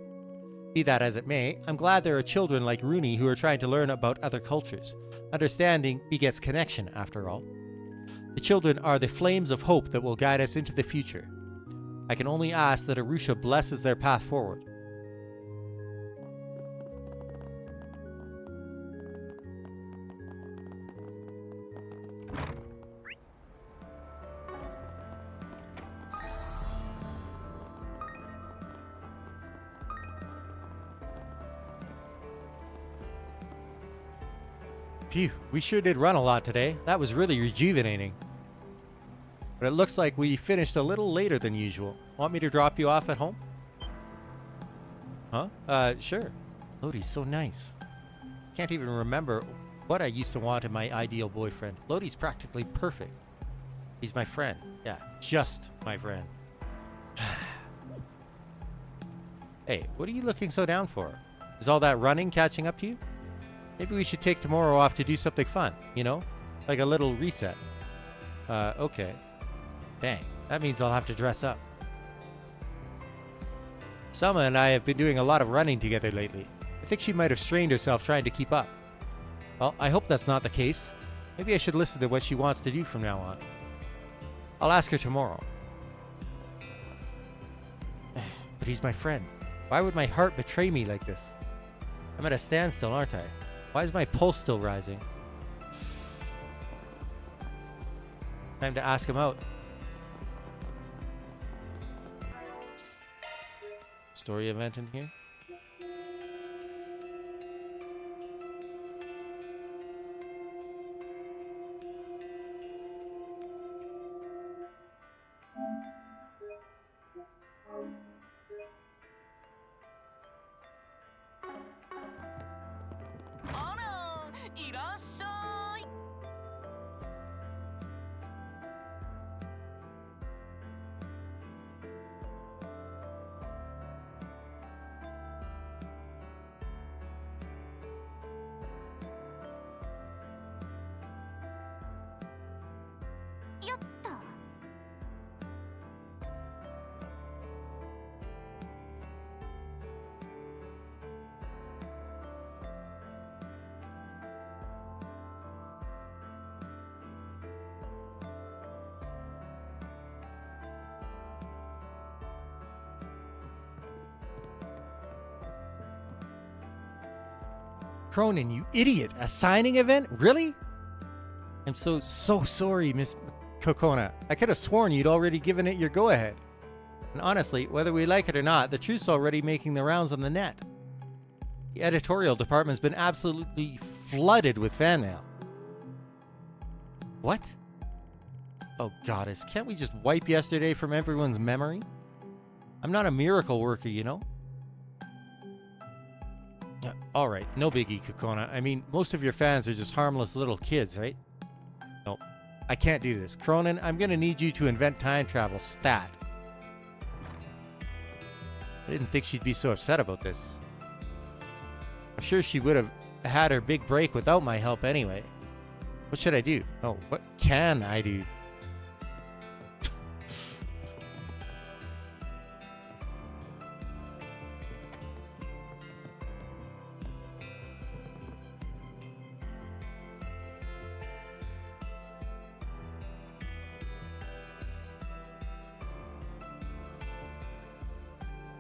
Be that as it may, I'm glad there are children like Rooney who are trying to learn about other cultures. Understanding begets connection, after all. The children are the flames of hope that will guide us into the future. I can only ask that Arusha blesses their path forward. Phew, we sure did run a lot today. That was really rejuvenating. But it looks like we finished a little later than usual. Want me to drop you off at home? Huh? Sure. Lodi's so nice. Can't even remember what I used to want in my ideal boyfriend. Lodi's practically perfect. He's my friend. Yeah, just my friend. Hey, what are you looking so down for? Is all that running catching up to you? Maybe we should take tomorrow off to do something fun, you know? Like a little reset. Okay. Dang, that means I'll have to dress up. Selma and I have been doing a lot of running together lately. I think she might have strained herself trying to keep up. Well, I hope that's not the case. Maybe I should listen to what she wants to do from now on. I'll ask her tomorrow. But he's my friend. Why would my heart betray me like this? I'm at a standstill, aren't I? Why is my pulse still rising? Time to ask him out. Story event in here? Cronin, you idiot! A signing event? Really? I'm so sorry, Miss Kokona. I could have sworn you'd already given it your go-ahead. And honestly, whether we like it or not, the truth's already making the rounds on the net. The editorial department's been absolutely flooded with fan mail. What? Oh, goddess, can't we just wipe yesterday from everyone's memory? I'm not a miracle worker, you know? Alright, no biggie, Kokona. I mean, most of your fans are just harmless little kids, right? No, I can't do this. Cronin, I'm gonna need you to invent time travel stat. I didn't think she'd be so upset about this. I'm sure she would have had her big break without my help anyway. What should I do? Oh, what can I do?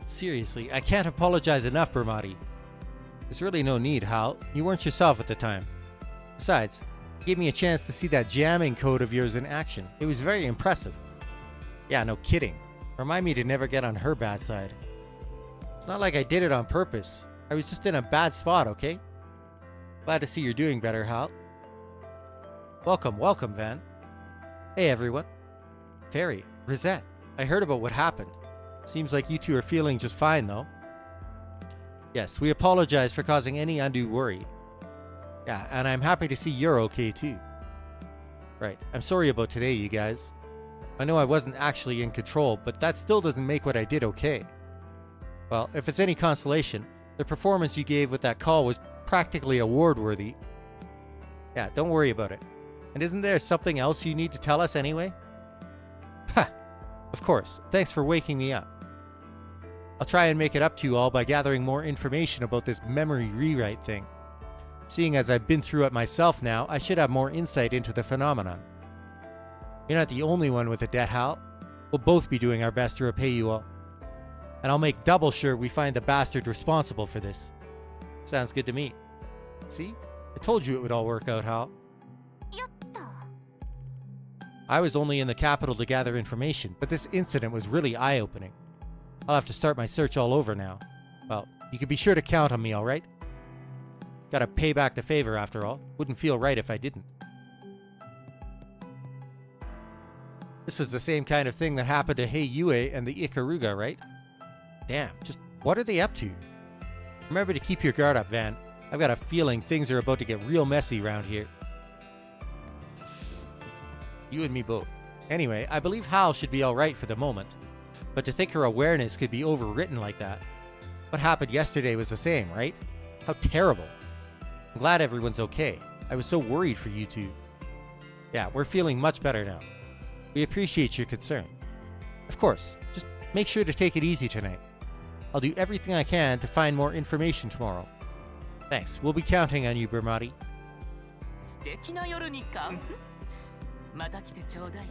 Seriously, I can't apologize enough, Bermati. There's really no need, Hal. You weren't yourself at the time. Besides, you gave me a chance to see that jamming code of yours in action. It was very impressive. Yeah, no kidding. Remind me to never get on her bad side. It's not like I did it on purpose. I was just in a bad spot, okay? Glad to see you're doing better, Hal. Welcome, Van. Hey, everyone. Feri, Risette, I heard about what happened. Seems like you two are feeling just fine, though. Yes, we apologize for causing any undue worry. Yeah, and I'm happy to see you're okay, too. Right, I'm sorry about today, you guys. I know I wasn't actually in control, but that still doesn't make what I did okay. Well, if it's any consolation, the performance you gave with that call was practically award-worthy. Yeah, don't worry about it. And isn't there something else you need to tell us anyway? Ha! Of course, thanks for waking me up. I'll try and make it up to you all by gathering more information about this memory rewrite thing. Seeing as I've been through it myself now, I should have more insight into the phenomenon. You're not the only one with a debt, Hal. We'll both be doing our best to repay you all. And I'll make double sure we find the bastard responsible for this. Sounds good to me. See? I told you it would all work out, Hal. I was only in the capital to gather information, but this incident was really eye-opening. I'll have to start my search all over now. Well, you can be sure to count on me, alright? Gotta pay back the favor, after all. Wouldn't feel right if I didn't. This was the same kind of thing that happened to Heiyue and the Ikaruga, right? Damn, just what are they up to? Remember to keep your guard up, Van. I've got a feeling things are about to get real messy around here. You and me both. Anyway, I believe Hal should be alright for the moment. But to think her awareness could be overwritten like that. What happened yesterday was the same, right? How terrible. I'm glad everyone's okay. I was so worried for you two. Yeah, we're feeling much better now. We appreciate your concern. Of course, just make sure to take it easy tonight. I'll do everything I can to find more information tomorrow. Thanks. We'll be counting on you, Bermati. 素敵な夜にか。また来てちょうだいね。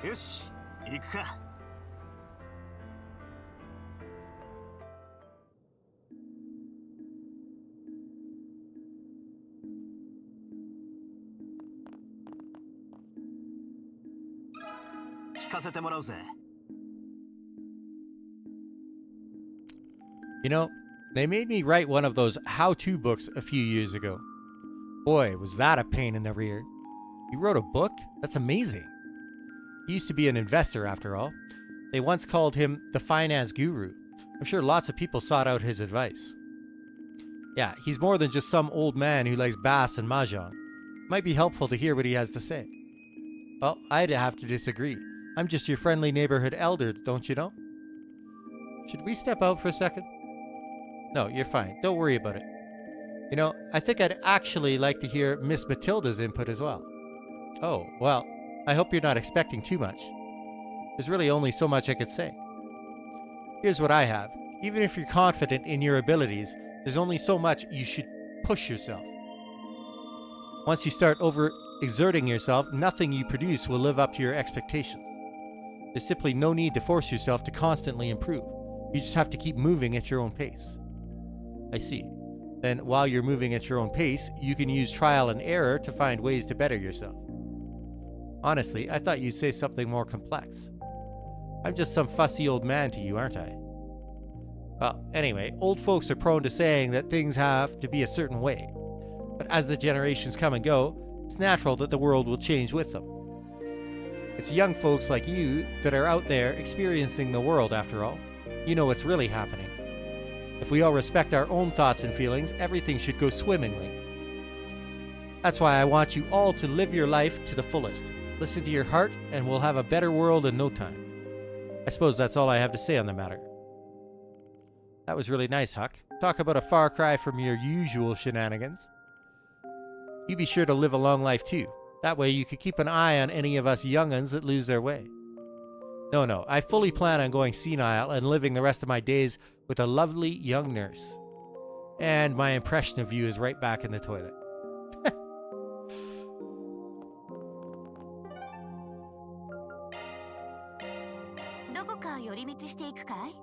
よし、行くか。聞かせてもらうぜ。You know, they made me write one of those how-to books a few years ago. Boy, was that a pain in the rear. You wrote a book? That's amazing. He used to be an investor, after all. They once called him the finance guru. I'm sure lots of people sought out his advice. Yeah, he's more than just some old man who likes bass and mahjong. Might be helpful to hear what he has to say. Well, I'd have to disagree. I'm just your friendly neighborhood elder, don't you know? Should we step out for a second? No, you're fine. Don't worry about it. You know, I think I'd actually like to hear Miss Matilda's input as well. Oh, well, I hope you're not expecting too much. There's really only so much I could say. Here's what I have. Even if you're confident in your abilities, there's only so much you should push yourself. Once you start over-exerting yourself, nothing you produce will live up to your expectations. There's simply no need to force yourself to constantly improve. You just have to keep moving at your own pace. I see. Then, while you're moving at your own pace, you can use trial and error to find ways to better yourself. Honestly, I thought you'd say something more complex. I'm just some fussy old man to you, aren't I? Well, anyway, old folks are prone to saying that things have to be a certain way. But as the generations come and go, it's natural that the world will change with them. It's young folks like you that are out there experiencing the world, after all. You know what's really happening. If we all respect our own thoughts and feelings, everything should go swimmingly. That's why I want you all to live your life to the fullest. Listen to your heart, and we'll have a better world in no time. I suppose that's all I have to say on the matter. That was really nice, Huck. Talk about a far cry from your usual shenanigans. You be sure to live a long life too. That way you could keep an eye on any of us young'uns that lose their way. No, I fully plan on going senile and living the rest of my days with a lovely young nurse. And my impression of you is right back in the toilet. どこか寄り道していくかい？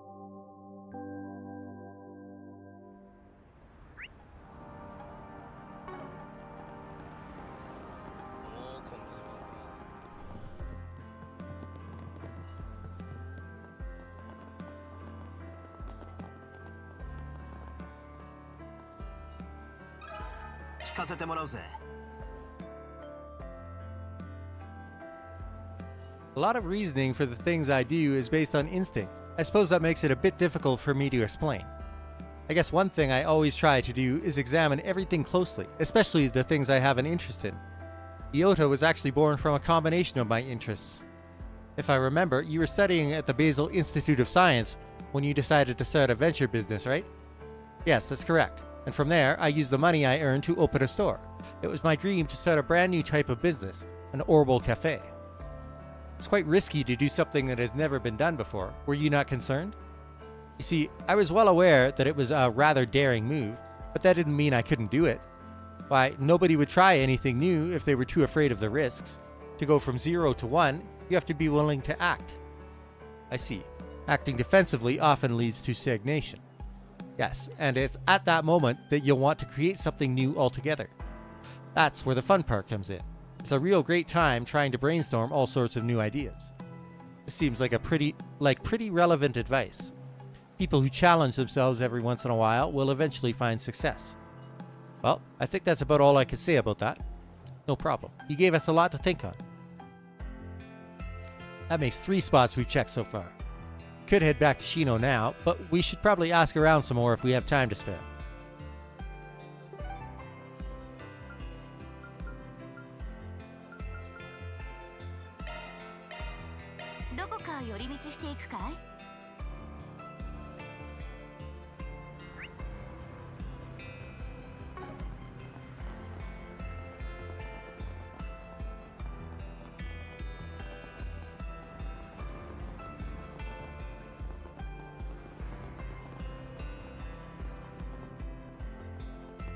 聞かせてもらうぜ。A lot of reasoning for the things I do is based on instinct. I suppose that makes it a bit difficult for me to explain. I guess one thing I always try to do is examine everything closely, especially the things I have an interest in. Iota was actually born from a combination of my interests. If I remember, you were studying at the Basel Institute of Science when you decided to start a venture business, right? Yes, that's correct. And from there, I used the money I earned to open a store. It was my dream to start a brand new type of business, an Orbal Cafe. It's quite risky to do something that has never been done before. Were you not concerned? You see, I was well aware that it was a rather daring move, but that didn't mean I couldn't do it. Why, nobody would try anything new if they were too afraid of the risks. To go from 0 to 1, you have to be willing to act. I see. Acting defensively often leads to stagnation. Yes, and it's at that moment that you'll want to create something new altogether. That's where the fun part comes in. It's a real great time trying to brainstorm all sorts of new ideas. This seems like pretty relevant advice. People who challenge themselves every once in a while will eventually find success. Well, I think that's about all I could say about that. No problem. You gave us a lot to think on. That makes 3 spots we've checked so far. Could head back to Shino now, but we should probably ask around some more if we have time to spare. どこか寄り道していくかい？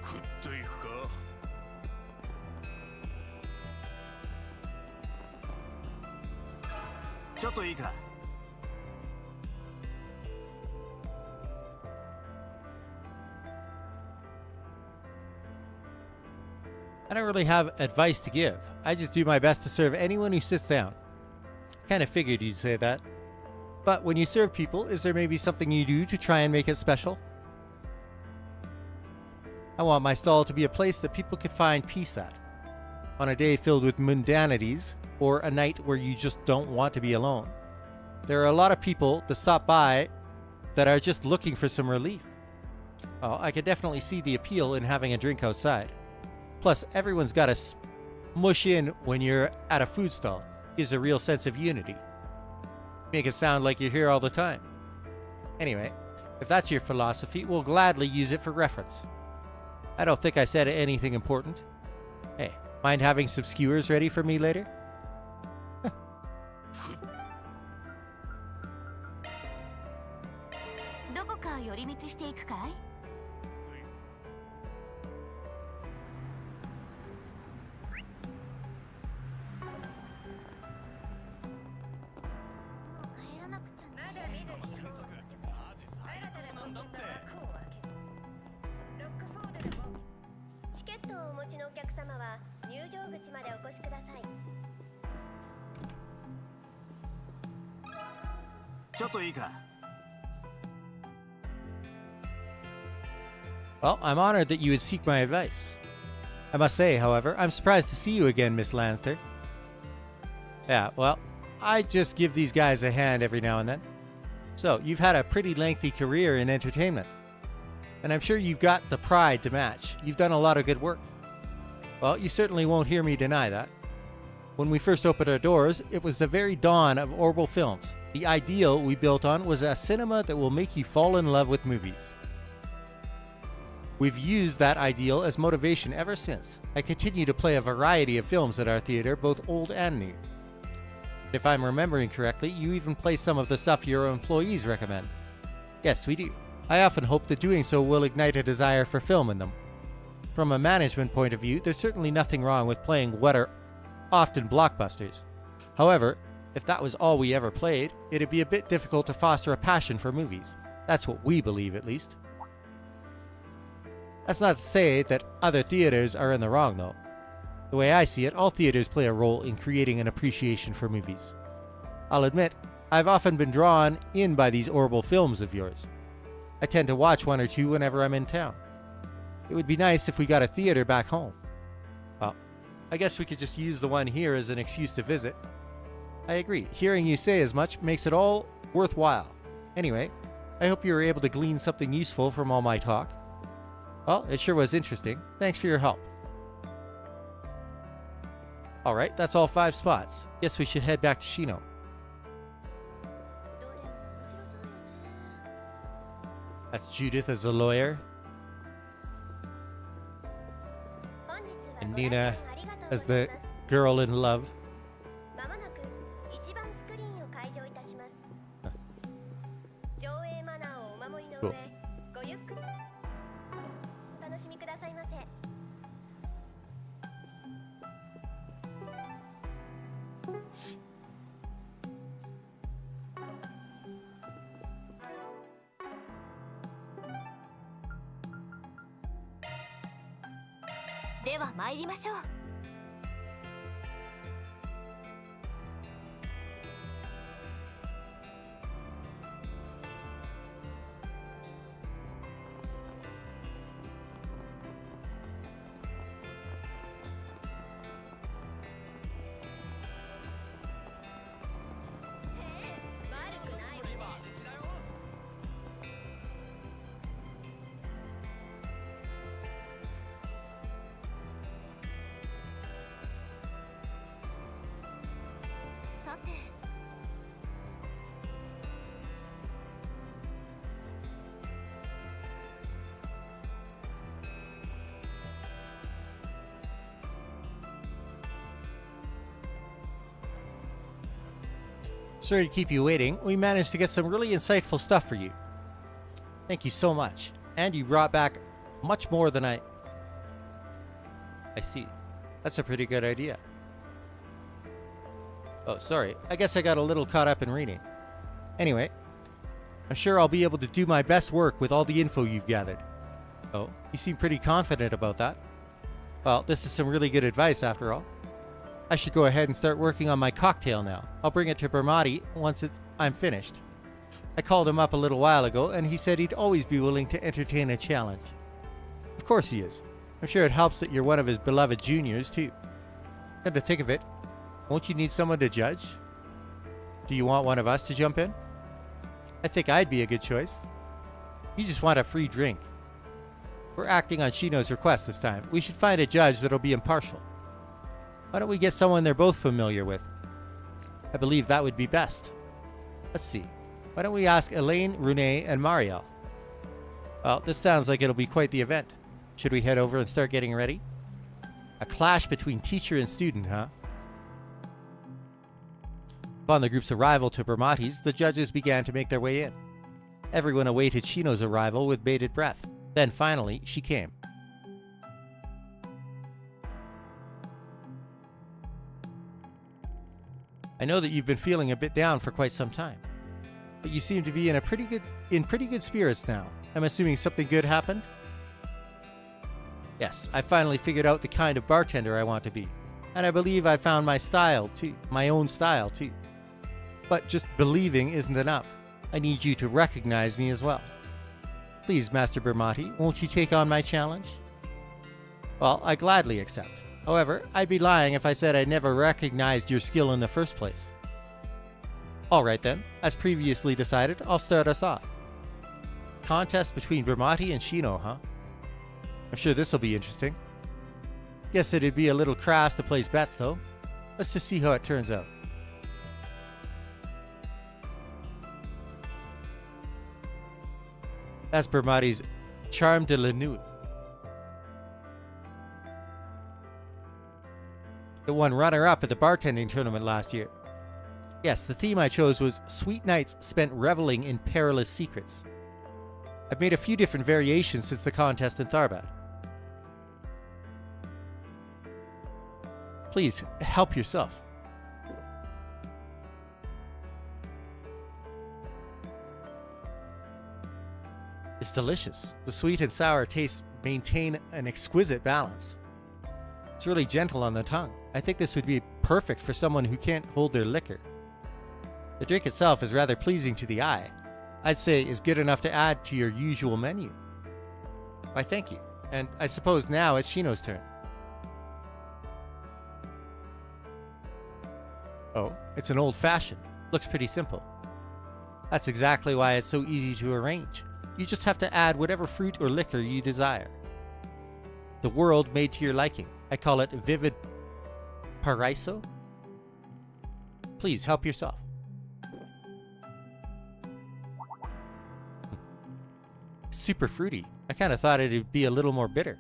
食っていくか？ちょっといいか。 I don't really have advice to give. I just do my best to serve anyone who sits down. Kind of figured you'd say that. But when you serve people, is there maybe something you do to try and make it special? I want my stall to be a place that people can find peace at. On a day filled with mundanities, or a night where you just don't want to be alone. There are a lot of people that stop by that are just looking for some relief. Well, I can definitely see the appeal in having a drink outside. Plus, everyone's got to mush in when you're at a food stall. Gives a real sense of unity. Make it sound like you're here all the time. Anyway, if that's your philosophy, we'll gladly use it for reference. I don't think I said anything important. Hey, mind having some skewers ready for me later? どこか寄り道していくかい？ チケットをお持ちのお客様は入場口までお越しください。ちょっといいか。 Well, I'm honored that you would seek my advice. I must say, however, I'm surprised to see you again, Miss Lanster. Yeah, well, I just give these guys a hand every now and then. So, you've had a pretty lengthy career in entertainment. And I'm sure you've got the pride to match. You've done a lot of good work. Well, you certainly won't hear me deny that. When we first opened our doors, it was the very dawn of Orbital Films. The ideal we built on was a cinema that will make you fall in love with movies. We've used that ideal as motivation ever since. I continue to play a variety of films at our theater, both old and new. If I'm remembering correctly, you even play some of the stuff your employees recommend. Yes, we do. I often hope that doing so will ignite a desire for film in them. From a management point of view, there's certainly nothing wrong with playing what are often blockbusters. However, if that was all we ever played, it'd be a bit difficult to foster a passion for movies. That's what we believe, at least. That's not to say that other theaters are in the wrong, though. The way I see it, all theaters play a role in creating an appreciation for movies. I'll admit, I've often been drawn in by these Orbital films of yours. I tend to watch one or two whenever I'm in town. It would be nice if we got a theater back home. Well, I guess we could just use the one here as an excuse to visit. I agree. Hearing you say as much makes it all worthwhile. Anyway, I hope you were able to glean something useful from all my talk. Well, it sure was interesting. Thanks for your help. Alright, that's all 5 spots. Guess we should head back to Shino. That's Judith as a lawyer. And Nina as the girl in love. では参りましょう。さて。Sorry to keep you waiting. We managed to get some really insightful stuff for you. Thank you so much. And you brought back much more than I see. That's a pretty good idea. Oh, sorry. I guess I got a little caught up in reading. Anyway, I'm sure I'll be able to do my best work with all the info you've gathered. Oh, you seem pretty confident about that. Well, this is some really good advice after all. I should go ahead and start working on my cocktail now. I'll bring it to Bermati once I'm finished. I called him up a little while ago, and he said he'd always be willing to entertain a challenge. Of course he is. I'm sure it helps that you're one of his beloved juniors, too. Come to think of it, won't you need someone to judge? Do you want one of us to jump in? I think I'd be a good choice. You just want a free drink. We're acting on Shino's request this time. We should find a judge that'll be impartial. Why don't we get someone they're both familiar with? I believe that would be best. Let's see. Why don't we ask Elaine, Rune, and Mariel? Well, this sounds like it'll be quite the event. Should we head over and start getting ready? A clash between teacher and student, huh? Upon the group's arrival to Bermati's, the judges began to make their way in. Everyone awaited Shino's arrival with bated breath. Then finally, she came. I know that you've been feeling a bit down for quite some time, but you seem to be in pretty good spirits now. I'm assuming something good happened? Yes, I finally figured out the kind of bartender I want to be, and I believe I found my style too, my own style too. But just believing isn't enough. I need you to recognize me as well. Please, Master Bermati, won't you take on my challenge? Well, I gladly accept. However, I'd be lying if I said I never recognized your skill in the first place. Alright then, as previously decided, I'll start us off. Contest between Bermati and Shino, huh? I'm sure this'll be interesting. Guess it'd be a little crass to place bets though. Let's just see how it turns out. That's Bermati's Charme de la Nuit. It won runner-up at the bartending tournament last year. Yes, the theme I chose was Sweet Nights Spent Reveling in Perilous Secrets. I've made a few different variations since the contest in Tharbad. Please, help yourself. It's delicious. The sweet and sour tastes maintain an exquisite balance. It's really gentle on the tongue. I think this would be perfect for someone who can't hold their liquor. The drink itself is rather pleasing to the eye. I'd say is good enough to add to your usual menu. Why, thank you. And I suppose now it's Shino's turn. Oh, it's an old-fashioned. Looks pretty simple. That's exactly why it's so easy to arrange. You just have to add whatever fruit or liquor you desire. The world made to your liking. I call it Vivid Paraiso. Please help yourself. Super fruity. I kind of thought it'd be a little more bitter.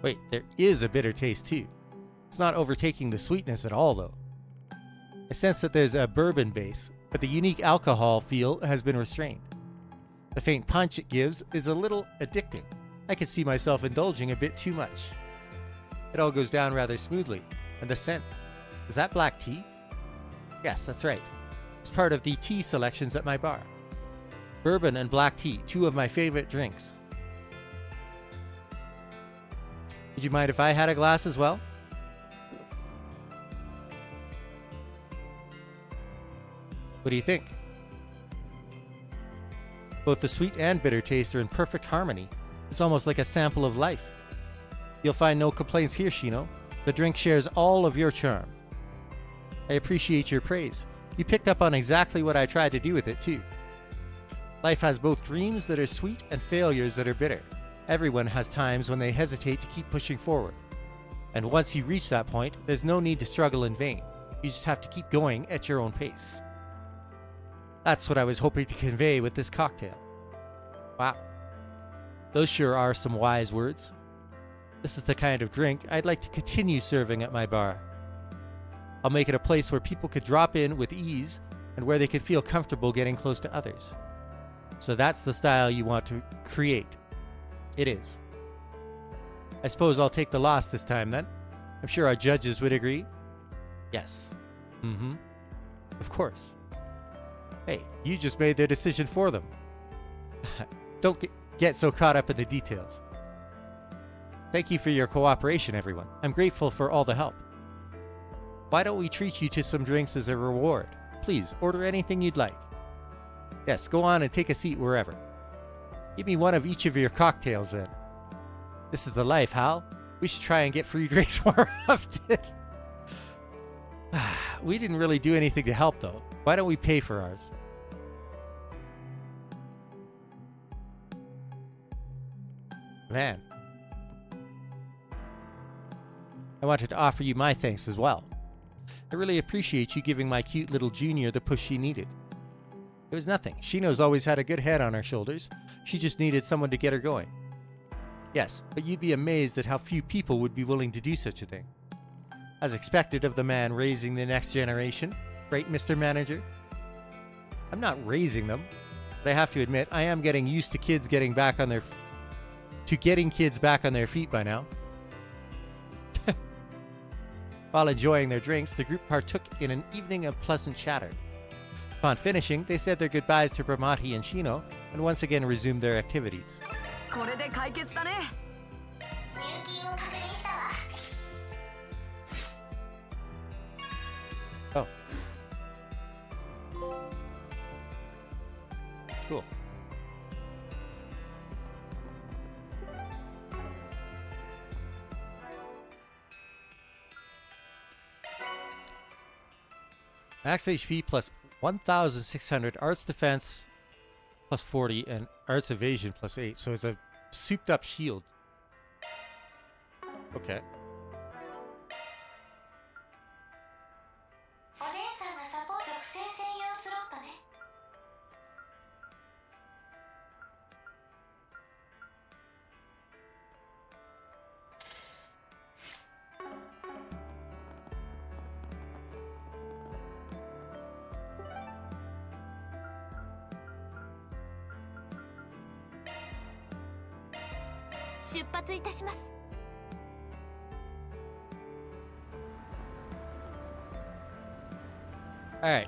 Wait, there is a bitter taste too. It's not overtaking the sweetness at all though. I sense that there's a bourbon base, but the unique alcohol feel has been restrained. The faint punch it gives is a little addicting. I can see myself indulging a bit too much. It all goes down rather smoothly. And the scent. Is that black tea? Yes, that's right. It's part of the tea selections at my bar. Bourbon and black tea, two of my favorite drinks. Would you mind if I had a glass as well? What do you think? Both the sweet and bitter taste are in perfect harmony. It's almost like a sample of life. You'll find no complaints here, Shino. The drink shares all of your charm. I appreciate your praise. You picked up on exactly what I tried to do with it, too. Life has both dreams that are sweet and failures that are bitter. Everyone has times when they hesitate to keep pushing forward. And once you reach that point, there's no need to struggle in vain. You just have to keep going at your own pace. That's what I was hoping to convey with this cocktail. Wow. Those sure are some wise words. This is the kind of drink I'd like to continue serving at my bar. I'll make it a place where people could drop in with ease and where they could feel comfortable getting close to others. So that's the style you want to create. It is. I suppose I'll take the loss this time then. I'm sure our judges would agree. Yes. Mm-hmm. Of course. Hey, you just made their decision for them. Don't get so caught up in the details. Thank you for your cooperation, everyone. I'm grateful for all the help. Why don't we treat you to some drinks as a reward? Please, order anything you'd like. Yes, go on and take a seat wherever. Give me one of each of your cocktails then. This is the life, Hal. We should try and get free drinks more often. We didn't really do anything to help, though. Why don't we pay for ours? Man. I wanted to offer you my thanks as well. I really appreciate you giving my cute little junior the push she needed. It was nothing. Shino's always had a good head on her shoulders. She just needed someone to get her going. Yes, but you'd be amazed at how few people would be willing to do such a thing. As expected of the man raising the next generation, right, Mr. Manager? I'm not raising them, but I have to admit I am getting used to kids getting back on their kids back on their feet by now. While enjoying their drinks, the group partook in an evening of pleasant chatter. Upon finishing, they said their goodbyes to Bramati and Shino and once again resumed their activities. これで解決だね。入金を確認したわ。Oh. Cool. Max HP plus 1,600, Arts Defense plus 40, and Arts Evasion plus 8. So it's a souped up shield. Okay. お姉さんがサポート属性専用スロットね。出発いたします。Alright.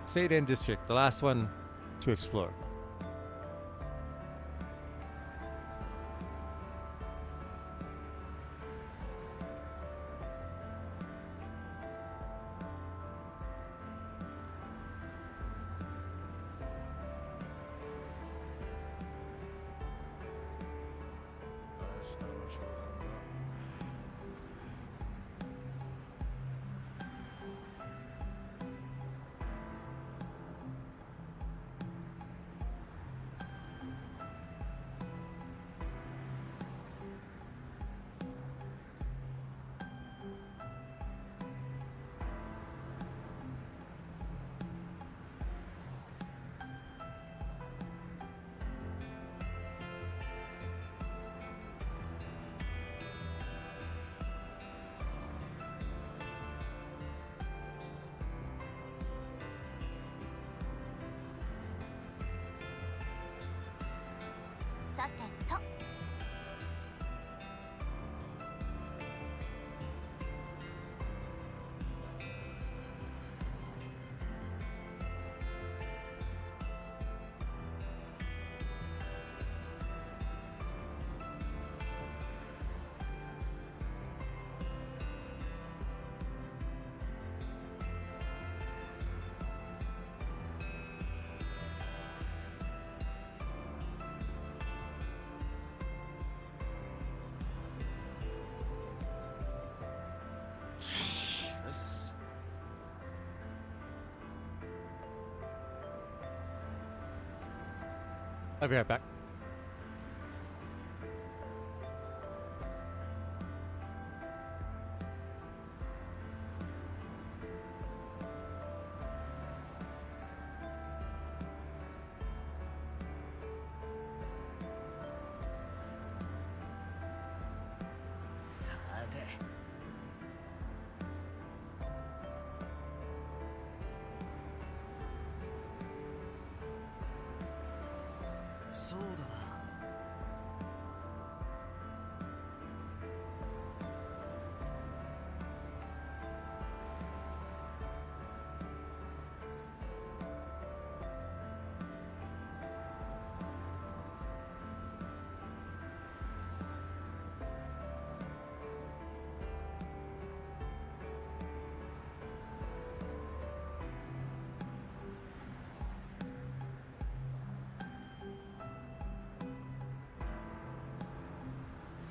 Seiden District, the last one to explore.さてと。I'll be right back.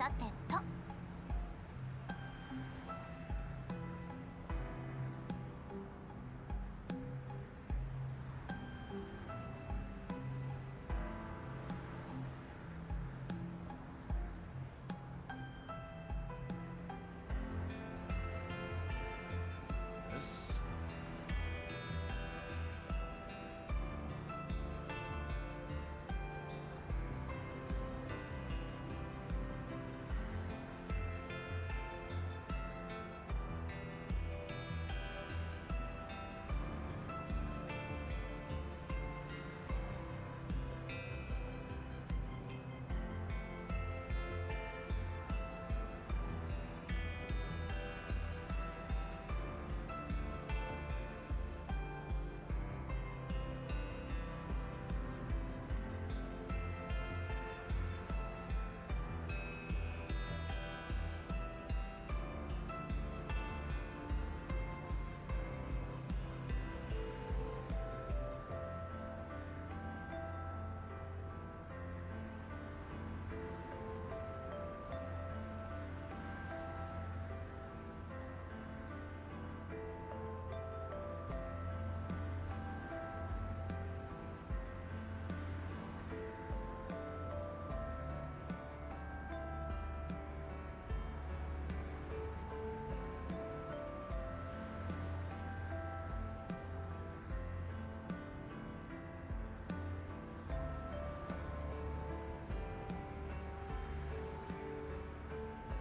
さてと。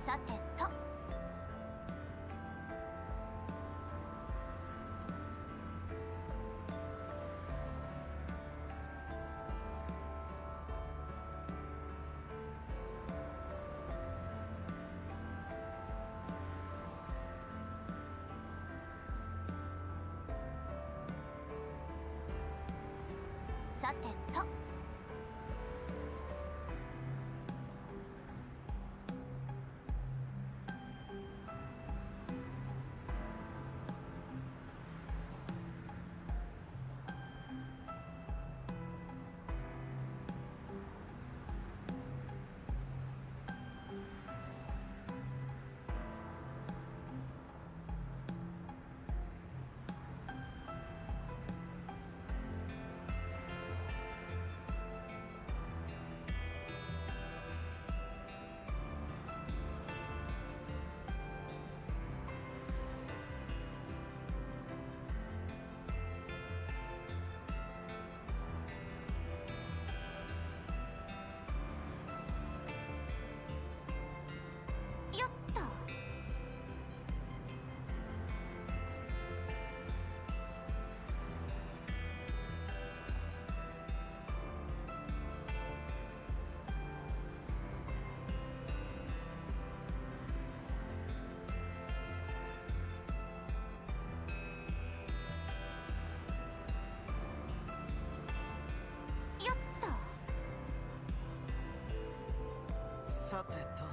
さてと。さてと。よっと。よっと。さてと。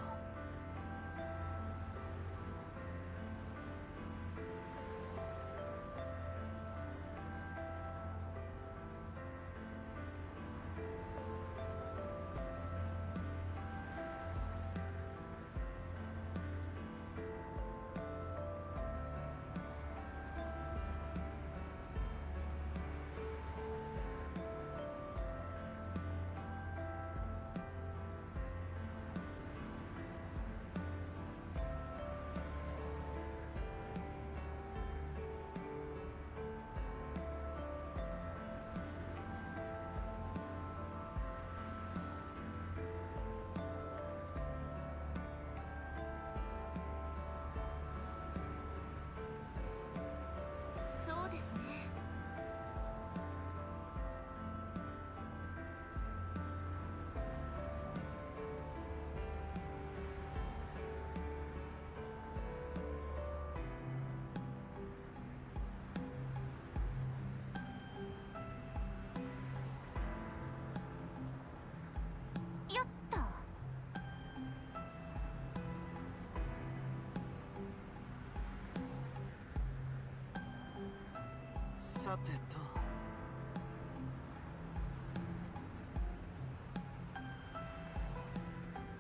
さてと。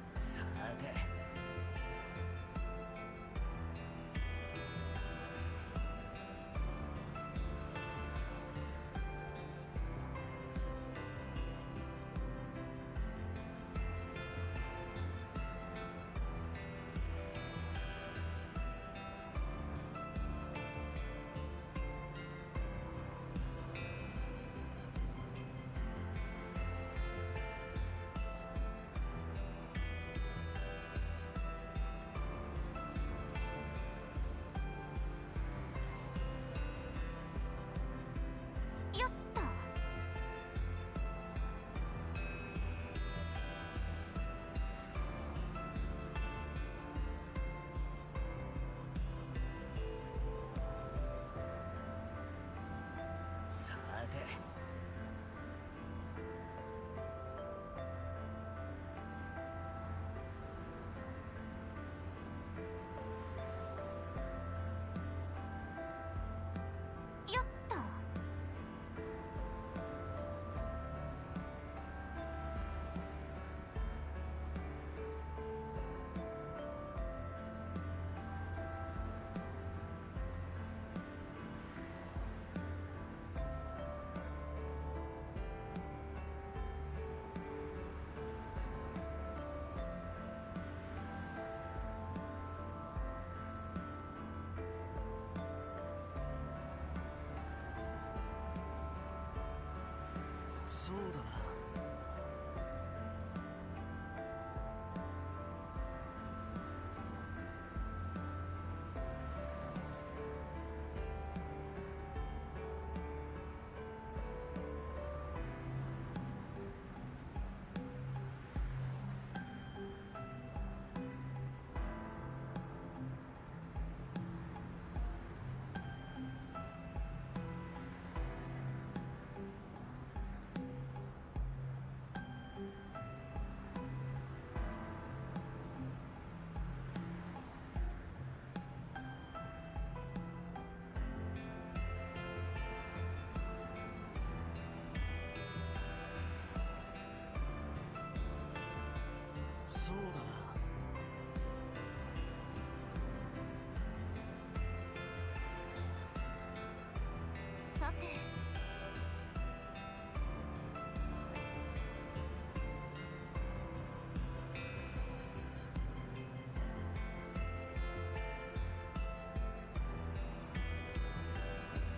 さてよっと。さてよっと。そうだな。そうだな。さて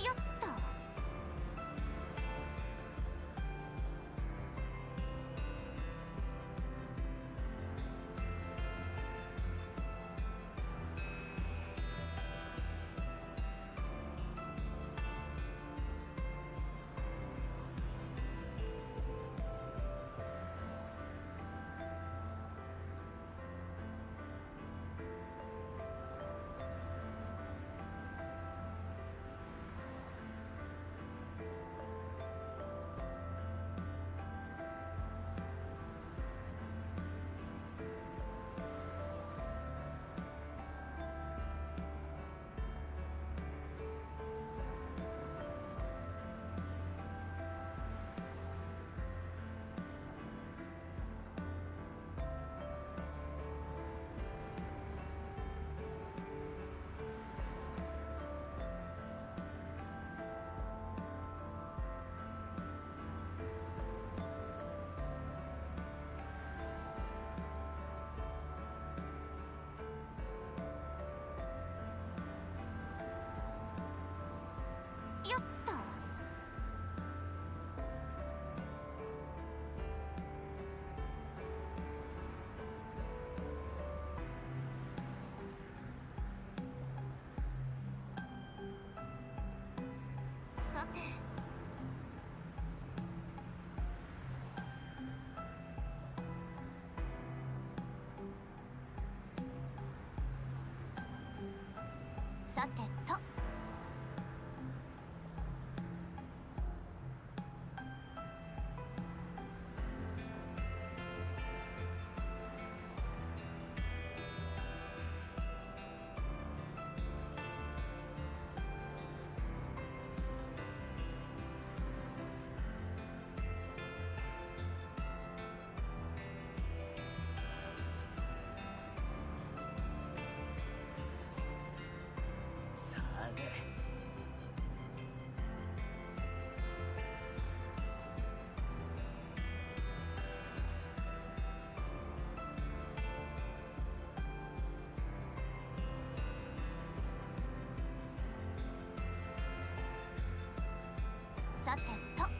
よっと。よっと。さてさてと。さてと。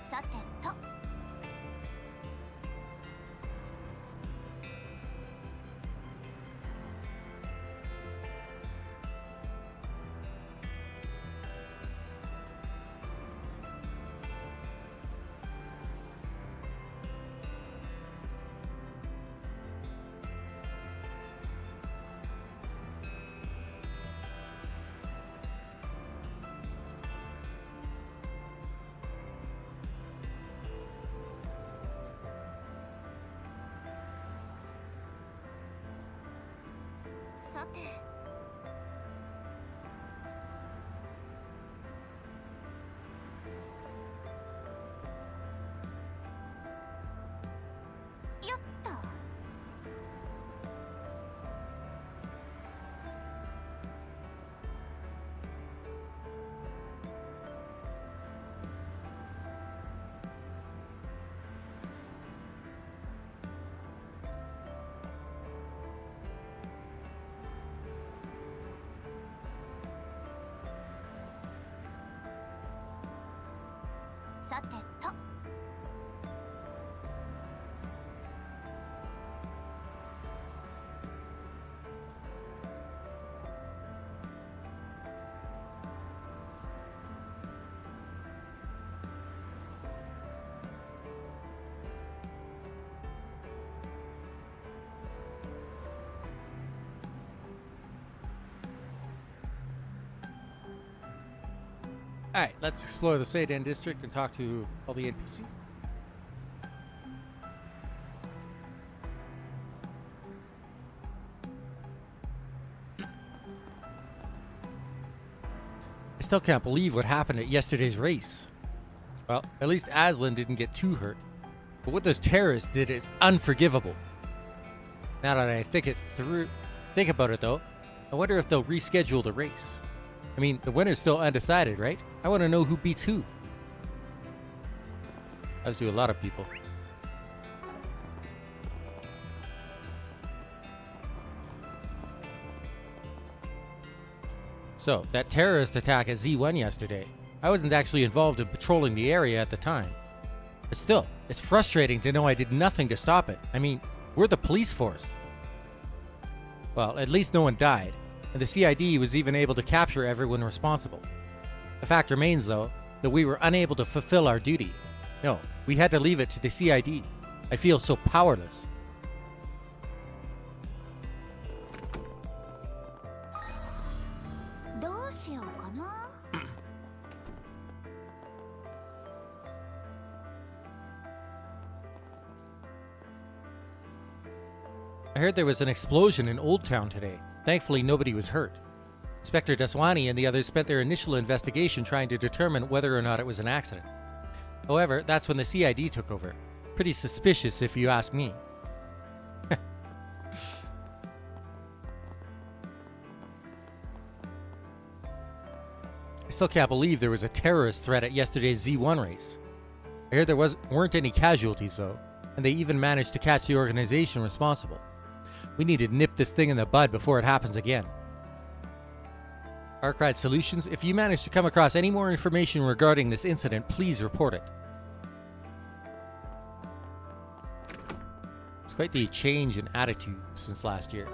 さてと。さてさてと。Alright, let's explore the Seiden District and talk to all the NPCs. I still can't believe what happened at yesterday's race. Well, at least Aslan didn't get too hurt. But what those terrorists did is unforgivable. Now that I think about it though, I wonder if they'll reschedule the race. I mean, the winner's still undecided, right? I want to know who beats who. As do a lot of people. So, that terrorist attack at Z1 yesterday, I wasn't actually involved in patrolling the area at the time. But still, it's frustrating to know I did nothing to stop it. I mean, we're the police force. Well, at least no one died, and the CID was even able to capture everyone responsible. The fact remains, though, that we were unable to fulfill our duty. No, we had to leave it to the CID. I feel so powerless. I heard there was an explosion in Old Town today. Thankfully, nobody was hurt. Inspector Daswani and the others spent their initial investigation trying to determine whether or not it was an accident. However, that's when the CID took over. Pretty suspicious if you ask me. I still can't believe there was a terrorist threat at yesterday's Z1 race. I heard there weren't any casualties though, and they even managed to catch the organization responsible. We need to nip this thing in the bud before it happens again. Arcade Solutions, if you manage to come across any more information regarding this incident, please report it. It's quite the change in attitude since last year.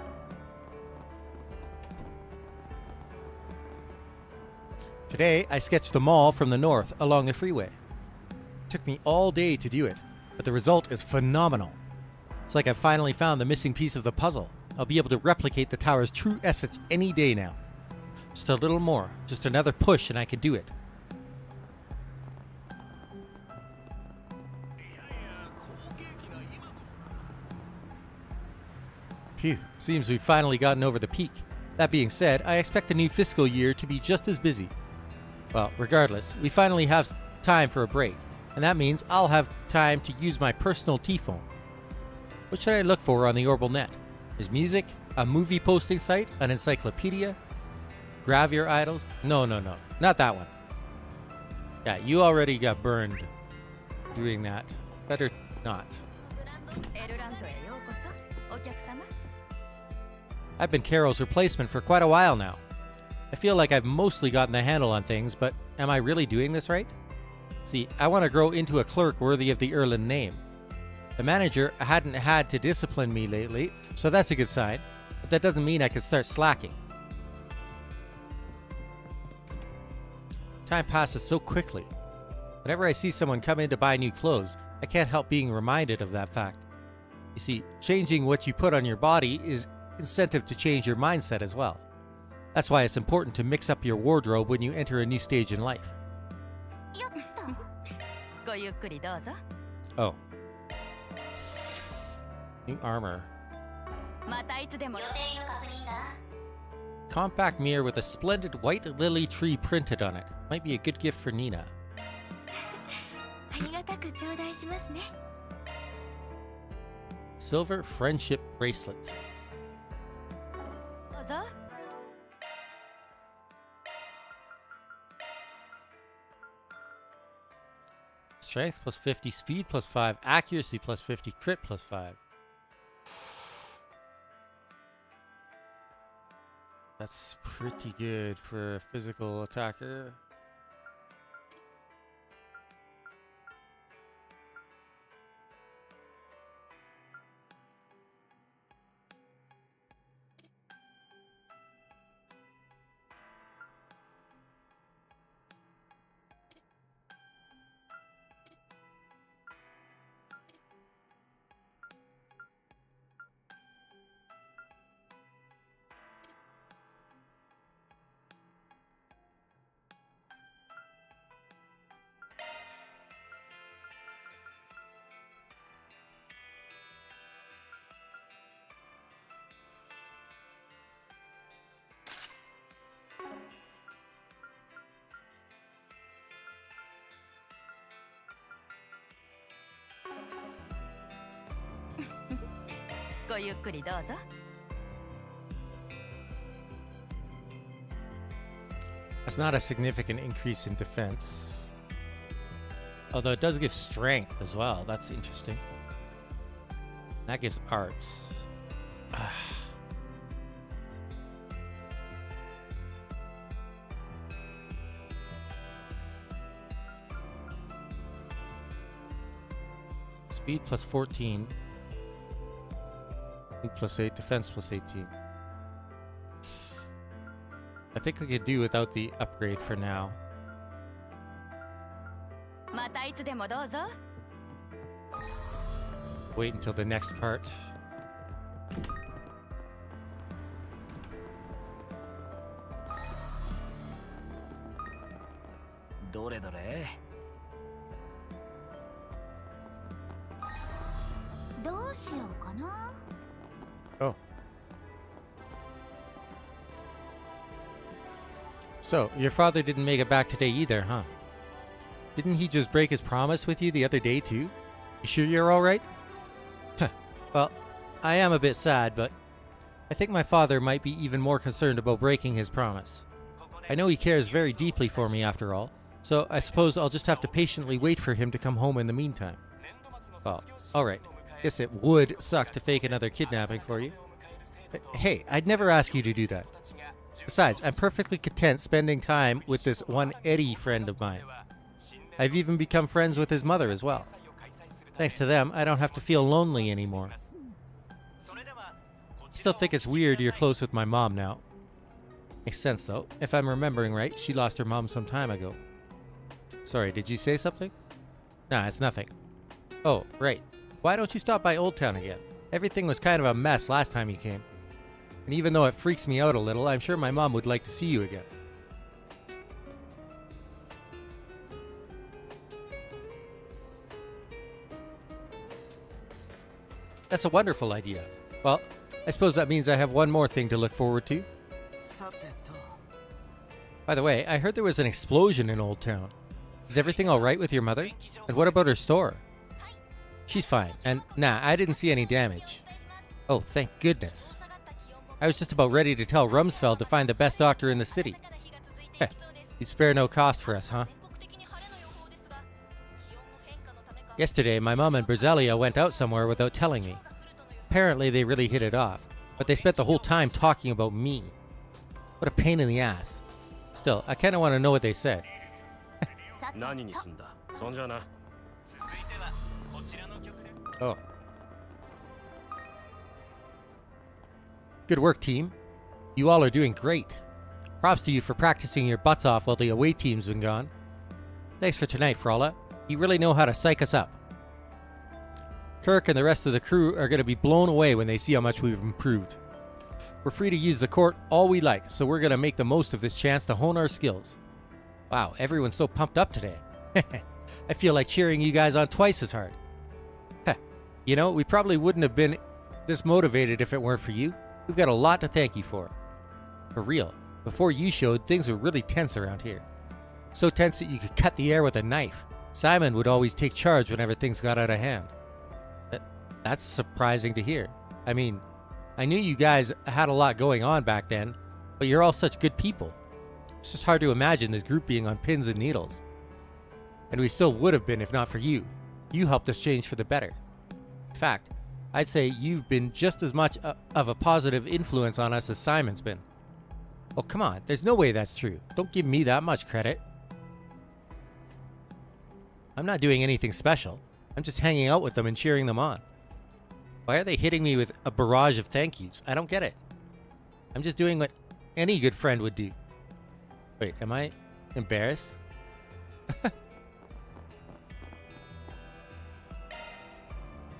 Today, I sketched the mall from the north along the freeway. It took me all day to do it, but the result is phenomenal. It's like I've finally found the missing piece of the puzzle. I'll be able to replicate the tower's true essence any day now. Just a little more, just another push and I can do it. Phew, seems we've finally gotten over the peak. That being said, I expect the new fiscal year to be just as busy. Well, regardless, we finally have time for a break, and that means I'll have time to use my personal T-phone. What should I look for on the Orbital Net? Is music, a movie posting site, an encyclopedia, Gravure idols? No, not that one. Yeah, you already got burned doing that. Better not. I've been Carol's replacement for quite a while now. I feel like I've mostly gotten the handle on things, but am I really doing this right? See, I want to grow into a clerk worthy of the Erland name. The manager hadn't had to discipline me lately, so that's a good sign, but that doesn't mean I can start slacking. Time passes so quickly. Whenever I see someone come in to buy new clothes, I can't help being reminded of that fact. You see, changing what you put on your body is incentive to change your mindset as well. That's why it's important to mix up your wardrobe when you enter a new stage in life. Oh. New armor. Compact mirror with a splendid white lily tree printed on it. Might be a good gift for Nina. Silver friendship bracelet. Strength plus 50, speed plus 5, accuracy plus 50, crit plus 5. That's pretty good for a physical attacker. ごゆっくりどうぞ。That's not a significant increase in defense. Although it does give strength as well. That's interesting. That gives arts. Speed plus 14. Speed plus 8. Defense plus 18. I think we could do without the upgrade for now. またいつでもどうぞ。 Wait until the next part. どれどれ。どうしようかな。 Oh. So, your father didn't make it back today either, huh? Didn't he just break his promise with you the other day too? You sure you're alright? Well, I am a bit sad, but I think my father might be even more concerned about breaking his promise. I know he cares very deeply for me after all, so I suppose I'll just have to patiently wait for him to come home in the meantime. Well, alright. Guess it would suck to fake another kidnapping for you. But hey, I'd never ask you to do that. Besides, I'm perfectly content spending time with this one Eddie friend of mine. I've even become friends with his mother as well. Thanks to them, I don't have to feel lonely anymore. Still think it's weird you're close with my mom now. Makes sense though. If I'm remembering right, she lost her mom some time ago. Sorry, did you say something? Nah, it's nothing. Oh, right. Why don't you stop by Old Town again? Everything was kind of a mess last time you came. And even though it freaks me out a little, I'm sure my mom would like to see you again. That's a wonderful idea. Well, I suppose that means I have one more thing to look forward to. By the way, I heard there was an explosion in Old Town. Is everything alright with your mother? And what about her store? She's fine, and nah, I didn't see any damage. Oh, thank goodness. I was just about ready to tell Rumsfeld to find the best doctor in the city. Heh, you'd spare no cost for us, huh? Yesterday, my mom and Berzelia went out somewhere without telling me. Apparently, they really hit it off, but they spent the whole time talking about me. What a pain in the ass. Still, I kinda want to know what they said. Oh. Good work, team. You all are doing great. Props to you for practicing your butts off while the away team's been gone. Thanks for tonight, Frala. You really know how to psych us up. Kirk and the rest of the crew are going to be blown away when they see how much we've improved. We're free to use the court all we like, so we're going to make the most of this chance to hone our skills. Wow, everyone's so pumped up today. I feel like cheering you guys on twice as hard. You know, we probably wouldn't have been this motivated if it weren't for you. We've got a lot to thank you for. For real, before you showed, things were really tense around here. So tense that you could cut the air with a knife. Simon would always take charge whenever things got out of hand. That's surprising to hear. I mean, I knew you guys had a lot going on back then, but you're all such good people. It's just hard to imagine this group being on pins and needles. And we still would have been if not for you. You helped us change for the better. In fact, I'd say you've been just as much of a positive influence on us as Simon's been. Oh, come on. There's no way that's true. Don't give me that much credit. I'm not doing anything special. I'm just hanging out with them and cheering them on. Why are they hitting me with a barrage of thank yous? I don't get it. I'm just doing what any good friend would do. Wait, am I embarrassed?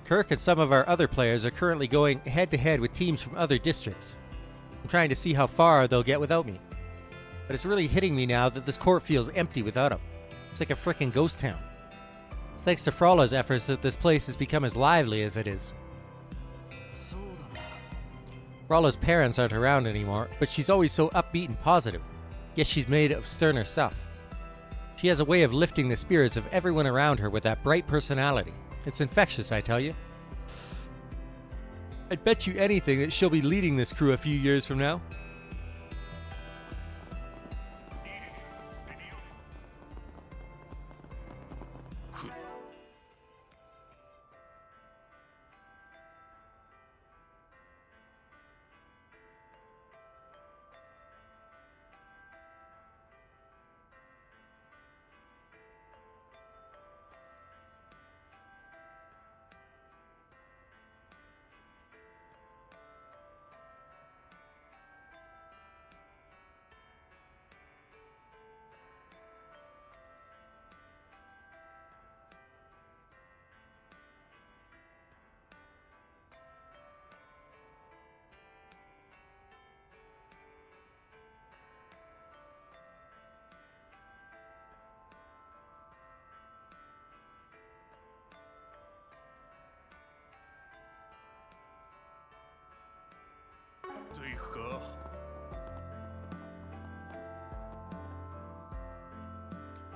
Kirk and some of our other players are currently going head-to-head with teams from other districts. I'm trying to see how far they'll get without me. But it's really hitting me now that this court feels empty without them. It's like a frickin' ghost town. It's thanks to Frola's efforts that this place has become as lively as it is. Frola's parents aren't around anymore, but she's always so upbeat and positive. Yet she's made of sterner stuff. She has a way of lifting the spirits of everyone around her with that bright personality. It's infectious, I tell you. I'd bet you anything that she'll be leading this crew a few years from now.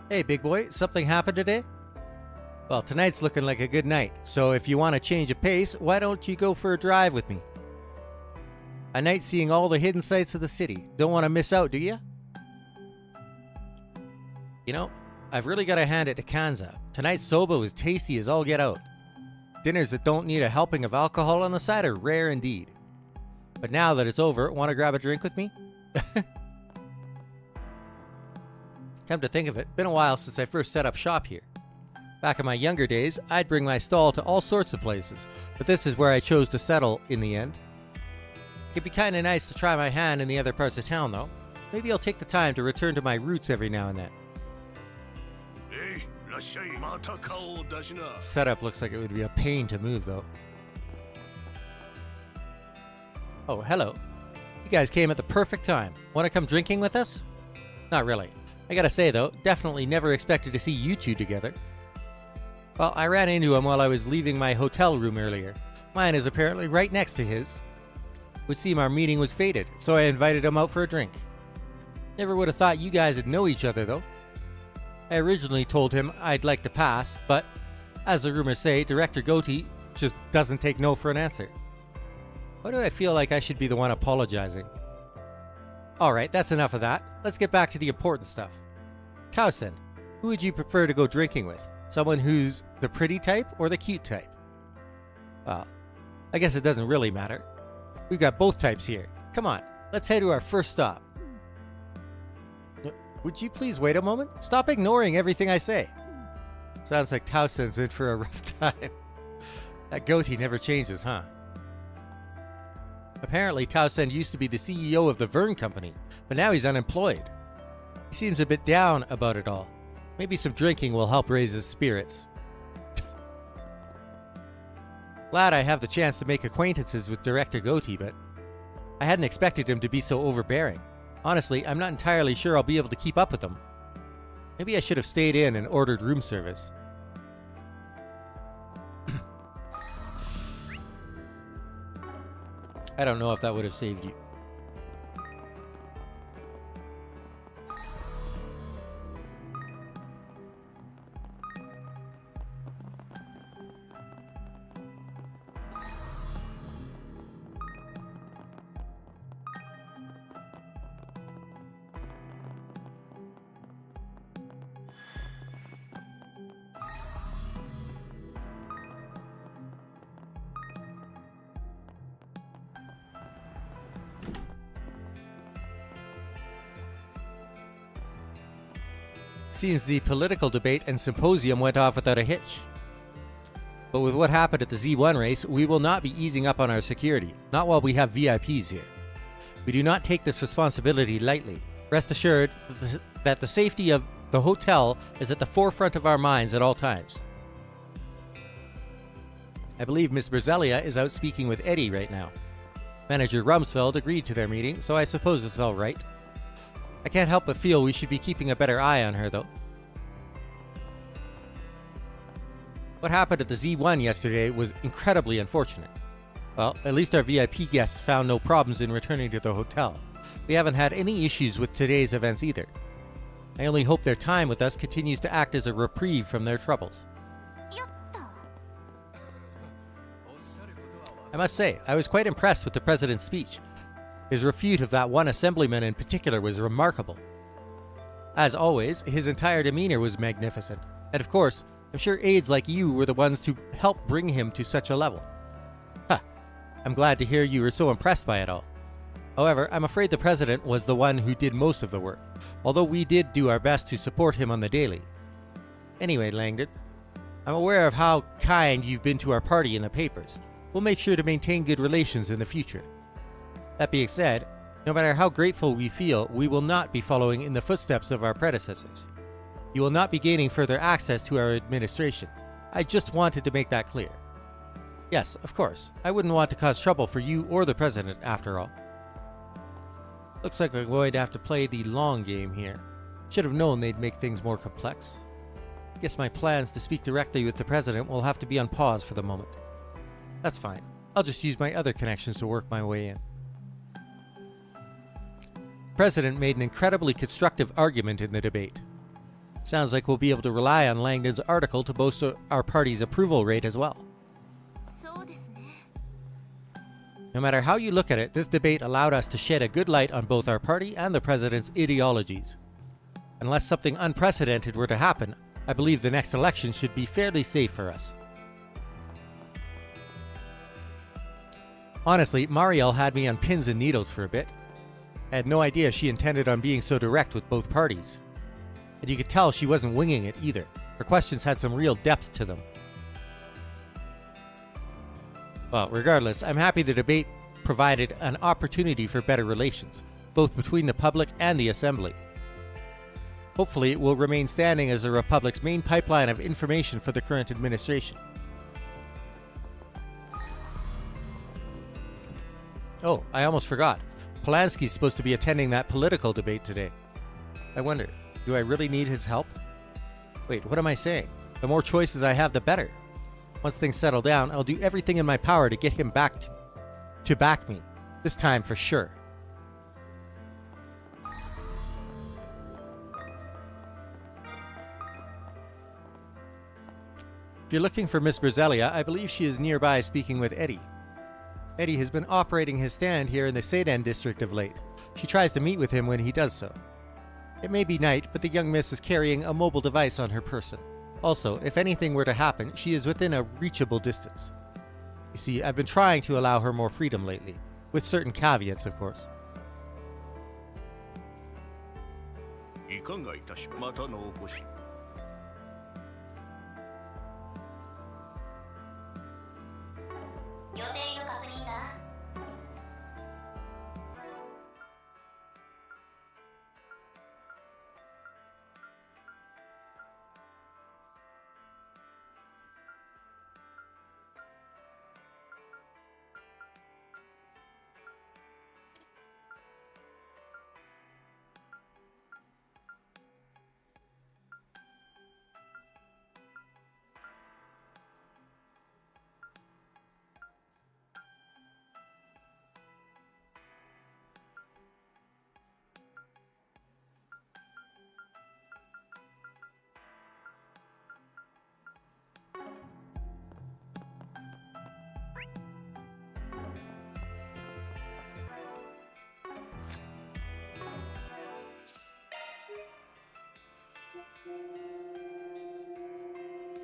Hey, big boy, something happened today? Well, tonight's looking like a good night, so if you want to change of pace, why don't you go for a drive with me? A night seeing all the hidden sights of the city. Don't want to miss out, do you? You know, I've really got to hand it to Kanza. Tonight's soba was tasty as all get out. Dinners that don't need a helping of alcohol on the side are rare indeed. But now that it's over, want to grab a drink with me? Come to think of it, been a while since I first set up shop here. Back in my younger days, I'd bring my stall to all sorts of places, but this is where I chose to settle in the end. It'd be kinda nice to try my hand in the other parts of town though. Maybe I'll take the time to return to my roots every now and then. Setup looks like it would be a pain to move though. Oh, hello. You guys came at the perfect time. Want to come drinking with us? Not really. I gotta say though, definitely never expected to see you two together. Well, I ran into him while I was leaving my hotel room earlier. Mine is apparently right next to his. Would seem our meeting was fated, so I invited him out for a drink. Never would have thought you guys would know each other though. I originally told him I'd like to pass, but as the rumors say, Director Goatee just doesn't take no for an answer. Why do I feel like I should be the one apologizing? Alright, that's enough of that. Let's get back to the important stuff. Towson, who would you prefer to go drinking with? Someone who's the pretty type or the cute type? Well, I guess it doesn't really matter. We've got both types here. Come on, let's head to our first stop. Would you please wait a moment? Stop ignoring everything I say. Sounds like Towson's in for a rough time. That goatee never changes, huh? Apparently, Towson used to be the CEO of the Vern Company, but now he's unemployed. He seems a bit down about it all. Maybe some drinking will help raise his spirits. Glad I have the chance to make acquaintances with Director Goatee, but I hadn't expected him to be so overbearing. Honestly, I'm not entirely sure I'll be able to keep up with him. Maybe I should have stayed in and ordered room service. I don't know if that would have saved you. Seems the political debate and symposium went off without a hitch. But with what happened at the Z1 race, we will not be easing up on our security, not while we have VIPs here. We do not take this responsibility lightly. Rest assured that the safety of the hotel is at the forefront of our minds at all times. I believe Miss Berzelia is out speaking with Eddie right now. Manager Rumsfeld agreed to their meeting, so I suppose it's all right. I can't help but feel we should be keeping a better eye on her, though. What happened at the Z1 yesterday was incredibly unfortunate. Well, at least our VIP guests found no problems in returning to the hotel. We haven't had any issues with today's events either. I only hope their time with us continues to act as a reprieve from their troubles. I must say, I was quite impressed with the President's speech. His refute of that one assemblyman in particular was remarkable. As always, his entire demeanor was magnificent. And of course, I'm sure aides like you were the ones to help bring him to such a level. Huh. I'm glad to hear you were so impressed by it all. However, I'm afraid the President was the one who did most of the work, although we did do our best to support him on the daily. Anyway, Langdon, I'm aware of how kind you've been to our party in the papers. We'll make sure to maintain good relations in the future. That being said, no matter how grateful we feel, we will not be following in the footsteps of our predecessors. You will not be gaining further access to our administration. I just wanted to make that clear. Yes, of course, I wouldn't want to cause trouble for you or the President after all. Looks like we're going to have to play the long game here. Should have known they'd make things more complex. Guess my plans to speak directly with the President will have to be on pause for the moment. That's fine. I'll just use my other connections to work my way in. The President made an incredibly constructive argument in the debate. Sounds like we'll be able to rely on Langdon's article to boost our party's approval rate as well. No matter how you look at it, this debate allowed us to shed a good light on both our party and the President's ideologies. Unless something unprecedented were to happen, I believe the next election should be fairly safe for us. Honestly, Marielle had me on pins and needles for a bit. I had no idea she intended on being so direct with both parties. And you could tell she wasn't winging it either. Her questions had some real depth to them. Well, regardless, I'm happy the debate provided an opportunity for better relations, both between the public and the Assembly. Hopefully, it will remain standing as the Republic's main pipeline of information for the current administration. Oh, I almost forgot. Polanski's supposed to be attending that political debate today. I wonder, do I really need his help? Wait, what am I saying? The more choices I have, the better. Once things settle down, I'll do everything in my power to get him back to back me. This time for sure. If you're looking for Miss Berzelia, I believe she is nearby speaking with Eddie. Eddie has been operating his stand here in the Seiden District of late. She tries to meet with him when he does so. It may be night, but the young miss is carrying a mobile device on her person. Also, if anything were to happen, she is within a reachable distance. You see, I've been trying to allow her more freedom lately, with certain caveats, of course.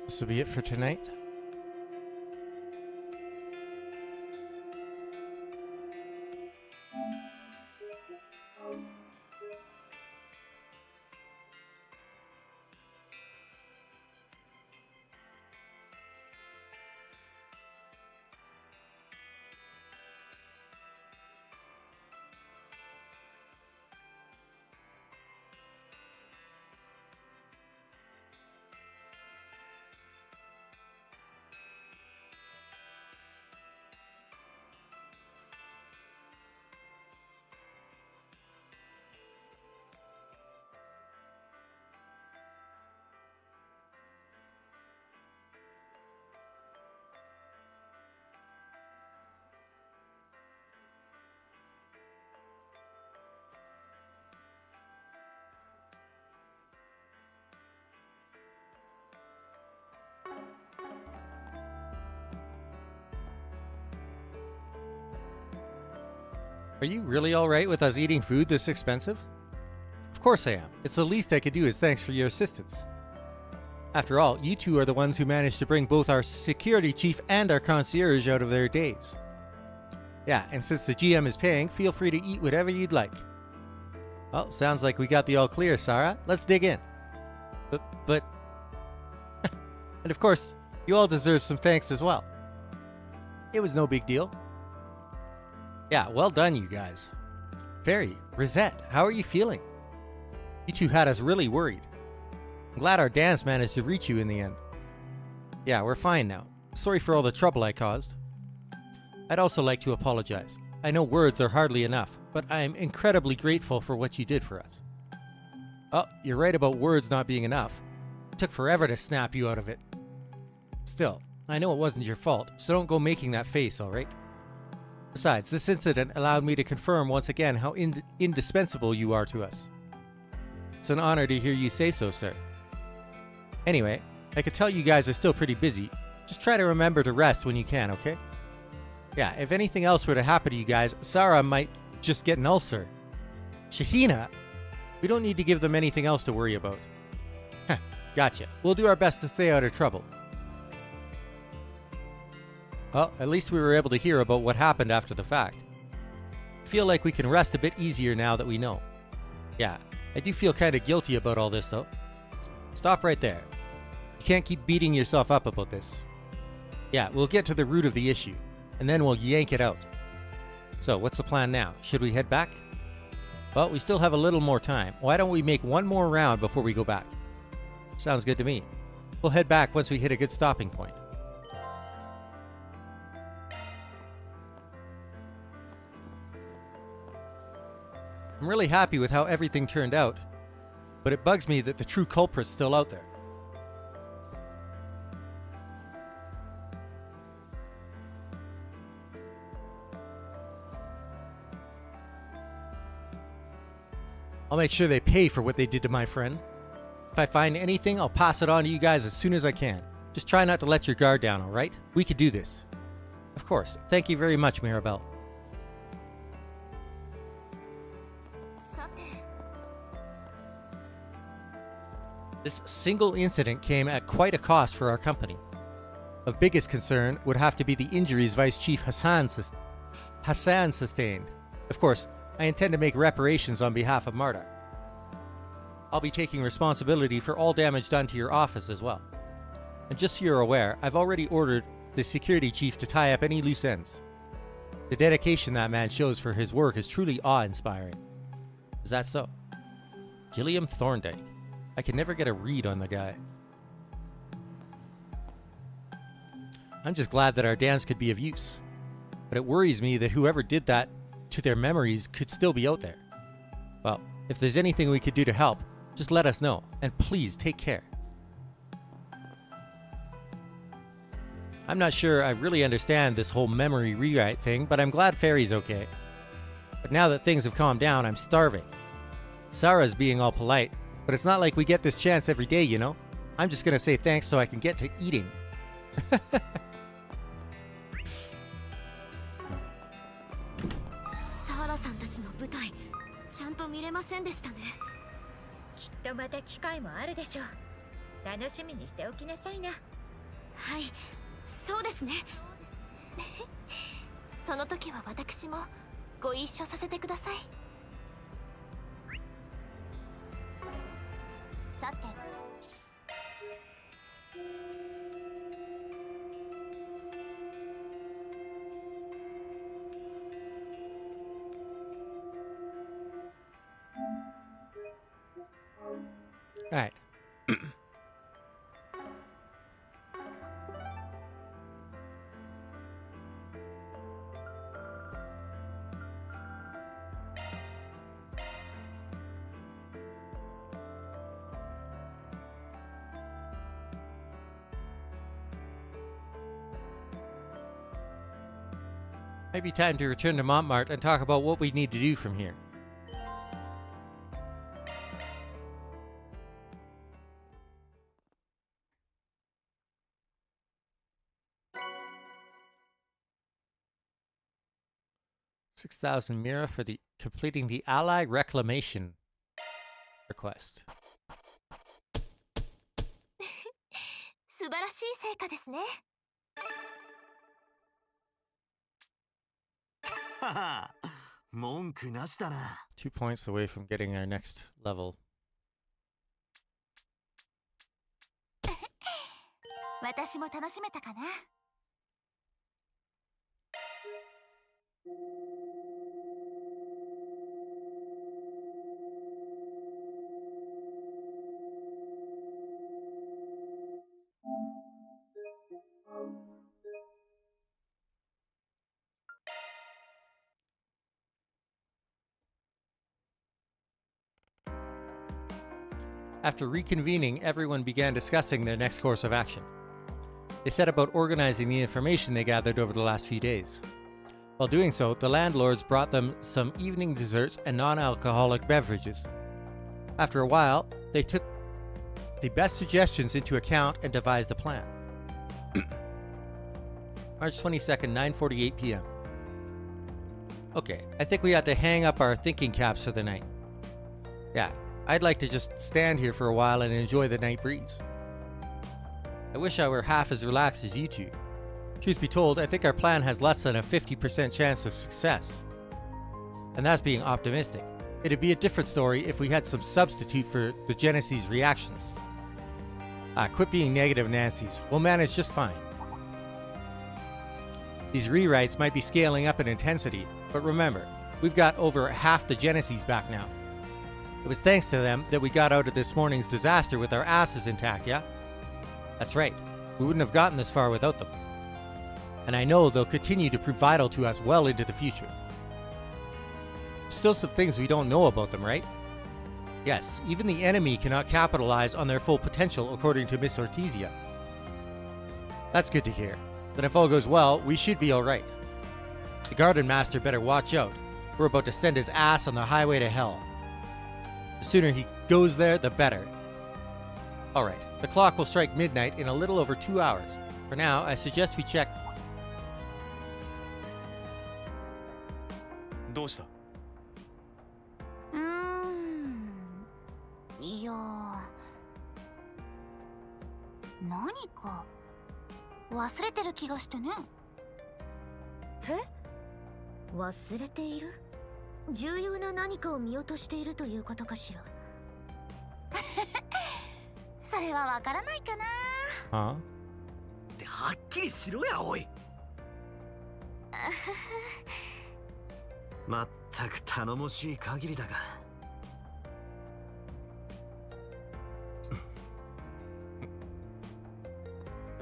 This will be it for tonight. Are you really alright with us eating food this expensive? Of course I am. It's the least I could do as thanks for your assistance. After all, you two are the ones who managed to bring both our security chief and our concierge out of their days. Yeah, and since the GM is paying, feel free to eat whatever you'd like. Well, sounds like we got the all clear, Sarah. Let's dig in. But... And of course, you all deserve some thanks as well. It was no big deal. Yeah, well done, you guys. Feri, Risette, how are you feeling? You two had us really worried. I'm glad our dance managed to reach you in the end. Yeah, we're fine now. Sorry for all the trouble I caused. I'd also like to apologize. I know words are hardly enough, but I am incredibly grateful for what you did for us. Oh, you're right about words not being enough. It took forever to snap you out of it. Still, I know it wasn't your fault, so don't go making that face, alright? Besides, this incident allowed me to confirm once again how indispensable you are to us. It's an honor to hear you say so, sir. Anyway, I could tell you guys are still pretty busy. Just try to remember to rest when you can, okay? Yeah, if anything else were to happen to you guys, Sarah might just get an ulcer. Shahina? We don't need to give them anything else to worry about. Heh, gotcha. We'll do our best to stay out of trouble. Well, at least we were able to hear about what happened after the fact. I feel like we can rest a bit easier now that we know. Yeah, I do feel kind of guilty about all this though. Stop right there. You can't keep beating yourself up about this. Yeah, we'll get to the root of the issue, and then we'll yank it out. So, what's the plan now? Should we head back? Well, we still have a little more time. Why don't we make one more round before we go back? Sounds good to me. We'll head back once we hit a good stopping point. I'm really happy with how everything turned out, but it bugs me that the true culprit's still out there. I'll make sure they pay for what they did to my friend. If I find anything, I'll pass it on to you guys as soon as I can. Just try not to let your guard down, alright? We could do this. Of course. Thank you very much, Mirabelle. This single incident came at quite a cost for our company. Of biggest concern would have to be the injuries Vice Chief Hasan sustained. Of course, I intend to make reparations on behalf of Marduk. I'll be taking responsibility for all damage done to your office as well. And just so you're aware, I've already ordered the security chief to tie up any loose ends. The dedication that man shows for his work is truly awe-inspiring. Is that so? Gilliam Thorndyke. I can never get a read on the guy. I'm just glad that our dance could be of use. But it worries me that whoever did that to their memories could still be out there. Well, if there's anything we could do to help, just let us know. And please take care. I'm not sure I really understand this whole memory rewrite thing, but I'm glad Feri's okay. But now that things have calmed down, I'm starving. Sarah's being all polite, but it's not like we get this chance every day, you know? I'm just gonna say thanks so I can get to eating. ちゃんと見れませんでしたね。きっとまた機会もあるでしょう。楽しみにしておきなさいな。はい、そうですね。その時は私もご一緒させてください。さて。All right. Maybe time to return to Montmartre and talk about what we need to do from here. 6,000 Mira for the completing the Ally Reclamation request. 素晴らしい成果ですね。はは、文句なしだな。 2 points away from getting our next level. 私も楽しめたかな。After reconvening, everyone began discussing their next course of action. They set about organizing the information they gathered over the last few days. While doing so, the landlords brought them some evening desserts and non-alcoholic beverages. After a while, they took the best suggestions into account and devised a plan. March 22nd, 9:48 p.m. Okay, I think we have to hang up our thinking caps for the night. Yeah, I'd like to just stand here for a while and enjoy the night breeze. I wish I were half as relaxed as you two. Truth be told, I think our plan has less than a 50% chance of success. And that's being optimistic. It'd be a different story if we had some substitute for the Genesis reactions. Quit being negative Nancy's. We'll manage just fine. These rewrites might be scaling up in intensity, but remember, we've got over half the Genesis back now. It was thanks to them that we got out of this morning's disaster with our asses intact, yeah? That's right. We wouldn't have gotten this far without them. And I know they'll continue to prove vital to us well into the future. Still some things we don't know about them, right? Yes, even the enemy cannot capitalize on their full potential according to Miss Ortizia. That's good to hear. Then if all goes well, we should be alright. The Garden Master better watch out. We're about to send his ass on the highway to hell. The sooner he goes there, the better. Alright, the clock will strike midnight in a little over 2 hours. For now, I suggest we check... どうした？いや、何か忘れてる気がしてね。え？忘れている？重要な何かを見落としているということかしら。それはわからないかな。Huh? ってはっきりしろや、おい。まったく頼もしい限りだが。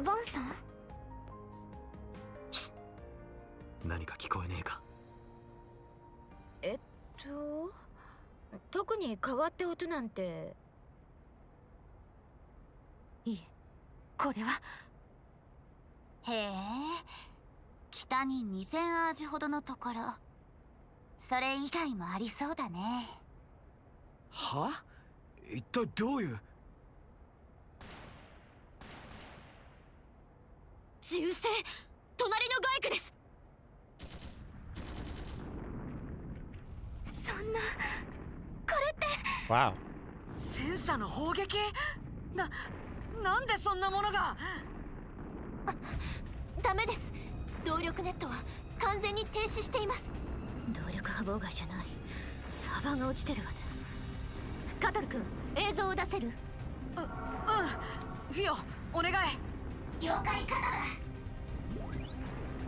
バンさん？何か聞こえねえか？特に変わって音なんて。いえ、これは。へえ、北に2000アージほどのところ。それ以外もありそうだね。は？一体どういう？銃声！隣のバイクです。そんな、これって。Wow. 戦車の砲撃？なんでそんなものが？ダメです。動力ネットは完全に停止しています。動力波妨害じゃない。サーバーが落ちてるわね。カトル君、映像を出せる？フィオ、お願い。了解カナ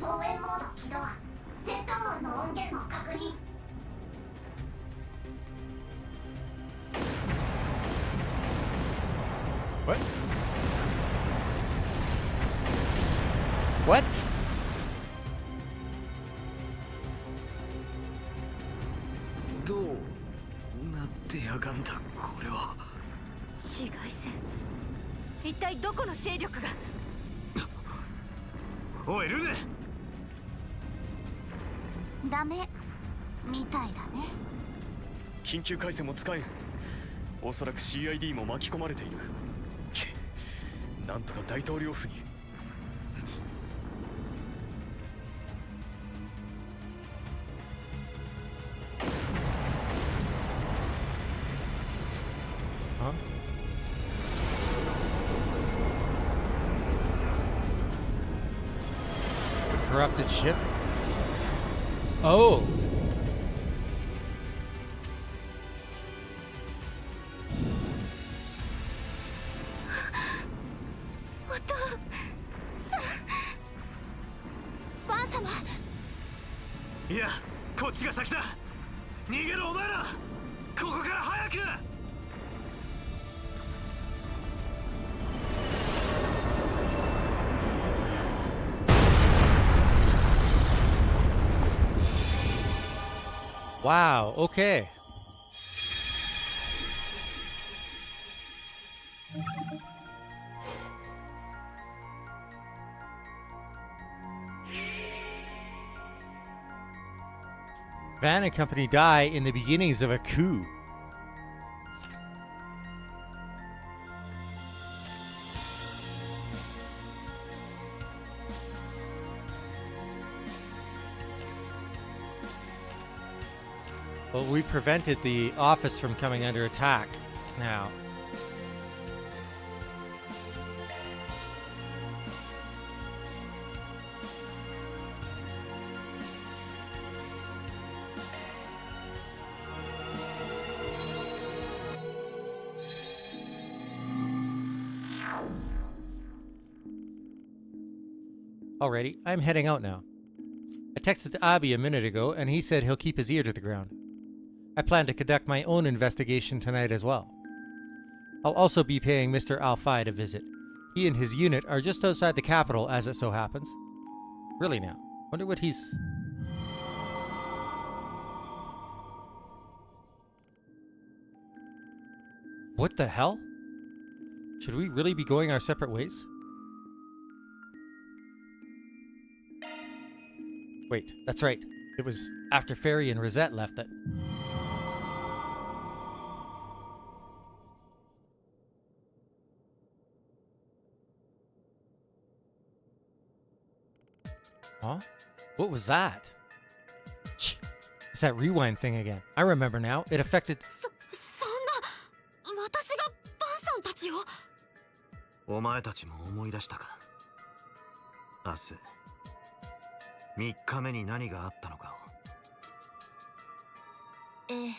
ダ。望遠モード起動。戦闘音の音源を確認。What? What? どうなってやがんだ、これは。紫外線。一体どこの勢力が？おい、ルネ！ダメみたいだね。緊急回線も使えん。おそらく CID も巻き込まれている。なんとか大統領府に。corrupted ship? Oh. Ban-sama. いや、こっちが先だ。逃げろお前ら。ここから早く。Wow, okay. Van and company die in the beginnings of a coup. Well, we prevented the office from coming under attack now. Alrighty, I'm heading out now. I texted Abi a minute ago, and he said he'll keep his ear to the ground. I plan to conduct my own investigation tonight as well. I'll also be paying Mr. Al-Fayed a visit. He and his unit are just outside the capital, as it so happens. Really now, wonder what he's... What the hell? Should we really be going our separate ways? Wait, that's right. It was after Feri and Risette left that... Huh? What was that? It's that rewind thing again. I remember now. It affected... そんな私がバンさんたちをお前たちも思い出したか。明日3日目に何があったのかを。ええ、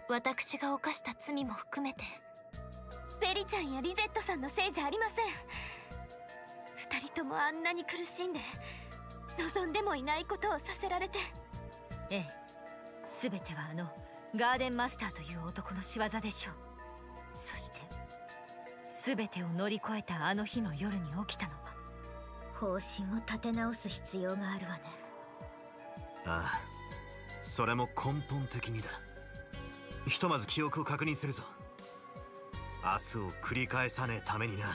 私が犯した罪も含めてフェリちゃんやリゼットさんのせいじゃありません。二人ともあんなに苦しんで望んでもいないことをさせられて。ええ、全てはガーデンマスターという男の仕業でしょう。そして全てを乗り越えたあの日の夜に起きたのは方針を立て直す必要があるわね。ああ、それも根本的にだ。ひとまず記憶を確認するぞ。明日を繰り返さねえためにな。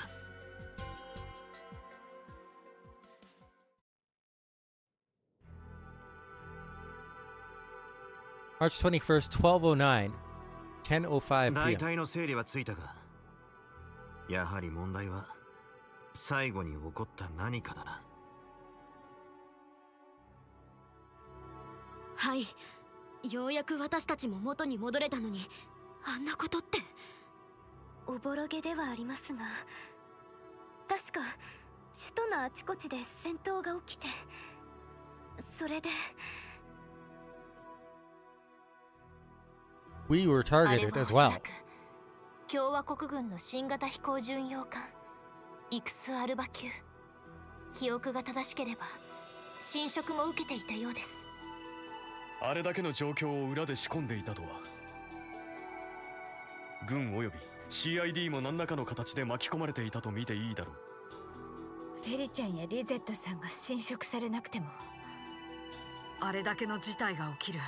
March 21st, 1209, 10:05 大 p.m. 体の整理はついたが、やはり問題は最後に起こった何かだな。はい、ようやく私たちも元に戻れたのに、あんなことって。おぼろげではありますが、確か首都のあちこちで戦闘が起きて、それで。We were targeted as well. 共和国軍の新型飛行巡洋艦イクス・アルバ級。記憶が正しければ侵食も受けていたようです。あれだけの状況を裏で仕込んでいたとは。軍および CID も何らかの形で巻き込まれていたと見ていいだろう。フェリちゃんやリゼットさんが侵食されなくても。あれだけの事態が起きる。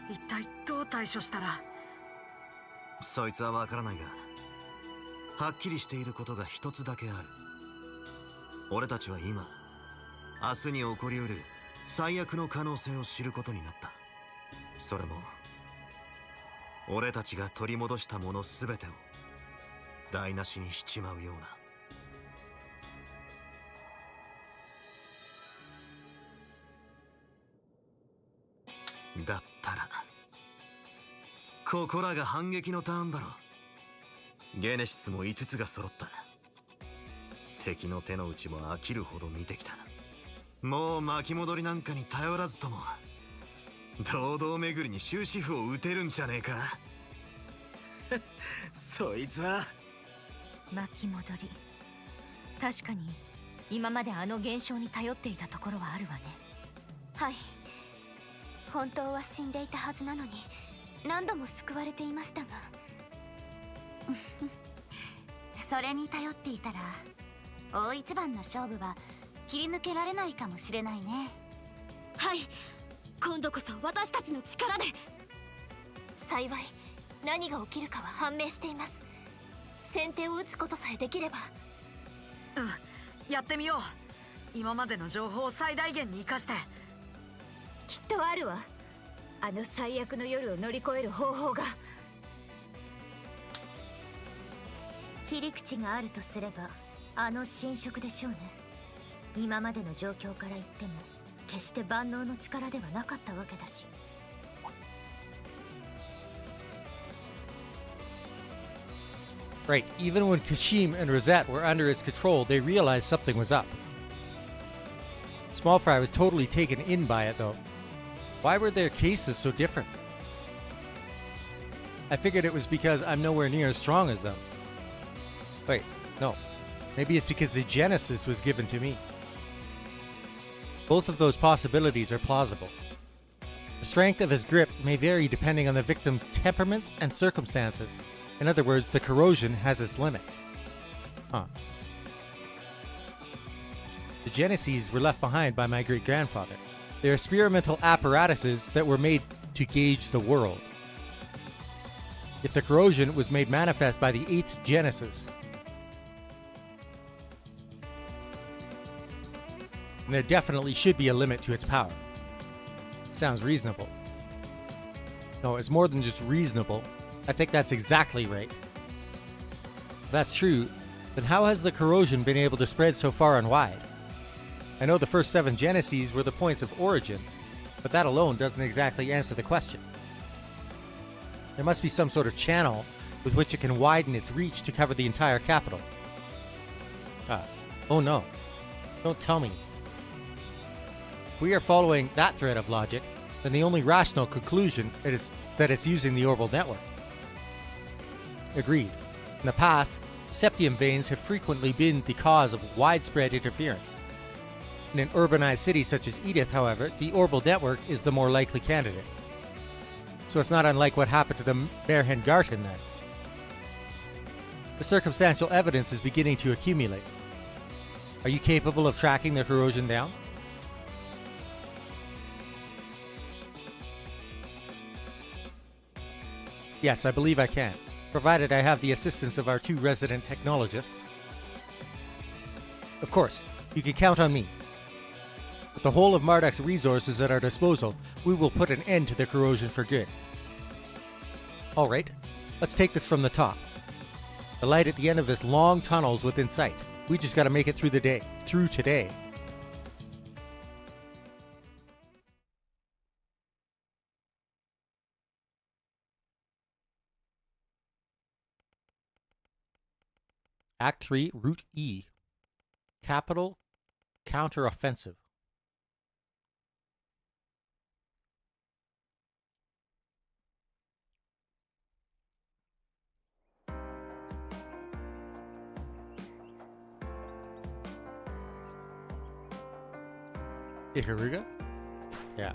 一体どう対処したら。そいつはわからないが、はっきりしていることが一つだけある。俺たちは今、明日に起こりうる最悪の可能性を知ることになった。それも俺たちが取り戻したものすべてを台無しにしちまうような。だったらここらが反撃のターンだろう。ゲネシスも5つが揃った。敵の手の内も飽きるほど見てきた。もう巻き戻りなんかに頼らずとも堂々巡りに終止符を打てるんじゃねえか。そいつは巻き戻り、確かに今まであの現象に頼っていたところはあるわね。はい、本当は死んでいたはずなのに何度も救われていましたがそれに頼っていたら大一番の勝負は切り抜けられないかもしれないね。はい、今度こそ私たちの力で。幸い何が起きるかは判明しています。先手を打つことさえできれば。やってみよう。今までの情報を最大限に生かして。きっとあるわ。あの最悪の夜を乗り越える方法が。切り口があるとすればあの侵食でしょうね。今までの状況から言っても決して万能の力ではなかったわけだし。Right, even when Kasim and Risette were under its control, they realized something was up. Small Fry was totally taken in by it, though. Why were their cases so different? I figured it was because I'm nowhere near as strong as them. Wait, no. Maybe it's because the Genesis was given to me. Both of those possibilities are plausible. The strength of his grip may vary depending on the victim's temperaments and circumstances. In other words, the corrosion has its limits. Huh. The Genesis were left behind by my great-grandfather. They're experimental apparatuses that were made to gauge the world. If the corrosion was made manifest by the 8th Genesis, then there definitely should be a limit to its power. Sounds reasonable. No, it's more than just reasonable. I think that's exactly right. If that's true, then how has the corrosion been able to spread so far and wide? I know the first 7 Genesis were the points of origin, but that alone doesn't exactly answer the question. There must be some sort of channel with which it can widen its reach to cover the entire capital. Oh no. Don't tell me. If we are following that thread of logic, then the only rational conclusion is that it's using the orbital network. Agreed. In the past, septium veins have frequently been the cause of widespread interference. In an urbanized city such as Edith, however, the orbital network is the more likely candidate. So it's not unlike what happened to the Merhen Garten then. The circumstantial evidence is beginning to accumulate. Are you capable of tracking the corrosion down? Yes, I believe I can, provided I have the assistance of our 2 resident technologists. Of course, you can count on me. With the whole of Marduk's resources at our disposal, we will put an end to the corrosion for good. Alright, let's take this from the top. The light at the end of this long tunnel is within sight. We just gotta make it through today. Act 3, Route E. Capital Counteroffensive. Ikaruga? Yeah.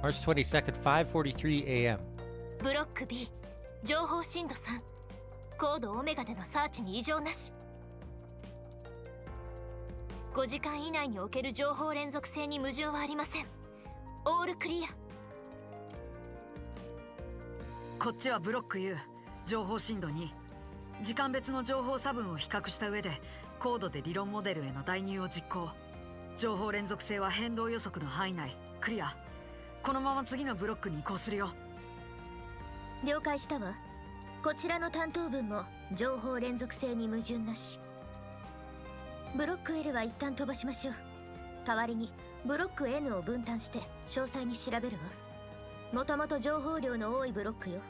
March 22nd, 5:43 a.m. ブロック B、情報深度3、高度オメガでのサーチに異常なし。5時間以内における情報連続性に矛盾はありません。オールクリア。こっちはブロック U、情報深度2。時間別の情報差分を比較した上で高度で理論モデルへの代入を実行。情報連続性は変動予測の範囲内。クリア。このまま次のブロックに移行するよ。了解したわ。こちらの担当文も情報連続性に矛盾なし。ブロック L は一旦飛ばしましょう。代わりにブロック N を分担して詳細に調べるわ。もともと情報量の多いブロックよ。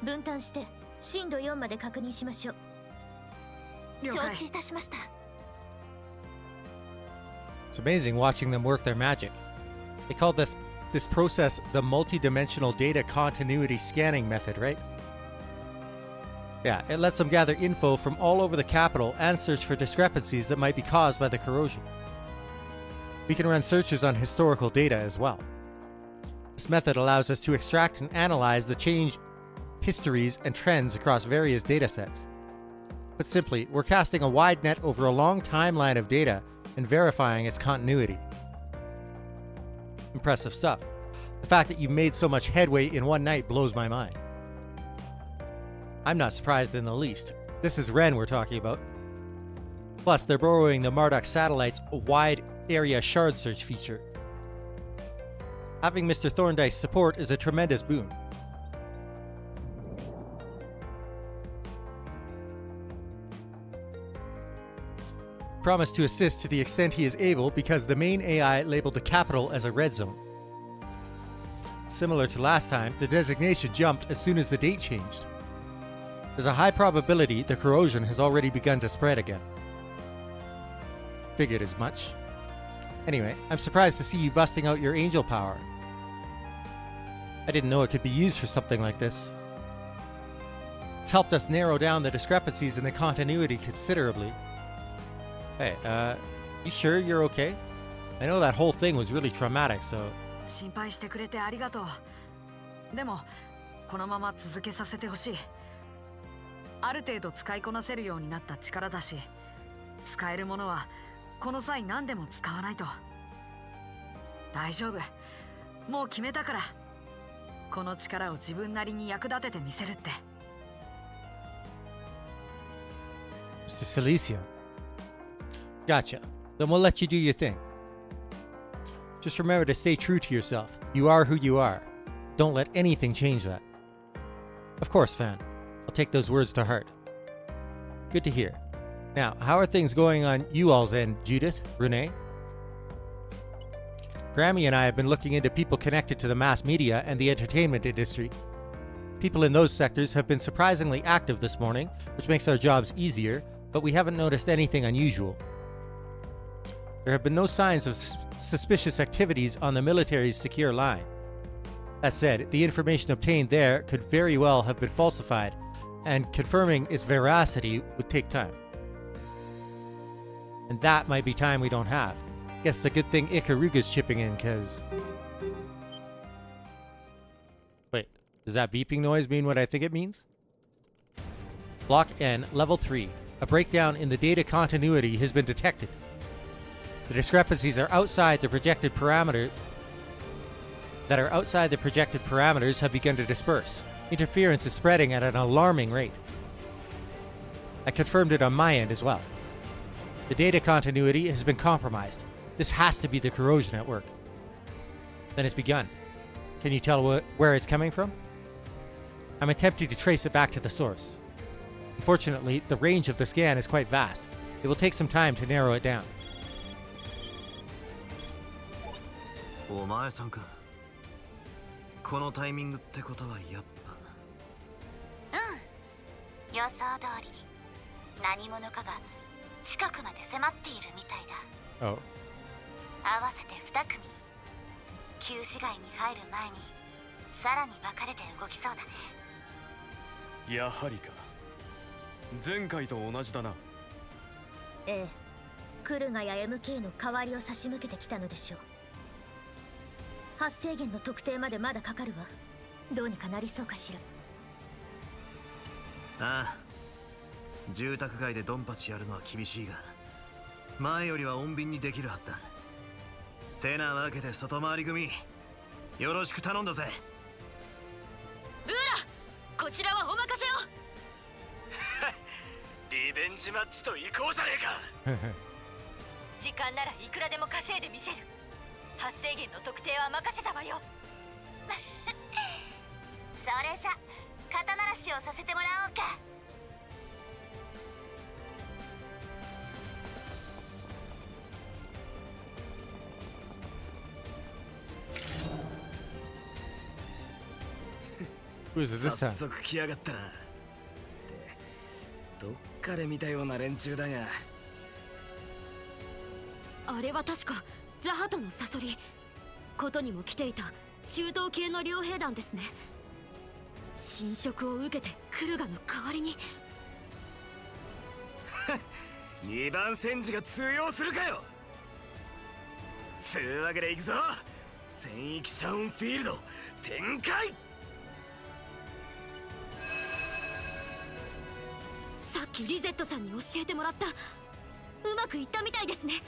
分担して震度4まで確認しましょう。承知いたしました。 It's amazing watching them work their magic. They call this process the multi-dimensional data continuity scanning method, right? Yeah, it lets them gather info from all over the capital and search for discrepancies that might be caused by the corrosion. We can run searches on historical data as well. This method allows us to extract and analyze the change histories and trends across various datasets. Put simply, we're casting a wide net over a long timeline of data and verifying its continuity. Impressive stuff. The fact that you've made so much headway in one night blows my mind. I'm not surprised in the least. This is Ren we're talking about. Plus, they're borrowing the Marduk satellite's wide area shard search feature. Having Mr. Thorndyce's support is a tremendous boon. Promised to assist to the extent he is able because the main AI labeled the capital as a red zone. Similar to last time, the designation jumped as soon as the date changed. There's a high probability the corrosion has already begun to spread again. Figured as much. Anyway, I'm surprised to see you busting out your angel power. I didn't know it could be used for something like this. It's helped us narrow down the discrepancies in the continuity considerably. Hey, you sure you're okay? I know that whole thing was really traumatic, so... 心配してくれてありがとう。でも、このまま続けさせてほしい。ある程度使いこなせるようになった力だし、使えるものはこの際何でも使わないと。大丈夫。もう決めたから。この力を自分なりに役立ててみせるって。Mr. Celis. Gotcha. Then we'll let you do your thing. Just remember to stay true to yourself. You are who you are. Don't let anything change that. Of course, Fan. I'll take those words to heart. Good to hear. Now, how are things going on you all's end, Judith, Renee? Grammy and I have been looking into people connected to the mass media and the entertainment industry. People in those sectors have been surprisingly active this morning, which makes our jobs easier, but we haven't noticed anything unusual. There have been no signs of suspicious activities on the military's secure line. That said, the information obtained there could very well have been falsified, and confirming its veracity would take time. And that might be time we don't have. Guess it's a good thing Ikaruga's chipping in, cause... Wait, does that beeping noise mean what I think it means? Block N, Level 3. A breakdown in the data continuity has been detected. The discrepancies are outside the projected parameters have begun to disperse. Interference is spreading at an alarming rate. I confirmed it on my end as well. The data continuity has been compromised. This has to be the corrosion at work. Then it's begun. Can you tell where it's coming from? I'm attempting to trace it back to the source. Unfortunately, the range of the scan is quite vast. It will take some time to narrow it down. お前さんか。このタイミングってことはやっぱ。予想通り何者かが近くまで迫っているみたいだ。Oh. 合わせて2組。旧市街に入る前にさらに分かれて動きそうだね。やはりか。前回と同じだな。ええ。クルガや MK の代わりを差し向けてきたのでしょう。発生源の特定までまだかかるわ。どうにかなりそうかしら。ああ。住宅街でドンパチやるのは厳しいが、前よりは穏便にできるはずだ。てなわけで外回り組、よろしく頼んだぜ。ブーラ、こちらはお任せを。リベンジマッチと行こうじゃねえか。時間ならいくらでも稼いでみせる。発生源の特定は任せたわよ。それじゃ肩慣らしをさせてもらおうか。Who's this 早 time? 速来やがったな。ってどっかで見たような連中だが。あれは確かザハトのサソリ。ことにも来ていた中東系の傭兵団ですね。侵食を受けてクルガの代わりに。二番戦時が通用するかよ。つうわけで行くぞ。戦域シャウンフィールド展開。さっきリゼットさんに教えてもらった。うまくいったみたいですね。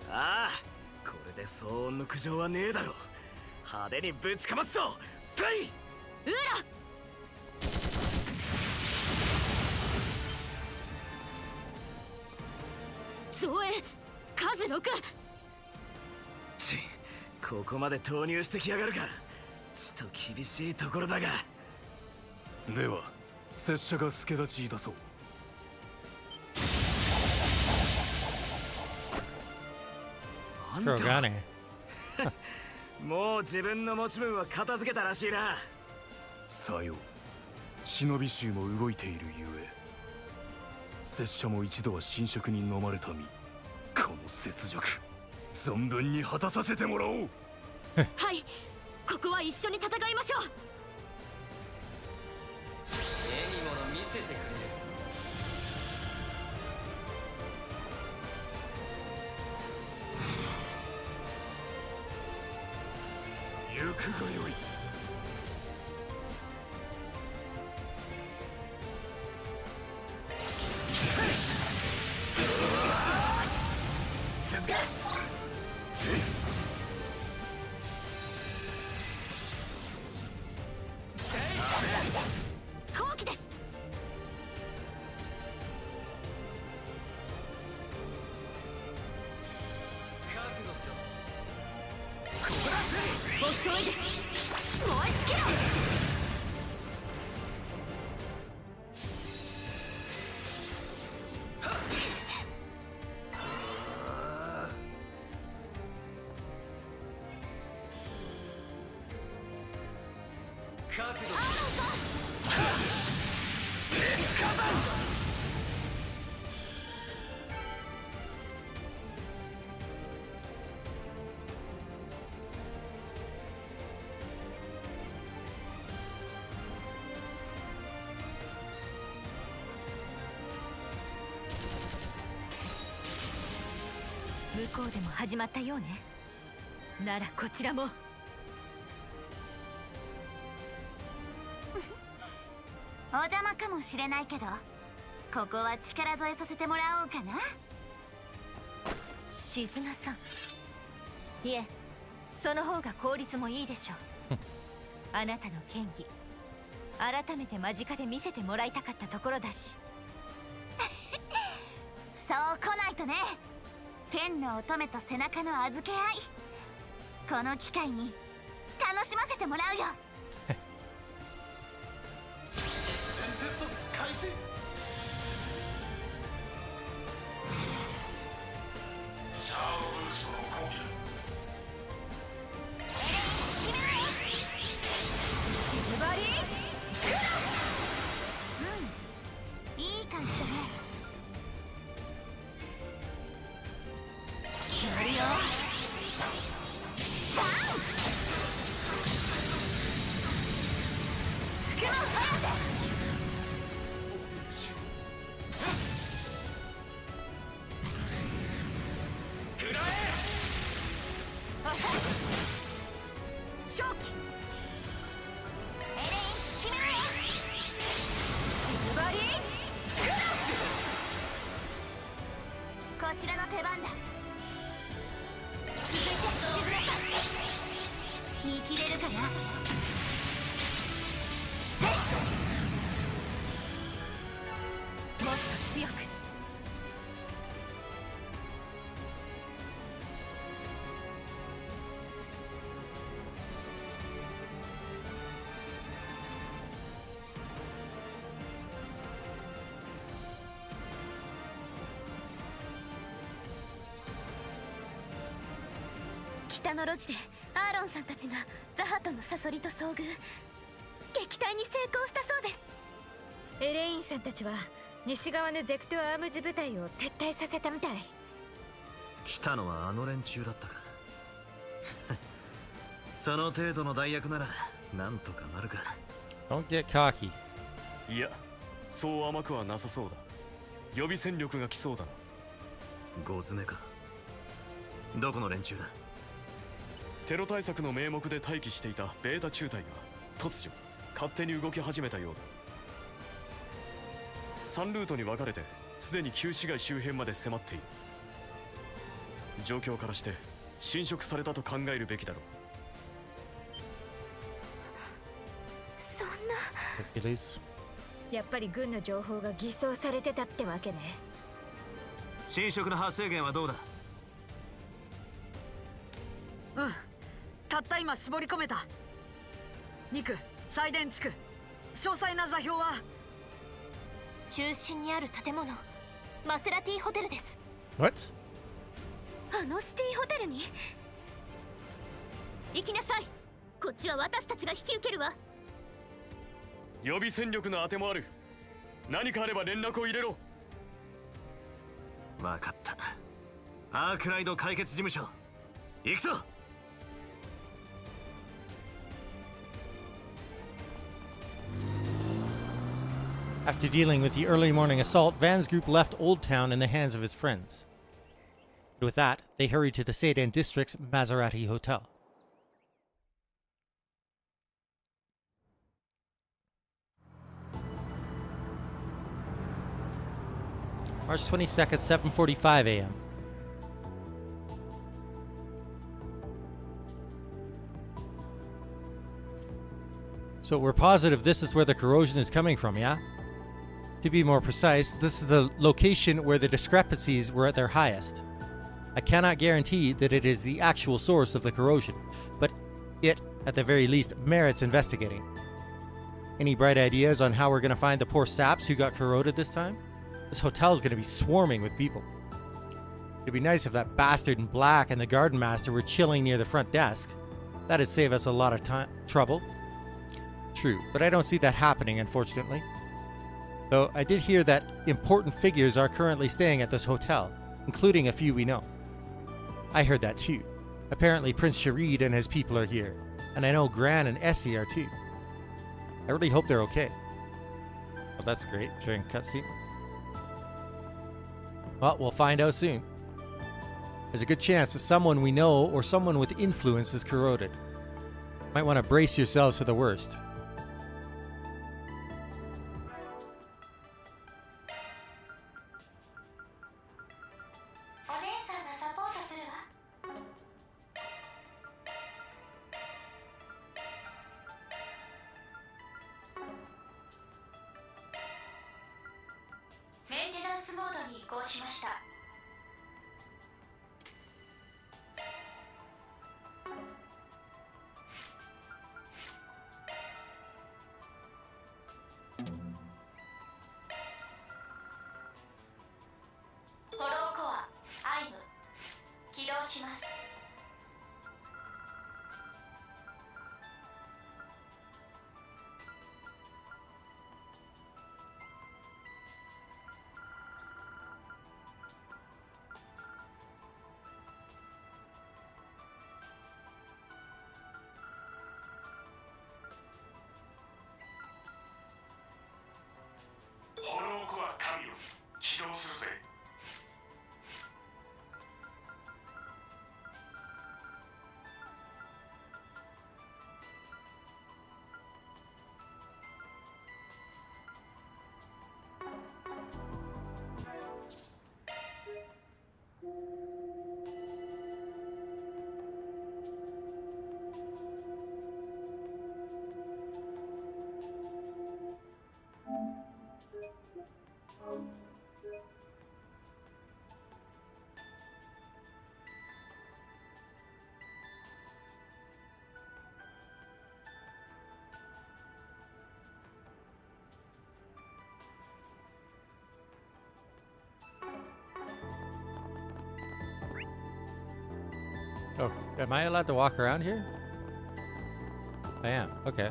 ああ、これで騒音の苦情はねえだろう。派手にぶちかますぞ。フェイウーラ増援数6。ち、ここまで投入してきやがるか。ちと厳しいところだが。では拙者が助立ちいたそう。あんた Kurogane. もう自分の持ち分は片付けたらしいな。さよう、忍び衆も動いているゆえ、拙者も一度は侵食に飲まれた身。この雪辱存分に果たさせてもらおう。はい、ここは一緒に戦いましょう。絵にもの見せてくれ。行くがよい。続け。後期です。覚悟しろ。遅いです。燃え尽きろ。覚悟しろ。向こうでも始まったようね。ならこちらも。お邪魔かもしれないけど、ここは力添えさせてもらおうかな。静菜さん。いえ、その方が効率もいいでしょう。あなたの剣技改めて間近で見せてもらいたかったところだし。そう来ないとね。天の乙女と背中の預け合い、この機会に楽しませてもらうよ。テスト開始。シャードブーストの攻撃。シズバリークロス。いい感じだね。やるよ。バンつくの早手。正気。エレン決めろよ。シズバリーこちらの手番だ。続いて静香さん、見切れるかな。もっと強く。北の路地でアーロンさんたちがザハトのサソリと遭遇。撃退に成功したそうです。エレインさんたちは西側のゼクトアームズ部隊を撤退させたみたい。来たのはあの連中だったか。その程度の代役ならなんとかなるか。 Don't get cocky. いや、そう甘くはなさそうだ。予備戦力が来そうだな。ゴズメか。どこの連中だ。テロ対策の名目で待機していたベータ中隊が突如勝手に動き始めたようだ。3ルートに分かれてすでに旧市街周辺まで迫っている。状況からして侵食されたと考えるべきだろう。そんな。やっぱり軍の情報が偽装されてたってわけね。侵食の発生源はどうだ。うん、たった今絞り込めた。2区サイデン地区、詳細な座標は中心にある建物、マセラティホテルです。 What? あのシティホテルに行きなさい。こっちは私たちが引き受けるわ。予備戦力の当てもある。何かあれば連絡を入れろ。わかった。アークライド解決事務所行くぞ。After dealing with the early morning assault, Van's group left Old Town in the hands of his friends. With that, they hurried to the Seiden District's Maserati Hotel. March 22nd, 7:45 a.m. So we're positive this is where the corrosion is coming from, yeah? To be more precise, this is the location where the discrepancies were at their highest. I cannot guarantee that it is the actual source of the corrosion, but it, at the very least, merits investigating. Any bright ideas on how we're going to find the poor saps who got corroded this time? This hotel is going to be swarming with people. It'd be nice if that bastard in black and the garden master were chilling near the front desk. That'd save us a lot of trouble. True, but I don't see that happening, unfortunately. Though I did hear that important figures are currently staying at this hotel, including a few we know. I heard that too. Apparently Prince Sharid and his people are here, and I know Gran and Essie are too. I really hope they're okay. Well, that's great, during cutscene. Well, we'll find out soon. There's a good chance that someone we know or someone with influence is corroded. Might want to brace yourselves for the worst. Oh, am I allowed to walk around here? I am. Okay.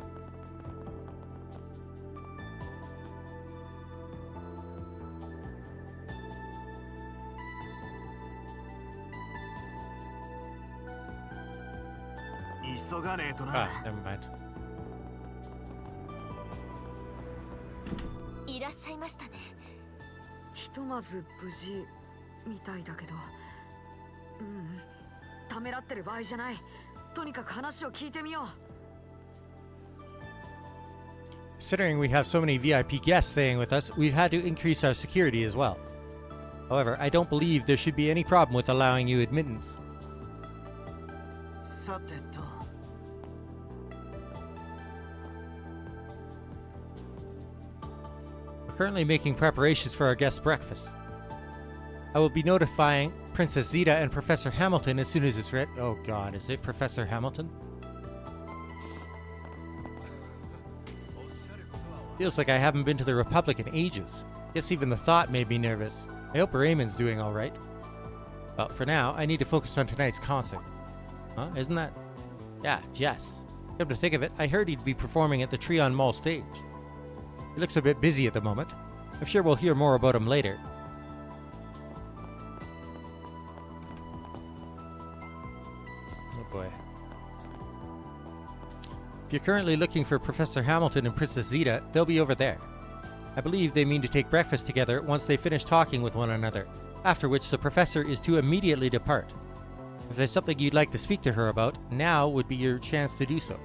がねえとな。Ah, never mind. いらっしゃいましたね。ひとまず無事みたいだけど、ためらってる場合じゃない。とにかく話を聞いてみよう。Considering we have so many VIP guests staying with us, we've had to increase our security as well. However, I don't believe there should be any problem with allowing you admittance. さてと。We're currently making preparations for our guest breakfast. I will be notifying Princess Zeta and Professor Hamilton as soon as it's ready. Oh god, is it Professor Hamilton? Feels like I haven't been to the Republic in ages. Guess even the thought made me nervous. I hope Raymond's doing alright. Well, for now, I need to focus on tonight's concert. Huh? Isn't that... Yeah, Jess. Come to think of it, I heard he'd be performing at the Trion Mall stage. He looks a bit busy at the moment. I'm sure we'll hear more about him later. Oh boy. If you're currently looking for Professor Hamilton and Princess Zeta, they'll be over there. I believe they mean to take breakfast together once they finish talking with one another, after which the professor is to immediately depart. If there's something you'd like to speak to her about, now would be your chance to do so.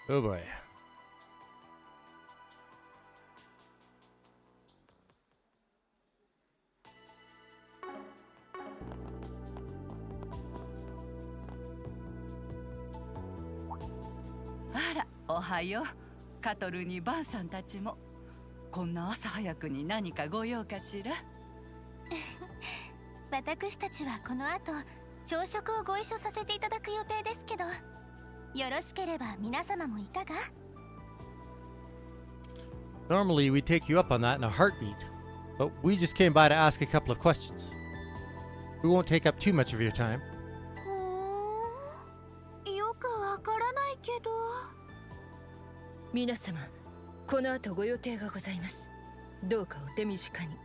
Oh boy. Ara, おはよう。カトルにバンさんたちも。こんな朝早くに何かご用かしら？私たちはこの後朝食をご一緒させていただく予定ですけど、よろしければ皆様もいかが？ Normally we'd take you up on that in a heartbeat, but we just came by to ask a couple of questions. We won't take up too much of your time. よくわからないけど。皆様、この後ご予定がございます。どうかお手短に。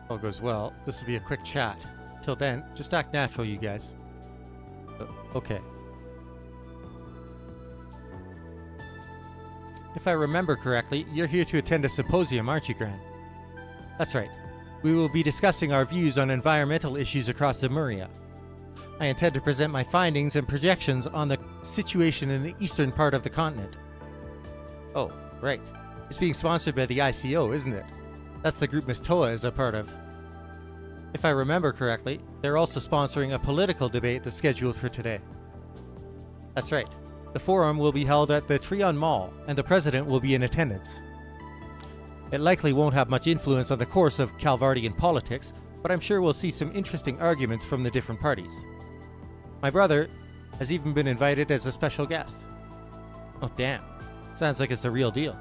All goes well, this will be a quick chat. Till then, just act natural, you guys. Okay. If I remember correctly, you're here to attend a symposium, aren't you, Gran? That's right. We will be discussing our views on environmental issues across Zemuria. I intend to present my findings and projections on the situation in the eastern part of the continent. Oh, right. It's being sponsored by the ICO, isn't it? That's the group Miss Toa is a part of. If I remember correctly, they're also sponsoring a political debate that's scheduled for today. That's right. The forum will be held at the Trion Mall, and the president will be in attendance. It likely won't have much influence on the course of Calvardian politics, but I'm sure we'll see some interesting arguments from the different parties. My brother has even been invited as a special guest. Oh damn, sounds like it's the real deal.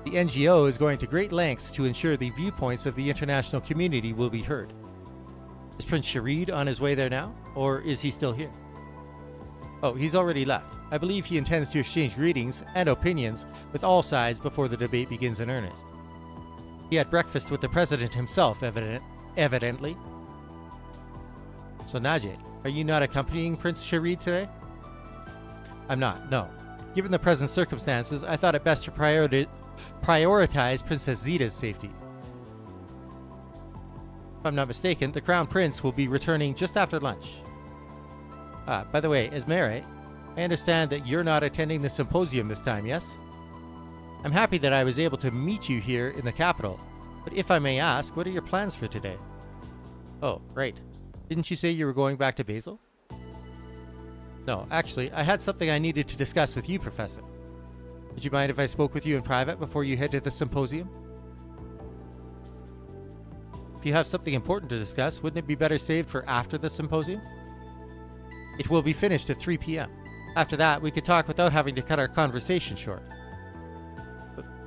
The NGO is going to great lengths to ensure the viewpoints of the international community will be heard. Is Prince Sharid on his way there now, or is he still here? Oh, he's already left. I believe he intends to exchange greetings and opinions with all sides before the debate begins in earnest. He had breakfast with the president himself, evidently. So Najee, are you not accompanying Prince Sharid today? I'm not, no. Given the present circumstances, I thought it best to prioritize Princess Zeta's safety. If I'm not mistaken, the Crown Prince will be returning just after lunch. By the way, Esmere, I understand that you're not attending the symposium this time, yes? I'm happy that I was able to meet you here in the capital, but if I may ask, what are your plans for today? Oh, right. Didn't you say you were going back to Basel? No, actually, I had something I needed to discuss with you, Professor. Would you mind if I spoke with you in private before you head to the symposium? If you have something important to discuss, wouldn't it be better saved for after the symposium? It will be finished at 3 p.m. After that, we could talk without having to cut our conversation short.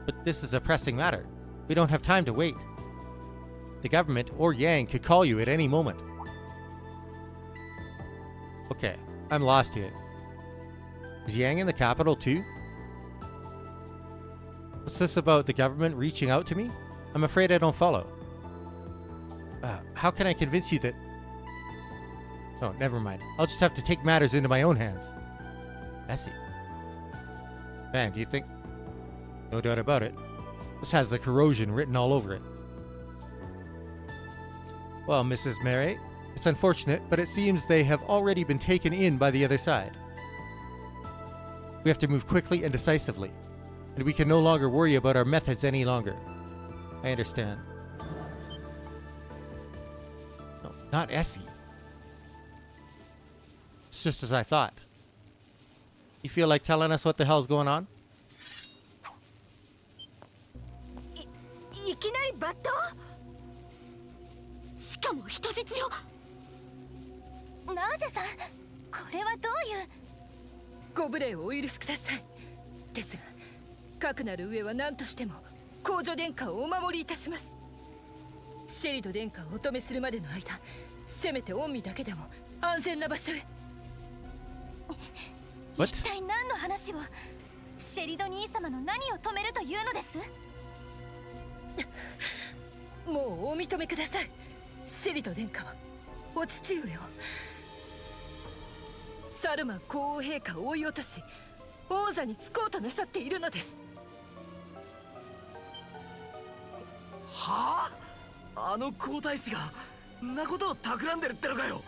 But this is a pressing matter. We don't have time to wait. The government or Yang could call you at any moment. Okay, I'm lost here. Is Yang in the capital too? What's this about the government reaching out to me? I'm afraid I don't follow. How can I convince you that... Oh, never mind. I'll just have to take matters into my own hands. Messy. Man, do you think... No doubt about it. This has the corrosion written all over it. Well, Mrs. Mary, it's unfortunate, but it seems they have already been taken in by the other side. We have to move quickly and decisively, and we can no longer worry about our methods any longer. I understand. No, not Essie. It's just as I thought. You feel like telling us what the hell's going on? いきなり抜刀？しかも人質よ。ナージャさん、これはどういう？ご無礼をお許しください。ですが、かくなる上は何としても皇女殿下をお守りいたします。シェリド殿下をお止めするまでの間、せめて御身だけでも安全な場所へ。一体何の話を？シェリド兄様の何を止めるというのです？もうお認めください。シェリド殿下はお父上をサルマン皇后陛下を追い落とし王座に就こうとなさっているのです。はあ？あの皇太子がんなことを企んでるってのかよ。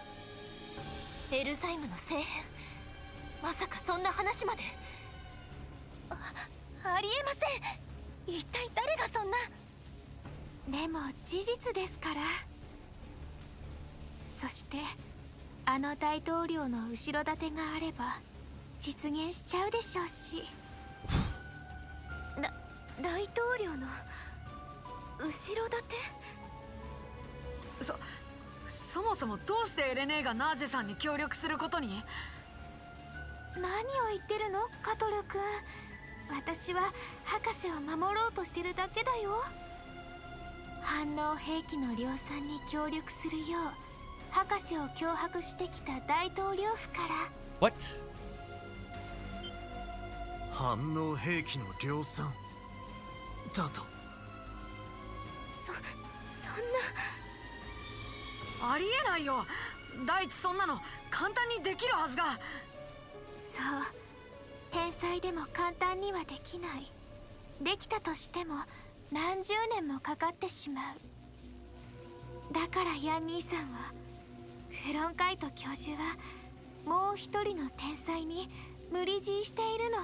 エルザイムの政変、まさかそんな話まで。ありえません。一体誰がそんな。でも事実ですから。そしてあの大統領の後ろ盾があれば実現しちゃうでしょうし。大統領の後ろ盾？そもそもどうしてエレネーがナージェさんに協力することに？何を言ってるの、カトル君。私は博士を守ろうとしてるだけだよ。反応兵器の量産に協力するよう博士を脅迫してきた大統領府から。 What? 反応兵器の量産だと。そんな。ありえないよ。第一そんなの簡単にできるはずが。そう、天才でも簡単にはできない。できたとしても何十年もかかってしまう。だからヤン兄さんは、クロンカイト教授はもう一人の天才に無理強いしているの。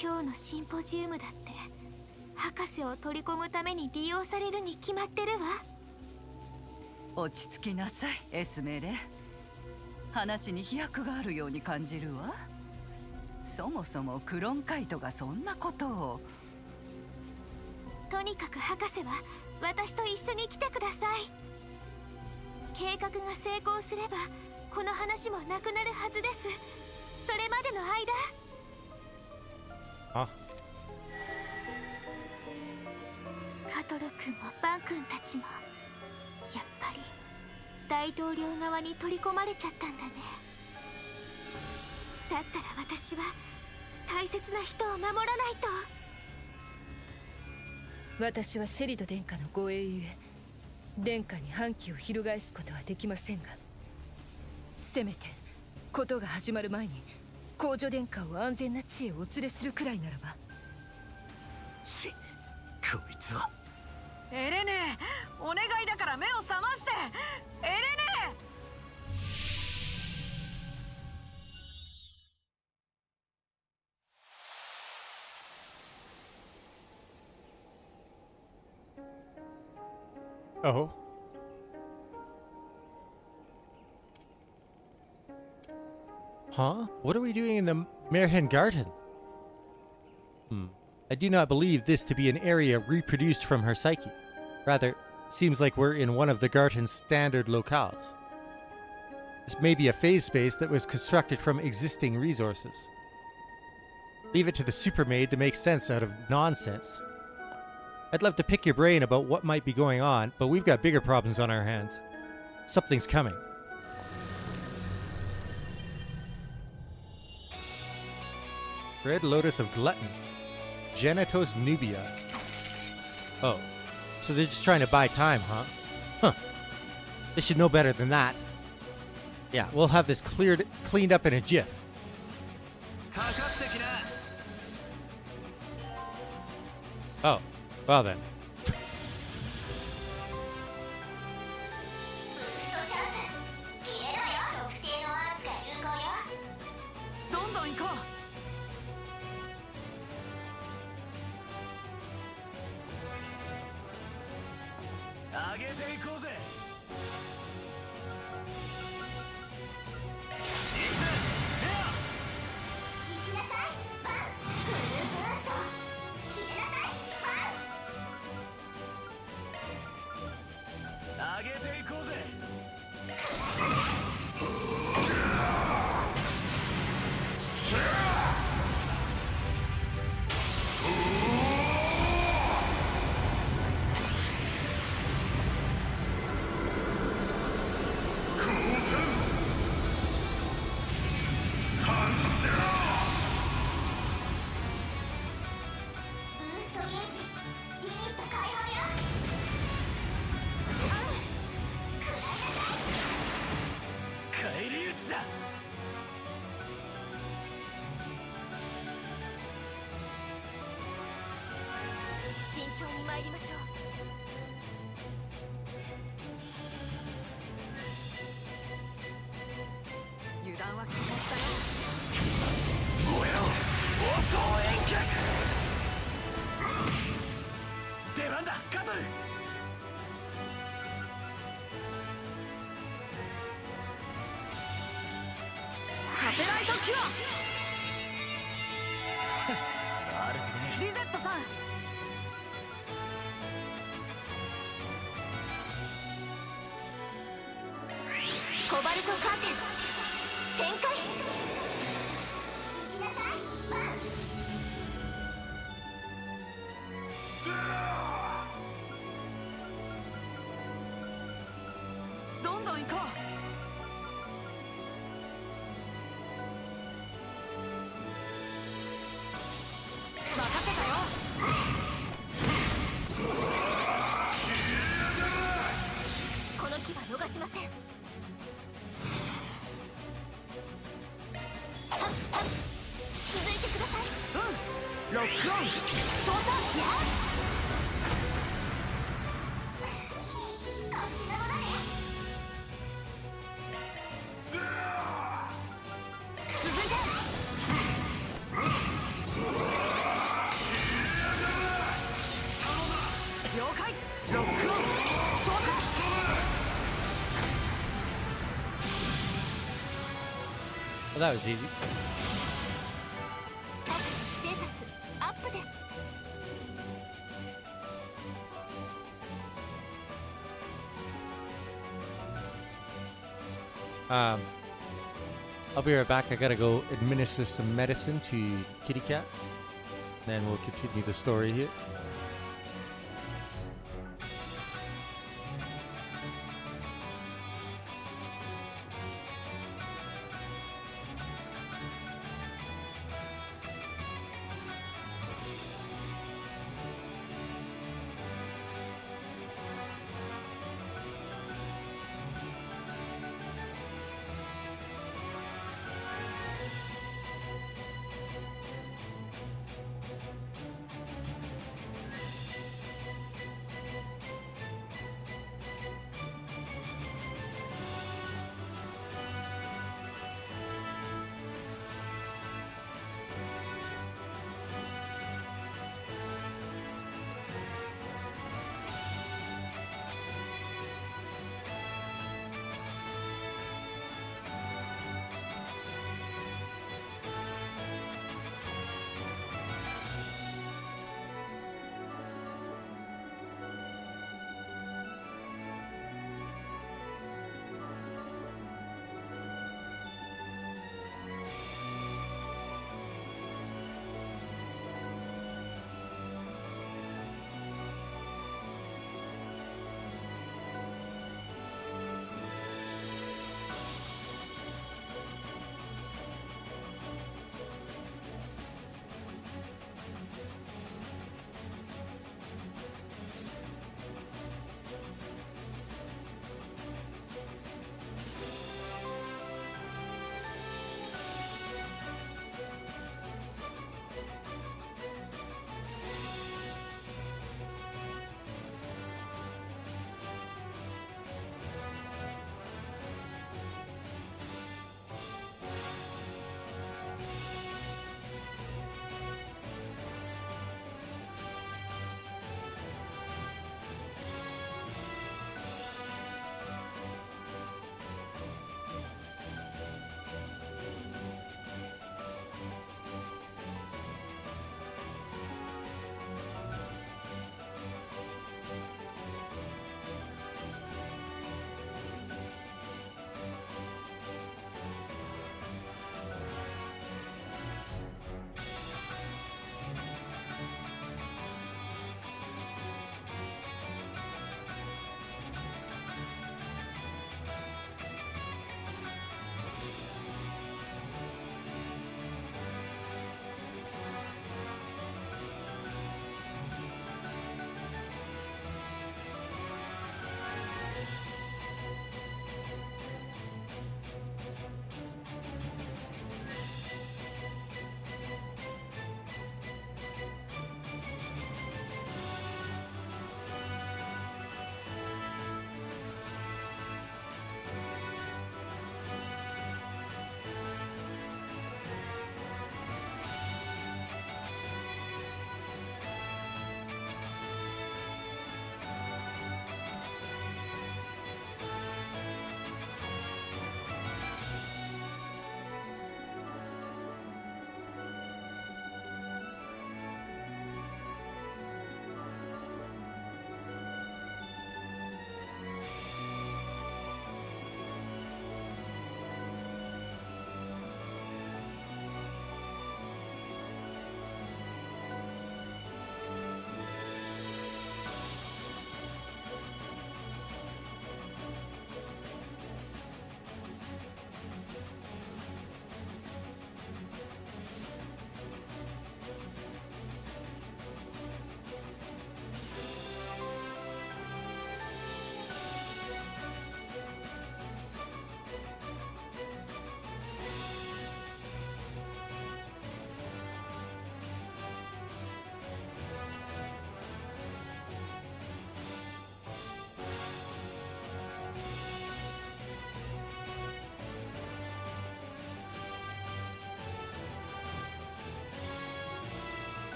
今日のシンポジウムだって博士を取り込むために利用されるに決まってるわ。落ち着きなさい、エスメレ。話に飛躍があるように感じるわ。そもそもクロンカイトがそんなことを。とにかく博士は私と一緒に来てください。計画が成功すればこの話もなくなるはずです。それまでの間。あ、カトル君もバン君たちもやっぱり大統領側に取り込まれちゃったんだね。だったら私は大切な人を守らないと。私はシェリド殿下の護衛ゆえ殿下に反旗を翻すことはできませんが、せめてことが始まる前に皇女殿下を安全な地へお連れするくらいならば。こいつは。エレネー、お願いだから目を覚まして。エレネー。Oh. Huh? What are we doing in the Merhen Garden? I do not believe this to be an area reproduced from her psyche. Rather, it seems like we're in one of the garden's standard locales. This may be a phase space that was constructed from existing resources. Leave it to the supermaid to make sense out of nonsense. I'd love to pick your brain about what might be going on, but we've got bigger problems on our hands. Something's coming. Red Lotus of Glutton. Genitos Nubia. Oh, so they're just trying to buy time, huh? Huh. They should know better than that. Yeah, we'll have this cleaned up in a jiff. Oh, well then. どんどん行こう。上げていこうぜ。上げていこうぜ。慎重に参りましょう。油断は禁物だよ。燃えろ暴走遠脚。出番だカトル。サテライトキュア。悪くね。リゼットさん。コバルトカーテン展開。どんどん行こう。任せたよ。この機は逃しません。続いてください。ロックオン。照射。続いて。了解。ロックオン。照射。Well, that was easy. 各種ステータスアップです。I'll be right back. I gotta go administer some medicine to kitty cats. Then we'll continue the story here.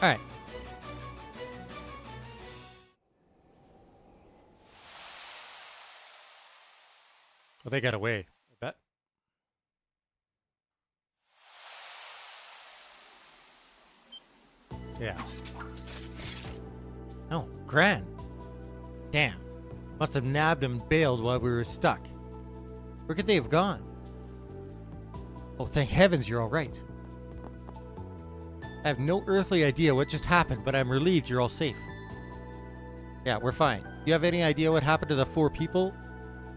Alright. Well, they got away, I bet. Yeah. Oh, Gran. Damn. Must have nabbed and bailed while we were stuck. Where could they have gone? Oh, thank heavens you're all right. I have no earthly idea what just happened, but I'm relieved you're all safe. Yeah, we're fine. Do you have any idea what happened to the 4 people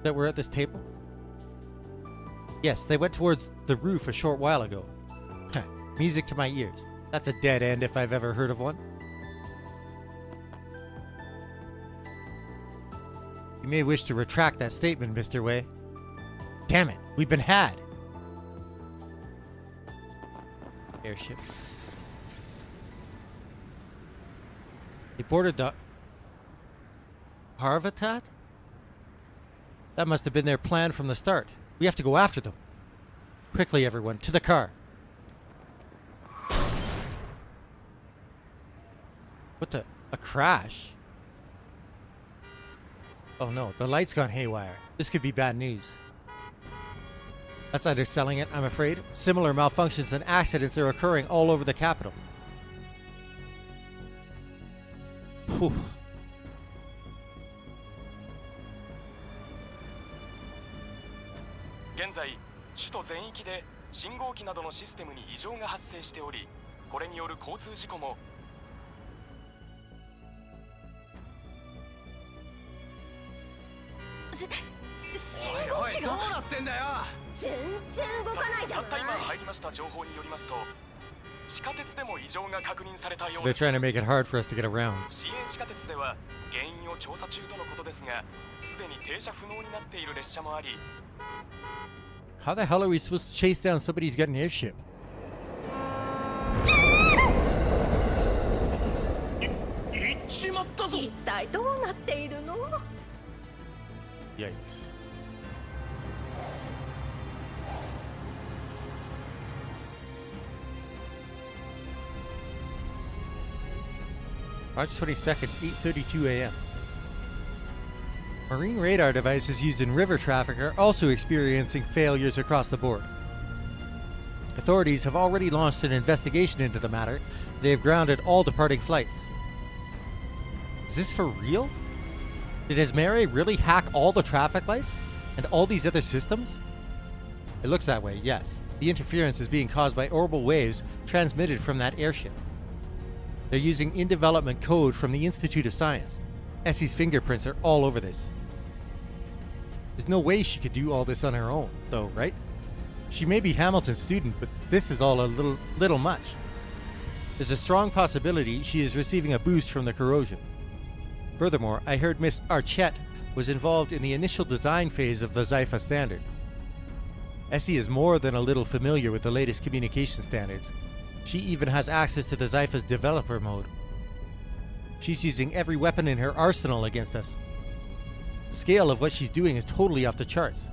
that were at this table? Yes, they went towards the roof a short while ago. Music to my ears. That's a dead end if I've ever heard of one. You may wish to retract that statement, Mr. Wei. Damn it, we've been had. Airship. They boarded the Harvatat? That must have been their plan from the start. We have to go after them. Quickly, everyone, to the car. What the? A crash? Oh no, the light's gone haywire. This could be bad news. That's underselling it, I'm afraid. Similar malfunctions and accidents are occurring all over the capital. Whew. So they're trying to make it hard for us to get around. How the hell are we supposed to chase down somebody who's got an airship? Yikes. March 22nd, 8:32 a.m. Marine radar devices used in river traffic are also experiencing failures across the board. Authorities have already launched an investigation into the matter. They have grounded all departing flights. Is this for real? Did Esmere really hack all the traffic lights and all these other systems? It looks that way, yes. The interference is being caused by orbital waves transmitted from that airship. They're using in-development code from the Institute of Science. Essie's fingerprints are all over this. There's no way she could do all this on her own, though, right? She may be Hamilton's student, but this is all a little much. There's a strong possibility she is receiving a boost from the corrosion. Furthermore, I heard Miss Archette was involved in the initial design phase of the Zypha standard. Essie is more than a little familiar with the latest communication standards. She even has access to the Zypha's developer mode. She's using every weapon in her arsenal against us. The scale of what she's doing is totally off the charts.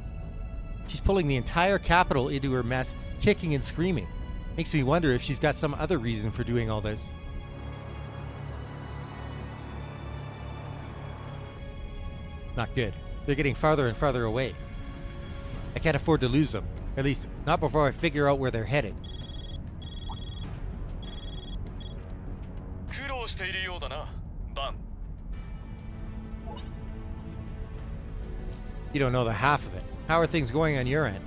She's pulling the entire capital into her mess, kicking and screaming. Makes me wonder if she's got some other reason for doing all this. Not good. They're getting farther and farther away. I can't afford to lose them. At least, not before I figure out where they're headed. You don't know the half of it. How are things going on your end?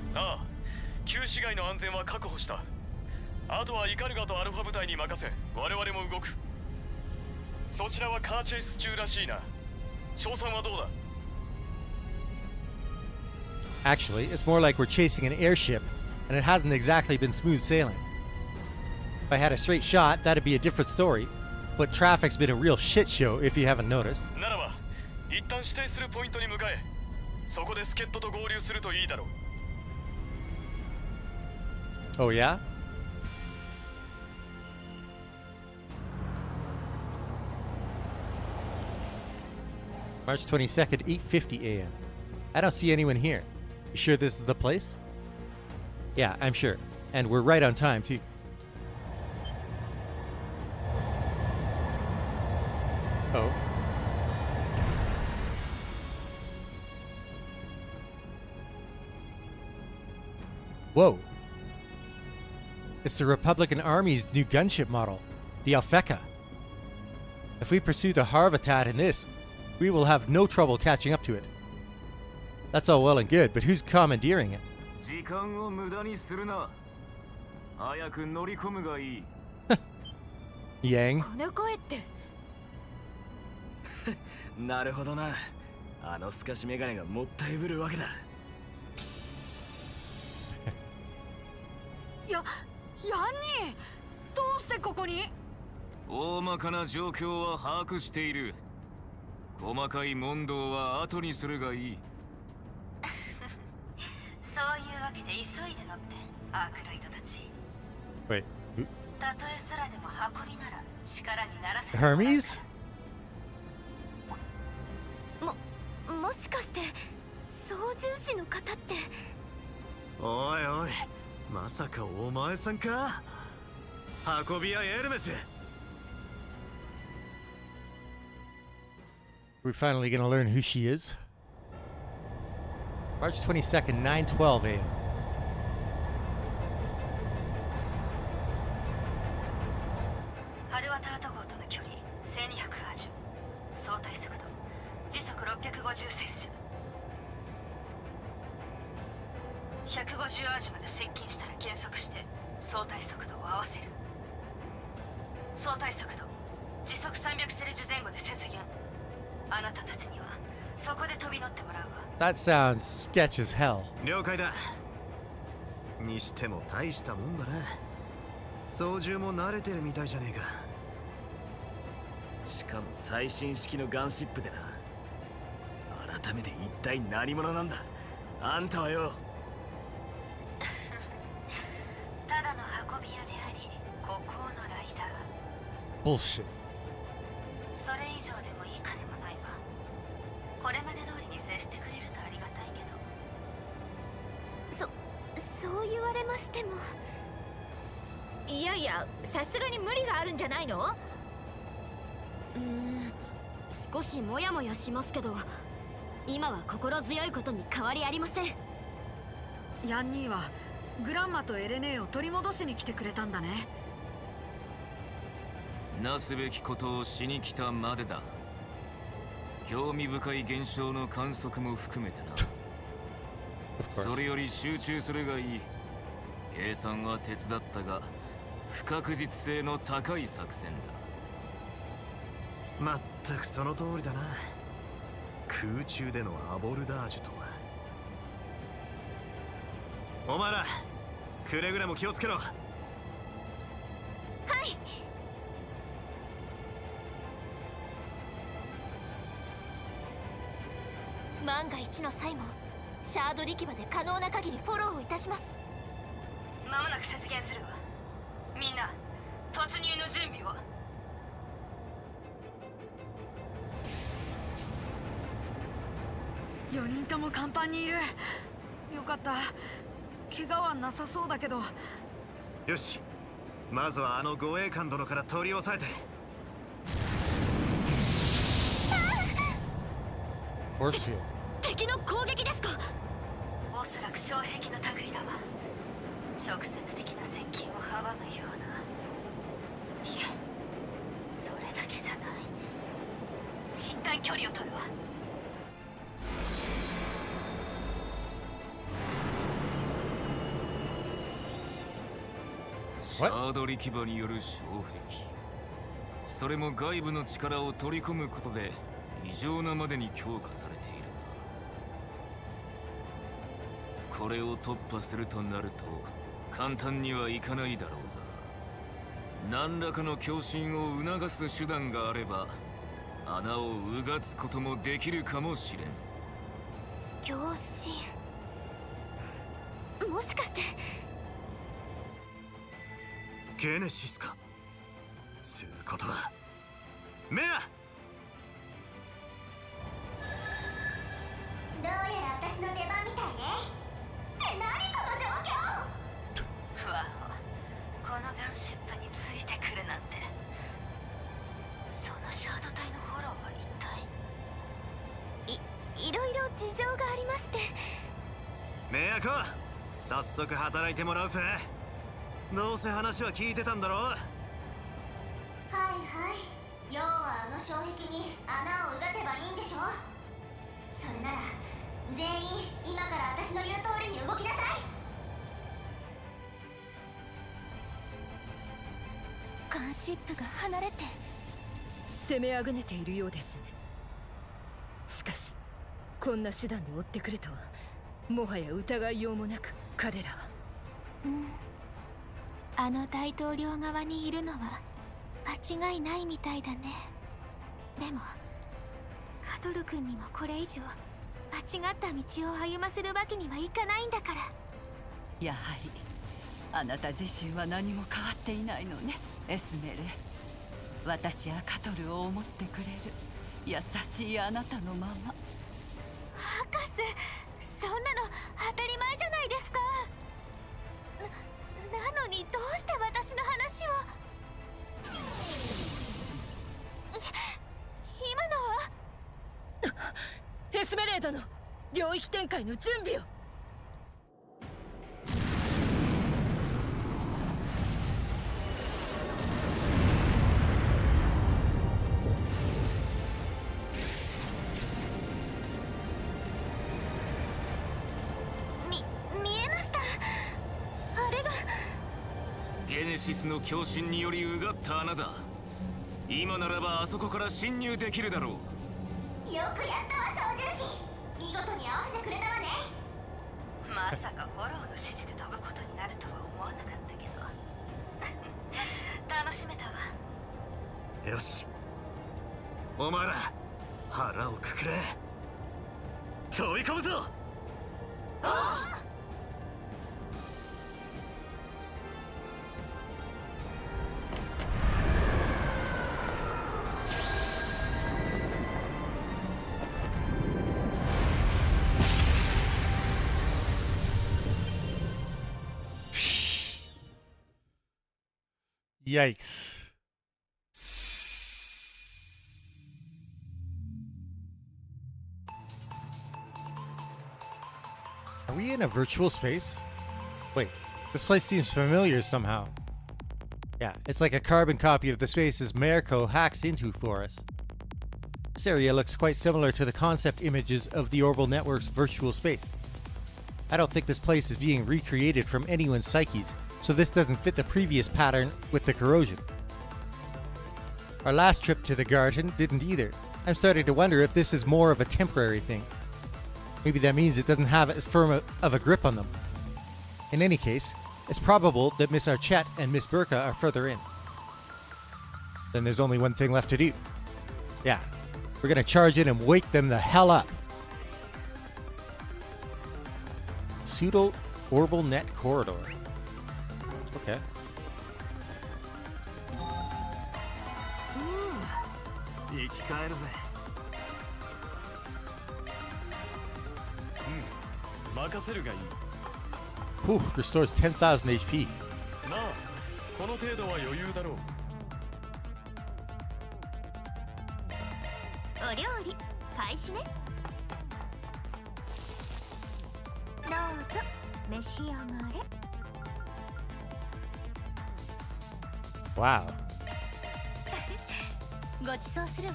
Actually, it's more like we're chasing an airship, and it hasn't exactly been smooth sailing. If I had a straight shot, that'd be a different story. But traffic's been a real shit show, if you haven't noticed. Oh yeah? March 22nd, 8:50 a.m. I don't see anyone here. You sure this is the place? Yeah, I'm sure. And we're right on time, too. Oh. Whoa. It's the Republican Army's new gunship model, the Alfeka. If we pursue the Harvatat in this, we will have no trouble catching up to it. That's all well and good, but who's commandeering it? 時間を無駄にするな。早く乗り込むがいい。Yang. この声って。なるほどな。あの透かしメガネがもったいぶるわけだ。ヤンニー、どうしてここに？大まかな状況は把握している。細かい問答は後にするがいい。そういうわけで急いで乗ってアークライトたち。Wait. たとえ空でも運びなら力にならせて。Hermes? もしかして操縦士の方って。おいおい、まさかお前さんか？運び屋エルメス。We're finally gonna learn who she is. March 22nd, 9:12 a.m. ハルワタート号との距離1200アージュ、相対速度時速650セルシュ、150アージュまで接近したら減速して相対速度を合わせる。相対速度時速300セルジュ前後で接現。あなたたちにはそこで飛び乗ってもらうわ。 That sounds sketch as hell. 了解だ。にしても大したもんだな。操縦も慣れてるみたいじゃねえか。しかも最新式のガンシップでな。改めて一体何者なんだあんたはよ。ただの運び屋であり孤高のライダー。 Bullshit. それ以上でも以下でもないわ。これまで通りに接してくれるとありがたいけど。そう言われましても。いやいや、さすがに無理があるんじゃないの？少しモヤモヤしますけど、今は心強いことに変わりありません。ヤンニーはグランマとエレネーを取り戻しに来てくれたんだね。なすべきことをしに来たまでだ。興味深い現象の観測も含めてな。それより集中するがいい。計算は手伝ったが不確実性の高い作戦だ。まったくその通りだな。空中でのアボルダージュとは。お前らくれぐれも気をつけろ。はい。万が一の際もシャード力場で可能な限りフォローをいたします。まもなく接現するわ。みんな突入の準備を。4人とも甲板にいる。よかった。怪我はなさそうだけど。よし、まずはあの護衛官殿から取り押さえて。敵の攻撃ですか？おそらく障壁の類だわ。直接的な接近を阻むような。いえ、それだけじゃない。一旦距離を取るわ。シャード力場による障壁。それも外部の力を取り込むことで異常なまでに強化されている。これを突破するとなると簡単にはいかないだろうが、何らかの強振を促す手段があれば穴をうがつこともできるかもしれん。強振、もしかしてゲネシスか。することはメア。どうやら私の出番みたいね。って何この状況。わお、このガンシップについてくるなんて。そのシャード隊のフォロりまして。都、早速働いてもらうぜ。どうせ話は聞いてたんだろ。はいはい、要はあの障壁に穴をうがてばいいんでしょ。それなら全員今から私の言う通りに動きなさい。ガンシップが離れて攻めあぐねているようですね。しかしこんな手段で追ってくるとはもはや疑いようもなく彼らは。あの大統領側にいるのは間違いないみたいだね。でもカトル君にもこれ以上間違った道を歩ませるわけにはいかないんだから。やはりあなた自身は何も変わっていないのね、エスメレ。私やカトルを思ってくれる優しいあなたのまま。博士、そんなの当たり前じゃないですか。なのにどうして私の話を。今のはエスメレードの領域展開の準備を。見えました。あれがゲネシスの共振によりうがった穴だ。今ならばあそこから侵入できるだろう。よくやったわ操縦士、見事に合わせてくれたわね。まさかフォローの指示で飛ぶことになるとは思わなかったけど楽しめたわ。よし、お前ら腹をくくれ。飛び込むぞ。Yikes. Are we in a virtual space? Wait, this place seems familiar somehow. Yeah, it's like a carbon copy of the spaces Mirko hacks into for us. This area looks quite similar to the concept images of the Orbital Network's virtual space. I don't think this place is being recreated from anyone's psyches, so this doesn't fit the previous pattern with the corrosion. Our last trip to the garden didn't either. I'm starting to wonder if this is more of a temporary thing. Maybe that means it doesn't have as firm of a grip on them. In any case, it's probable that Miss Archette and Miss Burka are further in. Then there's only one thing left to do. Yeah, we're gonna charge in and wake them the hell up. Pseudo-orbital net corridor. Okay. 生き返るぜ。任せるがいい。Whew, restores 10,000 HP. なあ、この程度は余裕だろう。お料理開始ね。どうぞ召し上がれ。Wow. ごちそうするわ。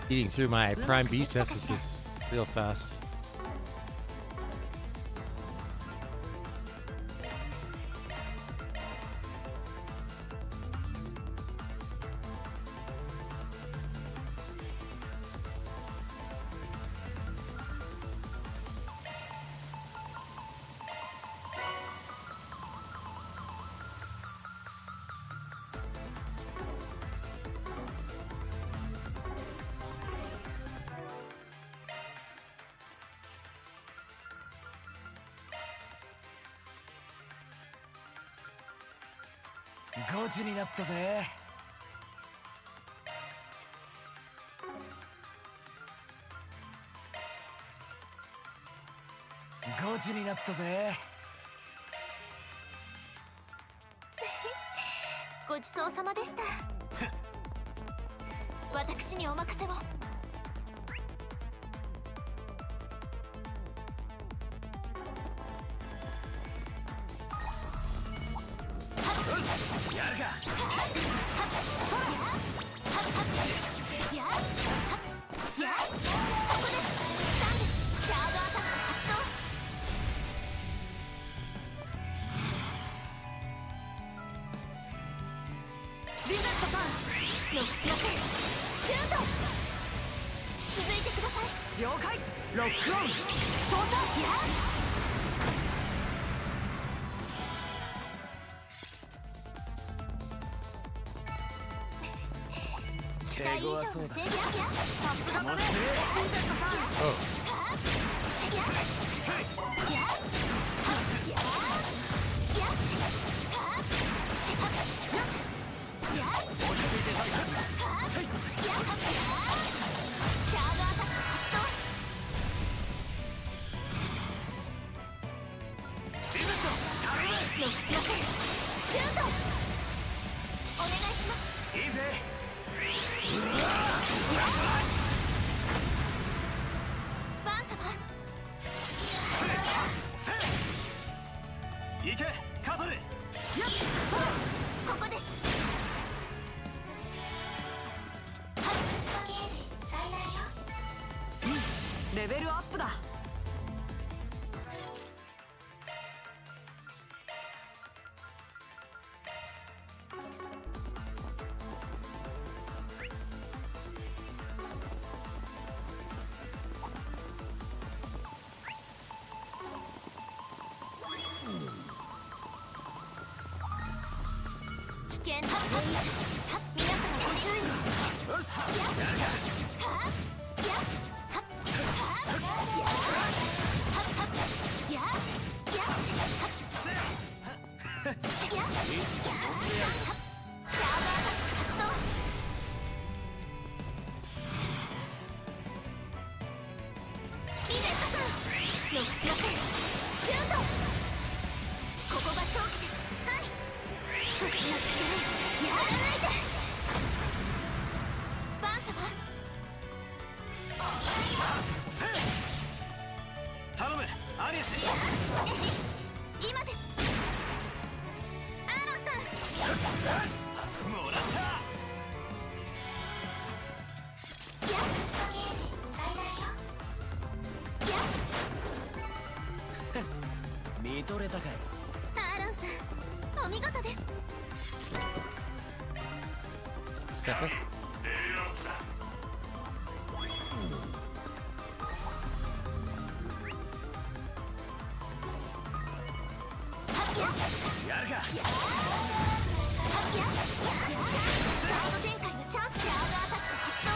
Eating through my prime beast essence is real fast.5時になったぜ。5時になったぜ。ごちそうさまでした。私にお任せを。リゼットさん、ロックしません。シュート。続いてください。了解。ロックオン。照射。期待以上の成功や。さすがだね。リゼットさん。ロックしません。シュート。お願いします。いいぜ。バン様。行けカトル。やっここです。レベルアップだ。危険な皆様ご注意を。よし。ロックしません。シュート。ここが勝機です。はい。星の力やらないで。バン様。頼むアリス。今です。アーロンさん。もらった。見とれたかい。アーロンさん、お見事です。Second.やるか。サード展開のチャンス。シャードアタック発動。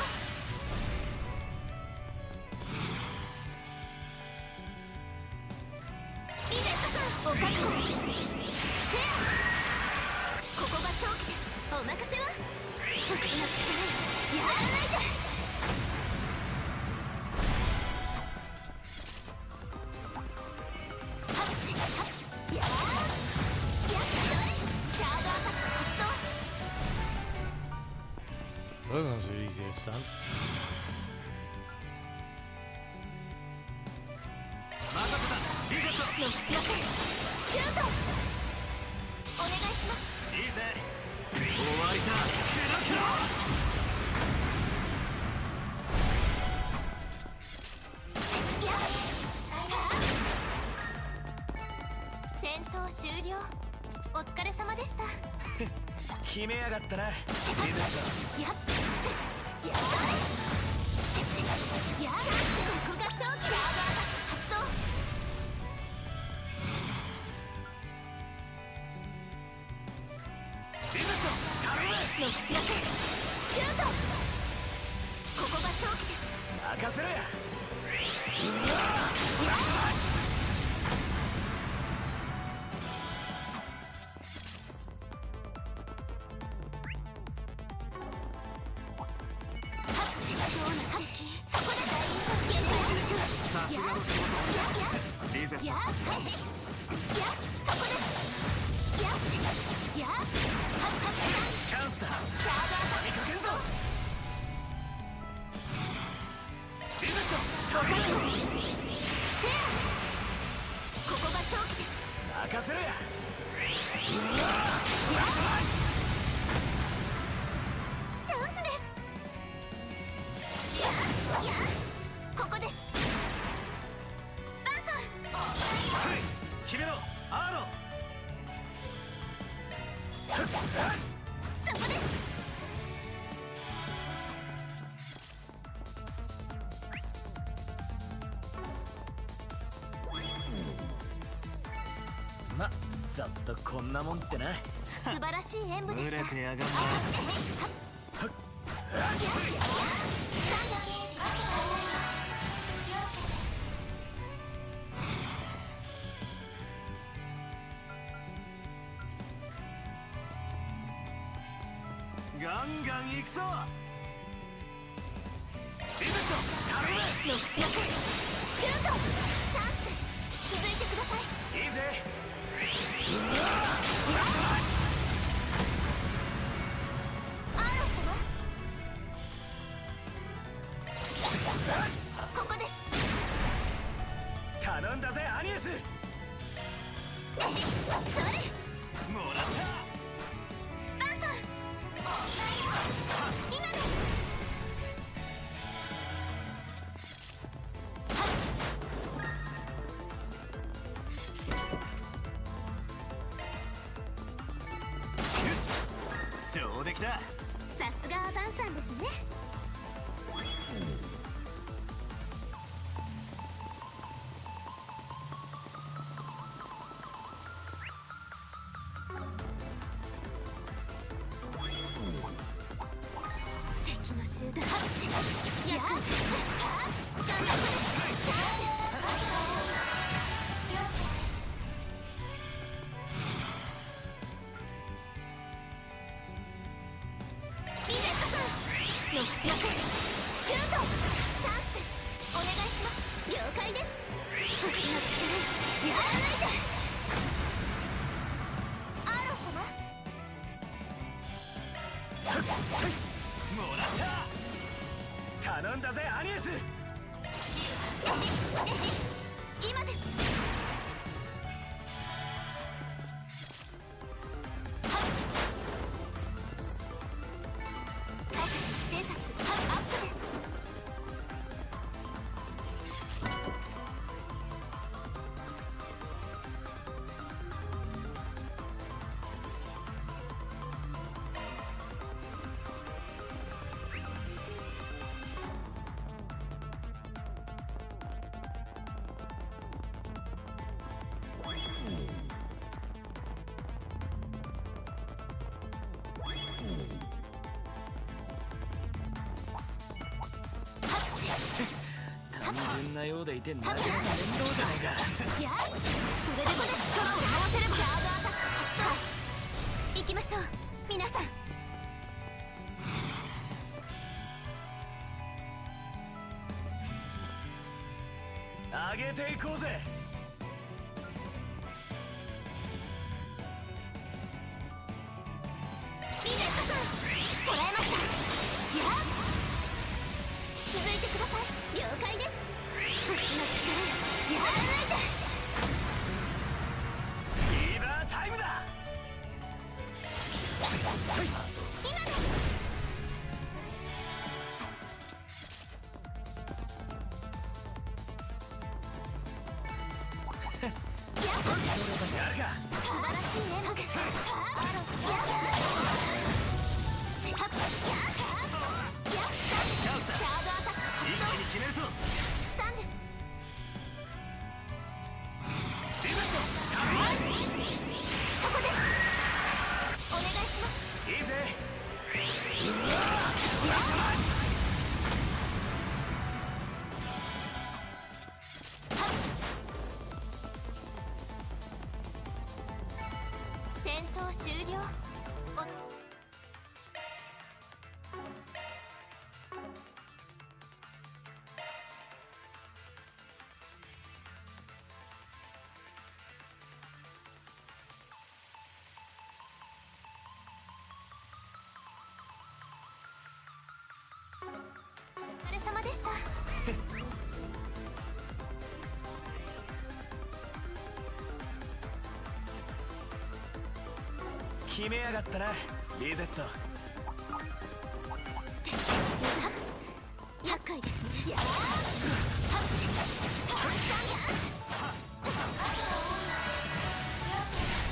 リゼットさん、お覚悟。せや。ここが勝機です。お任せは。星の力やらないで。Those ones are easy as sun. ロックしません。シュート。お願いします。いいぜ。終わりだ。クロ戦闘終了。お疲れ様でした。決めやがったな。やっやっここが勝機。発動。ロックしません。シュート。ここが勝機です。任せろや。さすがの仕事。リゼット。やそこです。チャンスだ。シャードアタック見かけんぞ。リゼット。せや。ここが勝機です。任せろや。そこです。ま、ざっとこんなもんってな。素晴らしい演舞でした。群れてやがんな。ガンガン行くぞ。リベット頼む。ノクシラクシュート。チャンス。続いてください。いいぜ。アーロン様、ここです。頼んだぜアニエス。それもらった。バンさん、今です。上出来だ。さすがはバンさんですね。敵の集団やっノクシラクシュート。チャンスです。お願いします。了解です。星の力やらないで。アーロン様、もらった。頼んだぜアニエス。今です。ステータスアップです。単純なようでいてなかなか面倒じゃないか。いや、それでも力を合わせれば。ガードアタック発動。行きましょう皆さん。上げていこうぜ。リベットさん、捕らえました。やっ、続いてください。了解です。星の力やらないで。リーバータイムだ。今です。やるか。素晴らしい演舞です。チャンスだ。ガードアタック発動。一気に決めるぞ。スタンです。リベットそこです。お願いします。いいぜ。戦闘終了。お疲れ様でした。決めやがったなリゼット。敵の集団厄介ですね。やチ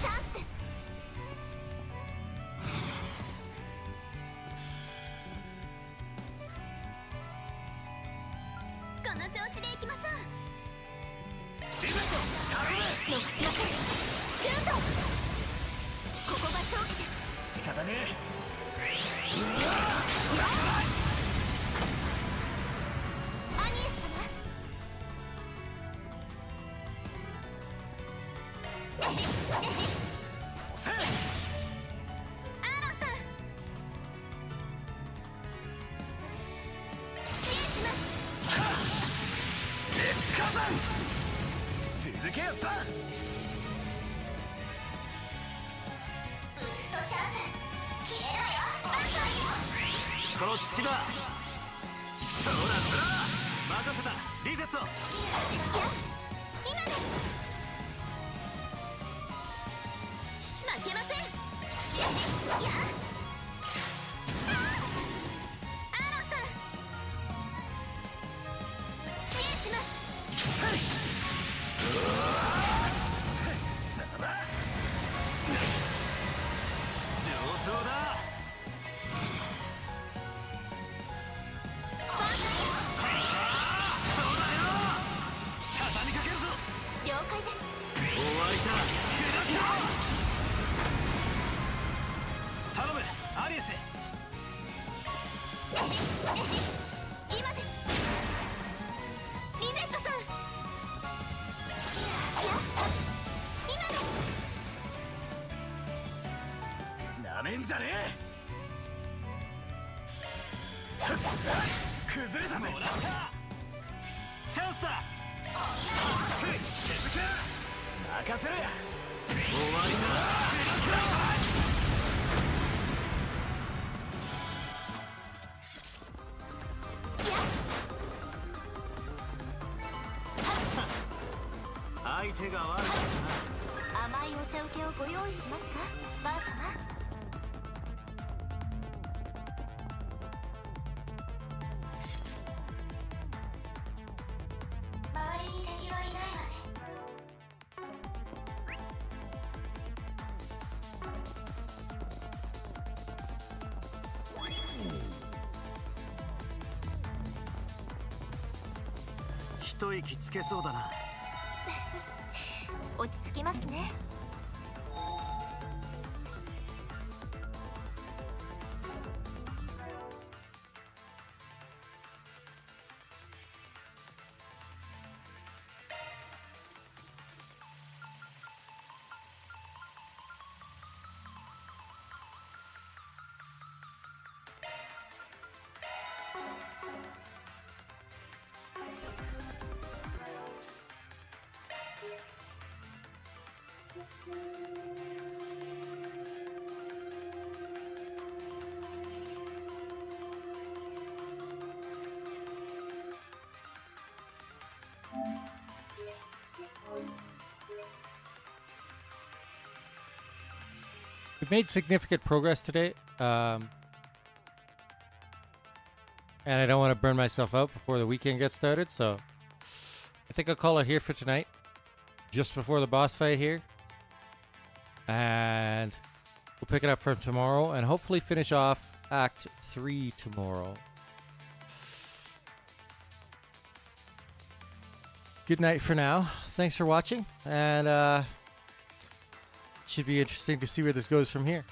ャンスです。逃しません。シュート。ここが勝機です。仕方ねアニエス様。せアーロンさん。支援します。火山続けよパンブーストチャンス消えろよバンサイこっちだそらそら任せたリゼット今です負けませんやアーロンさん支援します上等だ畳みかけるぞ了解です。終わりだ頼むアリエス今ですリゼットさん今ですなめんじゃねえ崩れたぜもらったチャンスだ手付け任せろや終わりだ相手が悪い甘いお茶受けをご用意しますかバー様。周りに敵はいないわね。一息つけそうだな。落ち着きますね。We've made significant progress today, and I don't want to burn myself out before the weekend gets started, so I think I'll call it here for tonight, just before the boss fight here, and we'll pick it up from tomorrow, and hopefully finish off Act 3 tomorrow. Good night for now. Thanks for watching, and should be interesting to see where this goes from here.